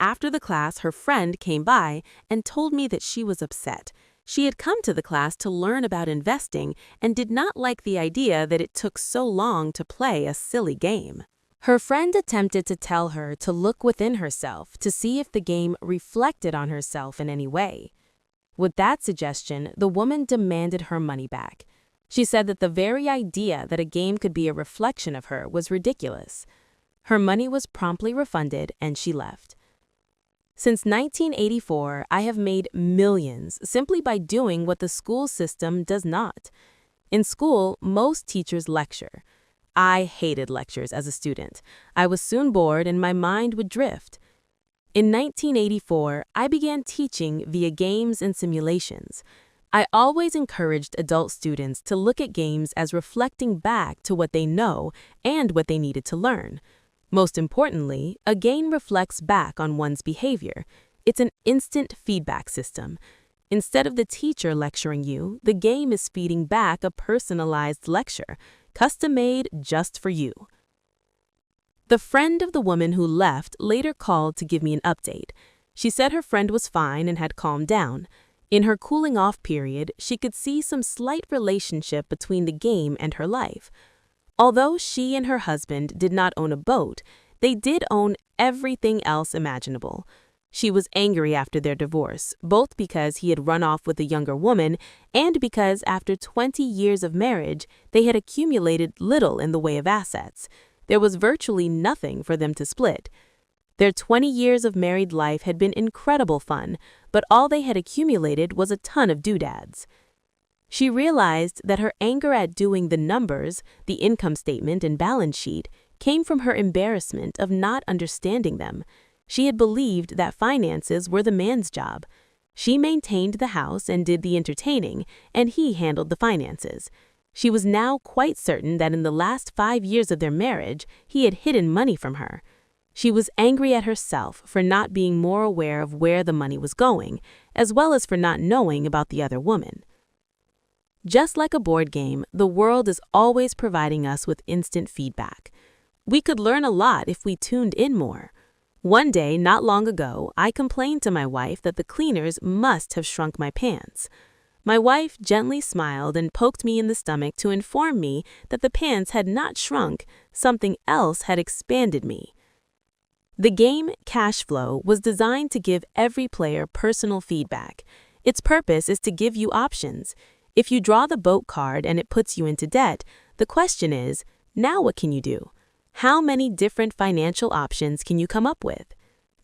After the class, her friend came by and told me that she was upset. She had come to the class to learn about investing and did not like the idea that it took so long to play a silly game. Her friend attempted to tell her to look within herself to see if the game reflected on herself in any way. With that suggestion, the woman demanded her money back. She said that the very idea that a game could be a reflection of her was ridiculous. Her money was promptly refunded and she left. Since 1984, I have made millions simply by doing what the school system does not. In school, most teachers lecture. I hated lectures as a student. I was soon bored and my mind would drift. In 1984, I began teaching via games and simulations. I always encouraged adult students to look at games as reflecting back to what they know and what they needed to learn. Most importantly, a game reflects back on one's behavior. It's an instant feedback system. Instead of the teacher lecturing you, the game is feeding back a personalized lecture, custom-made just for you. The friend of the woman who left later called to give me an update. She said her friend was fine and had calmed down. In her cooling-off period, she could see some slight relationship between the game and her life. Although she and her husband did not own a boat, they did own everything else imaginable. She was angry after their divorce, both because he had run off with a younger woman and because after 20 years of marriage, they had accumulated little in the way of assets. There was virtually nothing for them to split. Their 20 years of married life had been incredible fun, but all they had accumulated was a ton of doodads. She realized that her anger at doing the numbers, the income statement and balance sheet, came from her embarrassment of not understanding them. She had believed that finances were the man's job. She maintained the house and did the entertaining, and he handled the finances. She was now quite certain that in the last 5 years of their marriage, he had hidden money from her. She was angry at herself for not being more aware of where the money was going, as well as for not knowing about the other woman. Just like a board game, the world is always providing us with instant feedback. We could learn a lot if we tuned in more. One day, not long ago, I complained to my wife that the cleaners must have shrunk my pants. My wife gently smiled and poked me in the stomach to inform me that the pants had not shrunk, something else had expanded me. The game Cash Flow was designed to give every player personal feedback. Its purpose is to give you options. If you draw the boat card and it puts you into debt, the question is, now what can you do? How many different financial options can you come up with?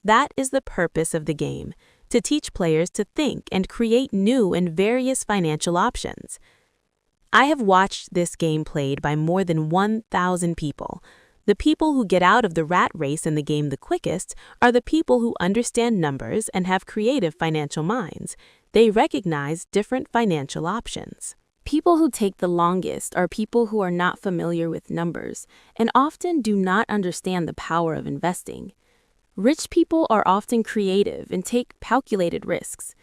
That is the purpose of the game, to teach players to think and create new and various financial options. I have watched this game played by more than 1,000 people. The people who get out of the rat race in the game the quickest are the people who understand numbers and have creative financial minds. They recognize different financial options. People who take the longest are people who are not familiar with numbers and often do not understand the power of investing. Rich people are often creative and take calculated risks.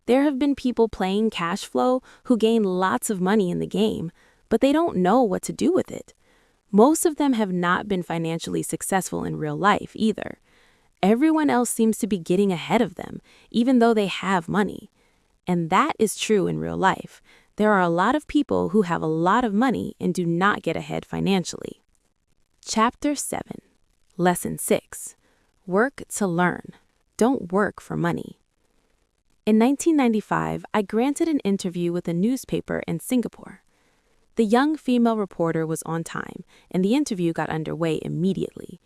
There have been people playing Cash Flow who gain lots of money in the game, but they don't know what to do with it. Most of them have not been financially successful in real life either. Everyone else seems to be getting ahead of them, even though they have money. And that is true in real life. There are a lot of people who have a lot of money and do not get ahead financially. Chapter 7, Lesson 6, Work to Learn. Don't work for money. In 1995, I granted an interview with a newspaper in Singapore. The young female reporter was on time, and the interview got underway immediately.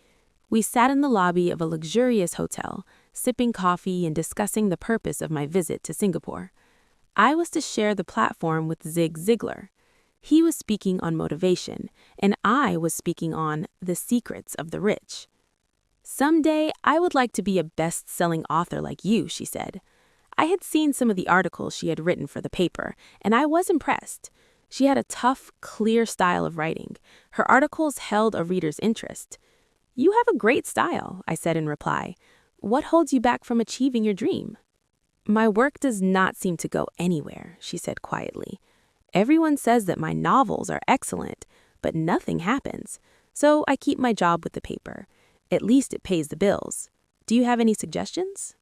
We sat in the lobby of a luxurious hotel, sipping coffee and discussing the purpose of my visit to Singapore. I was to share the platform with Zig Ziglar. He was speaking on motivation, and I was speaking on the secrets of the rich. "Someday, I would like to be a best-selling author like you," she said. I had seen some of the articles she had written for the paper, and I was impressed. She had a tough, clear style of writing. Her articles held a reader's interest. "You have a great style," I said in reply. "What holds you back from achieving your dream?" "My work does not seem to go anywhere," she said quietly. "Everyone says that my novels are excellent, but nothing happens. So I keep my job with the paper. At least it pays the bills. Do you have any suggestions?"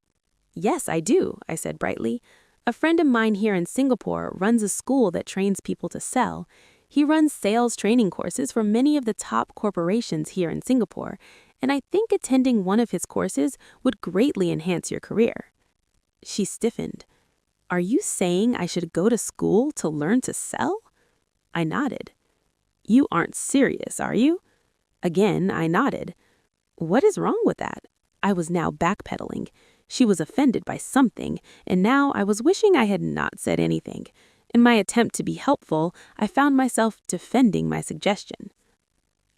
"Yes, I do," I said brightly. "A friend of mine here in Singapore runs a school that trains people to sell. He runs sales training courses for many of the top corporations here in Singapore, and I think attending one of his courses would greatly enhance your career." She stiffened. "Are you saying I should go to school to learn to sell?" I nodded. "You aren't serious, are you?" Again, I nodded. "What is wrong with that?" I was now backpedaling. She was offended by something, and now I was wishing I had not said anything. In my attempt to be helpful, I found myself defending my suggestion.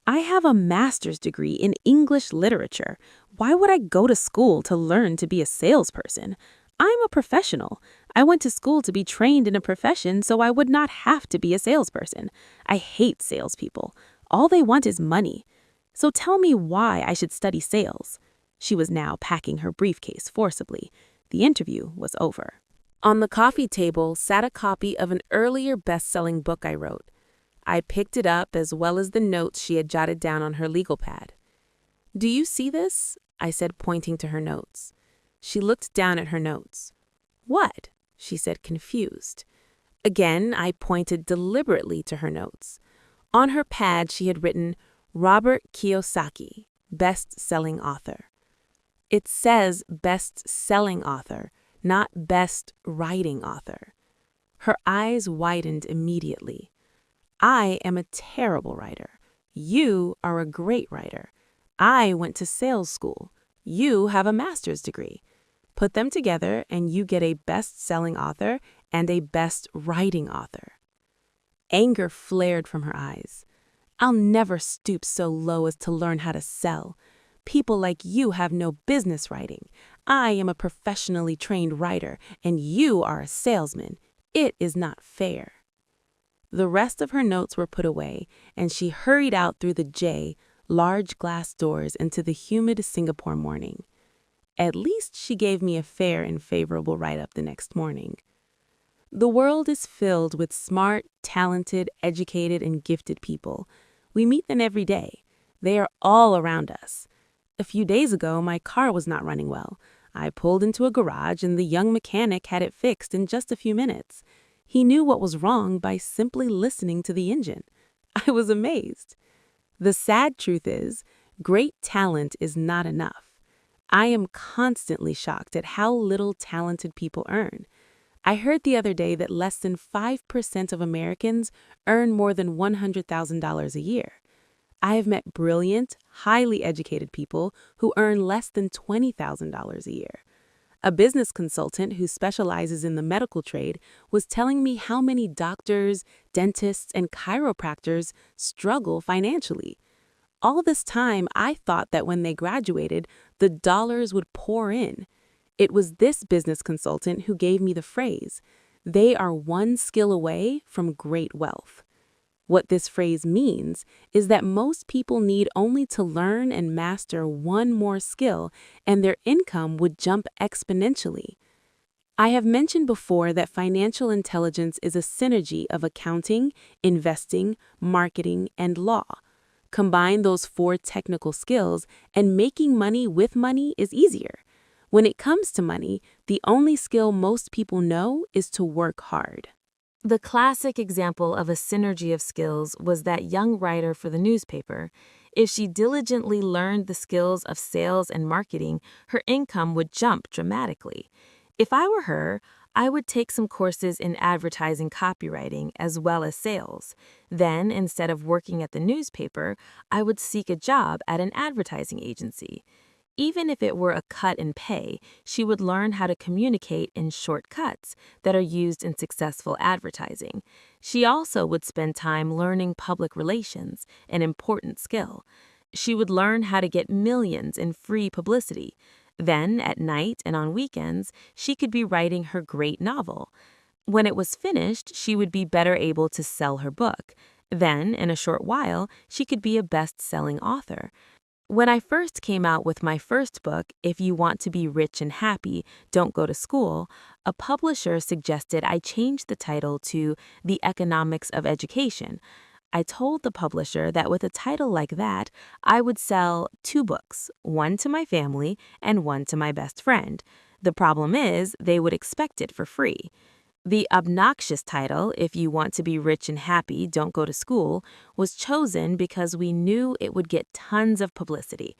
"I have a master's degree in English literature. Why would I go to school to learn to be a salesperson? I'm a professional. I went to school to be trained in a profession so I would not have to be a salesperson. I hate salespeople. All they want is money. So tell me why I should study sales." She was now packing her briefcase forcibly. The interview was over. On the coffee table sat a copy of an earlier best-selling book I wrote. I picked it up as well as the notes she had jotted down on her legal pad. "Do you see this?" I said, pointing to her notes. She looked down at her notes. "What?" she said, confused. Again, I pointed deliberately to her notes. On her pad, she had written, "Robert Kiyosaki, best-selling author." It says best-selling author, not best writing author. Her eyes widened immediately. "I am a terrible writer. You are a great writer. I went to sales school. You have a master's degree. Put them together and you get a best-selling author and a best writing author." Anger flared from her eyes. "I'll never stoop so low as to learn how to sell. People like you have no business writing. I am a professionally trained writer, and you are a salesman. It is not fair." The rest of her notes were put away, and she hurried out through the large glass doors into the humid Singapore morning. At least she gave me a fair and favorable write-up the next morning. The world is filled with smart, talented, educated, and gifted people. We meet them every day. They are all around us. A few days ago, my car was not running well. I pulled into a garage and the young mechanic had it fixed in just a few minutes. He knew what was wrong by simply listening to the engine. I was amazed. The sad truth is, great talent is not enough. I am constantly shocked at how little talented people earn. I heard the other day that less than 5% of Americans earn more than $100,000 a year. I have met brilliant, highly educated people who earn less than $20,000 a year. A business consultant who specializes in the medical trade was telling me how many doctors, dentists, and chiropractors struggle financially. All this time, I thought that when they graduated, the dollars would pour in. It was this business consultant who gave me the phrase, "They are one skill away from great wealth." What this phrase means is that most people need only to learn and master one more skill, and their income would jump exponentially. I have mentioned before that financial intelligence is a synergy of accounting, investing, marketing, and law. Combine those 4 technical skills, and making money with money is easier. When it comes to money, the only skill most people know is to work hard. The classic example of a synergy of skills was that young writer for the newspaper. If she diligently learned the skills of sales and marketing, her income would jump dramatically. If I were her, I would take some courses in advertising copywriting as well as sales. Then, instead of working at the newspaper, I would seek a job at an advertising agency. Even if it were a cut in pay, she would learn how to communicate in shortcuts that are used in successful advertising. She also would spend time learning public relations, an important skill. She would learn how to get millions in free publicity. Then, at night and on weekends, she could be writing her great novel. When it was finished, she would be better able to sell her book. Then, in a short while, she could be a best-selling author. When I first came out with my first book, If You Want to Be Rich and Happy, Don't Go to School, a publisher suggested I change the title to The Economics of Education. I told the publisher that with a title like that, I would sell 2 books, one to my family and one to my best friend. The problem is, they would expect it for free. The obnoxious title, If You Want to Be Rich and Happy, Don't Go to School, was chosen because we knew it would get tons of publicity.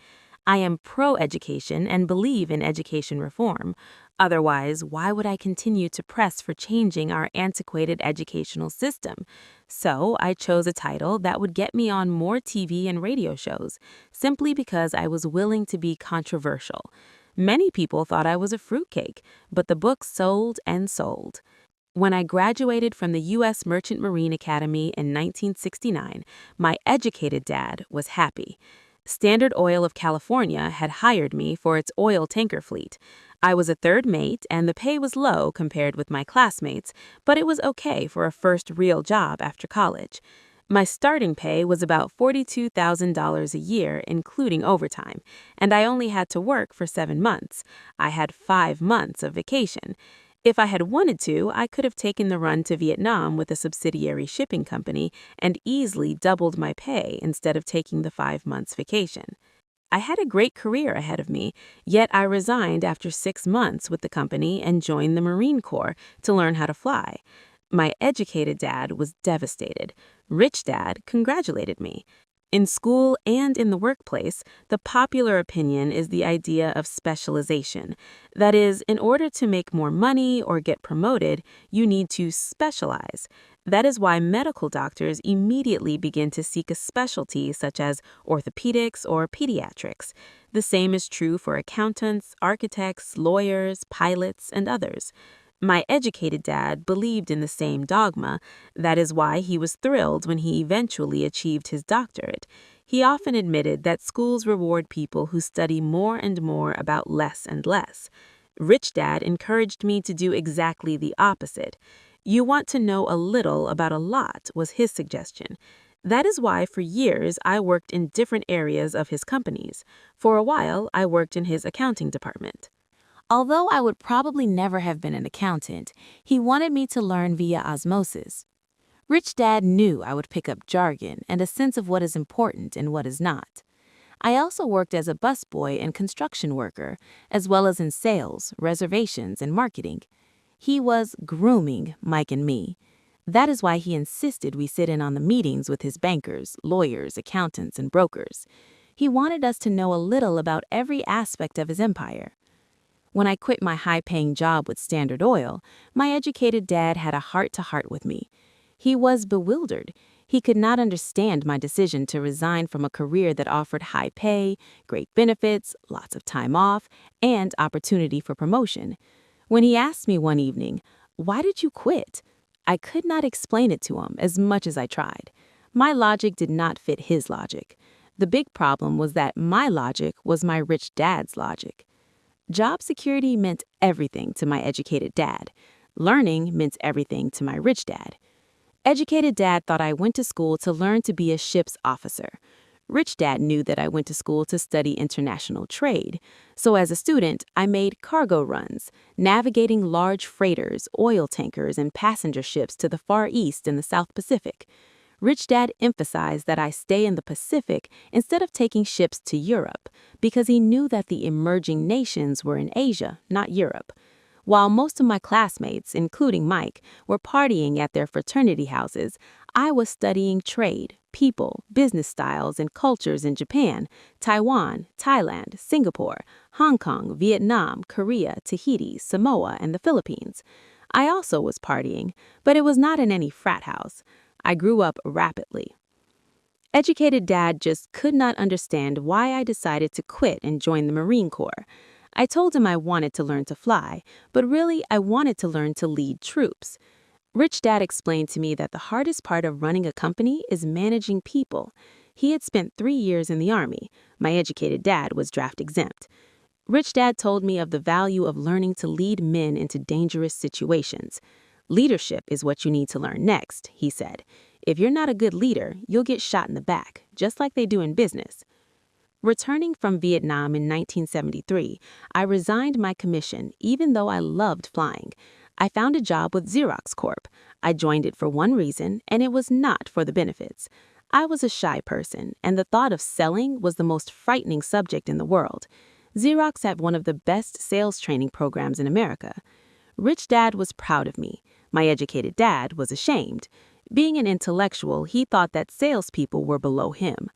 I am pro-education and believe in education reform. Otherwise, why would I continue to press for changing our antiquated educational system? So I chose a title that would get me on more TV and radio shows, simply because I was willing to be controversial. Many people thought I was a fruitcake, but the book sold and sold. When I graduated from the U.S. Merchant Marine Academy in 1969, my educated dad was happy. Standard Oil of California had hired me for its oil tanker fleet. I was a third mate, and the pay was low compared with my classmates, but it was okay for a first real job after college. My starting pay was about $42,000 a year, including overtime, and I only had to work for 7 months. I had 5 months of vacation. If I had wanted to, I could have taken the run to Vietnam with a subsidiary shipping company and easily doubled my pay instead of taking the 5 months vacation. I had a great career ahead of me, yet I resigned after 6 months with the company and joined the Marine Corps to learn how to fly. My educated dad was devastated. Rich dad congratulated me. In school and in the workplace, the popular opinion is the idea of specialization. That is, in order to make more money or get promoted, you need to specialize. That is why medical doctors immediately begin to seek a specialty such as orthopedics or pediatrics. The same is true for accountants, architects, lawyers, pilots, and others. My educated dad believed in the same dogma. That is why he was thrilled when he eventually achieved his doctorate. He often admitted that schools reward people who study more and more about less and less. Rich Dad encouraged me to do exactly the opposite. You want to know a little about a lot, was his suggestion. That is why for years I worked in different areas of his companies. For a while, I worked in his accounting department. Although I would probably never have been an accountant, he wanted me to learn via osmosis. Rich Dad knew I would pick up jargon and a sense of what is important and what is not. I also worked as a busboy and construction worker, as well as in sales, reservations, and marketing. He was grooming Mike and me. That is why he insisted we sit in on the meetings with his bankers, lawyers, accountants, and brokers. He wanted us to know a little about every aspect of his empire. When I quit my high-paying job with Standard Oil, my educated dad had a heart-to-heart with me. He was bewildered. He could not understand my decision to resign from a career that offered high pay, great benefits, lots of time off, and opportunity for promotion. When he asked me one evening, "Why did you quit?" I could not explain it to him as much as I tried. My logic did not fit his logic. The big problem was that my logic was my rich dad's logic. Job security meant everything to my educated dad. Learning meant everything to my rich dad. Educated dad thought I went to school to learn to be a ship's officer. Rich dad knew that I went to school to study international trade. So as a student, I made cargo runs, navigating large freighters, oil tankers, and passenger ships to the Far East and the South Pacific. Rich Dad emphasized that I stay in the Pacific instead of taking ships to Europe, because he knew that the emerging nations were in Asia, not Europe. While most of my classmates, including Mike, were partying at their fraternity houses, I was studying trade, people, business styles, and cultures in Japan, Taiwan, Thailand, Singapore, Hong Kong, Vietnam, Korea, Tahiti, Samoa, and the Philippines. I also was partying, but it was not in any frat house. I grew up rapidly. Educated Dad just could not understand why I decided to quit and join the Marine Corps. I told him I wanted to learn to fly, but really I wanted to learn to lead troops. Rich Dad explained to me that the hardest part of running a company is managing people. He had spent 3 years in the Army. My educated dad was draft exempt. Rich Dad told me of the value of learning to lead men into dangerous situations. Leadership is what you need to learn next, he said. If you're not a good leader, you'll get shot in the back, just like they do in business. Returning from Vietnam in 1973, I resigned my commission even though I loved flying. I found a job with Xerox Corp. I joined it for one reason, and it was not for the benefits. I was a shy person, and the thought of selling was the most frightening subject in the world. Xerox had one of the best sales training programs in America. Rich Dad was proud of me. My educated dad was ashamed. Being an intellectual, he thought that salespeople were below him.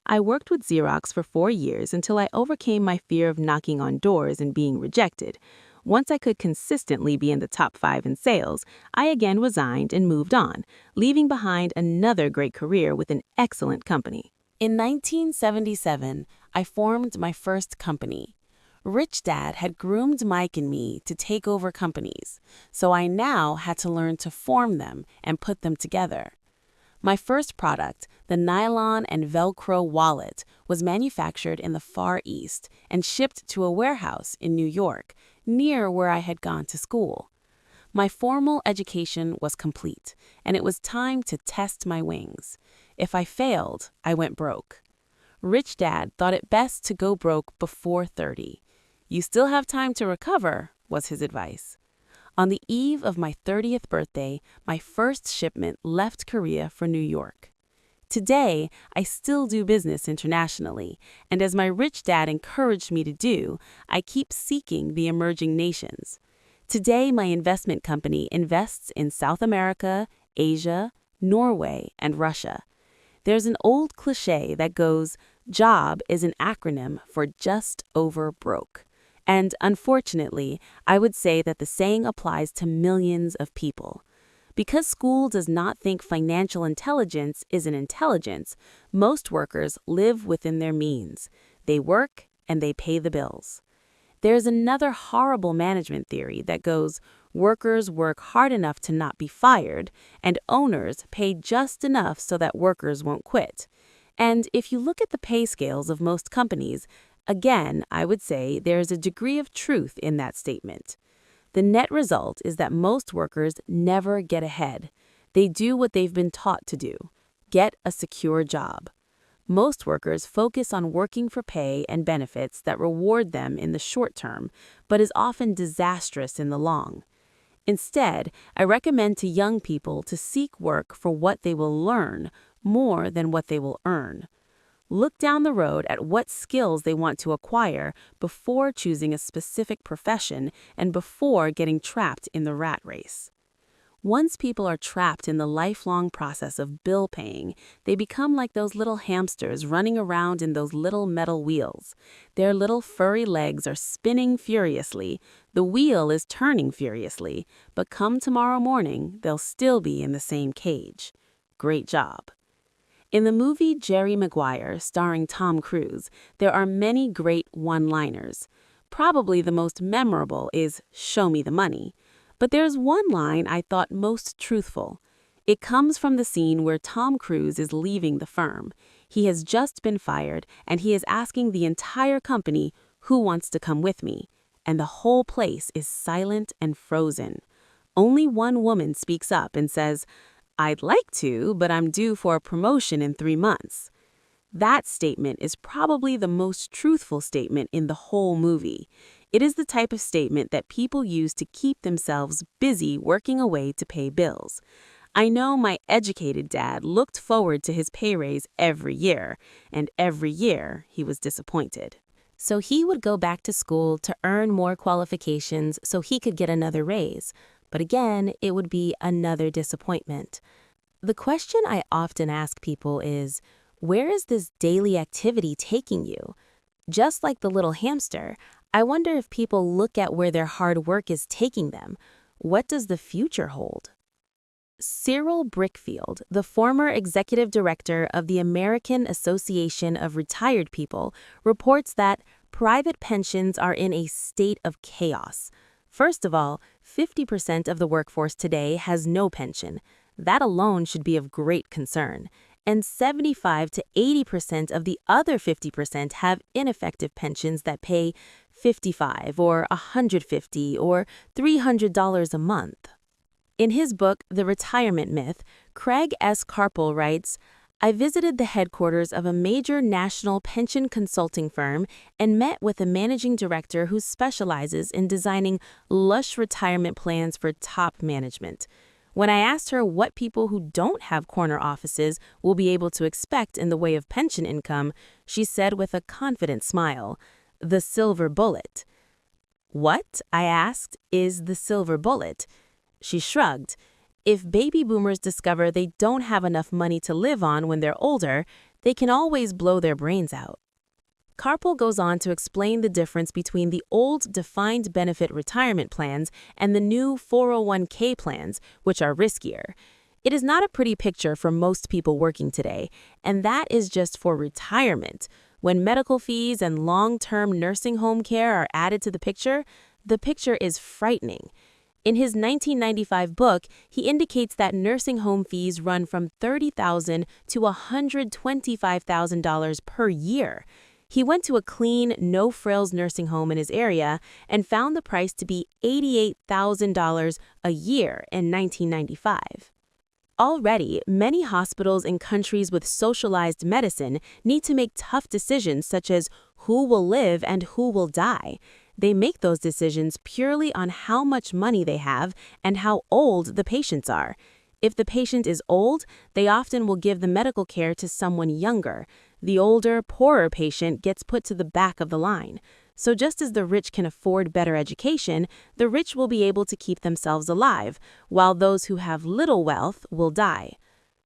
I worked with Xerox for 4 years until I overcame my fear of knocking on doors and being rejected. Once I could consistently be in the top 5 in sales, I again resigned and moved on, leaving behind another great career with an excellent company. In 1977, I formed my first company. Rich Dad had groomed Mike and me to take over companies, so I now had to learn to form them and put them together. My first product, the nylon and Velcro wallet, was manufactured in the Far East and shipped to a warehouse in New York, near where I had gone to school. My formal education was complete, and it was time to test my wings. If I failed, I went broke. Rich Dad thought it best to go broke before 30. You still have time to recover, was his advice. On the eve of my 30th birthday, my first shipment left Korea for New York. Today, I still do business internationally, and as my rich dad encouraged me to do, I keep seeking the emerging nations. Today, my investment company invests in South America, Asia, Norway, and Russia. There's an old cliche that goes, JOB is an acronym for just over broke. And unfortunately, I would say that the saying applies to millions of people. Because school does not think financial intelligence is an intelligence, most workers live within their means. They work and they pay the bills. There's another horrible management theory that goes, workers work hard enough to not be fired, and owners pay just enough so that workers won't quit. And if you look at the pay scales of most companies, again, I would say there's a degree of truth in that statement. The net result is that most workers never get ahead. They do what they've been taught to do: get a secure job. Most workers focus on working for pay and benefits that reward them in the short term, but is often disastrous in the long. Instead, I recommend to young people to seek work for what they will learn more than what they will earn. Look down the road at what skills they want to acquire before choosing a specific profession and before getting trapped in the rat race. Once people are trapped in the lifelong process of bill paying, they become like those little hamsters running around in those little metal wheels. Their little furry legs are spinning furiously, the wheel is turning furiously, but come tomorrow morning, they'll still be in the same cage. Great job. In the movie Jerry Maguire, starring Tom Cruise, there are many great one-liners. Probably the most memorable is "Show me the money." But there's one line I thought most truthful. It comes from the scene where Tom Cruise is leaving the firm. He has just been fired, and he is asking the entire company, "Who wants to come with me?" And the whole place is silent and frozen. Only one woman speaks up and says, "I'd like to, but I'm due for a promotion in 3 months." That statement is probably the most truthful statement in the whole movie. It is the type of statement that people use to keep themselves busy working away to pay bills. I know my educated dad looked forward to his pay raise every year, and every year he was disappointed. So he would go back to school to earn more qualifications so he could get another raise. But again, it would be another disappointment. The question I often ask people is, where is this daily activity taking you? Just like the little hamster, I wonder if people look at where their hard work is taking them. What does the future hold? Cyril Brickfield, the former executive director of the American Association of Retired People, reports that private pensions are in a state of chaos. First of all, 50% of the workforce today has no pension. That alone should be of great concern. And 75 to 80% of the other 50% have ineffective pensions that pay $55 or $150 or $300 a month. In his book, The Retirement Myth, Craig S. Carpel writes, "I visited the headquarters of a major national pension consulting firm and met with a managing director who specializes in designing lush retirement plans for top management. When I asked her what people who don't have corner offices will be able to expect in the way of pension income, she said with a confident smile, 'The silver bullet.'" "What," I asked, "is the silver bullet?" She shrugged. "If baby boomers discover they don't have enough money to live on when they're older, they can always blow their brains out." Carpel goes on to explain the difference between the old defined benefit retirement plans and the new 401k plans, which are riskier. It is not a pretty picture for most people working today, and that is just for retirement. When medical fees and long-term nursing home care are added to the picture is frightening. In his 1995 book, he indicates that nursing home fees run from $30,000 to $125,000 per year. He went to a clean, no-frills nursing home in his area and found the price to be $88,000 a year in 1995. Already, many hospitals in countries with socialized medicine need to make tough decisions such as who will live and who will die. They make those decisions purely on how much money they have and how old the patients are. If the patient is old, they often will give the medical care to someone younger. The older, poorer patient gets put to the back of the line. So just as the rich can afford better education, the rich will be able to keep themselves alive, while those who have little wealth will die.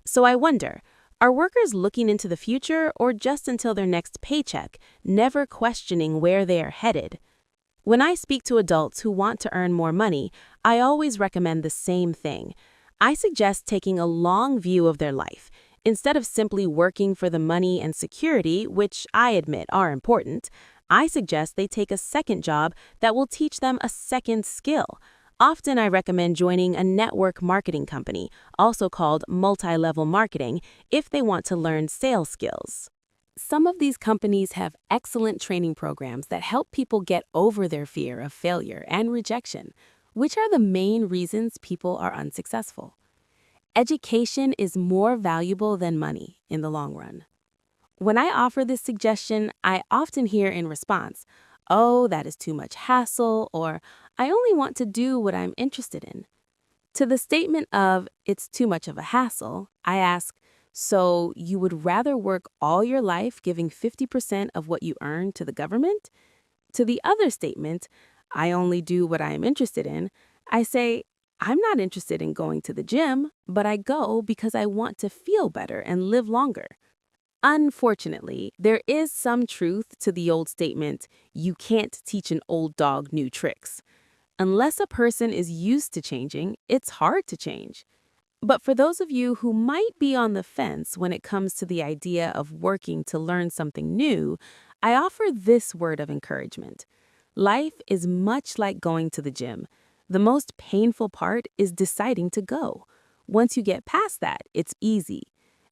So I wonder, are workers looking into the future or just until their next paycheck, never questioning where they are headed? When I speak to adults who want to earn more money, I always recommend the same thing. I suggest taking a long view of their life. Instead of simply working for the money and security, which I admit are important, I suggest they take a second job that will teach them a second skill. Often I recommend joining a network marketing company, also called multi-level marketing, if they want to learn sales skills. Some of these companies have excellent training programs that help people get over their fear of failure and rejection, which are the main reasons people are unsuccessful. Education is more valuable than money in the long run. When I offer this suggestion, I often hear in response, "Oh, that is too much hassle," or "I only want to do what I'm interested in." To the statement of "it's too much of a hassle," I ask, so you would rather work all your life giving 50% of what you earn to the government? To the other statement, "I only do what I am interested in," I say, I'm not interested in going to the gym, but I go because I want to feel better and live longer. Unfortunately, there is some truth to the old statement, "You can't teach an old dog new tricks." Unless a person is used to changing, it's hard to change. But for those of you who might be on the fence when it comes to the idea of working to learn something new, I offer this word of encouragement. Life is much like going to the gym. The most painful part is deciding to go. Once you get past that, it's easy.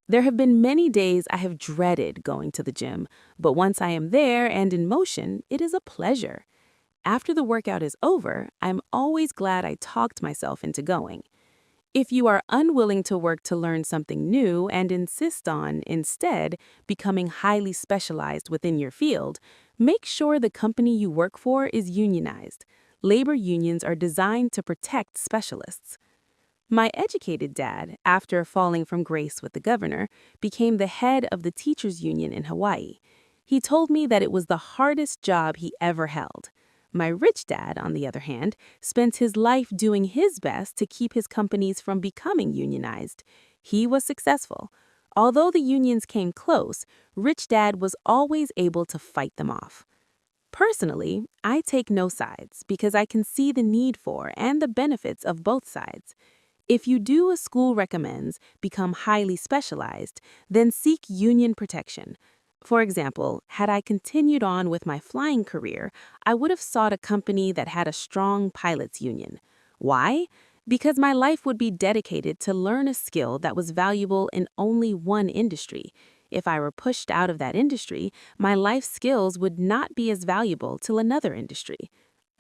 There have been many days I have dreaded going to the gym, but once I am there and in motion, it is a pleasure. After the workout is over, I'm always glad I talked myself into going. If you are unwilling to work to learn something new and insist on, instead, becoming highly specialized within your field, make sure the company you work for is unionized. Labor unions are designed to protect specialists. My educated dad, after falling from grace with the governor, became the head of the teachers' union in Hawaii. He told me that it was the hardest job he ever held. My rich dad, on the other hand, spent his life doing his best to keep his companies from becoming unionized. He was successful. Although the unions came close, Rich Dad was always able to fight them off. Personally, I take no sides because I can see the need for and the benefits of both sides. If you do as school recommends, become highly specialized, then seek union protection. For example, had I continued on with my flying career, I would have sought a company that had a strong pilots union. Why? Because my life would be dedicated to learn a skill that was valuable in only one industry. If I were pushed out of that industry, my life skills would not be as valuable to another industry.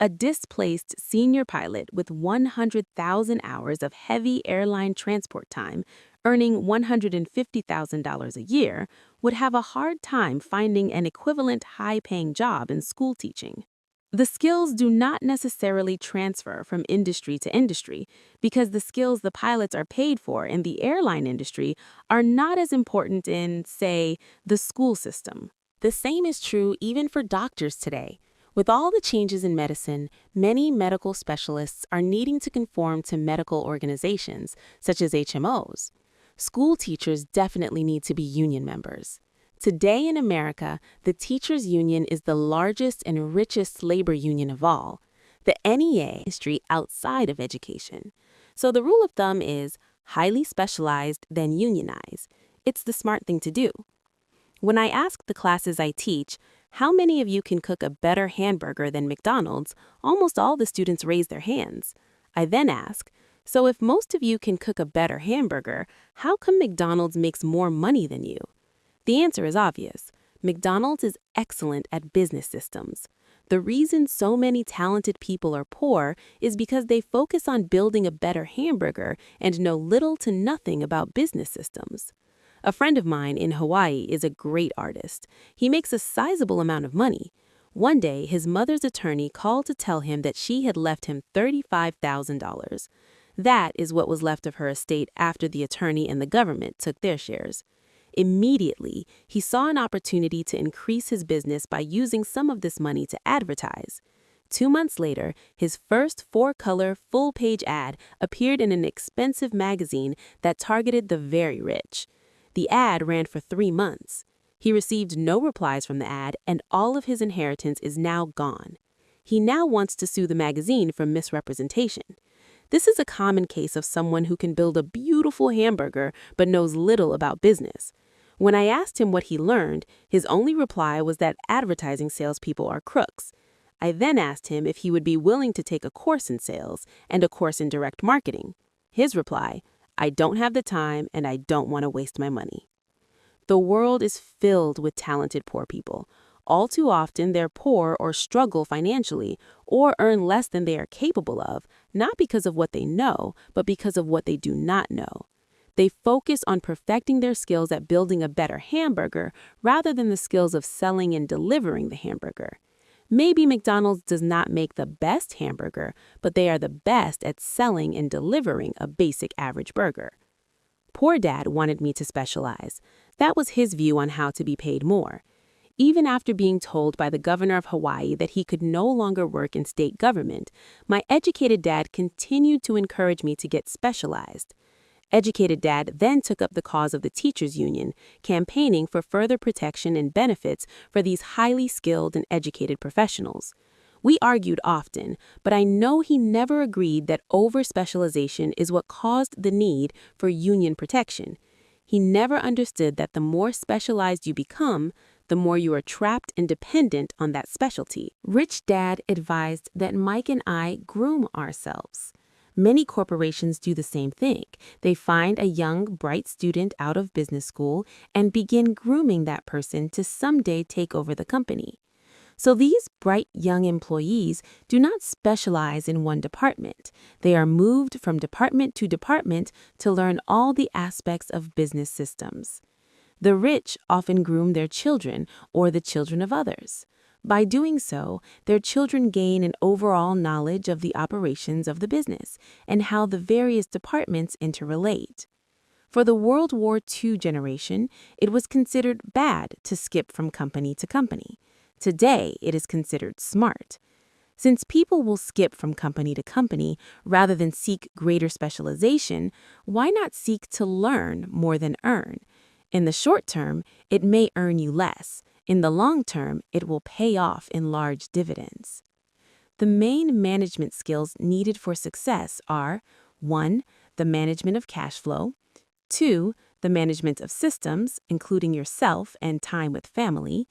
A displaced senior pilot with 100,000 hours of heavy airline transport time, earning $150,000 a year, would have a hard time finding an equivalent high-paying job in school teaching. The skills do not necessarily transfer from industry to industry because the skills the pilots are paid for in the airline industry are not as important in, say, the school system. The same is true even for doctors today. With all the changes in medicine, many medical specialists are needing to conform to medical organizations, such as HMOs. School teachers definitely need to be union members. Today in America, the teachers' union is the largest and richest labor union of all. The NEA is outside of education. So the rule of thumb is highly specialized, then unionize. It's the smart thing to do. When I ask the classes I teach, how many of you can cook a better hamburger than McDonald's, almost all the students raise their hands. I then ask, so if most of you can cook a better hamburger, how come McDonald's makes more money than you? The answer is obvious. McDonald's is excellent at business systems. The reason so many talented people are poor is because they focus on building a better hamburger and know little to nothing about business systems. A friend of mine in Hawaii is a great artist. He makes a sizable amount of money. One day, his mother's attorney called to tell him that she had left him $35,000. That is what was left of her estate after the attorney and the government took their shares. Immediately, he saw an opportunity to increase his business by using some of this money to advertise. 2 months later, his first 4-color, full-page ad appeared in an expensive magazine that targeted the very rich. The ad ran for 3 months. He received no replies from the ad, and all of his inheritance is now gone. He now wants to sue the magazine for misrepresentation. This is a common case of someone who can build a beautiful hamburger but knows little about business. When I asked him what he learned, his only reply was that advertising salespeople are crooks. I then asked him if he would be willing to take a course in sales and a course in direct marketing. His reply, "I don't have the time and I don't want to waste my money." The world is filled with talented poor people. All too often, they're poor or struggle financially or earn less than they are capable of, not because of what they know, but because of what they do not know. They focus on perfecting their skills at building a better hamburger rather than the skills of selling and delivering the hamburger. Maybe McDonald's does not make the best hamburger, but they are the best at selling and delivering a basic average burger. Poor Dad wanted me to specialize. That was his view on how to be paid more. Even after being told by the governor of Hawaii that he could no longer work in state government, my educated dad continued to encourage me to get specialized. Educated Dad then took up the cause of the teachers' union, campaigning for further protection and benefits for these highly skilled and educated professionals. We argued often, but I know he never agreed that over-specialization is what caused the need for union protection. He never understood that the more specialized you become, the more you are trapped and dependent on that specialty. Rich Dad advised that Mike and I groom ourselves. Many corporations do the same thing. They find a young, bright student out of business school and begin grooming that person to someday take over the company. So these bright young employees do not specialize in one department. They are moved from department to department to learn all the aspects of business systems. The rich often groom their children or the children of others. By doing so, their children gain an overall knowledge of the operations of the business and how the various departments interrelate. For the World War II generation, it was considered bad to skip from company to company. Today, it is considered smart. Since people will skip from company to company rather than seek greater specialization, why not seek to learn more than earn? In the short term, it may earn you less. In the long term, it will pay off in large dividends. The main management skills needed for success are 1. The management of cash flow, 2. The management of systems, including yourself and time with family,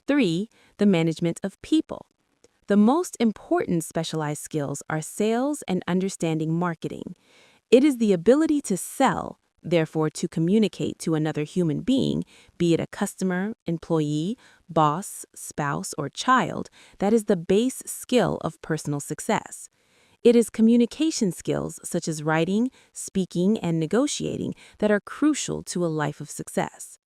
3. The management of people. The most important specialized skills are sales and understanding marketing. It is the ability to sell, therefore to communicate to another human being, be it a customer, employee, boss, spouse, or child, that is the base skill of personal success. It is communication skills such as writing, speaking, and negotiating that are crucial to a life of success.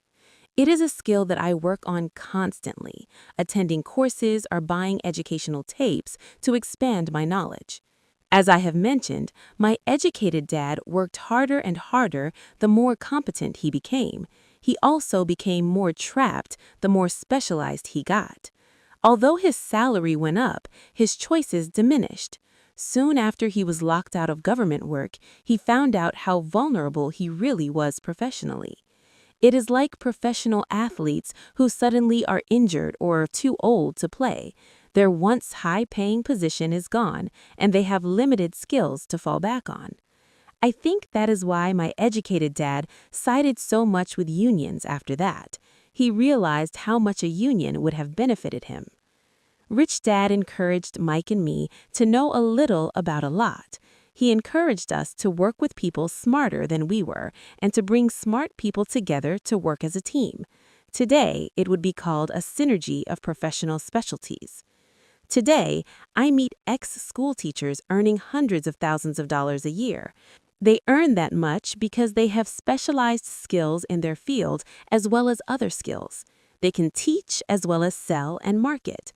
It is a skill that I work on constantly, attending courses or buying educational tapes to expand my knowledge. As I have mentioned, my educated dad worked harder and harder the more competent he became. He also became more trapped the more specialized he got. Although his salary went up, his choices diminished. Soon after he was locked out of government work, he found out how vulnerable he really was professionally. It is like professional athletes who suddenly are injured or are too old to play. Their once high-paying position is gone, and they have limited skills to fall back on. I think that is why my educated dad sided so much with unions after that. He realized how much a union would have benefited him. Rich Dad encouraged Mike and me to know a little about a lot. He encouraged us to work with people smarter than we were and to bring smart people together to work as a team. Today, it would be called a synergy of professional specialties. Today, I meet ex-school teachers earning hundreds of thousands of dollars a year. They earn that much because they have specialized skills in their field as well as other skills. They can teach as well as sell and market.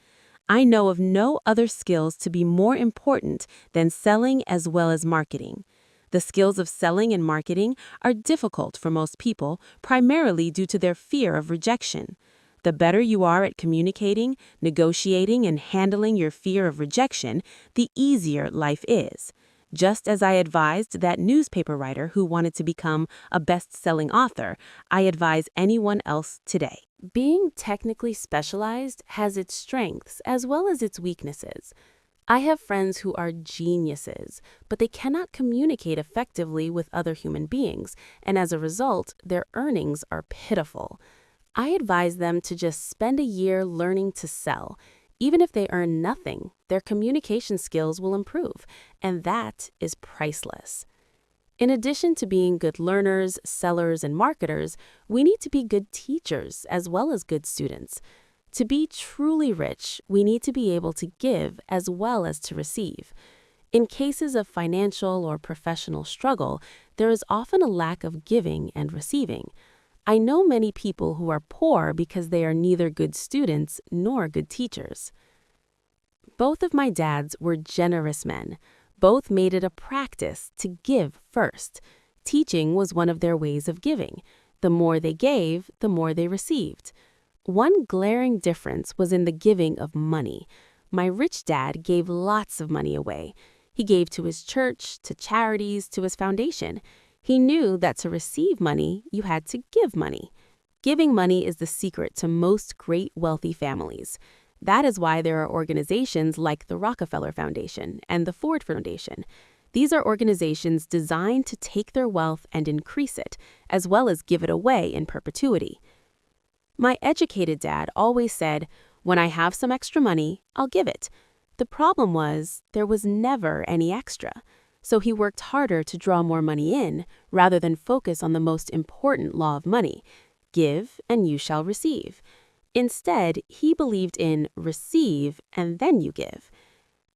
I know of no other skills to be more important than selling as well as marketing. The skills of selling and marketing are difficult for most people, primarily due to their fear of rejection. The better you are at communicating, negotiating, and handling your fear of rejection, the easier life is. Just as I advised that newspaper writer who wanted to become a best-selling author, I advise anyone else today. Being technically specialized has its strengths as well as its weaknesses. I have friends who are geniuses, but they cannot communicate effectively with other human beings, and as a result, their earnings are pitiful. I advise them to just spend a year learning to sell. Even if they earn nothing, their communication skills will improve, and that is priceless. In addition to being good learners, sellers, and marketers, we need to be good teachers as well as good students. To be truly rich, we need to be able to give as well as to receive. In cases of financial or professional struggle, there is often a lack of giving and receiving. I know many people who are poor because they are neither good students nor good teachers. Both of my dads were generous men. Both made it a practice to give first. Teaching was one of their ways of giving. The more they gave, the more they received. One glaring difference was in the giving of money. My rich dad gave lots of money away. He gave to his church, to charities, to his foundation. He knew that to receive money, you had to give money. Giving money is the secret to most great wealthy families. That is why there are organizations like the Rockefeller Foundation and the Ford Foundation. These are organizations designed to take their wealth and increase it, as well as give it away in perpetuity. My educated dad always said, "When I have some extra money, I'll give it." The problem was, there was never any extra. So he worked harder to draw more money in, rather than focus on the most important law of money: give and you shall receive. Instead, he believed in receive and then you give.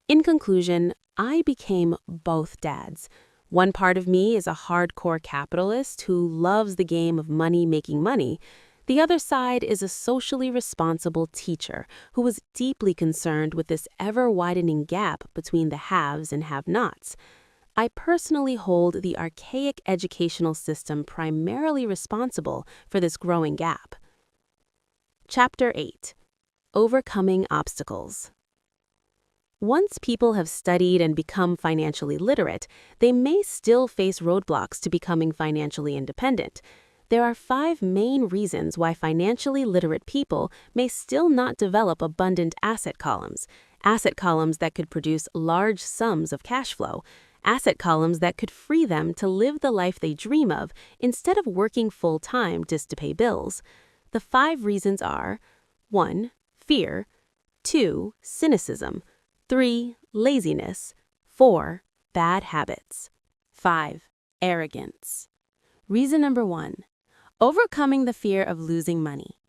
In conclusion, I became both dads. One part of me is a hardcore capitalist who loves the game of money making money. The other side is a socially responsible teacher who was deeply concerned with this ever-widening gap between the haves and have-nots. I personally hold the archaic educational system primarily responsible for this growing gap. Chapter 8. Overcoming Obstacles. Once people have studied and become financially literate, they may still face roadblocks to becoming financially independent. There are 5 main reasons why financially literate people may still not develop abundant asset columns that could produce large sums of cash flow, asset columns that could free them to live the life they dream of instead of working full-time just to pay bills. The 5 reasons are: 1. Fear. 2. Cynicism. 3. Laziness. 4. Bad habits. 5. Arrogance. Reason number 1. Overcoming the fear of losing money.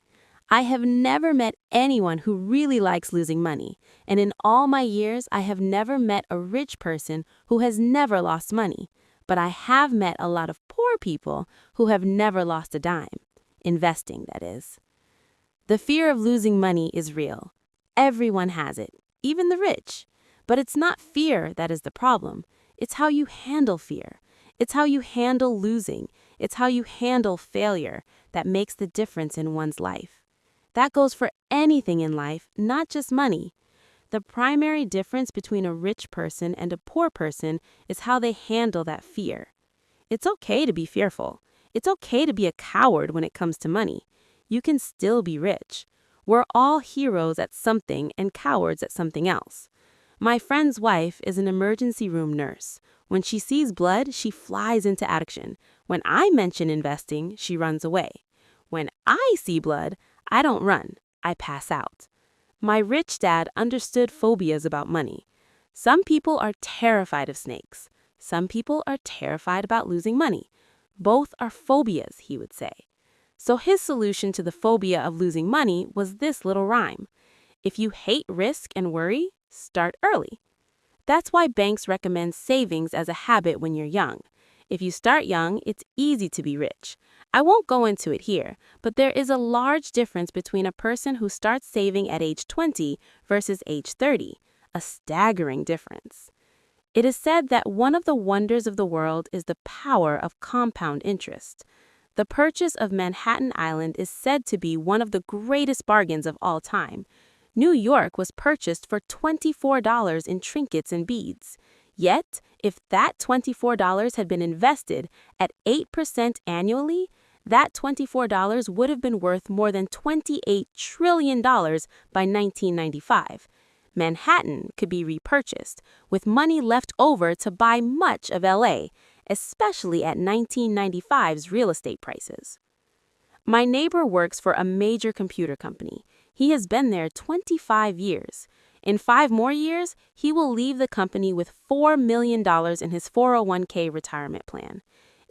I have never met anyone who really likes losing money, and in all my years, I have never met a rich person who has never lost money. But I have met a lot of poor people who have never lost a dime. Investing, that is. The fear of losing money is real. Everyone has it, even the rich. But it's not fear that is the problem. It's how you handle fear. It's how you handle losing. It's how you handle failure that makes the difference in one's life. That goes for anything in life, not just money. The primary difference between a rich person and a poor person is how they handle that fear. It's okay to be fearful. It's okay to be a coward when it comes to money. You can still be rich. We're all heroes at something and cowards at something else. My friend's wife is an emergency room nurse. When she sees blood, she flies into action. When I mention investing, she runs away. When I see blood, I don't run. I pass out. My rich dad understood phobias about money. Some people are terrified of snakes. Some people are terrified about losing money. Both are phobias, he would say. So his solution to the phobia of losing money was this little rhyme: if you hate risk and worry, start early. That's why banks recommend savings as a habit when you're young. If you start young, it's easy to be rich. I won't go into it here, but there is a large difference between a person who starts saving at age 20 versus age 30, a staggering difference. It is said that one of the wonders of the world is the power of compound interest. The purchase of Manhattan Island is said to be one of the greatest bargains of all time. New York was purchased for $24 in trinkets and beads. Yet, if that $24 had been invested at 8% annually, that $24 would have been worth more than $28 trillion by 1995. Manhattan could be repurchased, with money left over to buy much of LA, especially at 1995's real estate prices. My neighbor works for a major computer company. He has been there 25 years. In 5 more years, he will leave the company with $4 million in his 401k retirement plan.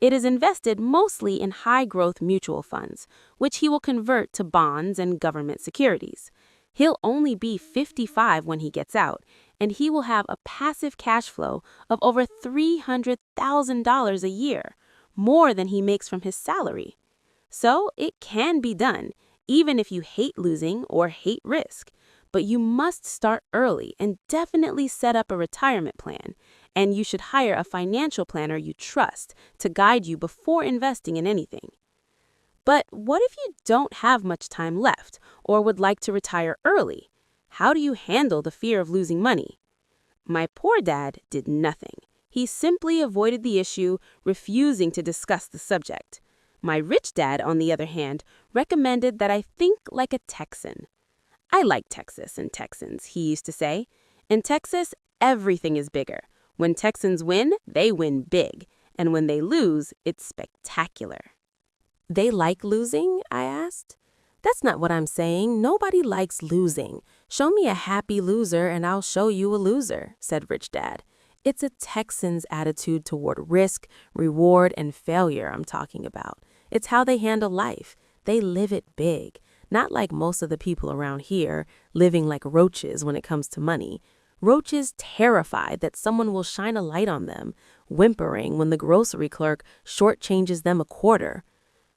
It is invested mostly in high-growth mutual funds, which he will convert to bonds and government securities. He'll only be 55 when he gets out, and he will have a passive cash flow of over $300,000 a year, more than he makes from his salary. So it can be done, even if you hate losing or hate risk. But you must start early and definitely set up a retirement plan. And you should hire a financial planner you trust to guide you before investing in anything. But what if you don't have much time left or would like to retire early? How do you handle the fear of losing money? My poor dad did nothing. He simply avoided the issue, refusing to discuss the subject. My rich dad, on the other hand, recommended that I think like a Texan. I like Texas and Texans, he used to say. In Texas, everything is bigger. When Texans win, they win big. And when they lose, it's spectacular. They like losing? I asked. That's not what I'm saying. Nobody likes losing. Show me a happy loser and I'll show you a loser, said Rich Dad. It's a Texan's attitude toward risk, reward, and failure I'm talking about. It's how they handle life. They live it big. Not like most of the people around here, living like roaches when it comes to money. Roaches terrified that someone will shine a light on them, whimpering when the grocery clerk shortchanges them a quarter.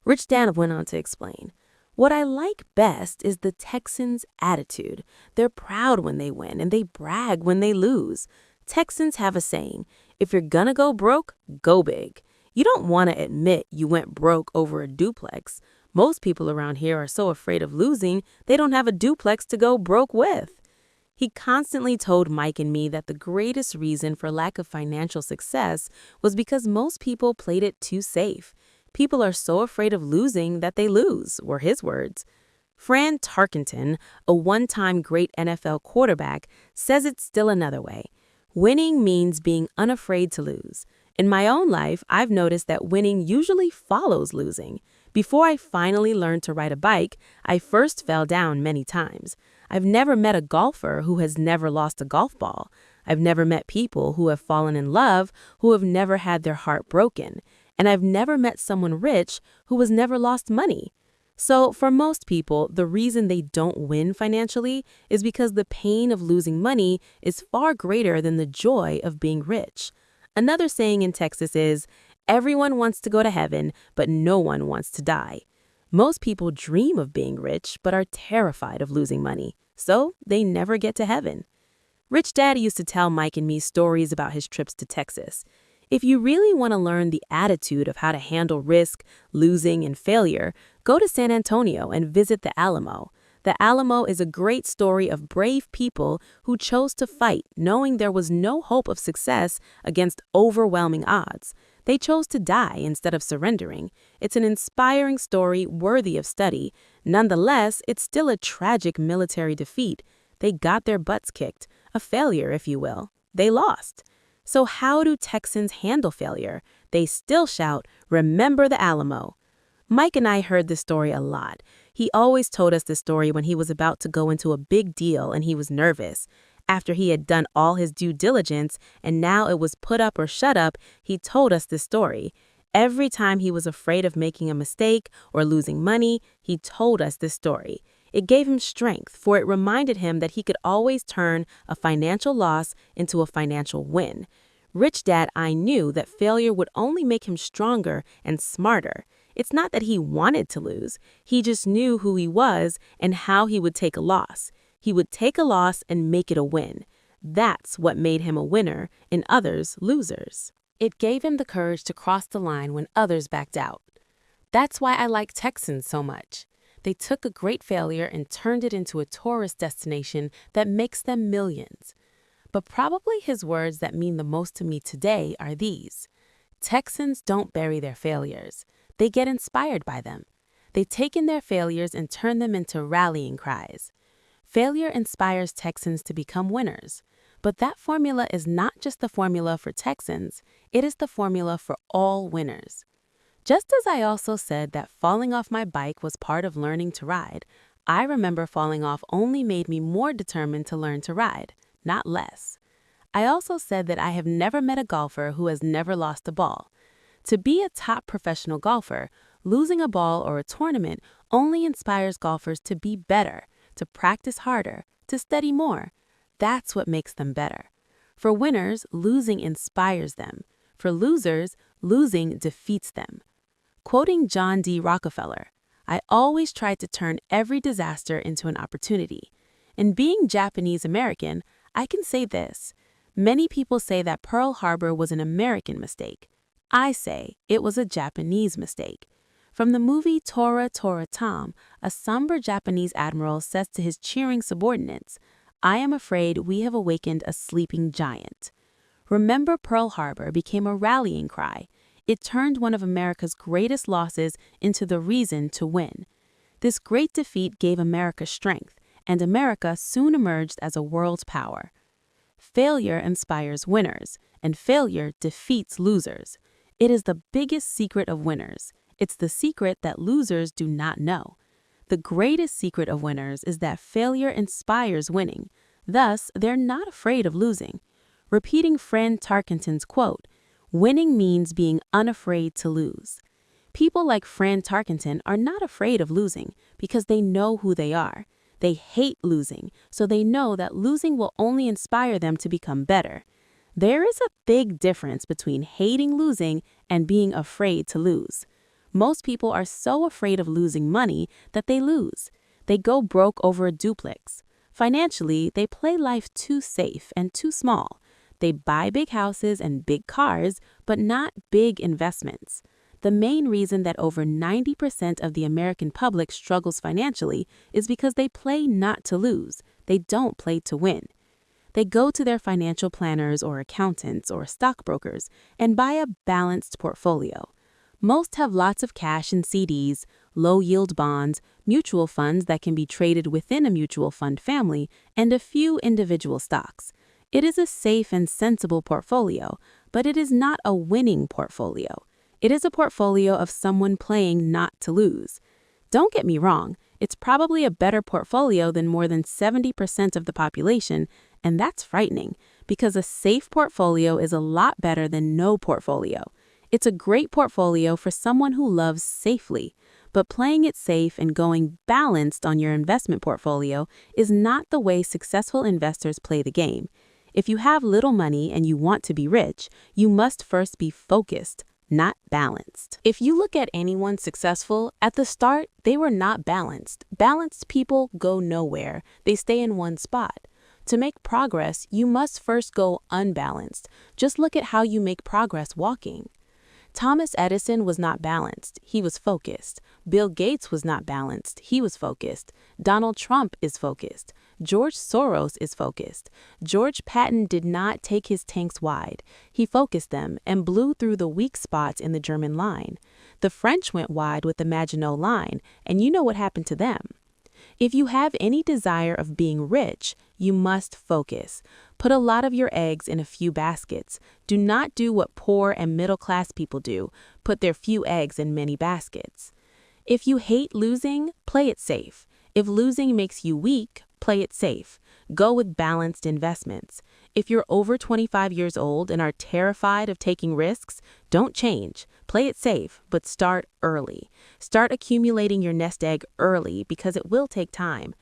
Rich Dad went on to explain. What I like best is the Texans' attitude. They're proud when they win and they brag when they lose. Texans have a saying, if you're gonna go broke, go big. You don't want to admit you went broke over a duplex. Most people around here are so afraid of losing, they don't have a duplex to go broke with. He constantly told Mike and me that the greatest reason for lack of financial success was because most people played it too safe. People are so afraid of losing that they lose, were his words. Fran Tarkenton, a one-time great NFL quarterback, says it's still another way. Winning means being unafraid to lose. In my own life, I've noticed that winning usually follows losing. Before I finally learned to ride a bike, I first fell down many times. I've never met a golfer who has never lost a golf ball. I've never met people who have fallen in love who have never had their heart broken. And I've never met someone rich who has never lost money. So for most people, the reason they don't win financially is because the pain of losing money is far greater than the joy of being rich. Another saying in Texas is, everyone wants to go to heaven, but no one wants to die. Most people dream of being rich, but are terrified of losing money, so they never get to heaven. Rich Dad used to tell Mike and me stories about his trips to Texas. If you really want to learn the attitude of how to handle risk, losing, and failure, go to San Antonio and visit the Alamo. The Alamo is a great story of brave people who chose to fight knowing there was no hope of success against overwhelming odds. They chose to die instead of surrendering. It's an inspiring story worthy of study. Nonetheless, it's still a tragic military defeat. They got their butts kicked, a failure, if you will. They lost. So how do Texans handle failure? They still shout, "Remember the Alamo." Mike and I heard this story a lot. He always told us this story when he was about to go into a big deal and he was nervous. After he had done all his due diligence and now it was put up or shut up, he told us this story. Every time he was afraid of making a mistake or losing money, he told us this story. It gave him strength, for it reminded him that he could always turn a financial loss into a financial win. Rich Dad, I knew that failure would only make him stronger and smarter. It's not that he wanted to lose. He just knew who he was and how he would take a loss. He would take a loss and make it a win. That's what made him a winner and others losers. It gave him the courage to cross the line when others backed out. That's why I like Texans so much. They took a great failure and turned it into a tourist destination that makes them millions. But probably his words that mean the most to me today are these. Texans don't bury their failures. They get inspired by them. They take in their failures and turn them into rallying cries. Failure inspires Texans to become winners. But that formula is not just the formula for Texans, it is the formula for all winners. Just as I also said that falling off my bike was part of learning to ride, I remember falling off only made me more determined to learn to ride, not less. I also said that I have never met a golfer who has never lost a ball. To be a top professional golfer, losing a ball or a tournament only inspires golfers to be better, to practice harder, to study more. That's what makes them better. For winners, losing inspires them. For losers, losing defeats them. Quoting John D. Rockefeller, I always try to turn every disaster into an opportunity. And being Japanese American, I can say this. Many people say that Pearl Harbor was an American mistake. I say it was a Japanese mistake. From the movie Tora Tora Tom, a somber Japanese admiral says to his cheering subordinates, I am afraid we have awakened a sleeping giant. Remember Pearl Harbor became a rallying cry. It turned one of America's greatest losses into the reason to win. This great defeat gave America strength, and America soon emerged as a world power. Failure inspires winners, and failure defeats losers. It is the biggest secret of winners. It's the secret that losers do not know. The greatest secret of winners is that failure inspires winning. Thus, they're not afraid of losing. Repeating Fran Tarkenton's quote, winning means being unafraid to lose. People like Fran Tarkenton are not afraid of losing because they know who they are. They hate losing, so they know that losing will only inspire them to become better. There is a big difference between hating losing and being afraid to lose. Most people are so afraid of losing money that they lose. They go broke over a duplex. Financially, they play life too safe and too small. They buy big houses and big cars, but not big investments. The main reason that over 90% of the American public struggles financially is because they play not to lose. They don't play to win. They go to their financial planners or accountants or stockbrokers and buy a balanced portfolio. Most have lots of cash in CDs, low-yield bonds, mutual funds that can be traded within a mutual fund family, and a few individual stocks. It is a safe and sensible portfolio, but it is not a winning portfolio. It is a portfolio of someone playing not to lose. Don't get me wrong, it's probably a better portfolio than more than 70% of the population, and that's frightening, because a safe portfolio is a lot better than no portfolio. It's a great portfolio for someone who loves safely, but playing it safe and going balanced on your investment portfolio is not the way successful investors play the game. If you have little money and you want to be rich, you must first be focused, not balanced. If you look at anyone successful, at the start, they were not balanced. Balanced people go nowhere. They stay in one spot. To make progress, you must first go unbalanced. Just look at how you make progress walking. Thomas Edison was not balanced. He was focused. Bill Gates was not balanced. He was focused. Donald Trump is focused. George Soros is focused. George Patton did not take his tanks wide. He focused them and blew through the weak spots in the German line. The French went wide with the Maginot Line, and you know what happened to them. If you have any desire of being rich, you must focus. Put a lot of your eggs in a few baskets. Do not do what poor and middle-class people do, put their few eggs in many baskets. If you hate losing, play it safe. If losing makes you weak, play it safe. Go with balanced investments. If you're over 25 years old and are terrified of taking risks, don't change. Play it safe, but start early. Start accumulating your nest egg early because it will take time.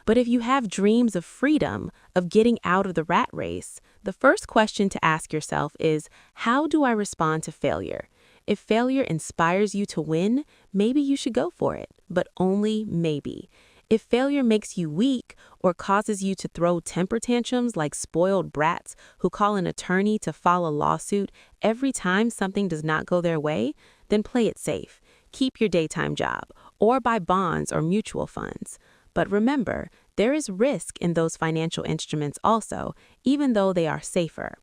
But if you have dreams of freedom, of getting out of the rat race, the first question to ask yourself is, how do I respond to failure? If failure inspires you to win, maybe you should go for it, but only maybe. If failure makes you weak or causes you to throw temper tantrums like spoiled brats who call an attorney to file a lawsuit every time something does not go their way, then play it safe. Keep your daytime job or buy bonds or mutual funds. But remember, there is risk in those financial instruments also, even though they are safer.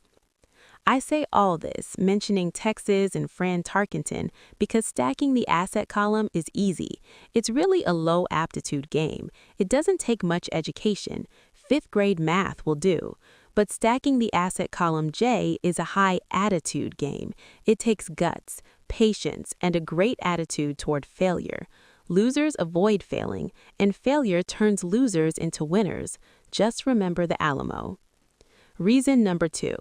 I say all this, mentioning Texas and Fran Tarkenton, because stacking the asset column is easy. It's really a low aptitude game. It doesn't take much education. 5th grade math will do. But stacking the asset column J is a high attitude game. It takes guts, patience, and a great attitude toward failure. Losers avoid failing, and failure turns losers into winners. Just remember the Alamo. Reason number 2,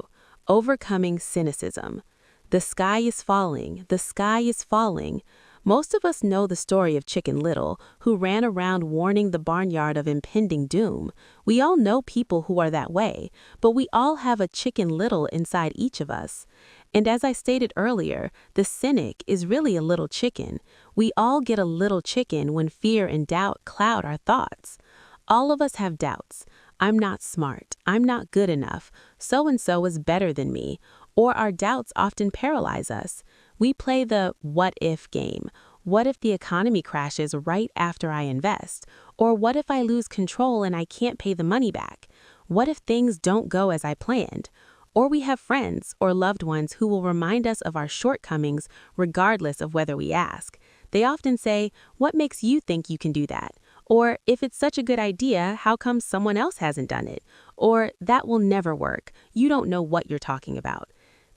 overcoming cynicism. The sky is falling, the sky is falling. Most of us know the story of Chicken Little, who ran around warning the barnyard of impending doom. We all know people who are that way, but we all have a Chicken Little inside each of us. And as I stated earlier, the cynic is really a little chicken. We all get a little chicken when fear and doubt cloud our thoughts. All of us have doubts. I'm not smart. I'm not good enough. So-and-so is better than me. Or our doubts often paralyze us. We play the what if game. What if the economy crashes right after I invest? Or what if I lose control and I can't pay the money back? What if things don't go as I planned? Or we have friends or loved ones who will remind us of our shortcomings regardless of whether we ask. They often say, "What makes you think you can do that?" Or, "If it's such a good idea, how come someone else hasn't done it?" Or, "That will never work. You don't know what you're talking about."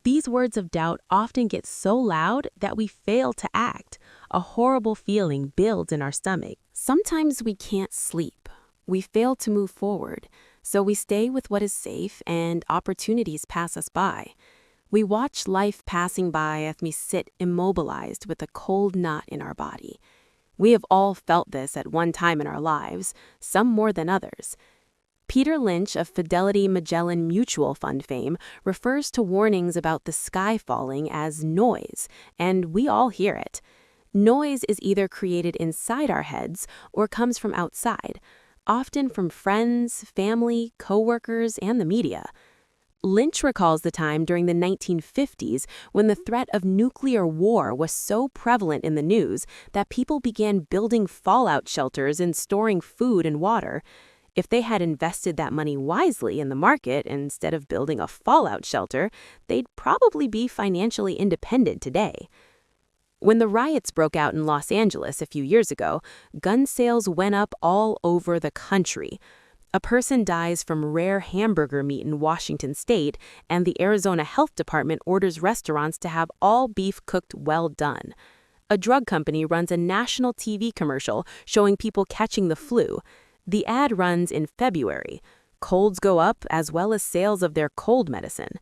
These words of doubt often get so loud that we fail to act. A horrible feeling builds in our stomach. Sometimes we can't sleep. We fail to move forward, so we stay with what is safe and opportunities pass us by. We watch life passing by as we sit immobilized with a cold knot in our body. We have all felt this at one time in our lives, some more than others. Peter Lynch of Fidelity Magellan Mutual Fund fame refers to warnings about the sky falling as noise, and we all hear it. Noise is either created inside our heads or comes from outside, often from friends, family, coworkers, and the media. Lynch recalls the time during the 1950s when the threat of nuclear war was so prevalent in the news that people began building fallout shelters and storing food and water. If they had invested that money wisely in the market instead of building a fallout shelter, they'd probably be financially independent today. When the riots broke out in Los Angeles a few years ago, gun sales went up all over the country. A person dies from rare hamburger meat in Washington state, and the Arizona Health Department orders restaurants to have all beef cooked well done. A drug company runs a national TV commercial showing people catching the flu. The ad runs in February. Colds go up as well as sales of their cold medicine.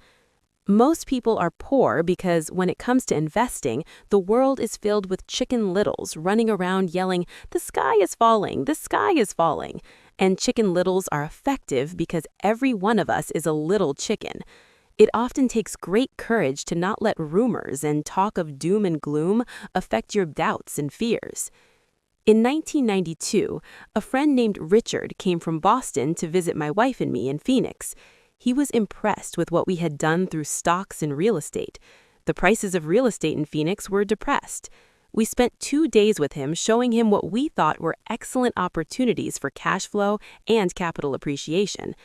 Most people are poor because when it comes to investing, the world is filled with Chicken Littles running around yelling, "The sky is falling, the sky is falling." And Chicken Littles are effective because every one of us is a little chicken. It often takes great courage to not let rumors and talk of doom and gloom affect your doubts and fears. In 1992, a friend named Richard came from Boston to visit my wife and me in Phoenix. He was impressed with what we had done through stocks and real estate. The prices of real estate in Phoenix were depressed. We spent 2 days with him showing him what we thought were excellent opportunities for cash flow and capital appreciation.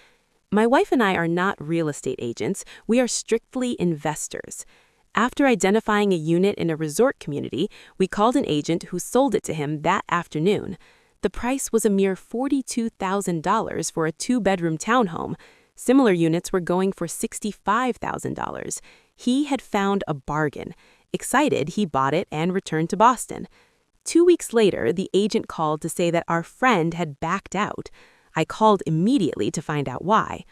My wife and I are not real estate agents, we are strictly investors. After identifying a unit in a resort community, we called an agent who sold it to him that afternoon. The price was a mere $42,000 for a 2-bedroom townhome. Similar units were going for $65,000. He had found a bargain. Excited, he bought it and returned to Boston. 2 weeks later, the agent called to say that our friend had backed out. I called immediately to find out why.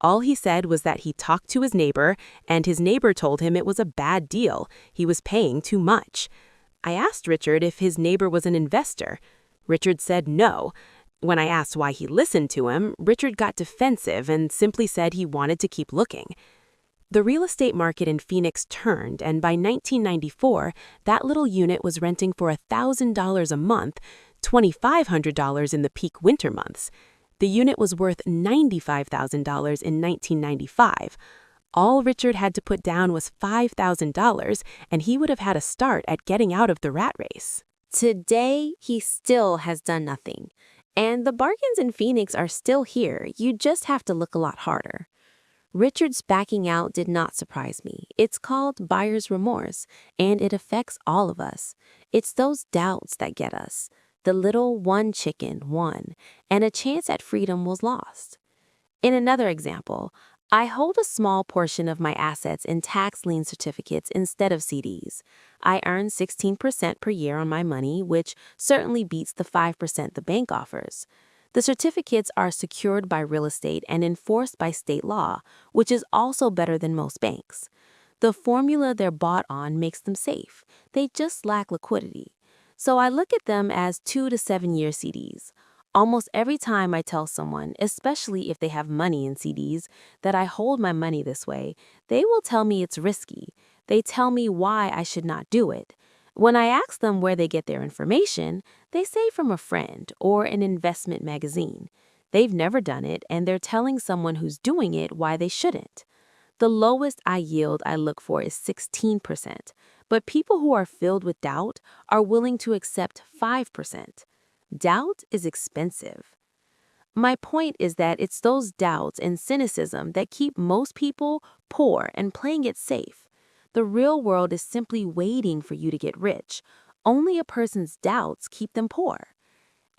All he said was that he talked to his neighbor, and his neighbor told him it was a bad deal. He was paying too much. I asked Richard if his neighbor was an investor. Richard said no. When I asked why he listened to him, Richard got defensive and simply said he wanted to keep looking. The real estate market in Phoenix turned, and by 1994, that little unit was renting for $1,000 a month, $2,500 in the peak winter months. The unit was worth $95,000 in 1995. All Richard had to put down was $5,000, and he would have had a start at getting out of the rat race. Today, he still has done nothing. And the bargains in Phoenix are still here. You just have to look a lot harder. Richard's backing out did not surprise me. It's called buyer's remorse, and it affects all of us. It's those doubts that get us. The little one chicken won, and a chance at freedom was lost. In another example, I hold a small portion of my assets in tax lien certificates instead of CDs. I earn 16% per year on my money, which certainly beats the 5% the bank offers. The certificates are secured by real estate and enforced by state law, which is also better than most banks. The formula they're bought on makes them safe. They just lack liquidity. So I look at them as 2 to 7 year CDs. Almost every time I tell someone, especially if they have money in CDs, that I hold my money this way, they will tell me it's risky. They tell me why I should not do it. When I ask them where they get their information, they say from a friend or an investment magazine. They've never done it, and they're telling someone who's doing it why they shouldn't. The lowest yield I look for is 16%, but people who are filled with doubt are willing to accept 5%. Doubt is expensive. My point is that it's those doubts and cynicism that keep most people poor and playing it safe. The real world is simply waiting for you to get rich. Only a person's doubts keep them poor.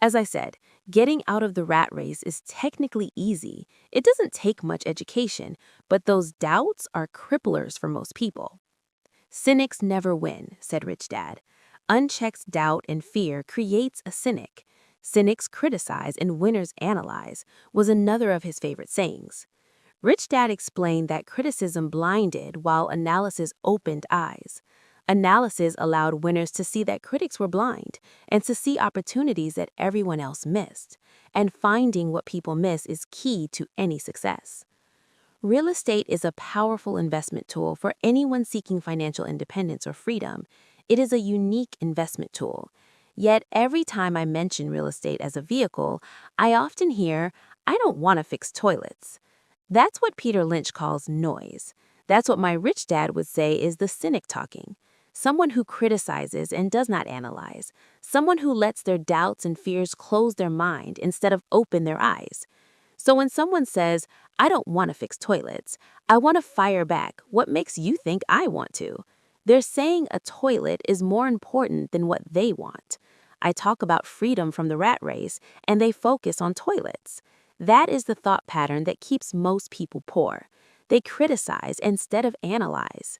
As I said, getting out of the rat race is technically easy. It doesn't take much education, but those doubts are cripplers for most people. Cynics never win, said Rich Dad. Unchecked doubt and fear creates a cynic. Cynics criticize and winners analyze was another of his favorite sayings. Rich Dad explained that criticism blinded while analysis opened eyes. Analysis allowed winners to see that critics were blind and to see opportunities that everyone else missed. And finding what people miss is key to any success. Real estate is a powerful investment tool for anyone seeking financial independence or freedom. It is a unique investment tool. Yet every time I mention real estate as a vehicle, I often hear, "I don't want to fix toilets." That's what Peter Lynch calls noise. That's what my rich dad would say is the cynic talking. Someone who criticizes and does not analyze. Someone who lets their doubts and fears close their mind instead of open their eyes. So when someone says, "I don't want to fix toilets," I want to fire back, "What makes you think I want to?" They're saying a toilet is more important than what they want. I talk about freedom from the rat race, and they focus on toilets. That is the thought pattern that keeps most people poor. They criticize instead of analyze.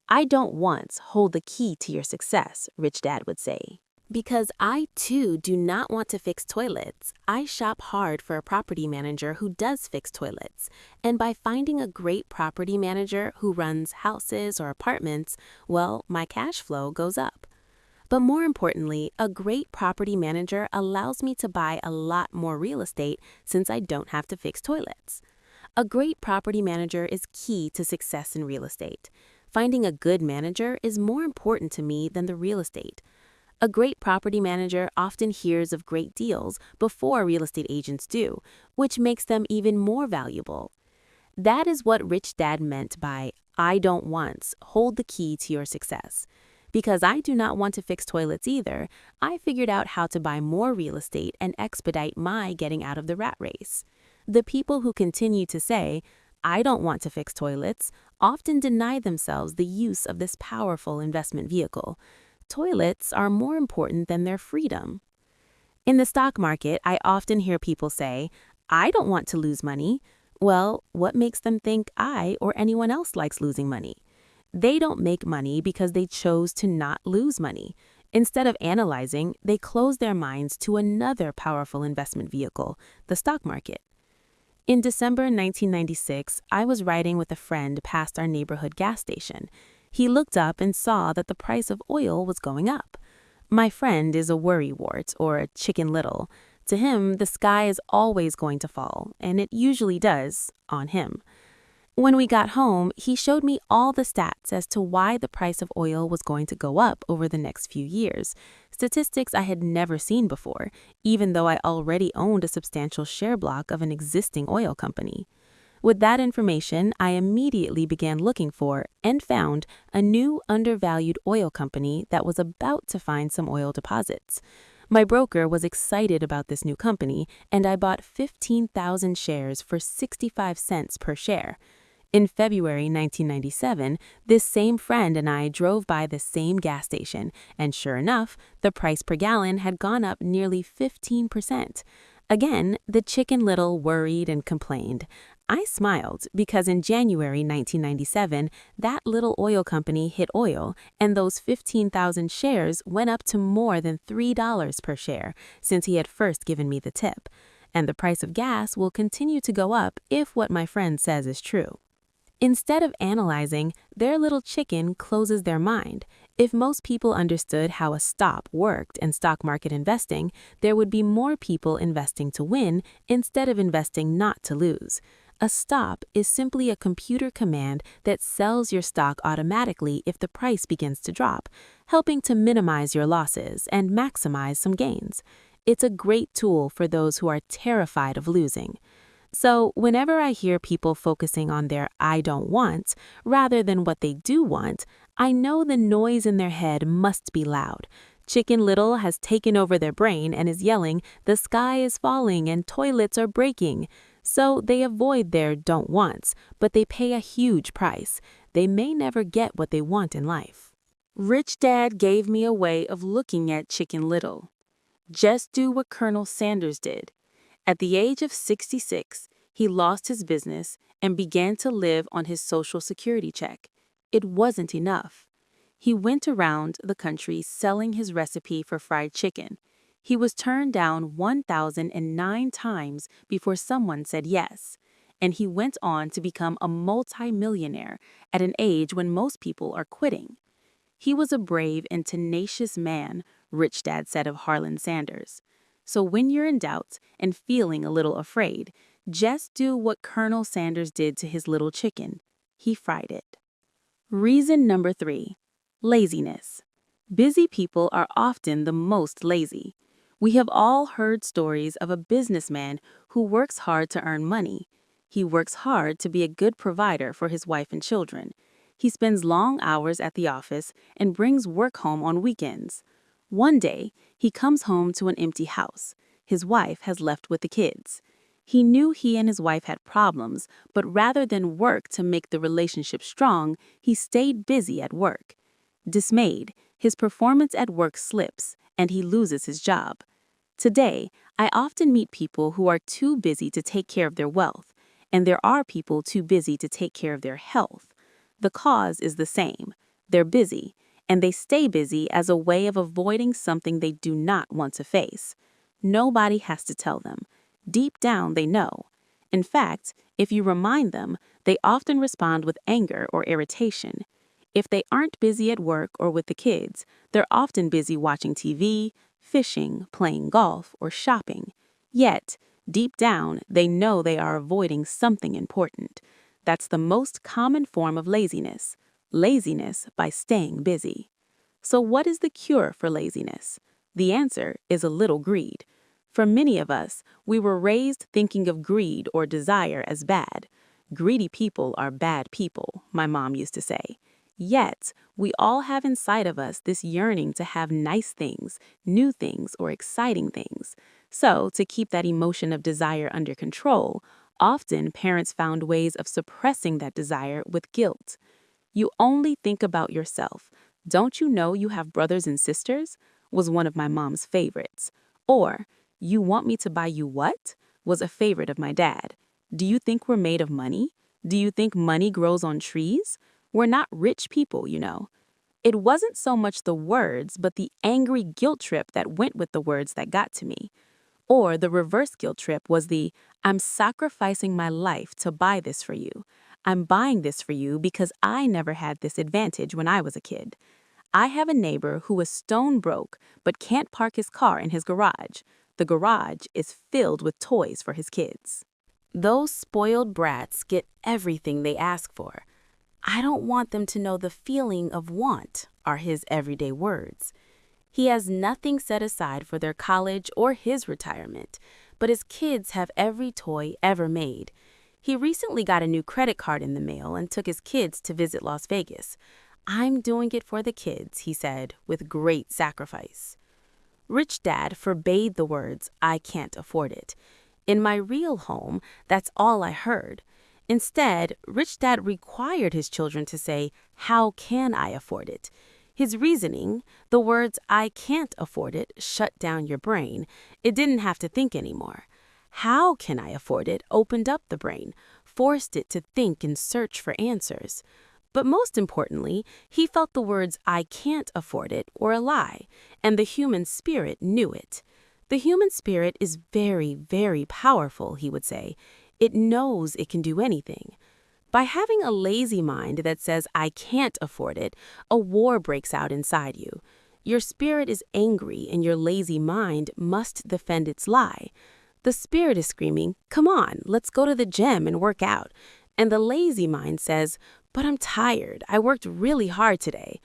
"I don't once hold the key to your success," Rich Dad would say. Because I, too, do not want to fix toilets, I shop hard for a property manager who does fix toilets. And by finding a great property manager who runs houses or apartments, well, my cash flow goes up. But more importantly, a great property manager allows me to buy a lot more real estate since I don't have to fix toilets. A great property manager is key to success in real estate. Finding a good manager is more important to me than the real estate. A great property manager often hears of great deals before real estate agents do, which makes them even more valuable. That is what Rich Dad meant by, "I don't once hold the key to your success." Because I do not want to fix toilets either, I figured out how to buy more real estate and expedite my getting out of the rat race. The people who continue to say, "I don't want to fix toilets," often deny themselves the use of this powerful investment vehicle. Toilets are more important than their freedom. In the stock market, I often hear people say, "I don't want to lose money." Well, what makes them think I or anyone else likes losing money? They don't make money because they chose to not lose money. Instead of analyzing, they close their minds to another powerful investment vehicle, the stock market. In December 1996, I was riding with a friend past our neighborhood gas station. He looked up and saw that the price of oil was going up. My friend is a worrywart or a chicken little. To him, the sky is always going to fall, and it usually does, on him. When we got home, he showed me all the stats as to why the price of oil was going to go up over the next few years. Statistics I had never seen before, even though I already owned a substantial share block of an existing oil company. With that information, I immediately began looking for and found a new undervalued oil company that was about to find some oil deposits. My broker was excited about this new company, and I bought 15,000 shares for 65 cents per share. In February 1997, this same friend and I drove by the same gas station, and sure enough, the price per gallon had gone up nearly 15%. Again, the chicken little worried and complained. I smiled because in January 1997, that little oil company hit oil, and those 15,000 shares went up to more than $3 per share since he had first given me the tip. And the price of gas will continue to go up if what my friend says is true. Instead of analyzing, their little chicken closes their mind. If most people understood how a stop worked in stock market investing, there would be more people investing to win instead of investing not to lose. A stop is simply a computer command that sells your stock automatically if the price begins to drop, helping to minimize your losses and maximize some gains. It's a great tool for those who are terrified of losing. So whenever I hear people focusing on their I don't want rather than what they do want, I know the noise in their head must be loud. Chicken Little has taken over their brain and is yelling, "The sky is falling and toilets are breaking." So they avoid their don't wants, but they pay a huge price. They may never get what they want in life. Rich Dad gave me a way of looking at Chicken Little. Just do what Colonel Sanders did. At the age of 66, he lost his business and began to live on his Social Security check. It wasn't enough. He went around the country selling his recipe for fried chicken. He was turned down 1,009 times before someone said yes, and he went on to become a multi-millionaire at an age when most people are quitting. He was a brave and tenacious man, Rich Dad said of Harlan Sanders. So when you're in doubt and feeling a little afraid, just do what Colonel Sanders did to his little chicken. He fried it. Reason number 3, laziness. Busy people are often the most lazy. We have all heard stories of a businessman who works hard to earn money. He works hard to be a good provider for his wife and children. He spends long hours at the office and brings work home on weekends. One day, he comes home to an empty house. His wife has left with the kids. He knew he and his wife had problems, but rather than work to make the relationship strong, he stayed busy at work. Dismayed, his performance at work slips, and he loses his job. Today, I often meet people who are too busy to take care of their wealth, and there are people too busy to take care of their health. The cause is the same. They're busy, and they stay busy as a way of avoiding something they do not want to face. Nobody has to tell them. Deep down, they know. In fact, if you remind them, they often respond with anger or irritation. If they aren't busy at work or with the kids, they're often busy watching TV, fishing, playing golf, or shopping. Yet, deep down, they know they are avoiding something important. That's the most common form of laziness. Laziness by staying busy. So what is the cure for laziness? The answer is a little greed. For many of us, we were raised thinking of greed or desire as bad. Greedy people are bad people, my mom used to say. Yet, we all have inside of us this yearning to have nice things, new things, or exciting things. So, to keep that emotion of desire under control, often parents found ways of suppressing that desire with guilt. You only think about yourself. Don't you know you have brothers and sisters? Was one of my mom's favorites. Or, you want me to buy you what? Was a favorite of my dad. Do you think we're made of money? Do you think money grows on trees? We're not rich people, you know. It wasn't so much the words, but the angry guilt trip that went with the words that got to me. Or the reverse guilt trip was the, I'm sacrificing my life to buy this for you. I'm buying this for you because I never had this advantage when I was a kid. I have a neighbor who is stone broke but can't park his car in his garage. The garage is filled with toys for his kids. Those spoiled brats get everything they ask for. I don't want them to know the feeling of want, are his everyday words. He has nothing set aside for their college or his retirement, but his kids have every toy ever made. He recently got a new credit card in the mail and took his kids to visit Las Vegas. I'm doing it for the kids, he said, with great sacrifice. Rich Dad forbade the words, I can't afford it. In my real home, that's all I heard. Instead, Rich Dad required his children to say, how can I afford it? His reasoning, the words, I can't afford it, shut down your brain. It didn't have to think anymore. How can I afford it opened up the brain, forced it to think and search for answers. But most importantly, he felt the words "I can't afford it" were a lie, and the human spirit knew it. The human spirit is very, very powerful, he would say. It knows it can do anything. By having a lazy mind that says "I can't afford it," a war breaks out inside you. Your spirit is angry and your lazy mind must defend its lie. The spirit is screaming, "Come on, let's go to the gym and work out." And the lazy mind says, "But I'm tired. I worked really hard today."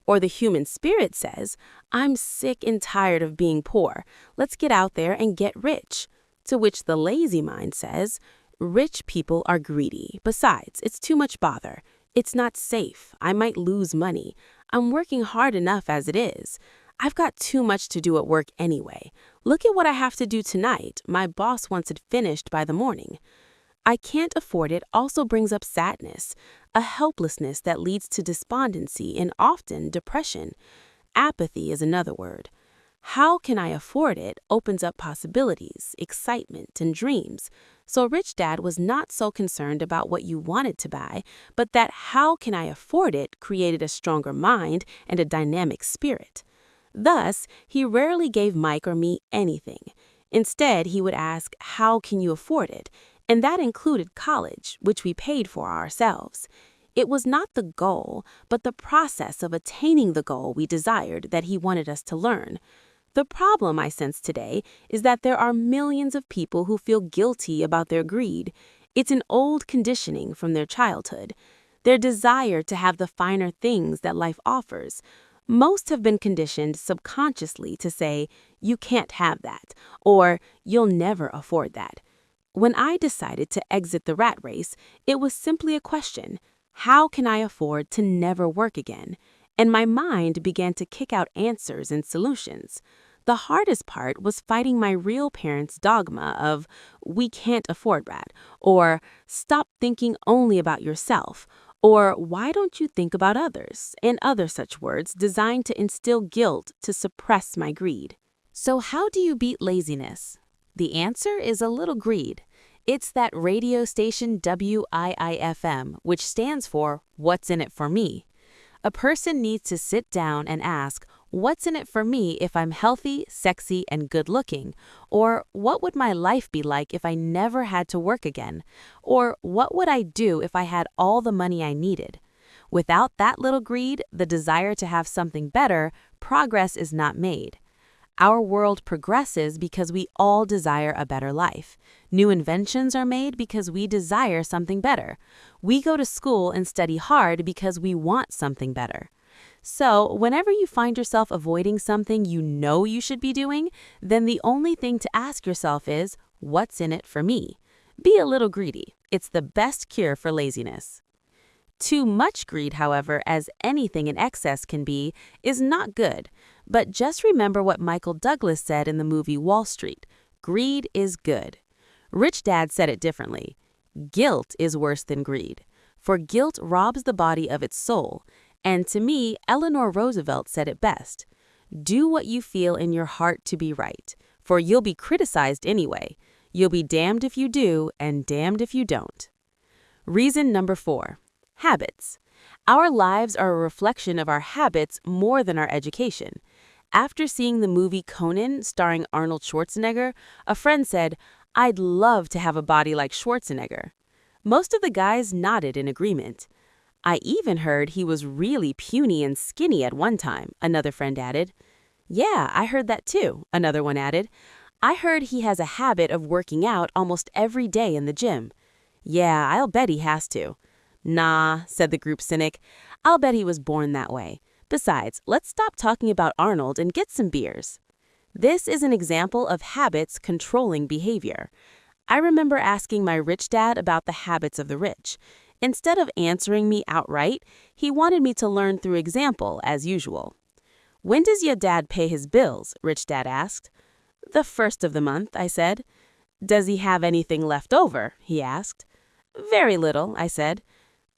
Or the human spirit says, "I'm sick and tired of being poor. Let's get out there and get rich." To which the lazy mind says, "Rich people are greedy. Besides, it's too much bother. It's not safe. I might lose money. I'm working hard enough as it is. I've got too much to do at work anyway. Look at what I have to do tonight. My boss wants it finished by the morning." I can't afford it also brings up sadness, a helplessness that leads to despondency and often depression. Apathy is another word. How can I afford it opens up possibilities, excitement, and dreams. So Rich Dad was not so concerned about what you wanted to buy, but that "how can I afford it" created a stronger mind and a dynamic spirit. Thus, he rarely gave Mike or me anything. Instead, he would ask, "How can you afford it?" And that included college, which we paid for ourselves. It was not the goal, but the process of attaining the goal we desired that he wanted us to learn. The problem I sense today is that there are millions of people who feel guilty about their greed. It's an old conditioning from their childhood, their desire to have the finer things that life offers. Most have been conditioned subconsciously to say, "You can't have that," or "You'll never afford that." When I decided to exit the rat race, it was simply a question: how can I afford to never work again? And my mind began to kick out answers and solutions. The hardest part was fighting my real parents' dogma of "we can't afford that," or "stop thinking only about yourself," or "why don't you think about others," and other such words designed to instill guilt to suppress my greed. So how do you beat laziness? The answer is a little greed. It's that radio station WIIFM, which stands for "What's in it for me?" A person needs to sit down and ask, "What's in it for me if I'm healthy, sexy, and good-looking?" Or "What would my life be like if I never had to work again?" Or "What would I do if I had all the money I needed?" Without that little greed, the desire to have something better, progress is not made. Our world progresses because we all desire a better life. New inventions are made because we desire something better. We go to school and study hard because we want something better. So, whenever you find yourself avoiding something you know you should be doing, then the only thing to ask yourself is, "What's in it for me?" Be a little greedy. It's the best cure for laziness. Too much greed, however, as anything in excess can be, is not good. But just remember what Michael Douglas said in the movie Wall Street: greed is good. Rich Dad said it differently. Guilt is worse than greed, for guilt robs the body of its soul. And to me, Eleanor Roosevelt said it best: do what you feel in your heart to be right, for you'll be criticized anyway. You'll be damned if you do and damned if you don't. Reason number 4. Habits. Our lives are a reflection of our habits more than our education. After seeing the movie Conan starring Arnold Schwarzenegger, a friend said, "I'd love to have a body like Schwarzenegger." Most of the guys nodded in agreement. "I even heard he was really puny and skinny at one time," another friend added. "Yeah, I heard that too," another one added. "I heard he has a habit of working out almost every day in the gym." "Yeah, I'll bet he has to." "Nah," said the group cynic. "I'll bet he was born that way. Besides, let's stop talking about Arnold and get some beers." This is an example of habits controlling behavior. I remember asking my rich dad about the habits of the rich. Instead of answering me outright, he wanted me to learn through example, as usual. "When does your dad pay his bills?" Rich Dad asked. "The first of the month," I said. "Does he have anything left over?" he asked. "Very little," I said.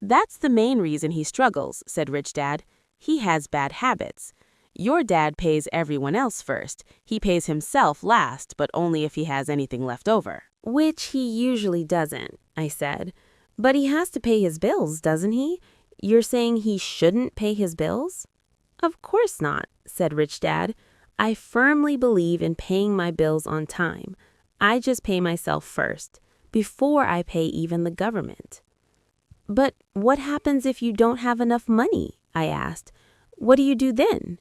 "That's the main reason he struggles," said Rich Dad. "He has bad habits. Your dad pays everyone else first. He pays himself last, but only if he has anything left over." "Which he usually doesn't," I said. But he has to pay his bills, doesn't he? You're saying he shouldn't pay his bills? Of course not, said Rich Dad. I firmly believe in paying my bills on time. I just pay myself first, before I pay even the government. But what happens if you don't have enough money? I asked. What do you do then?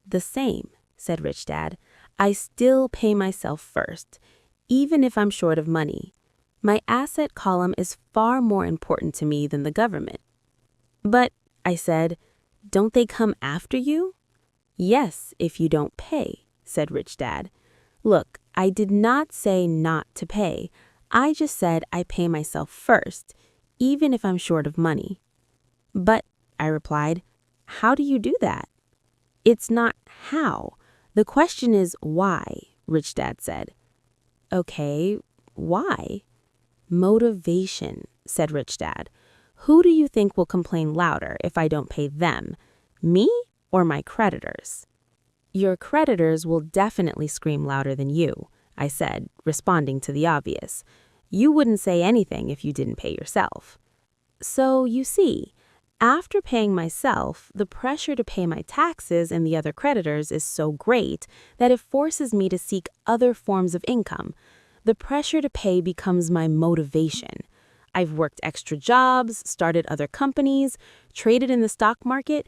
The same, said Rich Dad. I still pay myself first, even if I'm short of money. My asset column is far more important to me than the government. But, I said, don't they come after you? Yes, if you don't pay, said Rich Dad. Look, I did not say not to pay. I just said I pay myself first, even if I'm short of money. But, I replied, how do you do that? It's not how. The question is why, Rich Dad said. Okay, why? Motivation, said Rich Dad. Who do you think will complain louder if I don't pay them? Me or my creditors? Your creditors will definitely scream louder than you, I said, responding to the obvious. You wouldn't say anything if you didn't pay yourself. So, you see, after paying myself, the pressure to pay my taxes and the other creditors is so great that it forces me to seek other forms of income. The pressure to pay becomes my motivation. I've worked extra jobs, started other companies, traded in the stock market,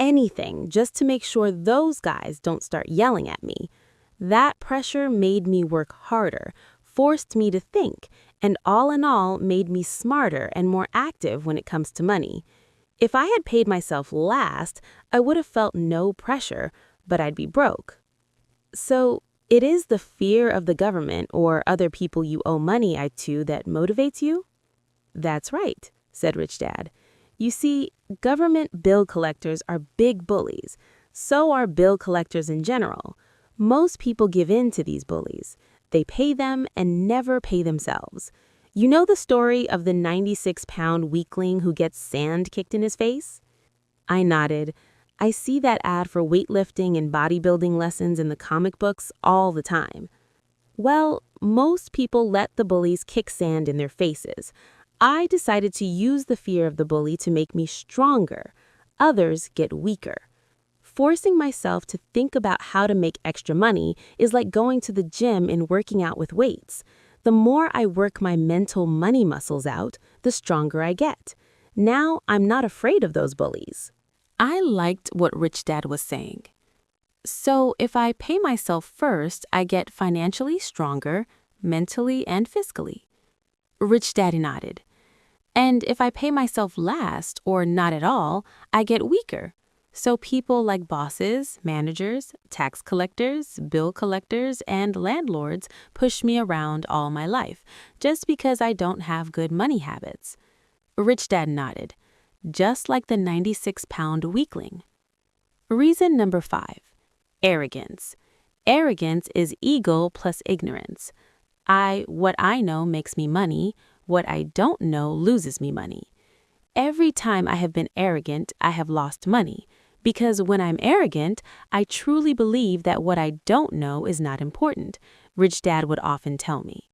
anything just to make sure those guys don't start yelling at me. That pressure made me work harder, forced me to think, and all in all made me smarter and more active when it comes to money. If I had paid myself last, I would have felt no pressure, but I'd be broke. So, it is the fear of the government or other people you owe money to that motivates you? That's right, said Rich Dad. You see, government bill collectors are big bullies. So are bill collectors in general. Most people give in to these bullies. They pay them and never pay themselves. You know the story of the 96-pound weakling who gets sand kicked in his face? I nodded. I see that ad for weightlifting and bodybuilding lessons in the comic books all the time. Well, most people let the bullies kick sand in their faces. I decided to use the fear of the bully to make me stronger. Others get weaker. Forcing myself to think about how to make extra money is like going to the gym and working out with weights. The more I work my mental money muscles out, the stronger I get. Now I'm not afraid of those bullies. I liked what Rich Dad was saying. So if I pay myself first, I get financially stronger, mentally and fiscally. Rich Daddy nodded. And if I pay myself last, or not at all, I get weaker. So people like bosses, managers, tax collectors, bill collectors, and landlords push me around all my life, just because I don't have good money habits. Rich Dad nodded, just like the 96-pound weakling. Reason number 5, arrogance. Arrogance is ego plus ignorance. What I know makes me money, what I don't know loses me money. Every time I have been arrogant, I have lost money. Because when I'm arrogant, I truly believe that what I don't know is not important, Rich Dad would often tell me.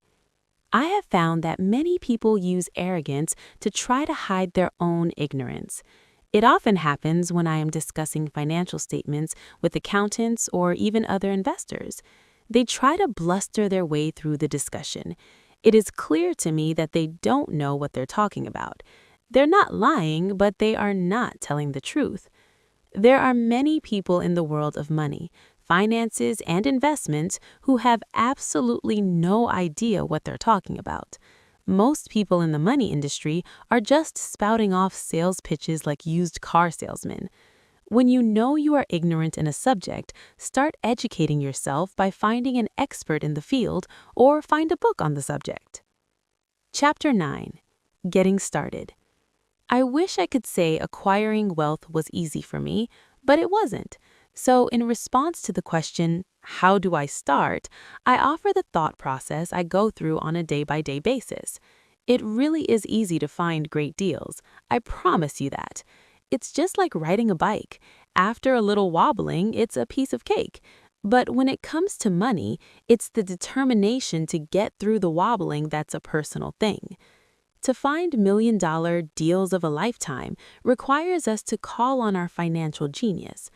I have found that many people use arrogance to try to hide their own ignorance. It often happens when I am discussing financial statements with accountants or even other investors. They try to bluster their way through the discussion. It is clear to me that they don't know what they're talking about. They're not lying, but they are not telling the truth. There are many people in the world of money, finances, and investments who have absolutely no idea what they're talking about. Most people in the money industry are just spouting off sales pitches like used car salesmen. When you know you are ignorant in a subject, start educating yourself by finding an expert in the field or find a book on the subject. Chapter 9. Getting Started. I wish I could say acquiring wealth was easy for me, but it wasn't. So in response to the question, how do I start, I offer the thought process I go through on a day-by-day basis. It really is easy to find great deals. I promise you that. It's just like riding a bike. After a little wobbling, it's a piece of cake. But when it comes to money, it's the determination to get through the wobbling that's a personal thing. To find million-dollar deals of a lifetime requires us to call on our financial genius.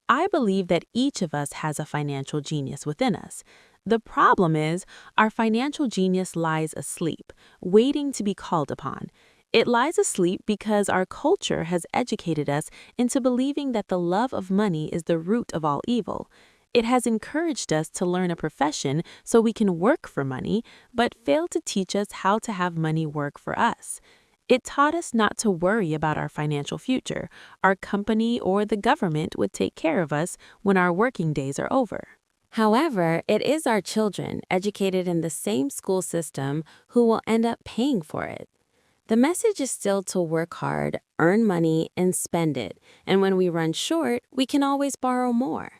I believe that each of us has a financial genius within us. The problem is, our financial genius lies asleep, waiting to be called upon. It lies asleep because our culture has educated us into believing that the love of money is the root of all evil. It has encouraged us to learn a profession so we can work for money, but failed to teach us how to have money work for us. It taught us not to worry about our financial future. Our company or the government would take care of us when our working days are over. However, it is our children, educated in the same school system, who will end up paying for it. The message is still to work hard, earn money, and spend it, and when we run short, we can always borrow more.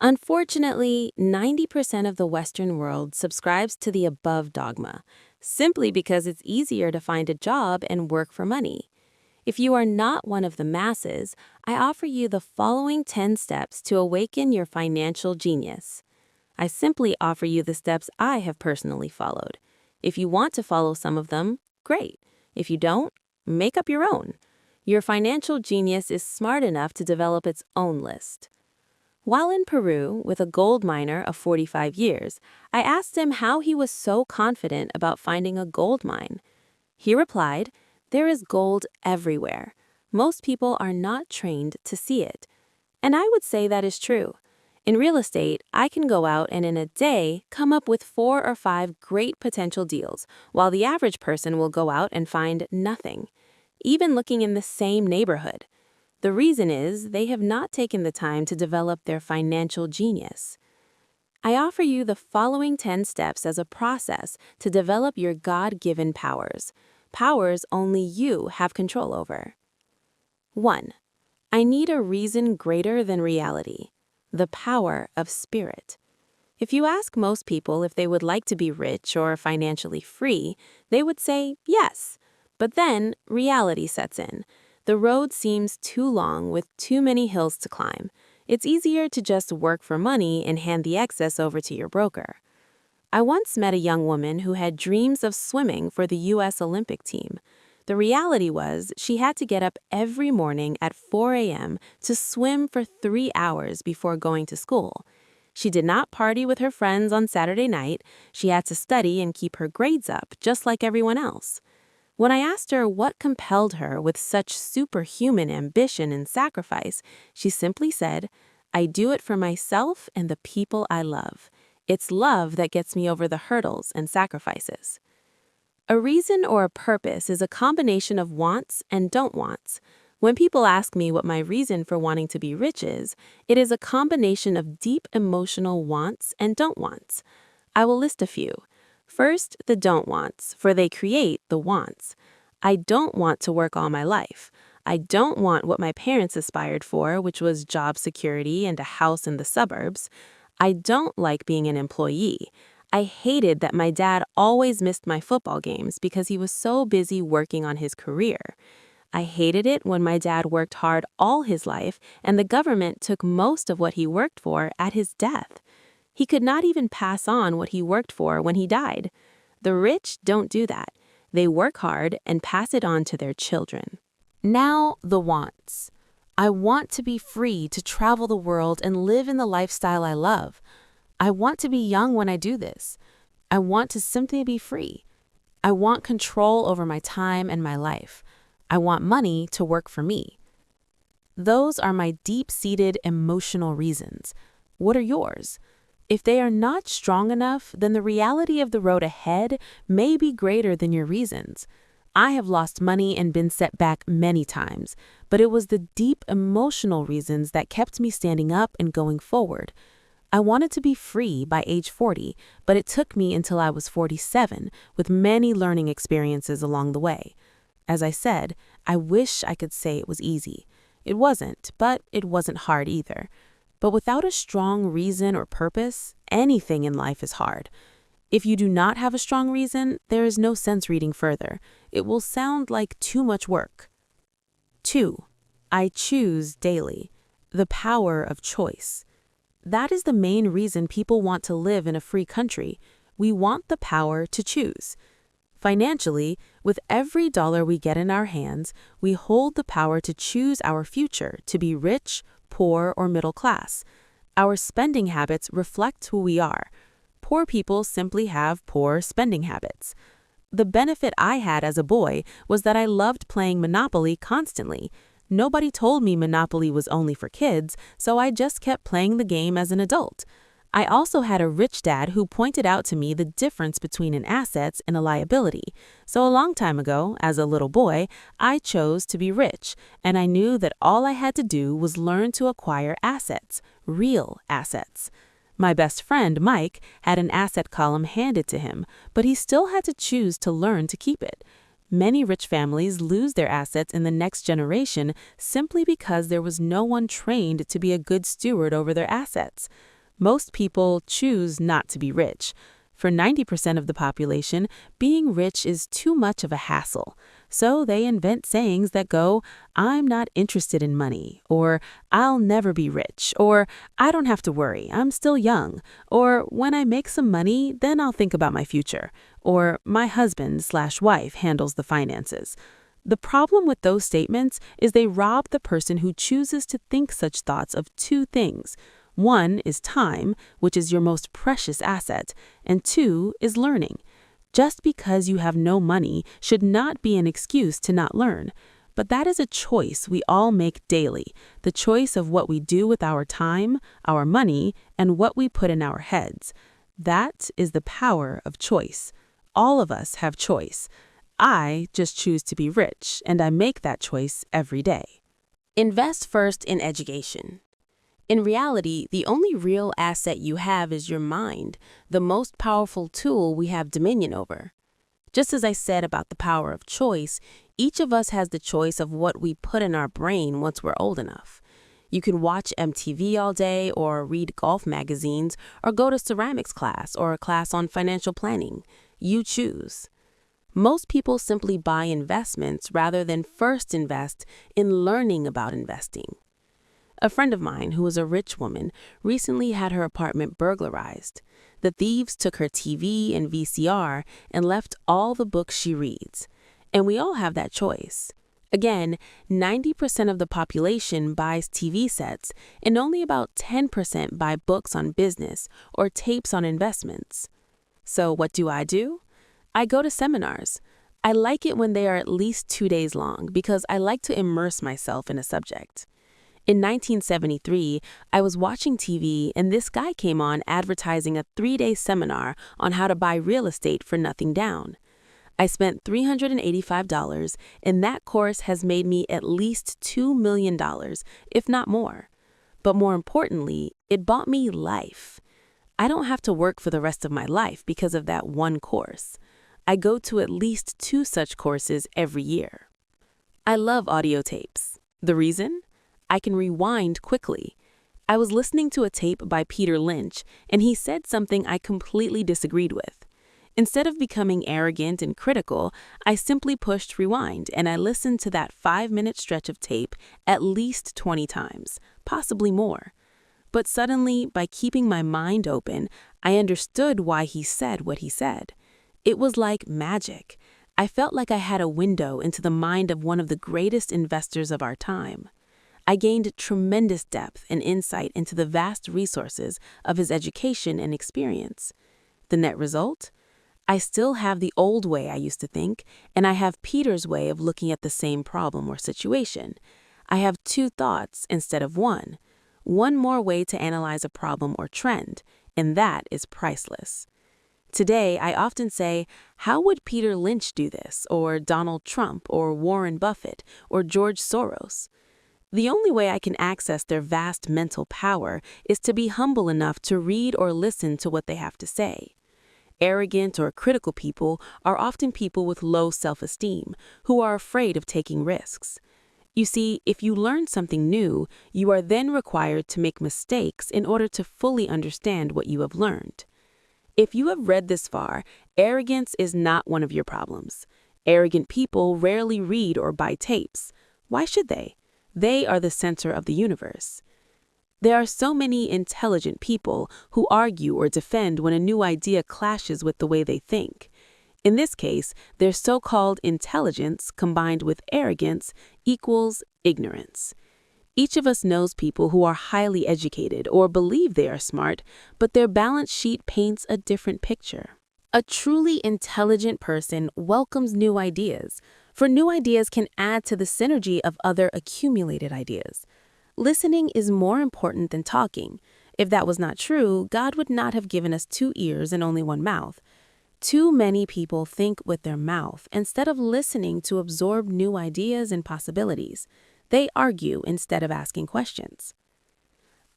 Unfortunately, 90% of the Western world subscribes to the above dogma, simply because it's easier to find a job and work for money. If you are not one of the masses, I offer you the following 10 steps to awaken your financial genius. I simply offer you the steps I have personally followed. If you want to follow some of them, great. If you don't, make up your own. Your financial genius is smart enough to develop its own list. While in Peru with a gold miner of 45 years, I asked him how he was so confident about finding a gold mine. He replied, "There is gold everywhere. Most people are not trained to see it." And I would say that is true. In real estate, I can go out and in a day come up with 4 or 5 great potential deals, while the average person will go out and find nothing, even looking in the same neighborhood. The reason is they have not taken the time to develop their financial genius. I offer you the following 10 steps as a process to develop your God-given powers, powers only you have control over. 1. I need a reason greater than reality, the power of spirit. If you ask most people if they would like to be rich or financially free, they would say yes. But then reality sets in. The road seems too long with too many hills to climb. It's easier to just work for money and hand the excess over to your broker. I once met a young woman who had dreams of swimming for the U.S. Olympic team. The reality was she had to get up every morning at 4 a.m. to swim for 3 hours before going to school. She did not party with her friends on Saturday night. She had to study and keep her grades up, just like everyone else. When I asked her what compelled her with such superhuman ambition and sacrifice, she simply said, "I do it for myself and the people I love. It's love that gets me over the hurdles and sacrifices." A reason or a purpose is a combination of wants and don't wants. When people ask me what my reason for wanting to be rich is, it is a combination of deep emotional wants and don't wants. I will list a few. First, the don't wants, for they create the wants. I don't want to work all my life. I don't want what my parents aspired for, which was job security and a house in the suburbs. I don't like being an employee. I hated that my dad always missed my football games because he was so busy working on his career. I hated it when my dad worked hard all his life and the government took most of what he worked for at his death. He could not even pass on what he worked for when he died. The rich don't do that. They work hard and pass it on to their children. Now, the wants. I want to be free to travel the world and live in the lifestyle I love. I want to be young when I do this. I want to simply be free. I want control over my time and my life. I want money to work for me. Those are my deep-seated emotional reasons. What are yours? If they are not strong enough, then the reality of the road ahead may be greater than your reasons. I have lost money and been set back many times, but it was the deep emotional reasons that kept me standing up and going forward. I wanted to be free by age 40, but it took me until I was 47, with many learning experiences along the way. As I said, I wish I could say it was easy. It wasn't, but it wasn't hard either. But without a strong reason or purpose, anything in life is hard. If you do not have a strong reason, there is no sense reading further. It will sound like too much work. 2. I choose daily. The power of choice. That is the main reason people want to live in a free country. We want the power to choose. Financially, with every dollar we get in our hands, we hold the power to choose our future to be rich, poor, or middle class. Our spending habits reflect who we are. Poor people simply have poor spending habits. The benefit I had as a boy was that I loved playing Monopoly constantly. Nobody told me Monopoly was only for kids, so I just kept playing the game as an adult. I also had a rich dad who pointed out to me the difference between an asset and a liability. So a long time ago, as a little boy, I chose to be rich, and I knew that all I had to do was learn to acquire assets, real assets. My best friend, Mike, had an asset column handed to him, but he still had to choose to learn to keep it. Many rich families lose their assets in the next generation simply because there was no one trained to be a good steward over their assets. Most people choose not to be rich. For 90% of the population, being rich is too much of a hassle. So they invent sayings that go, "I'm not interested in money," or "I'll never be rich," or "I don't have to worry, I'm still young," or "When I make some money, then I'll think about my future," or "My husband/wife handles the finances." The problem with those statements is they rob the person who chooses to think such thoughts of two things. One is time, which is your most precious asset, and two is learning. Just because you have no money should not be an excuse to not learn. But that is a choice we all make daily, the choice of what we do with our time, our money, and what we put in our heads. That is the power of choice. All of us have choice. I just choose to be rich, and I make that choice every day. Invest first in education. In reality, the only real asset you have is your mind, the most powerful tool we have dominion over. Just as I said about the power of choice, each of us has the choice of what we put in our brain once we're old enough. You can watch MTV all day or read golf magazines or go to ceramics class or a class on financial planning. You choose. Most people simply buy investments rather than first invest in learning about investing. A friend of mine, who is a rich woman, recently had her apartment burglarized. The thieves took her TV and VCR and left all the books she reads. And we all have that choice. Again, 90% of the population buys TV sets, and only about 10% buy books on business or tapes on investments. So what do? I go to seminars. I like it when they are at least 2 days long because I like to immerse myself in a subject. In 1973, I was watching TV and this guy came on advertising a 3-day seminar on how to buy real estate for nothing down. I spent $385, and that course has made me at least $2 million, if not more. But more importantly, it bought me life. I don't have to work for the rest of my life because of that one course. I go to at least 2 such courses every year. I love audio tapes. The reason? I can rewind quickly. I was listening to a tape by Peter Lynch, and he said something I completely disagreed with. Instead of becoming arrogant and critical, I simply pushed rewind, and I listened to that 5-minute stretch of tape at least 20 times, possibly more. But suddenly, by keeping my mind open, I understood why he said what he said. It was like magic. I felt like I had a window into the mind of one of the greatest investors of our time. I gained tremendous depth and insight into the vast resources of his education and experience. The net result? I still have the old way I used to think, and I have Peter's way of looking at the same problem or situation. I have 2 thoughts instead of one. One more way to analyze a problem or trend, and that is priceless. Today, I often say, how would Peter Lynch do this, or Donald Trump, or Warren Buffett, or George Soros? The only way I can access their vast mental power is to be humble enough to read or listen to what they have to say. Arrogant or critical people are often people with low self-esteem, who are afraid of taking risks. You see, if you learn something new, you are then required to make mistakes in order to fully understand what you have learned. If you have read this far, arrogance is not one of your problems. Arrogant people rarely read or buy tapes. Why should they? They are the center of the universe. There are so many intelligent people who argue or defend when a new idea clashes with the way they think. In this case, their so-called intelligence combined with arrogance equals ignorance. Each of us knows people who are highly educated or believe they are smart, but their balance sheet paints a different picture. A truly intelligent person welcomes new ideas, for new ideas can add to the synergy of other accumulated ideas. Listening is more important than talking. If that was not true, God would not have given us 2 ears and only 1 mouth. Too many people think with their mouth instead of listening to absorb new ideas and possibilities. They argue instead of asking questions.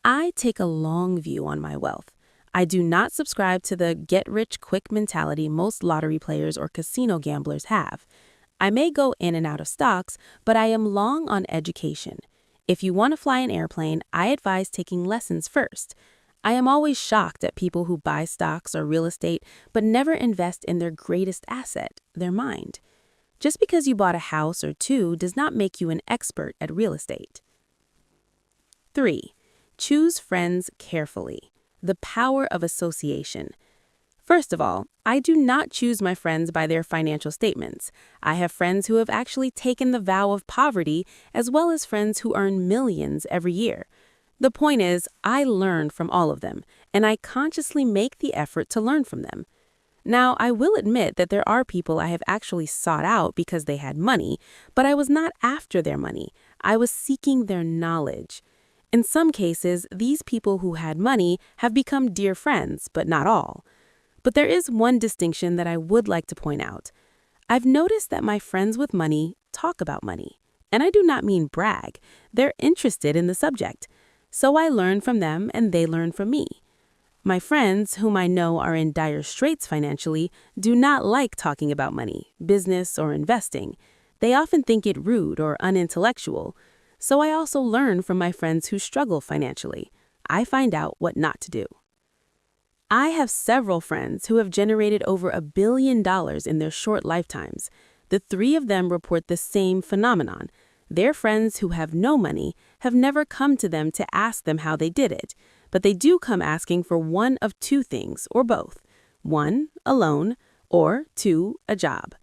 I take a long view on my wealth. I do not subscribe to the get-rich-quick mentality most lottery players or casino gamblers have. I may go in and out of stocks, but I am long on education. If you want to fly an airplane, I advise taking lessons first. I am always shocked at people who buy stocks or real estate but never invest in their greatest asset, their mind. Just because you bought a house or 2 does not make you an expert at real estate. 3. Choose friends carefully. The power of association. First of all, I do not choose my friends by their financial statements. I have friends who have actually taken the vow of poverty, as well as friends who earn millions every year. The point is, I learn from all of them, and I consciously make the effort to learn from them. Now, I will admit that there are people I have actually sought out because they had money, but I was not after their money. I was seeking their knowledge. In some cases, these people who had money have become dear friends, but not all. But there is one distinction that I would like to point out. I've noticed that my friends with money talk about money. And I do not mean brag. They're interested in the subject. So I learn from them and they learn from me. My friends, whom I know are in dire straits financially, do not like talking about money, business, or investing. They often think it rude or unintellectual. So I also learn from my friends who struggle financially. I find out what not to do. I have several friends who have generated over $1 billion in their short lifetimes. The 3 of them report the same phenomenon. Their friends who have no money have never come to them to ask them how they did it, but they do come asking for one of 2 things, or both. 1, a loan, or 2, a job.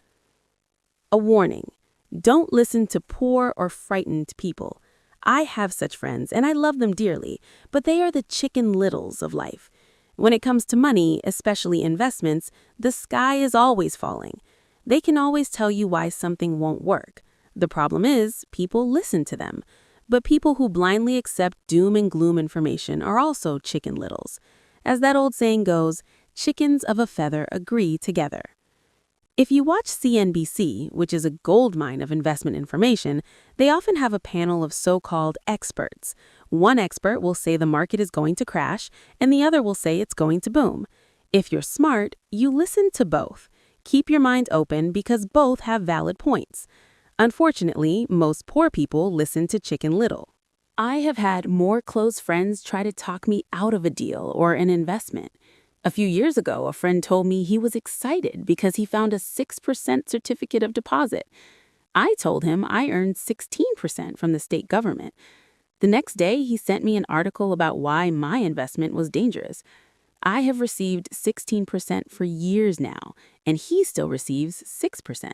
A warning: don't listen to poor or frightened people. I have such friends, and I love them dearly, but they are the Chicken Littles of life. When it comes to money, especially investments, the sky is always falling. They can always tell you why something won't work. The problem is, people listen to them. But people who blindly accept doom and gloom information are also Chicken Littles. As that old saying goes, chickens of a feather agree together. If you watch CNBC, which is a goldmine of investment information, they often have a panel of so-called experts. One expert will say the market is going to crash, and the other will say it's going to boom. If you're smart, you listen to both. Keep your mind open because both have valid points. Unfortunately, most poor people listen to Chicken Little. I have had more close friends try to talk me out of a deal or an investment. A few years ago, a friend told me he was excited because he found a 6% certificate of deposit. I told him I earned 16% from the state government. The next day, he sent me an article about why my investment was dangerous. I have received 16% for years now, and he still receives 6%.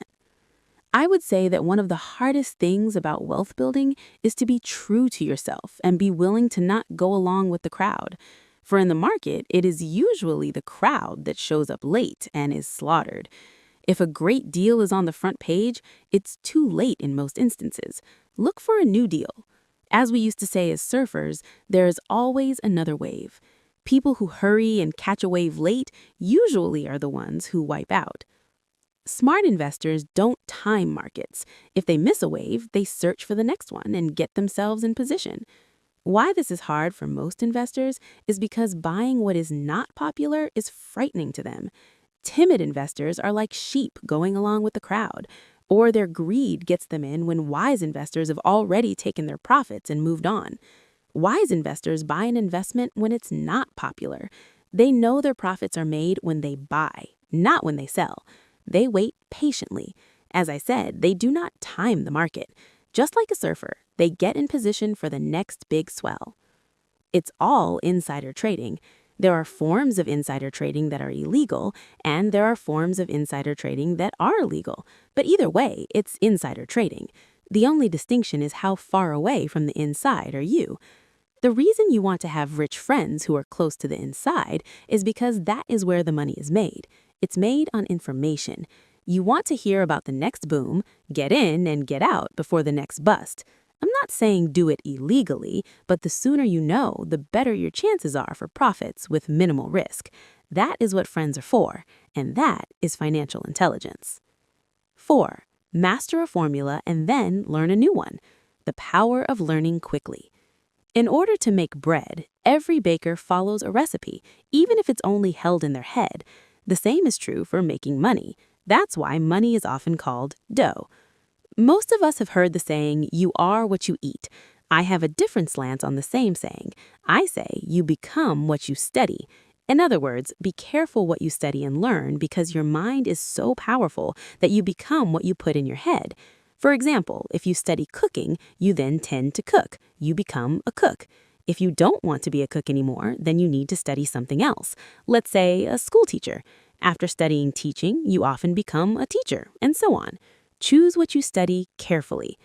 I would say that one of the hardest things about wealth building is to be true to yourself and be willing to not go along with the crowd. For in the market, it is usually the crowd that shows up late and is slaughtered. If a great deal is on the front page, it's too late in most instances. Look for a new deal. As we used to say as surfers, there is always another wave. People who hurry and catch a wave late usually are the ones who wipe out. Smart investors don't time markets. If they miss a wave, they search for the next one and get themselves in position. Why this is hard for most investors is because buying what is not popular is frightening to them. Timid investors are like sheep going along with the crowd, or their greed gets them in when wise investors have already taken their profits and moved on. Wise investors buy an investment when it's not popular. They know their profits are made when they buy, not when they sell. They wait patiently. As I said, they do not time the market. Just like a surfer, they get in position for the next big swell. It's all insider trading. There are forms of insider trading that are illegal, and there are forms of insider trading that are legal. But either way, it's insider trading. The only distinction is how far away from the inside are you. The reason you want to have rich friends who are close to the inside is because that is where the money is made. It's made on information. You want to hear about the next boom, get in and get out before the next bust. I'm not saying do it illegally, but the sooner you know, the better your chances are for profits with minimal risk. That is what friends are for, and that is financial intelligence. 4. Master a formula and then learn a new one. The power of learning quickly. In order to make bread, every baker follows a recipe, even if it's only held in their head. The same is true for making money. That's why money is often called dough. Most of us have heard the saying, you are what you eat. I have a different slant on the same saying. I say, you become what you study. In other words, be careful what you study and learn because your mind is so powerful that you become what you put in your head. For example, if you study cooking, you then tend to cook. You become a cook. If you don't want to be a cook anymore, then you need to study something else. Let's say a school teacher. After studying teaching, you often become a teacher, and so on. Choose what you study carefully.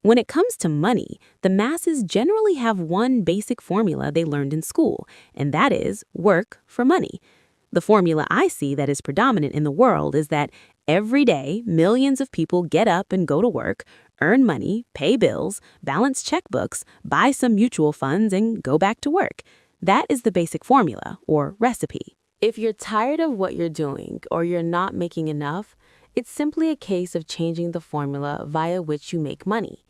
When it comes to money, the masses generally have one basic formula they learned in school, and that is work for money. The formula I see that is predominant in the world is that every day, millions of people get up and go to work, earn money, pay bills, balance checkbooks, buy some mutual funds, and go back to work. That is the basic formula, or recipe. If you're tired of what you're doing or you're not making enough, it's simply a case of changing the formula via which you make money.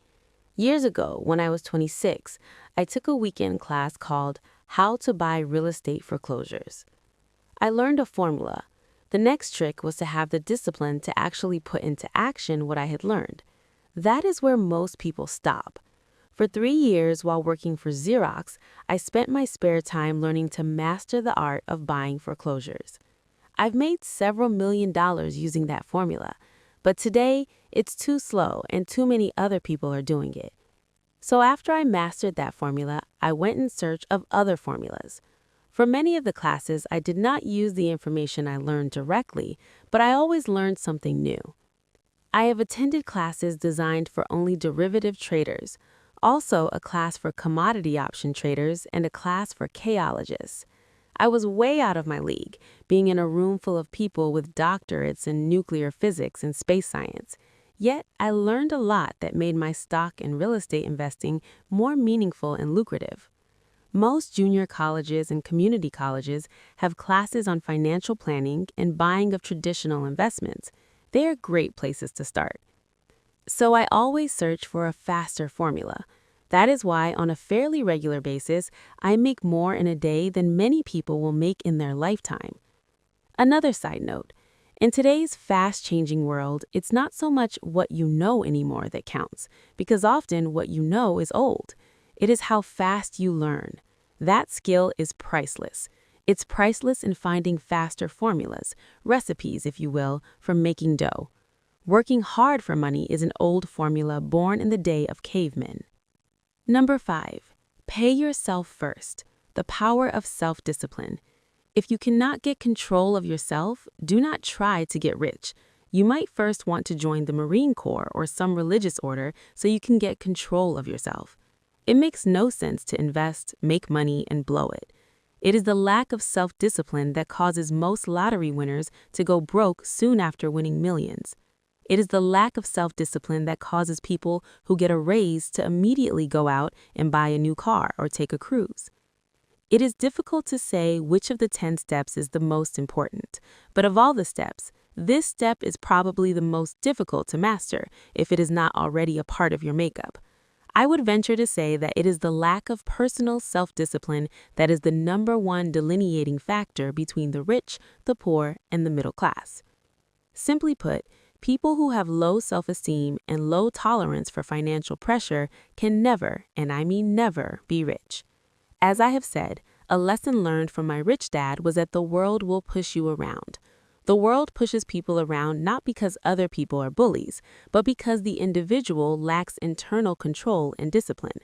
Years ago, when I was 26, I took a weekend class called How to Buy Real Estate Foreclosures. I learned a formula. The next trick was to have the discipline to actually put into action what I had learned. That is where most people stop. For 3 years while working for Xerox, I spent my spare time learning to master the art of buying foreclosures. I've made several $1,000,000 using that formula, but today it's too slow and too many other people are doing it. So after I mastered that formula, I went in search of other formulas. For many of the classes, I did not use the information I learned directly, but I always learned something new. I have attended classes designed for only derivative traders, also a class for commodity option traders, and a class for chaologists. I was way out of my league, being in a room full of people with doctorates in nuclear physics and space science. Yet, I learned a lot that made my stock and real estate investing more meaningful and lucrative. Most junior colleges and community colleges have classes on financial planning and buying of traditional investments. They are great places to start. So I always search for a faster formula. That is why, on a fairly regular basis, I make more in a day than many people will make in their lifetime. Another side note, in today's fast-changing world, it's not so much what you know anymore that counts, because often what you know is old. It is how fast you learn. That skill is priceless. It's priceless in finding faster formulas, recipes, if you will, for making dough. Working hard for money is an old formula born in the day of cavemen. Number 5, pay yourself first. The power of self-discipline. If you cannot get control of yourself, do not try to get rich. You might first want to join the Marine Corps or some religious order so you can get control of yourself. It makes no sense to invest, make money, and blow it. It is the lack of self-discipline that causes most lottery winners to go broke soon after winning millions. It is the lack of self-discipline that causes people who get a raise to immediately go out and buy a new car or take a cruise. It is difficult to say which of the 10 steps is the most important, but of all the steps, this step is probably the most difficult to master if it is not already a part of your makeup. I would venture to say that it is the lack of personal self-discipline that is the #1 delineating factor between the rich, the poor, and the middle class. Simply put, people who have low self-esteem and low tolerance for financial pressure can never, and I mean never, be rich. As I have said, a lesson learned from my rich dad was that the world will push you around. The world pushes people around not because other people are bullies, but because the individual lacks internal control and discipline.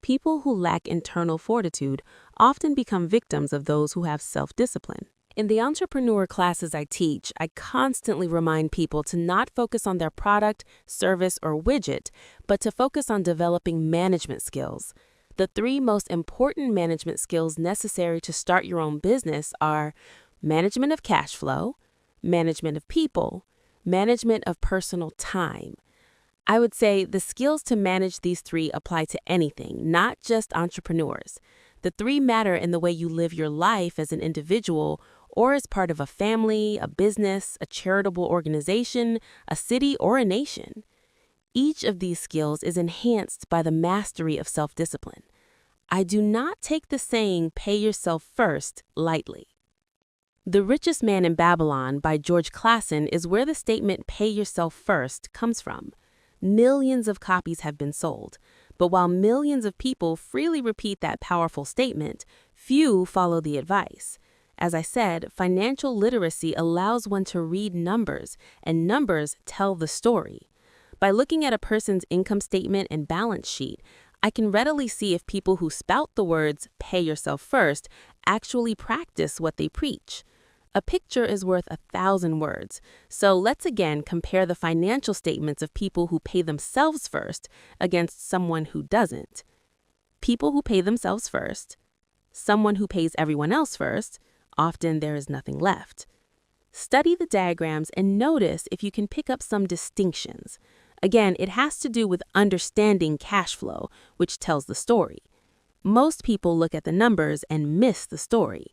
People who lack internal fortitude often become victims of those who have self-discipline. In the entrepreneur classes I teach, I constantly remind people to not focus on their product, service, or widget, but to focus on developing management skills. The three most important management skills necessary to start your own business are management of cash flow, management of people, management of personal time. I would say the skills to manage these three apply to anything, not just entrepreneurs. The three matter in the way you live your life as an individual or as part of a family, a business, a charitable organization, a city, or a nation. Each of these skills is enhanced by the mastery of self-discipline. I do not take the saying, pay yourself first, lightly. The Richest Man in Babylon by George Clason is where the statement, pay yourself first, comes from. Millions of copies have been sold, but while millions of people freely repeat that powerful statement, few follow the advice. As I said, financial literacy allows one to read numbers, and numbers tell the story. By looking at a person's income statement and balance sheet, I can readily see if people who spout the words, pay yourself first, actually practice what they preach. A picture is worth 1,000 words, so let's again compare the financial statements of people who pay themselves first against someone who doesn't. People who pay themselves first, someone who pays everyone else first, often there is nothing left. Study the diagrams and notice if you can pick up some distinctions. Again, it has to do with understanding cash flow, which tells the story. Most people look at the numbers and miss the story.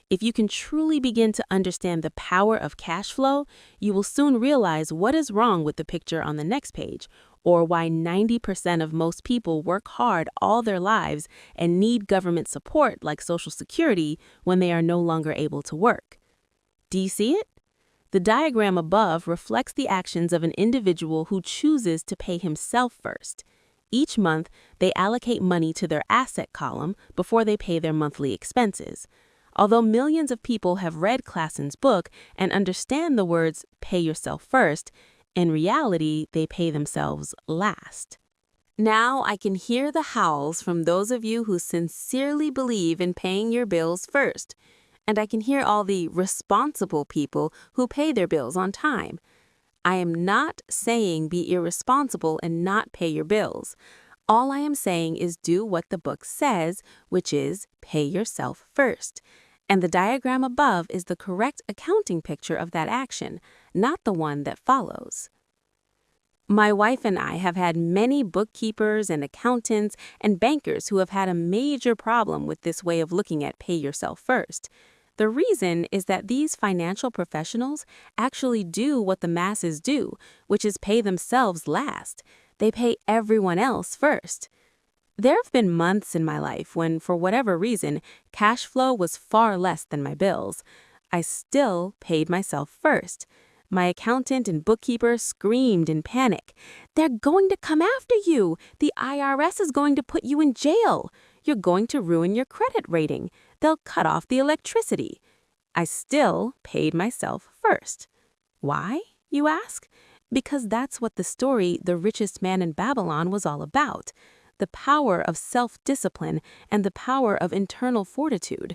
If you can truly begin to understand the power of cash flow, you will soon realize what is wrong with the picture on the next page, or why 90% of most people work hard all their lives and need government support like Social Security when they are no longer able to work. Do you see it? The diagram above reflects the actions of an individual who chooses to pay himself first. Each month, they allocate money to their asset column before they pay their monthly expenses. Although millions of people have read Clason's book and understand the words pay yourself first, in reality, they pay themselves last. Now I can hear the howls from those of you who sincerely believe in paying your bills first. And I can hear all the responsible people who pay their bills on time. I am not saying be irresponsible and not pay your bills. All I am saying is do what the book says, which is pay yourself first. And the diagram above is the correct accounting picture of that action, not the one that follows. My wife and I have had many bookkeepers and accountants and bankers who have had a major problem with this way of looking at pay yourself first. The reason is that these financial professionals actually do what the masses do, which is pay themselves last. They pay everyone else first. There have been months in my life when, for whatever reason, cash flow was far less than my bills. I still paid myself first. My accountant and bookkeeper screamed in panic. "They're going to come after you. The IRS is going to put you in jail. You're going to ruin your credit rating. They'll cut off the electricity." I still paid myself first. Why, you ask? Because that's what the story The Richest Man in Babylon was all about. The power of self-discipline and the power of internal fortitude.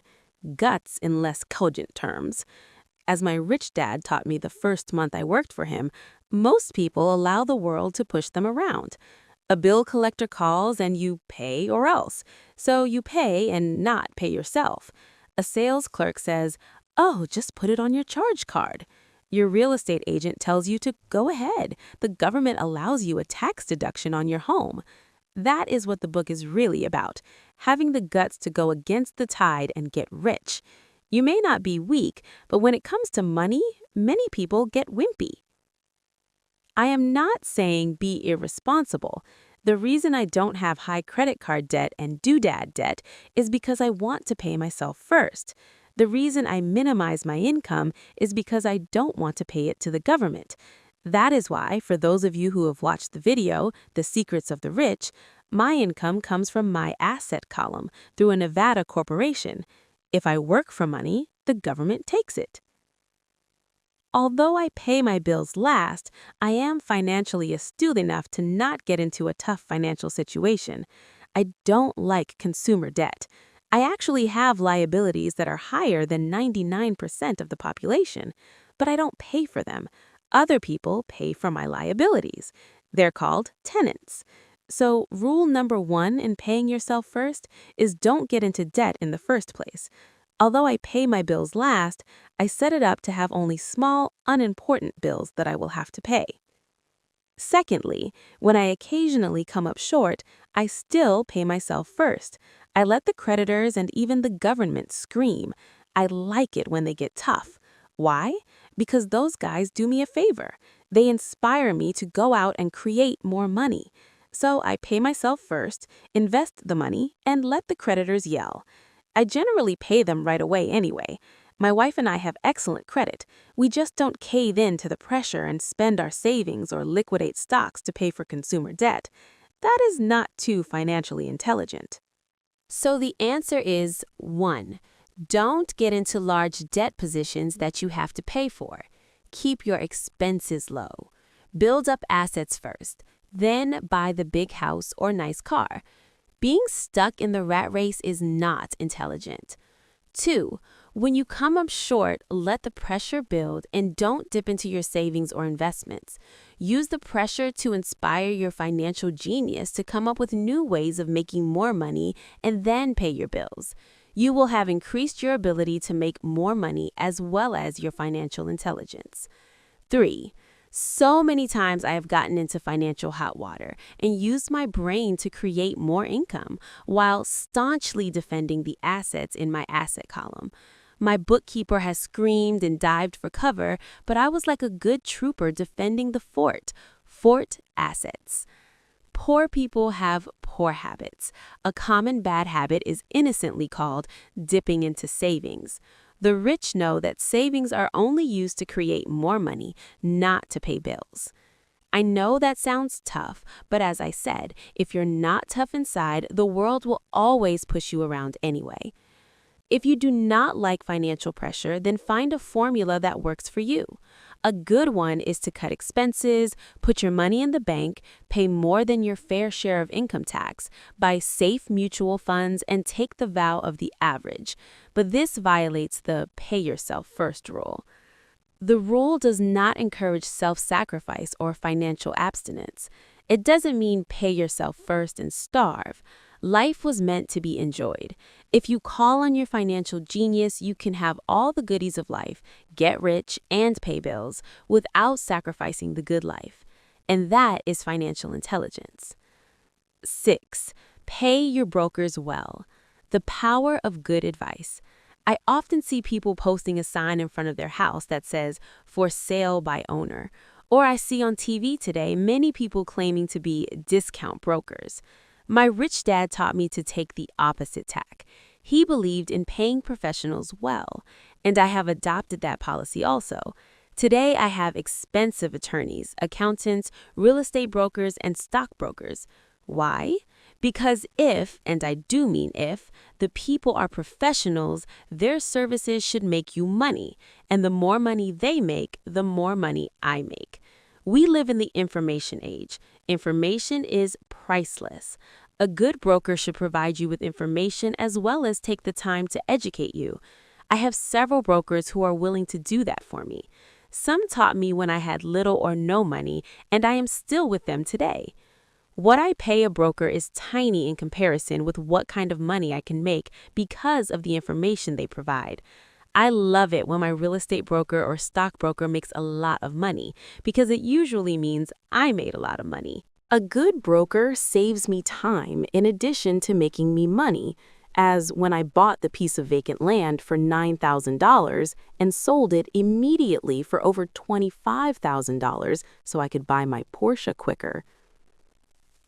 Guts in less cogent terms. As my rich dad taught me the first month I worked for him, most people allow the world to push them around. A bill collector calls and you pay or else. So you pay and not pay yourself. A sales clerk says, "Oh, just put it on your charge card." Your real estate agent tells you to go ahead. The government allows you a tax deduction on your home. That is what the book is really about, having the guts to go against the tide and get rich. You may not be weak, but when it comes to money, many people get wimpy. I am not saying be irresponsible. The reason I don't have high credit card debt and doodad debt is because I want to pay myself first. The reason I minimize my income is because I don't want to pay it to the government. That is why, for those of you who have watched the video, The Secrets of the Rich, my income comes from my asset column through a Nevada corporation. If I work for money, the government takes it. Although I pay my bills last, I am financially astute enough to not get into a tough financial situation. I don't like consumer debt. I actually have liabilities that are higher than 99% of the population, but I don't pay for them. Other people pay for my liabilities. They're called tenants. So, rule number one in paying yourself first is don't get into debt in the first place. Although I pay my bills last, I set it up to have only small, unimportant bills that I will have to pay. Secondly, when I occasionally come up short, I still pay myself first. I let the creditors and even the government scream. I like it when they get tough. Why? Because those guys do me a favor. They inspire me to go out and create more money. So I pay myself first, invest the money, and let the creditors yell. I generally pay them right away anyway. My wife and I have excellent credit. We just don't cave in to the pressure and spend our savings or liquidate stocks to pay for consumer debt. That is not too financially intelligent. So the answer is 1. Don't get into large debt positions that you have to pay for. Keep your expenses low. Build up assets first, then buy the big house or nice car. Being stuck in the rat race is not intelligent. 2. When you come up short, let the pressure build and don't dip into your savings or investments. Use the pressure to inspire your financial genius to come up with new ways of making more money and then pay your bills. You will have increased your ability to make more money as well as your financial intelligence. 3. So many times I have gotten into financial hot water and used my brain to create more income while staunchly defending the assets in my asset column. My bookkeeper has screamed and dived for cover, but I was like a good trooper defending the fort. Fort assets. Poor people have poor habits. A common bad habit is innocently called dipping into savings. The rich know that savings are only used to create more money, not to pay bills. I know that sounds tough, but as I said, if you're not tough inside, the world will always push you around anyway. If you do not like financial pressure, then find a formula that works for you. A good one is to cut expenses, put your money in the bank, pay more than your fair share of income tax, buy safe mutual funds, and take the vow of the average. But this violates the pay yourself first rule. The rule does not encourage self-sacrifice or financial abstinence. It doesn't mean pay yourself first and starve. Life was meant to be enjoyed. If you call on your financial genius, you can have all the goodies of life, get rich, and pay bills without sacrificing the good life. And that is financial intelligence. 6. Pay your brokers well. The power of good advice. I often see people posting a sign in front of their house that says, "For sale by owner." Or I see on TV today many people claiming to be discount brokers. My rich dad taught me to take the opposite tack. He believed in paying professionals well, and I have adopted that policy also. Today, I have expensive attorneys, accountants, real estate brokers, and stockbrokers. Why? Because if, and I do mean if, the people are professionals, their services should make you money, and the more money they make, the more money I make. We live in the information age. Information is priceless. A good broker should provide you with information as well as take the time to educate you. I have several brokers who are willing to do that for me. Some taught me when I had little or no money, and I am still with them today. What I pay a broker is tiny in comparison with what kind of money I can make because of the information they provide. I love it when my real estate broker or stockbroker makes a lot of money because it usually means I made a lot of money. A good broker saves me time in addition to making me money, as when I bought the piece of vacant land for $9,000 and sold it immediately for over $25,000 so I could buy my Porsche quicker.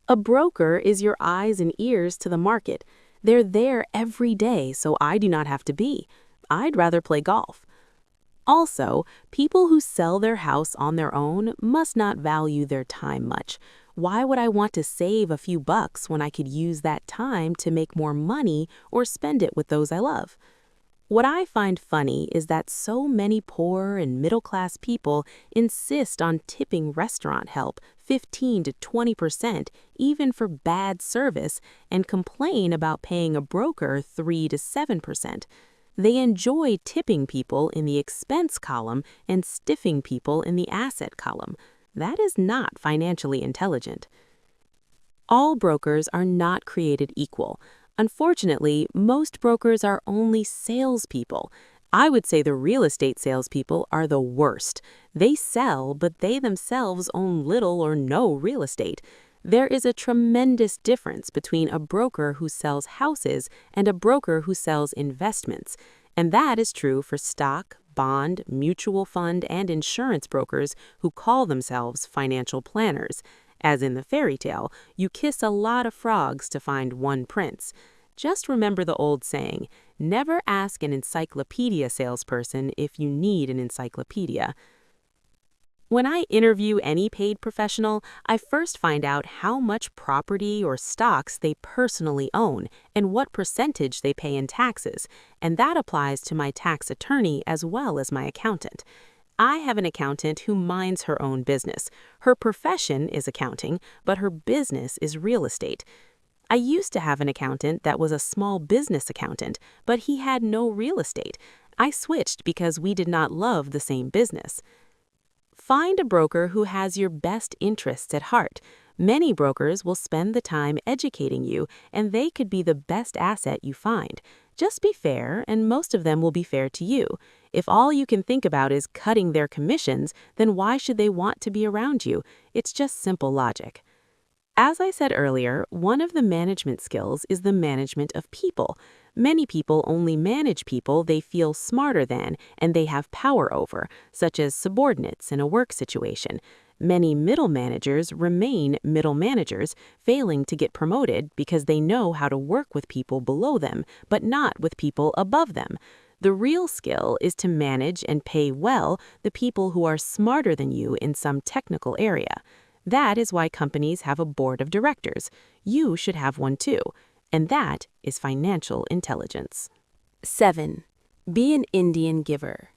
A broker is your eyes and ears to the market. They're there every day, so I do not have to be. I'd rather play golf. Also, people who sell their house on their own must not value their time much. Why would I want to save a few bucks when I could use that time to make more money or spend it with those I love? What I find funny is that so many poor and middle-class people insist on tipping restaurant help 15 to 20% even for bad service and complain about paying a broker 3 to 7%. They enjoy tipping people in the expense column and stiffing people in the asset column. That is not financially intelligent. All brokers are not created equal. Unfortunately, most brokers are only salespeople. I would say the real estate salespeople are the worst. They sell, but they themselves own little or no real estate. There is a tremendous difference between a broker who sells houses and a broker who sells investments. And that is true for stock, bond, mutual fund, and insurance brokers who call themselves financial planners. As in the fairy tale, you kiss a lot of frogs to find one prince. Just remember the old saying, never ask an encyclopedia salesperson if you need an encyclopedia. When I interview any paid professional, I first find out how much property or stocks they personally own and what percentage they pay in taxes, and that applies to my tax attorney as well as my accountant. I have an accountant who minds her own business. Her profession is accounting, but her business is real estate. I used to have an accountant that was a small business accountant, but he had no real estate. I switched because we did not love the same business. Find a broker who has your best interests at heart. Many brokers will spend the time educating you, and they could be the best asset you find. Just be fair, and most of them will be fair to you. If all you can think about is cutting their commissions, then why should they want to be around you? It's just simple logic. As I said earlier, one of the management skills is the management of people. Many people only manage people they feel smarter than and they have power over, such as subordinates in a work situation. Many middle managers remain middle managers, failing to get promoted because they know how to work with people below them, but not with people above them. The real skill is to manage and pay well the people who are smarter than you in some technical area. That is why companies have a board of directors. You should have one too. And that is financial intelligence. 7. Be an Indian giver.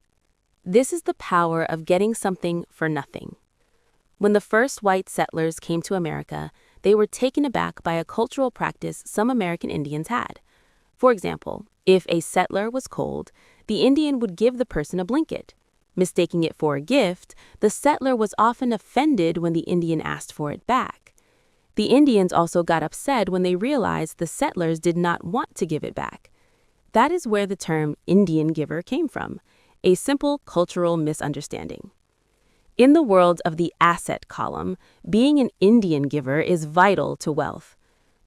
This is the power of getting something for nothing. When the first white settlers came to America, they were taken aback by a cultural practice some American Indians had. For example, if a settler was cold, the Indian would give the person a blanket. Mistaking it for a gift, the settler was often offended when the Indian asked for it back. The Indians also got upset when they realized the settlers did not want to give it back. That is where the term Indian giver came from, a simple cultural misunderstanding. In the world of the asset column, being an Indian giver is vital to wealth.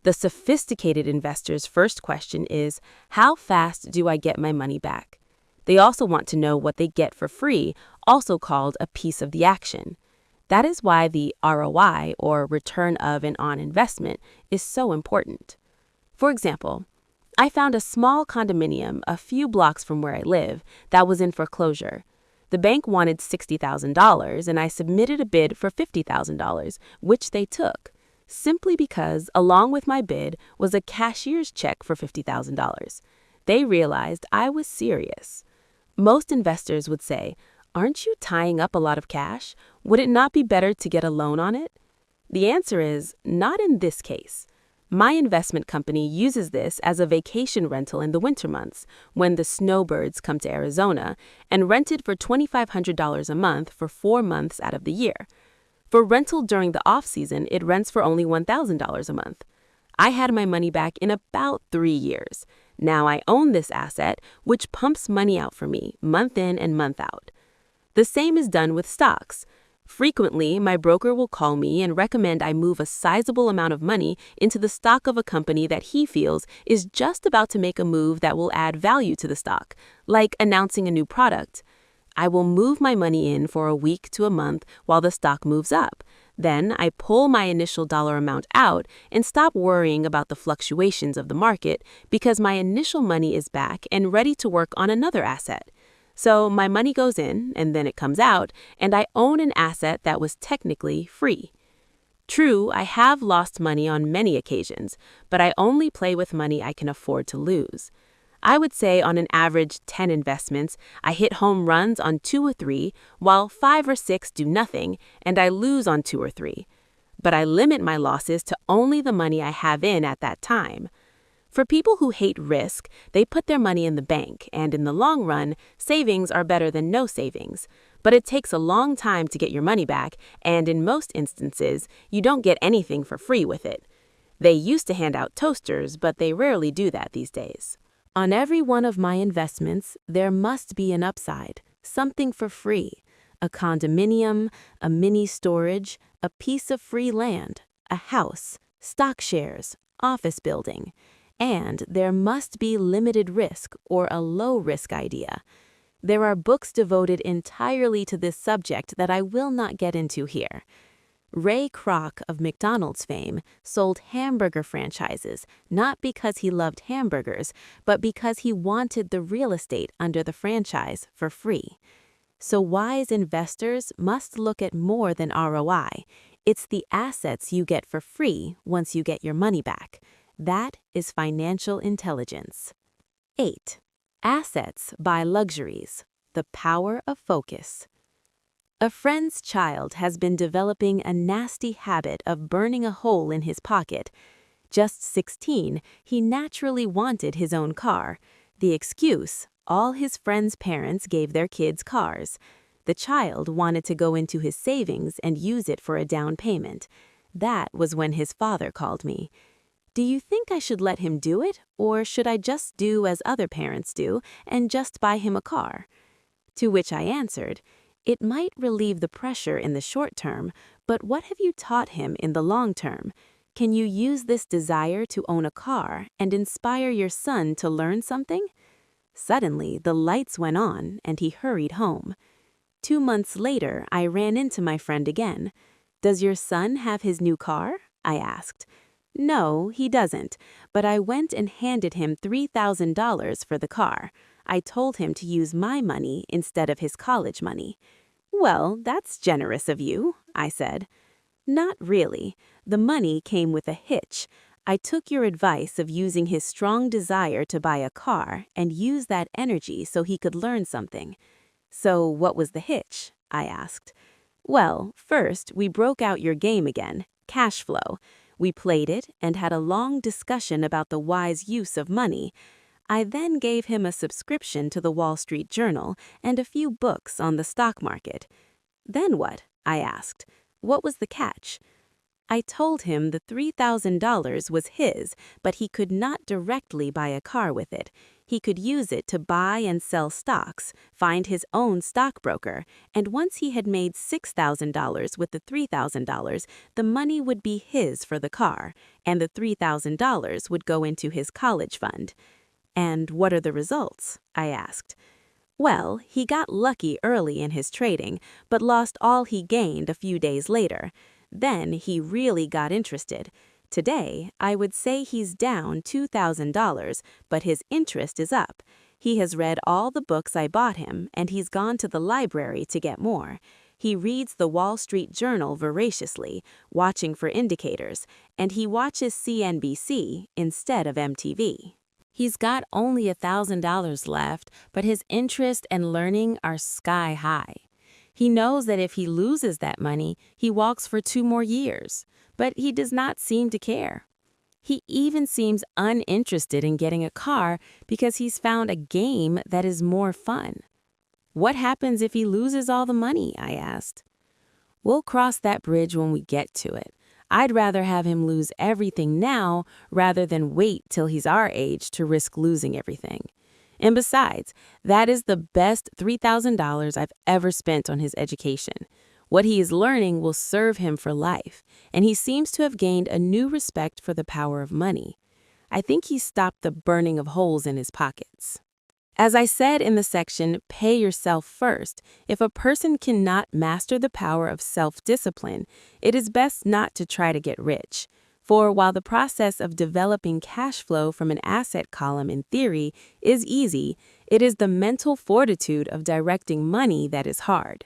The sophisticated investor's first question is, how fast do I get my money back? They also want to know what they get for free, also called a piece of the action. That is why the ROI, or return of and on investment, is so important. For example, I found a small condominium a few blocks from where I live that was in foreclosure. The bank wanted $60,000 and I submitted a bid for $50,000, which they took, simply because along with my bid was a cashier's check for $50,000. They realized I was serious. Most investors would say, "Aren't you tying up a lot of cash? Would it not be better to get a loan on it?" The answer is, not in this case. My investment company uses this as a vacation rental in the winter months, when the snowbirds come to Arizona, and rent it for $2,500 a month for 4 months out of the year. For rental during the off-season, it rents for only $1,000 a month. I had my money back in about 3 years. Now I own this asset, which pumps money out for me, month in and month out. The same is done with stocks. Frequently, my broker will call me and recommend I move a sizable amount of money into the stock of a company that he feels is just about to make a move that will add value to the stock, like announcing a new product. I will move my money in for a week to a month while the stock moves up. Then I pull my initial dollar amount out and stop worrying about the fluctuations of the market because my initial money is back and ready to work on another asset. So my money goes in, and then it comes out, and I own an asset that was technically free. True, I have lost money on many occasions, but I only play with money I can afford to lose. I would say on an average 10 investments, I hit home runs on 2 or 3, while 5 or 6 do nothing, and I lose on 2 or 3. But I limit my losses to only the money I have in at that time. For people who hate risk, they put their money in the bank, and in the long run, savings are better than no savings. But it takes a long time to get your money back, and in most instances, you don't get anything for free with it. They used to hand out toasters, but they rarely do that these days. On every one of my investments, there must be an upside, something for free. A condominium, a mini storage, a piece of free land, a house, stock shares, office building. And there must be limited risk or a low-risk idea. There are books devoted entirely to this subject that I will not get into here. Ray Kroc of McDonald's fame sold hamburger franchises not because he loved hamburgers, but because he wanted the real estate under the franchise for free. So wise investors must look at more than ROI. It's the assets you get for free once you get your money back. That is financial intelligence. 8. Assets buy luxuries. The power of focus. A friend's child has been developing a nasty habit of burning a hole in his pocket. Just 16, he naturally wanted his own car. The excuse, all his friends' parents gave their kids cars. The child wanted to go into his savings and use it for a down payment. That was when his father called me. Do you think I should let him do it, or should I just do as other parents do and just buy him a car? To which I answered, it might relieve the pressure in the short term, but what have you taught him in the long term? Can you use this desire to own a car and inspire your son to learn something? Suddenly, the lights went on and he hurried home. 2 months later, I ran into my friend again. Does your son have his new car? I asked. No, he doesn't, but I went and handed him $3,000 for the car. I told him to use my money instead of his college money. Well, that's generous of you, I said. Not really. The money came with a hitch. I took your advice of using his strong desire to buy a car and use that energy so he could learn something. So what was the hitch? I asked. Well, first, we broke out your game again, cash flow. We played it and had a long discussion about the wise use of money. I then gave him a subscription to the Wall Street Journal and a few books on the stock market. Then what? I asked. What was the catch? I told him the $3,000 was his, but he could not directly buy a car with it. He could use it to buy and sell stocks, find his own stockbroker, and once he had made $6,000 with the $3,000, the money would be his for the car, and the $3,000 would go into his college fund. And what are the results? I asked. Well, he got lucky early in his trading, but lost all he gained a few days later. Then he really got interested. Today, I would say he's down $2,000, but his interest is up. He has read all the books I bought him, and he's gone to the library to get more. He reads the Wall Street Journal voraciously, watching for indicators, and he watches CNBC instead of MTV. He's got only $1,000 left, but his interest and learning are sky high. He knows that if he loses that money, he walks for 2 more years, but he does not seem to care. He even seems uninterested in getting a car because he's found a game that is more fun. What happens if he loses all the money? I asked. We'll cross that bridge when we get to it. I'd rather have him lose everything now rather than wait till he's our age to risk losing everything. And besides, that is the best $3,000 I've ever spent on his education. What he is learning will serve him for life, and he seems to have gained a new respect for the power of money. I think he stopped the burning of holes in his pockets. As I said in the section, Pay Yourself First, if a person cannot master the power of self-discipline, it is best not to try to get rich. For while the process of developing cash flow from an asset column in theory is easy, it is the mental fortitude of directing money that is hard.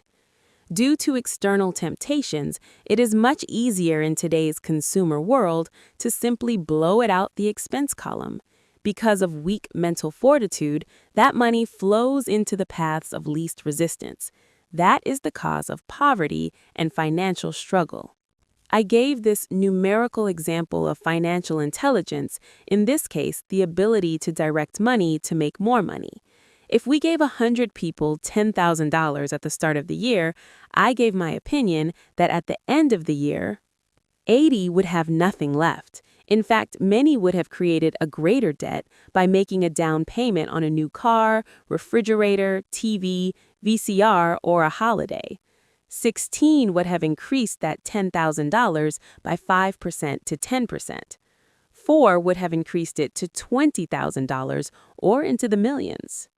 Due to external temptations, it is much easier in today's consumer world to simply blow it out the expense column. Because of weak mental fortitude, that money flows into the paths of least resistance. That is the cause of poverty and financial struggle. I gave this numerical example of financial intelligence, in this case, the ability to direct money to make more money. If we gave 100 people $10,000 at the start of the year, I gave my opinion that at the end of the year, 80 would have nothing left. In fact, many would have created a greater debt by making a down payment on a new car, refrigerator, TV, VCR, or a holiday. 16 would have increased that $10,000 by 5% to 10%. 4 would have increased it to $20,000 or into the millions.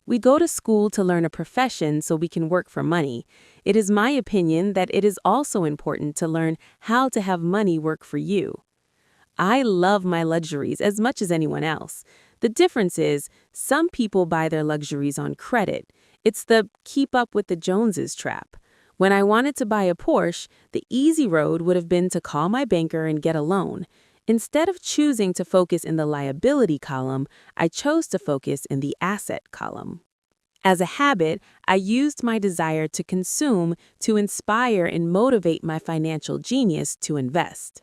We go to school to learn a profession so we can work for money. It is my opinion that it is also important to learn how to have money work for you. I love my luxuries as much as anyone else. The difference is, some people buy their luxuries on credit. It's the keep up with the Joneses trap. When I wanted to buy a Porsche, the easy road would have been to call my banker and get a loan. Instead of choosing to focus in the liability column, I chose to focus in the asset column. As a habit, I used my desire to consume to inspire and motivate my financial genius to invest.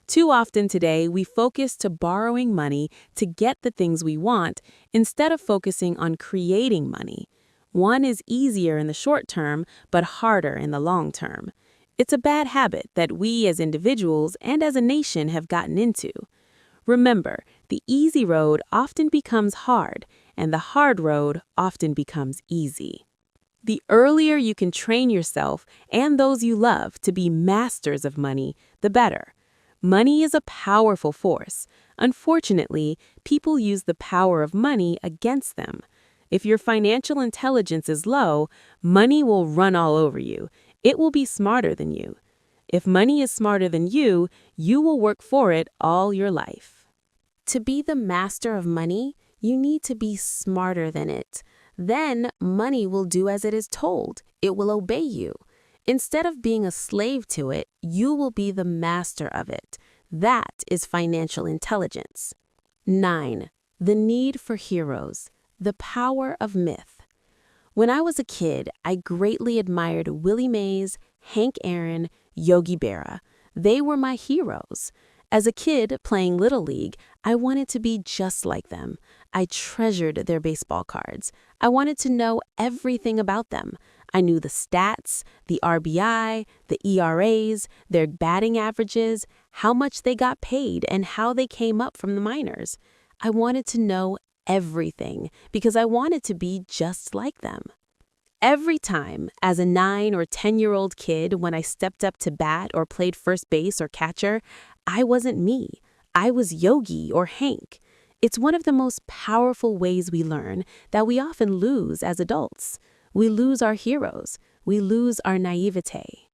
Too often today, we focus to borrowing money to get the things we want instead of focusing on creating money. One is easier in the short term, but harder in the long term. It's a bad habit that we as individuals and as a nation have gotten into. Remember, the easy road often becomes hard, and the hard road often becomes easy. The earlier you can train yourself and those you love to be masters of money, the better. Money is a powerful force. Unfortunately, people use the power of money against them. If your financial intelligence is low, money will run all over you. It will be smarter than you. If money is smarter than you will work for it all your life. To be the master of money, you need to be smarter than it. Then money will do as it is told. It will obey you. Instead of being a slave to it, you will be the master of it. That is financial intelligence. 9. The need for heroes. The power of myth. When I was a kid, I greatly admired Willie Mays, Hank Aaron, Yogi Berra. They were my heroes. As a kid playing Little League, I wanted to be just like them. I treasured their baseball cards. I wanted to know everything about them. I knew the stats, the RBI, the ERAs, their batting averages, how much they got paid, and how they came up from the minors. I wanted to know everything because I wanted to be just like them. Every time, as a 9 or 10-year-old kid, when I stepped up to bat or played first base or catcher, I wasn't me. I was Yogi or Hank. It's one of the most powerful ways we learn that we often lose as adults. We lose our heroes. We lose our naivete.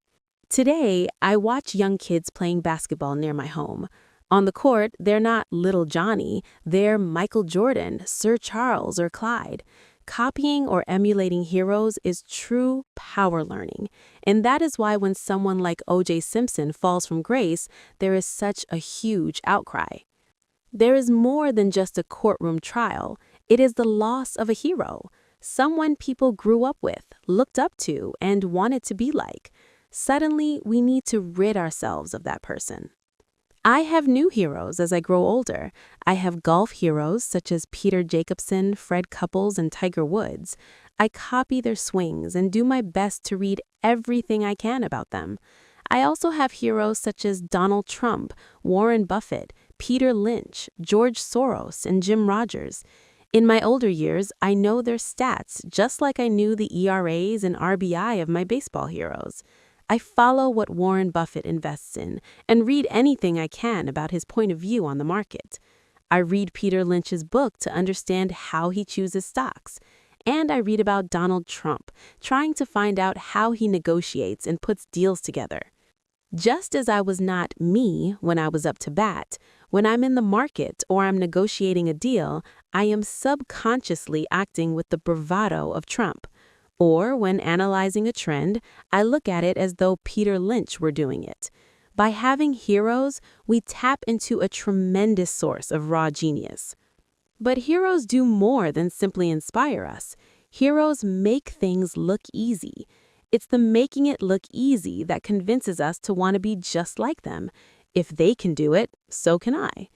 Today, I watch young kids playing basketball near my home. On the court, they're not little Johnny, they're Michael Jordan, Sir Charles, or Clyde. Copying or emulating heroes is true power learning, and that is why when someone like O.J. Simpson falls from grace, there is such a huge outcry. There is more than just a courtroom trial. It is the loss of a hero, someone people grew up with, looked up to, and wanted to be like. Suddenly, we need to rid ourselves of that person. I have new heroes as I grow older. I have golf heroes such as Peter Jacobsen, Fred Couples, and Tiger Woods. I copy their swings and do my best to read everything I can about them. I also have heroes such as Donald Trump, Warren Buffett, Peter Lynch, George Soros, and Jim Rogers. In my older years, I know their stats just like I knew the ERAs and RBI of my baseball heroes. I follow what Warren Buffett invests in and read anything I can about his point of view on the market. I read Peter Lynch's book to understand how he chooses stocks. And I read about Donald Trump, trying to find out how he negotiates and puts deals together. Just as I was not me when I was up to bat, when I'm in the market or I'm negotiating a deal, I am subconsciously acting with the bravado of Trump. Or when analyzing a trend, I look at it as though Peter Lynch were doing it. By having heroes, we tap into a tremendous source of raw genius. But heroes do more than simply inspire us. Heroes make things look easy. It's the making it look easy that convinces us to want to be just like them. If they can do it, so can I.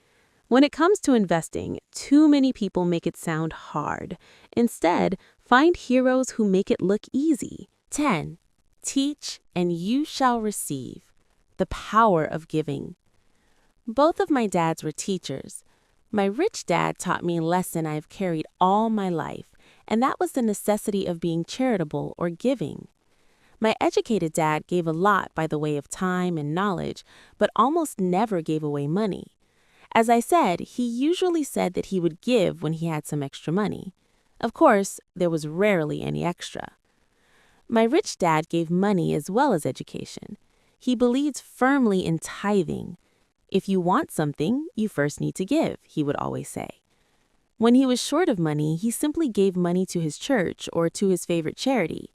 When it comes to investing, too many people make it sound hard. Instead, find heroes who make it look easy. 10. Teach and you shall receive. The power of giving. Both of my dads were teachers. My rich dad taught me a lesson I've carried all my life, and that was the necessity of being charitable or giving. My educated dad gave a lot by the way of time and knowledge, but almost never gave away money. As I said, he usually said that he would give when he had some extra money. Of course, there was rarely any extra. My rich dad gave money as well as education. He believed firmly in tithing. If you want something, you first need to give, he would always say. When he was short of money, he simply gave money to his church or to his favorite charity.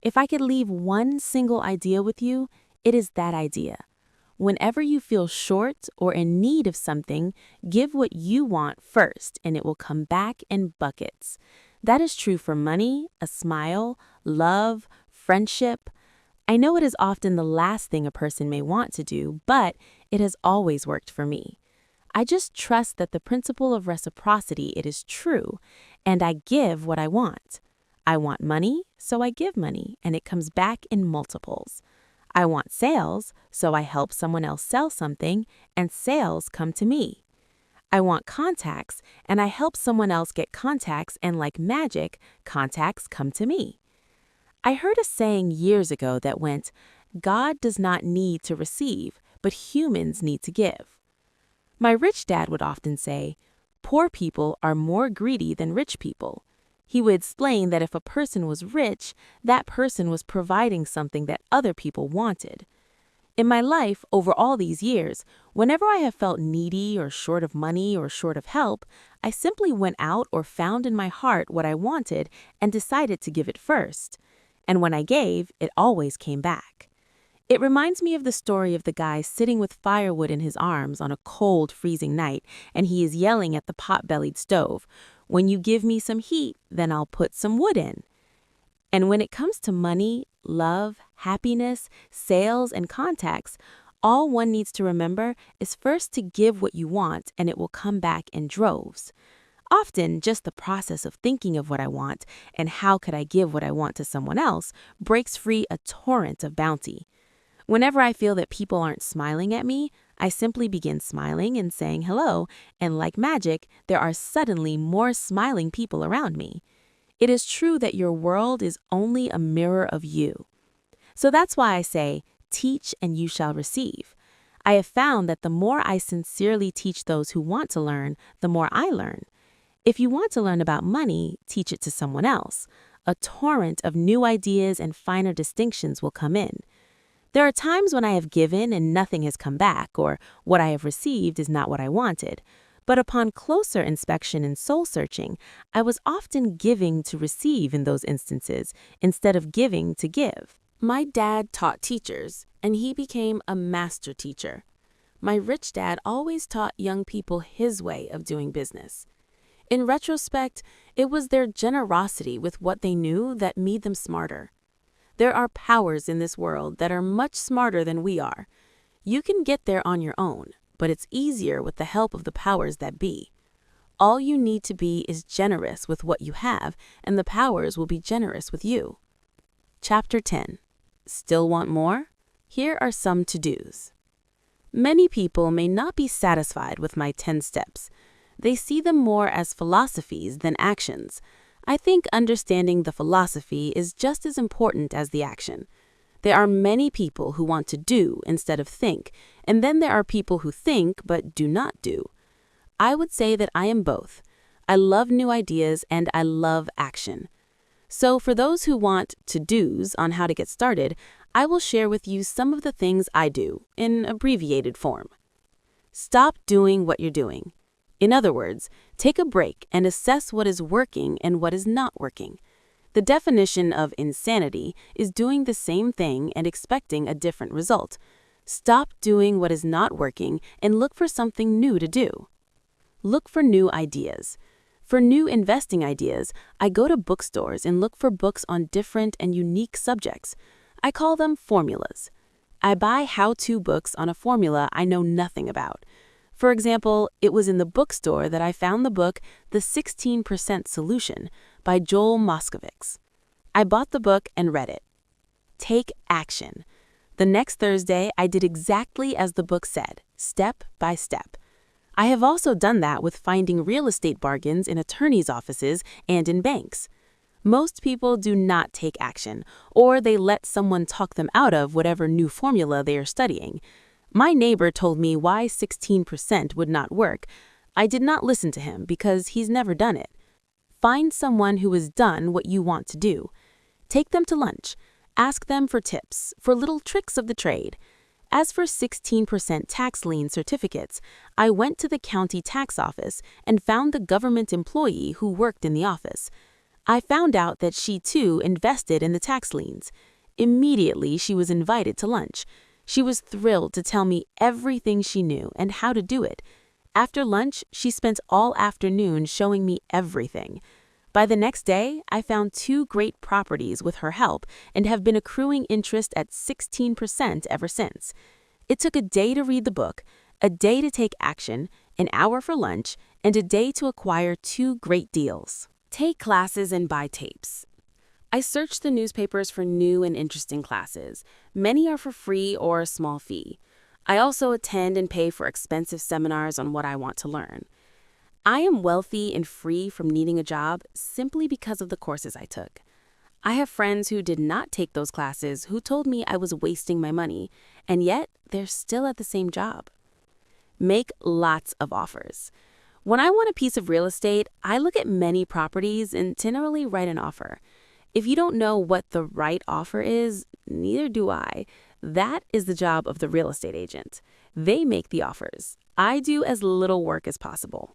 If I could leave one single idea with you, it is that idea. Whenever you feel short or in need of something, give what you want first, and it will come back in buckets. That is true for money, a smile, love, friendship. I know it is often the last thing a person may want to do, but it has always worked for me. I just trust that the principle of reciprocity, it is true, and I give what I want. I want money, so I give money, and it comes back in multiples. I want sales, so I help someone else sell something, and sales come to me. I want contacts, and I help someone else get contacts, and like magic, contacts come to me. I heard a saying years ago that went, God does not need to receive, but humans need to give. My rich dad would often say, poor people are more greedy than rich people. He would explain that if a person was rich, that person was providing something that other people wanted. In my life, over all these years, whenever I have felt needy or short of money or short of help, I simply went out or found in my heart what I wanted and decided to give it first. And when I gave, it always came back. It reminds me of the story of the guy sitting with firewood in his arms on a cold, freezing night, and he is yelling at the pot-bellied stove, "When you give me some heat, then I'll put some wood in." And when it comes to money, love, happiness, sales, and contacts, all one needs to remember is first to give what you want, and it will come back in droves. Often, just the process of thinking of what I want and how could I give what I want to someone else breaks free a torrent of bounty. Whenever I feel that people aren't smiling at me, I simply begin smiling and saying hello, and like magic, there are suddenly more smiling people around me. It is true that your world is only a mirror of you. So that's why I say, teach and you shall receive. I have found that the more I sincerely teach those who want to learn, the more I learn. If you want to learn about money, teach it to someone else. A torrent of new ideas and finer distinctions will come in. There are times when I have given and nothing has come back, or what I have received is not what I wanted. But upon closer inspection and soul-searching, I was often giving to receive in those instances, instead of giving to give. My dad taught teachers, and he became a master teacher. My rich dad always taught young people his way of doing business. In retrospect, it was their generosity with what they knew that made them smarter. There are powers in this world that are much smarter than we are. You can get there on your own, but it's easier with the help of the powers that be. All you need to be is generous with what you have, and the powers will be generous with you. Chapter 10. Still want more? Here are some to-dos. Many people may not be satisfied with my 10 steps. They see them more as philosophies than actions. I think understanding the philosophy is just as important as the action. There are many people who want to do instead of think, and then there are people who think but do not do. I would say that I am both. I love new ideas and I love action. So for those who want to-dos on how to get started, I will share with you some of the things I do in abbreviated form. Stop doing what you're doing. In other words, take a break and assess what is working and what is not working. The definition of insanity is doing the same thing and expecting a different result. Stop doing what is not working and look for something new to do. Look for new ideas. For new investing ideas, I go to bookstores and look for books on different and unique subjects. I call them formulas. I buy how-to books on a formula I know nothing about. For example, it was in the bookstore that I found the book The 16% Solution by Joel Moskowitz. I bought the book and read it. Take action. The next Thursday, I did exactly as the book said, step by step. I have also done that with finding real estate bargains in attorneys' offices and in banks. Most people do not take action, or they let someone talk them out of whatever new formula they are studying. My neighbor told me why 16% would not work. I did not listen to him because he's never done it. Find someone who has done what you want to do. Take them to lunch. Ask them for tips, for little tricks of the trade. As for 16% tax lien certificates, I went to the county tax office and found the government employee who worked in the office. I found out that she too invested in the tax liens. Immediately, she was invited to lunch. She was thrilled to tell me everything she knew and how to do it. After lunch, she spent all afternoon showing me everything. By the next day, I found 2 great properties with her help and have been accruing interest at 16% ever since. It took a day to read the book, a day to take action, an hour for lunch, and a day to acquire 2 great deals. Take classes and buy tapes. I search the newspapers for new and interesting classes. Many are for free or a small fee. I also attend and pay for expensive seminars on what I want to learn. I am wealthy and free from needing a job simply because of the courses I took. I have friends who did not take those classes who told me I was wasting my money, and yet they're still at the same job. Make lots of offers. When I want a piece of real estate, I look at many properties and generally write an offer. If you don't know what the right offer is, neither do I. That is the job of the real estate agent. They make the offers. I do as little work as possible.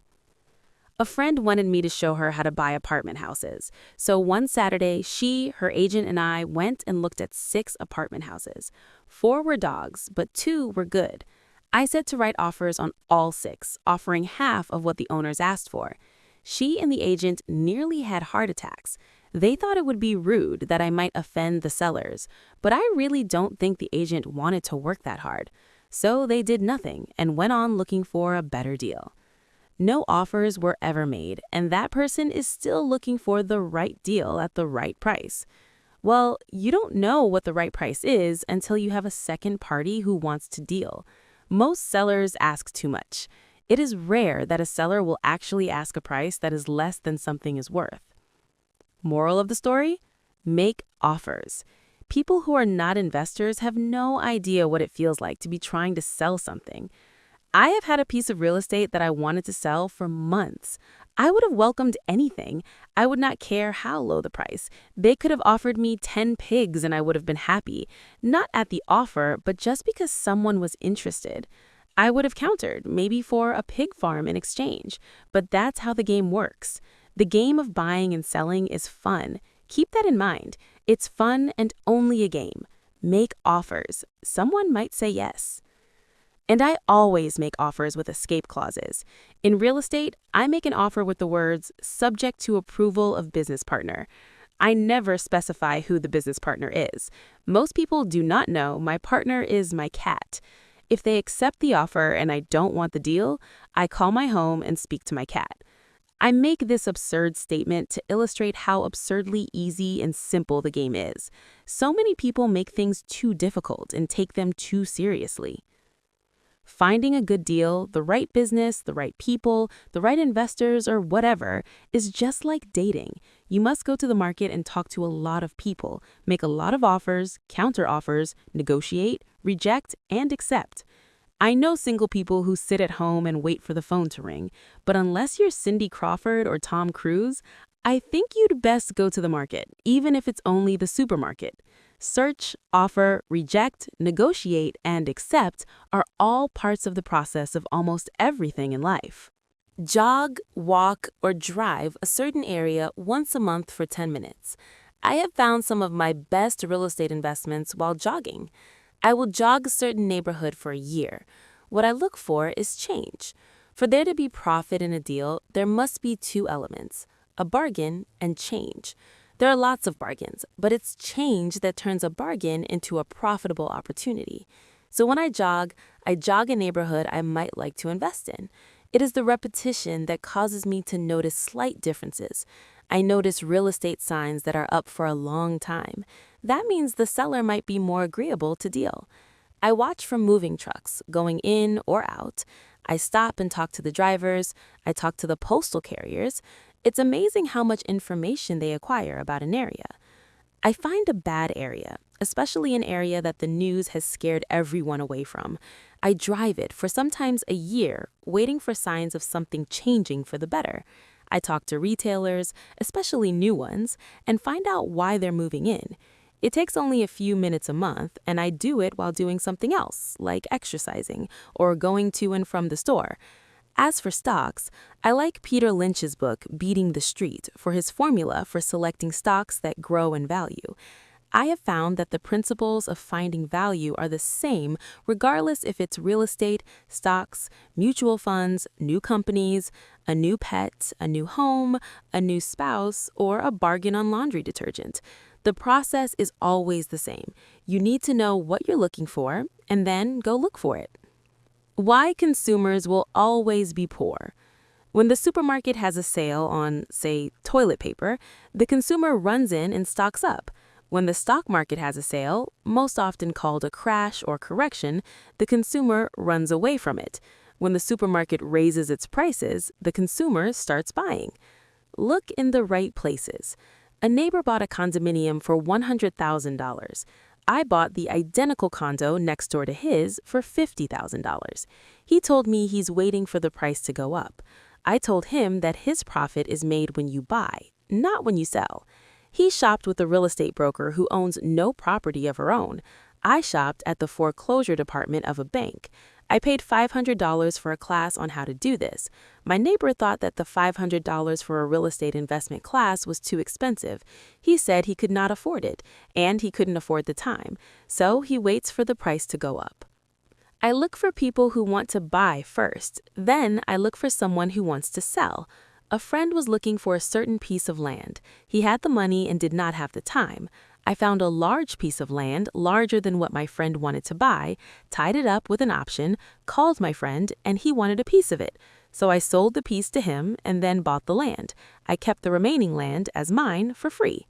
A friend wanted me to show her how to buy apartment houses. So one Saturday, she, her agent, and I went and looked at 6 apartment houses. 4 were dogs, but 2 were good. I said to write offers on all 6, offering half of what the owners asked for. She and the agent nearly had heart attacks. They thought it would be rude that I might offend the sellers, but I really don't think the agent wanted to work that hard. So they did nothing and went on looking for a better deal. No offers were ever made, and that person is still looking for the right deal at the right price. Well, you don't know what the right price is until you have a second party who wants to deal. Most sellers ask too much. It is rare that a seller will actually ask a price that is less than something is worth. Moral of the story? Make offers. People who are not investors have no idea what it feels like to be trying to sell something. I have had a piece of real estate that I wanted to sell for months. I would have welcomed anything. I would not care how low the price. They could have offered me 10 pigs and I would have been happy. Not at the offer, but just because someone was interested. I would have countered, maybe for a pig farm in exchange. But that's how the game works. The game of buying and selling is fun. Keep that in mind. It's fun and only a game. Make offers. Someone might say yes. And I always make offers with escape clauses. In real estate, I make an offer with the words, subject to approval of business partner. I never specify who the business partner is. Most people do not know my partner is my cat. If they accept the offer and I don't want the deal, I call my home and speak to my cat. I make this absurd statement to illustrate how absurdly easy and simple the game is. So many people make things too difficult and take them too seriously. Finding a good deal, the right business, the right people, the right investors, or whatever, is just like dating. You must go to the market and talk to a lot of people, make a lot of offers, counter offers, negotiate, reject, and accept. I know single people who sit at home and wait for the phone to ring, but unless you're Cindy Crawford or Tom Cruise, I think you'd best go to the market, even if it's only the supermarket. Search, offer, reject, negotiate, and accept are all parts of the process of almost everything in life. Jog, walk, or drive a certain area once a month for 10 minutes. I have found some of my best real estate investments while jogging. I will jog a certain neighborhood for a year. What I look for is change. For there to be profit in a deal, there must be two elements, a bargain and change. There are lots of bargains, but it's change that turns a bargain into a profitable opportunity. So when I jog a neighborhood I might like to invest in. It is the repetition that causes me to notice slight differences. I notice real estate signs that are up for a long time. That means the seller might be more agreeable to deal. I watch for moving trucks going in or out. I stop and talk to the drivers. I talk to the postal carriers. It's amazing how much information they acquire about an area. I find a bad area, especially an area that the news has scared everyone away from. I drive it for sometimes a year, waiting for signs of something changing for the better. I talk to retailers, especially new ones, and find out why they're moving in. It takes only a few minutes a month, and I do it while doing something else, like exercising or going to and from the store. As for stocks, I like Peter Lynch's book, Beating the Street, for his formula for selecting stocks that grow in value. I have found that the principles of finding value are the same regardless if it's real estate, stocks, mutual funds, new companies, a new pet, a new home, a new spouse, or a bargain on laundry detergent. The process is always the same. You need to know what you're looking for and then go look for it. Why consumers will always be poor. When the supermarket has a sale on, say, toilet paper, the consumer runs in and stocks up. When the stock market has a sale, most often called a crash or correction, the consumer runs away from it. When the supermarket raises its prices, the consumer starts buying. Look in the right places. A neighbor bought a condominium for $100,000. I bought the identical condo next door to his for $50,000. He told me he's waiting for the price to go up. I told him that his profit is made when you buy, not when you sell. He shopped with a real estate broker who owns no property of her own. I shopped at the foreclosure department of a bank. I paid $500 for a class on how to do this. My neighbor thought that the $500 for a real estate investment class was too expensive. He said he could not afford it, and he couldn't afford the time, so he waits for the price to go up. I look for people who want to buy first. Then I look for someone who wants to sell. A friend was looking for a certain piece of land. He had the money and did not have the time. I found a large piece of land, larger than what my friend wanted to buy, tied it up with an option, called my friend, and he wanted a piece of it. So I sold the piece to him and then bought the land. I kept the remaining land as mine for free.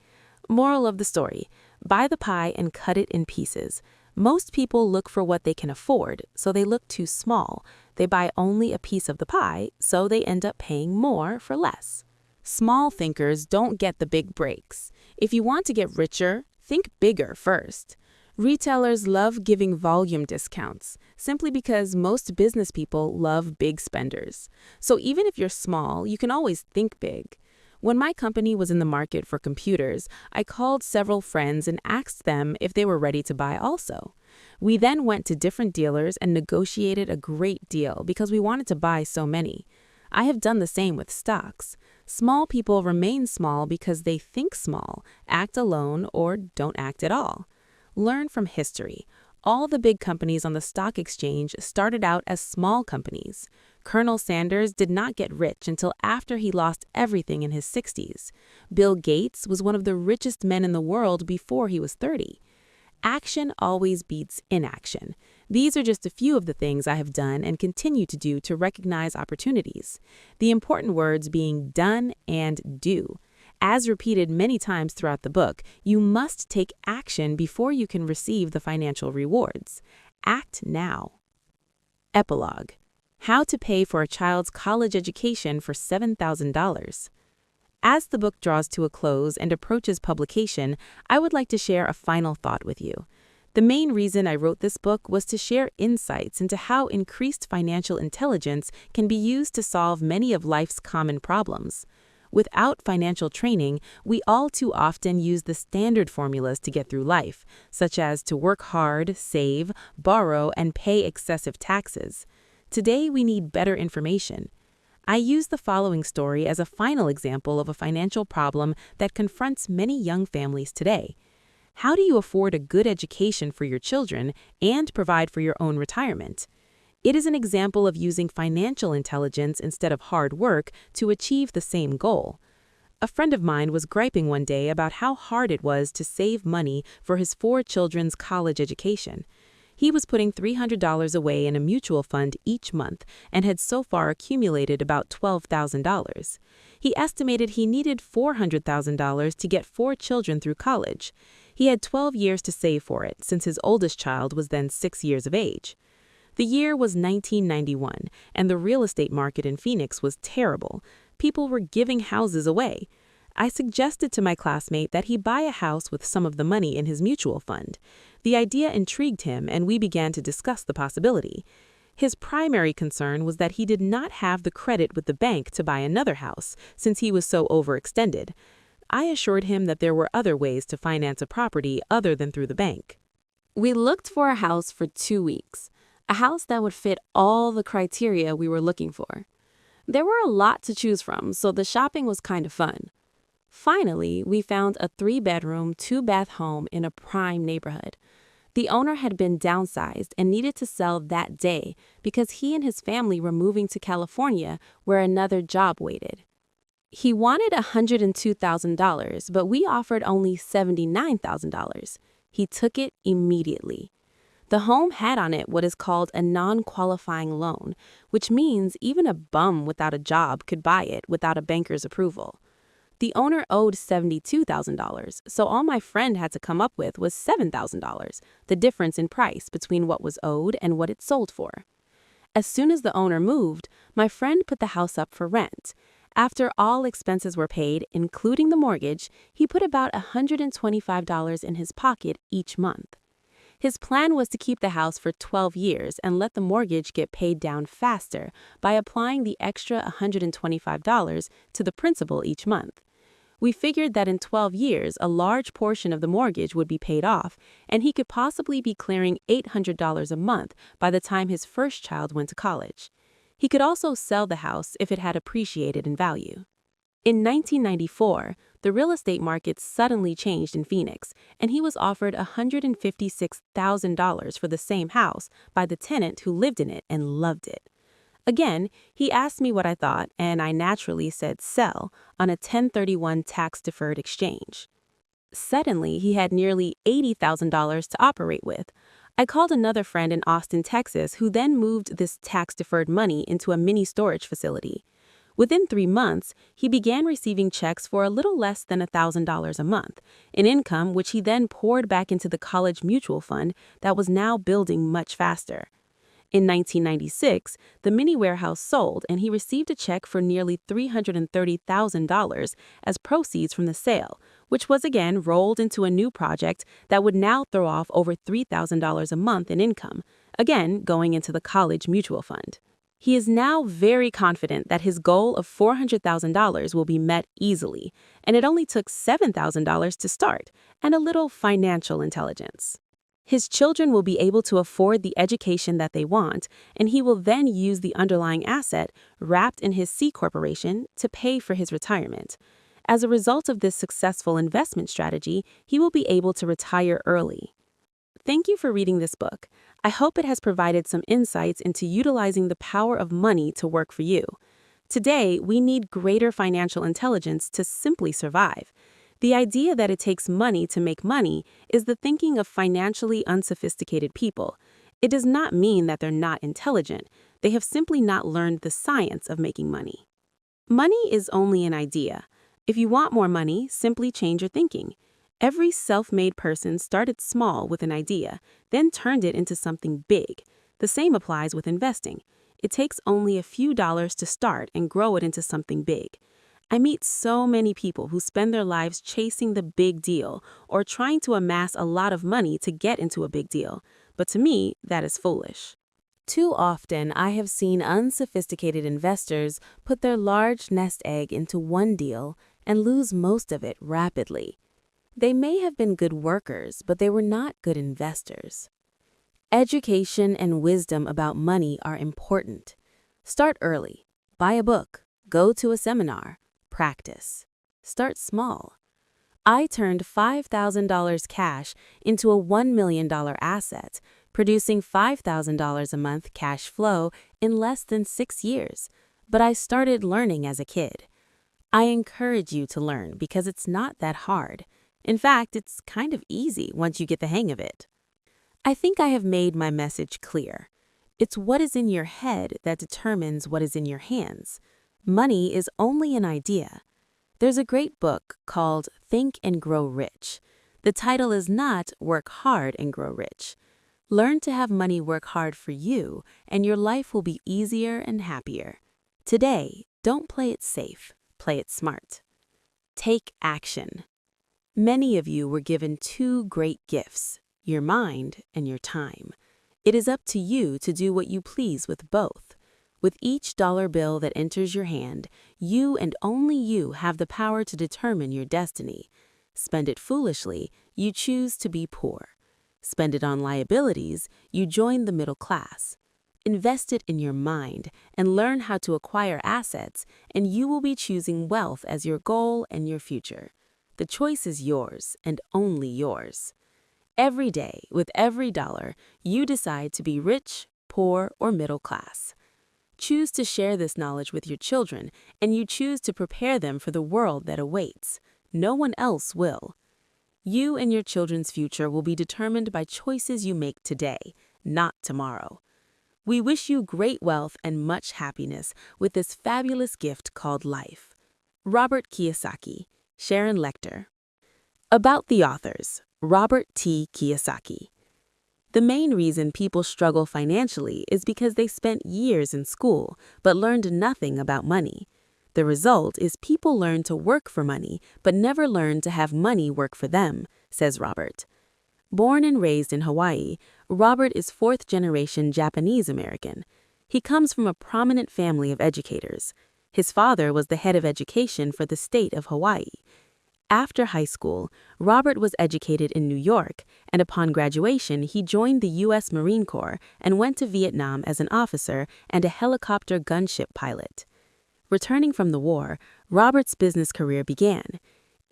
Moral of the story: buy the pie and cut it in pieces. Most people look for what they can afford, so they look too small. They buy only a piece of the pie, so they end up paying more for less. Small thinkers don't get the big breaks. If you want to get richer, think bigger first. Retailers love giving volume discounts, simply because most business people love big spenders. So even if you're small, you can always think big. When my company was in the market for computers, I called several friends and asked them if they were ready to buy also. We then went to different dealers and negotiated a great deal because we wanted to buy so many. I have done the same with stocks. Small people remain small because they think small, act alone, or don't act at all. Learn from history. All the big companies on the stock exchange started out as small companies. Colonel Sanders did not get rich until after he lost everything in his 60s. Bill Gates was one of the richest men in the world before he was 30. Action always beats inaction. These are just a few of the things I have done and continue to do to recognize opportunities. The important words being done and do. As repeated many times throughout the book, you must take action before you can receive the financial rewards. Act now. Epilogue. How to pay for a child's college education for $7,000. As the book draws to a close and approaches publication, I would like to share a final thought with you. The main reason I wrote this book was to share insights into how increased financial intelligence can be used to solve many of life's common problems. Without financial training, we all too often use the standard formulas to get through life, such as to work hard, save, borrow, and pay excessive taxes. Today, we need better information. I use the following story as a final example of a financial problem that confronts many young families today. How do you afford a good education for your children and provide for your own retirement? It is an example of using financial intelligence instead of hard work to achieve the same goal. A friend of mine was griping one day about how hard it was to save money for his 4 children's college education. He was putting $300 away in a mutual fund each month and had so far accumulated about $12,000. He estimated he needed $400,000 to get 4 children through college. He had 12 years to save for it, since his oldest child was then 6 years of age. The year was 1991, and the real estate market in Phoenix was terrible. People were giving houses away. I suggested to my classmate that he buy a house with some of the money in his mutual fund. The idea intrigued him, and we began to discuss the possibility. His primary concern was that he did not have the credit with the bank to buy another house, since he was so overextended. I assured him that there were other ways to finance a property other than through the bank. We looked for a house for 2 weeks, a house that would fit all the criteria we were looking for. There were a lot to choose from, so the shopping was kind of fun. Finally, we found a 3-bedroom, 2-bath home in a prime neighborhood. The owner had been downsized and needed to sell that day because he and his family were moving to California where another job waited. He wanted $102,000, but we offered only $79,000. He took it immediately. The home had on it what is called a non-qualifying loan, which means even a bum without a job could buy it without a banker's approval. The owner owed $72,000, so all my friend had to come up with was $7,000, the difference in price between what was owed and what it sold for. As soon as the owner moved, my friend put the house up for rent. After all expenses were paid, including the mortgage, he put about $125 in his pocket each month. His plan was to keep the house for 12 years and let the mortgage get paid down faster by applying the extra $125 to the principal each month. We figured that in 12 years, a large portion of the mortgage would be paid off, and he could possibly be clearing $800 a month by the time his first child went to college. He could also sell the house if it had appreciated in value. In 1994, the real estate market suddenly changed in Phoenix, and he was offered $156,000 for the same house by the tenant who lived in it and loved it. Again, he asked me what I thought, and I naturally said sell on a 1031 tax-deferred exchange. Suddenly, he had nearly $80,000 to operate with. I called another friend in Austin, Texas, who then moved this tax-deferred money into a mini storage facility. Within 3 months, he began receiving checks for a little less than $1,000 a month, an income which he then poured back into the college mutual fund that was now building much faster. In 1996, the mini warehouse sold, and he received a check for nearly $330,000 as proceeds from the sale, which was again rolled into a new project that would now throw off over $3,000 a month in income, again going into the college mutual fund. He is now very confident that his goal of $400,000 will be met easily, and it only took $7,000 to start, and a little financial intelligence. His children will be able to afford the education that they want, and he will then use the underlying asset, wrapped in his C corporation, to pay for his retirement. As a result of this successful investment strategy, he will be able to retire early. Thank you for reading this book. I hope it has provided some insights into utilizing the power of money to work for you. Today, we need greater financial intelligence to simply survive. The idea that it takes money to make money is the thinking of financially unsophisticated people. It does not mean that they're not intelligent. They have simply not learned the science of making money. Money is only an idea. If you want more money, simply change your thinking. Every self-made person started small with an idea, then turned it into something big. The same applies with investing. It takes only a few dollars to start and grow it into something big. I meet so many people who spend their lives chasing the big deal or trying to amass a lot of money to get into a big deal, but to me, that is foolish. Too often, I have seen unsophisticated investors put their large nest egg into one deal and lose most of it rapidly. They may have been good workers, but they were not good investors. Education and wisdom about money are important. Start early. Buy a book. Go to a seminar. Practice. Start small. I turned $5,000 cash into a $1 million asset producing $5,000 a month cash flow in less than 6 years. But I started learning as a kid. I encourage you to learn because it's not that hard. In fact, it's kind of easy once you get the hang of it. I think I have made my message clear. It's what is in your head that determines what is in your hands. Money is only an idea. There's a great book called Think and Grow Rich. The title is not Work Hard and Grow Rich. Learn to have money work hard for you, and your life will be easier and happier. Today, don't play it safe, play it smart. Take action. Many of you were given two great gifts, your mind and your time. It is up to you to do what you please with both. With each dollar bill that enters your hand, you and only you have the power to determine your destiny. Spend it foolishly, you choose to be poor. Spend it on liabilities, you join the middle class. Invest it in your mind and learn how to acquire assets, and you will be choosing wealth as your goal and your future. The choice is yours and only yours. Every day, with every dollar, you decide to be rich, poor, or middle class. Choose to share this knowledge with your children, and you choose to prepare them for the world that awaits. No one else will. You and your children's future will be determined by choices you make today, not tomorrow. We wish you great wealth and much happiness with this fabulous gift called life. Robert Kiyosaki, Sharon Lechter. About the authors, Robert T. Kiyosaki. The main reason people struggle financially is because they spent years in school but learned nothing about money. The result is people learn to work for money but never learn to have money work for them, says Robert. Born and raised in Hawaii, Robert is fourth-generation Japanese-American. He comes from a prominent family of educators. His father was the head of education for the state of Hawaii. After high school, Robert was educated in New York, and upon graduation, he joined the U.S. Marine Corps and went to Vietnam as an officer and a helicopter gunship pilot. Returning from the war, Robert's business career began.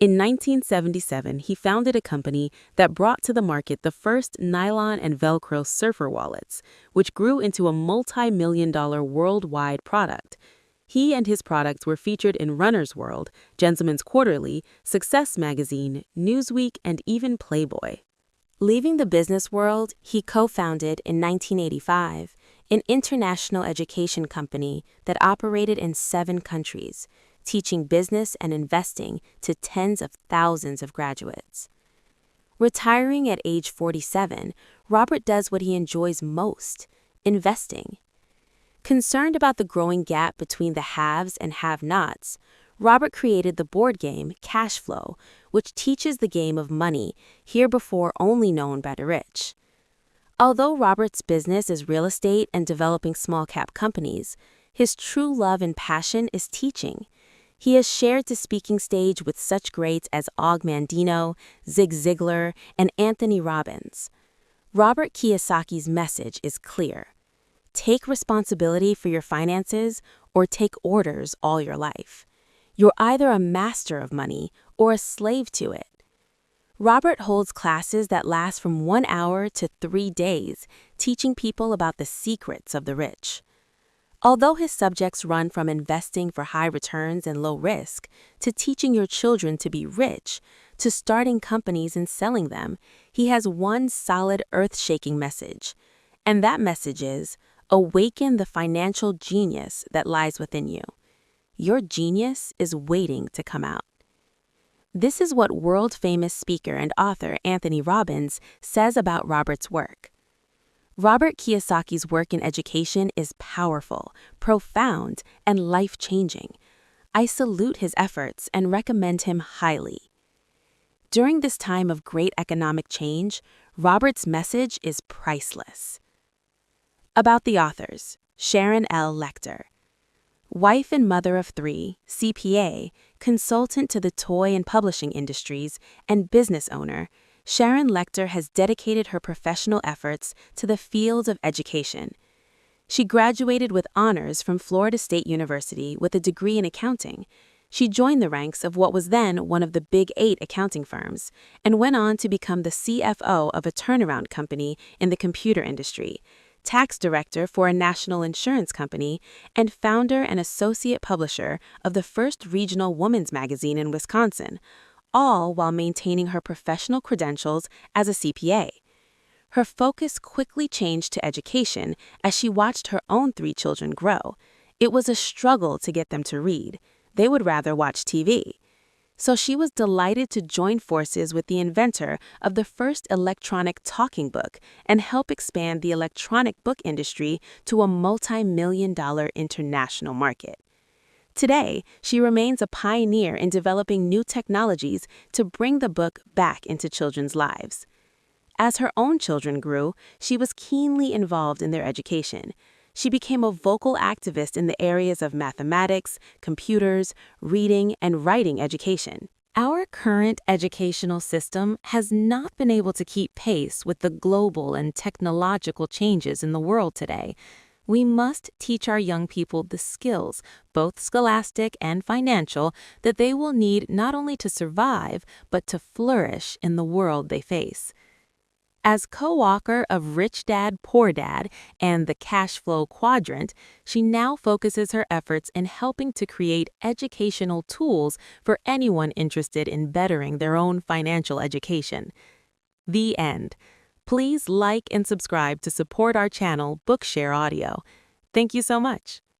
In 1977, he founded a company that brought to the market the first nylon and Velcro surfer wallets, which grew into a multi-million-dollar worldwide product. He and his products were featured in Runner's World, Gentleman's Quarterly, Success Magazine, Newsweek, and even Playboy. Leaving the business world, he co-founded in 1985 an international education company that operated in 7 countries, teaching business and investing to tens of thousands of graduates. Retiring at age 47, Robert does what he enjoys most, investing. Concerned about the growing gap between the haves and have-nots, Robert created the board game Cash Flow, which teaches the game of money, heretofore only known by the rich. Although Robert's business is real estate and developing small-cap companies, his true love and passion is teaching. He has shared the speaking stage with such greats as Og Mandino, Zig Ziglar, and Anthony Robbins. Robert Kiyosaki's message is clear. Take responsibility for your finances or take orders all your life. You're either a master of money or a slave to it. Robert holds classes that last from 1 hour to 3 days, teaching people about the secrets of the rich. Although his subjects run from investing for high returns and low risk, to teaching your children to be rich, to starting companies and selling them, he has one solid earth-shaking message. And that message is, awaken the financial genius that lies within you. Your genius is waiting to come out. This is what world-famous speaker and author Anthony Robbins says about Robert's work. Robert Kiyosaki's work in education is powerful, profound, and life-changing. I salute his efforts and recommend him highly. During this time of great economic change, Robert's message is priceless. About the authors, Sharon L. Lechter. Wife and mother of 3, CPA, consultant to the toy and publishing industries, and business owner, Sharon Lechter has dedicated her professional efforts to the field of education. She graduated with honors from Florida State University with a degree in accounting. She joined the ranks of what was then one of the Big Eight accounting firms and went on to become the CFO of a turnaround company in the computer industry, tax director for a national insurance company, and founder and associate publisher of the first regional women's magazine in Wisconsin, all while maintaining her professional credentials as a CPA. Her focus quickly changed to education as she watched her own 3 children grow. It was a struggle to get them to read. They would rather watch TV. So she was delighted to join forces with the inventor of the first electronic talking book and help expand the electronic book industry to a multi-million-dollar international market. Today, she remains a pioneer in developing new technologies to bring the book back into children's lives. As her own children grew, she was keenly involved in their education. She became a vocal activist in the areas of mathematics, computers, reading, and writing education. Our current educational system has not been able to keep pace with the global and technological changes in the world today. We must teach our young people the skills, both scholastic and financial, that they will need not only to survive, but to flourish in the world they face. As co-author of Rich Dad, Poor Dad and The Cash Flow Quadrant, she now focuses her efforts in helping to create educational tools for anyone interested in bettering their own financial education. The end. Please like and subscribe to support our channel, Bookshare Audio. Thank you so much.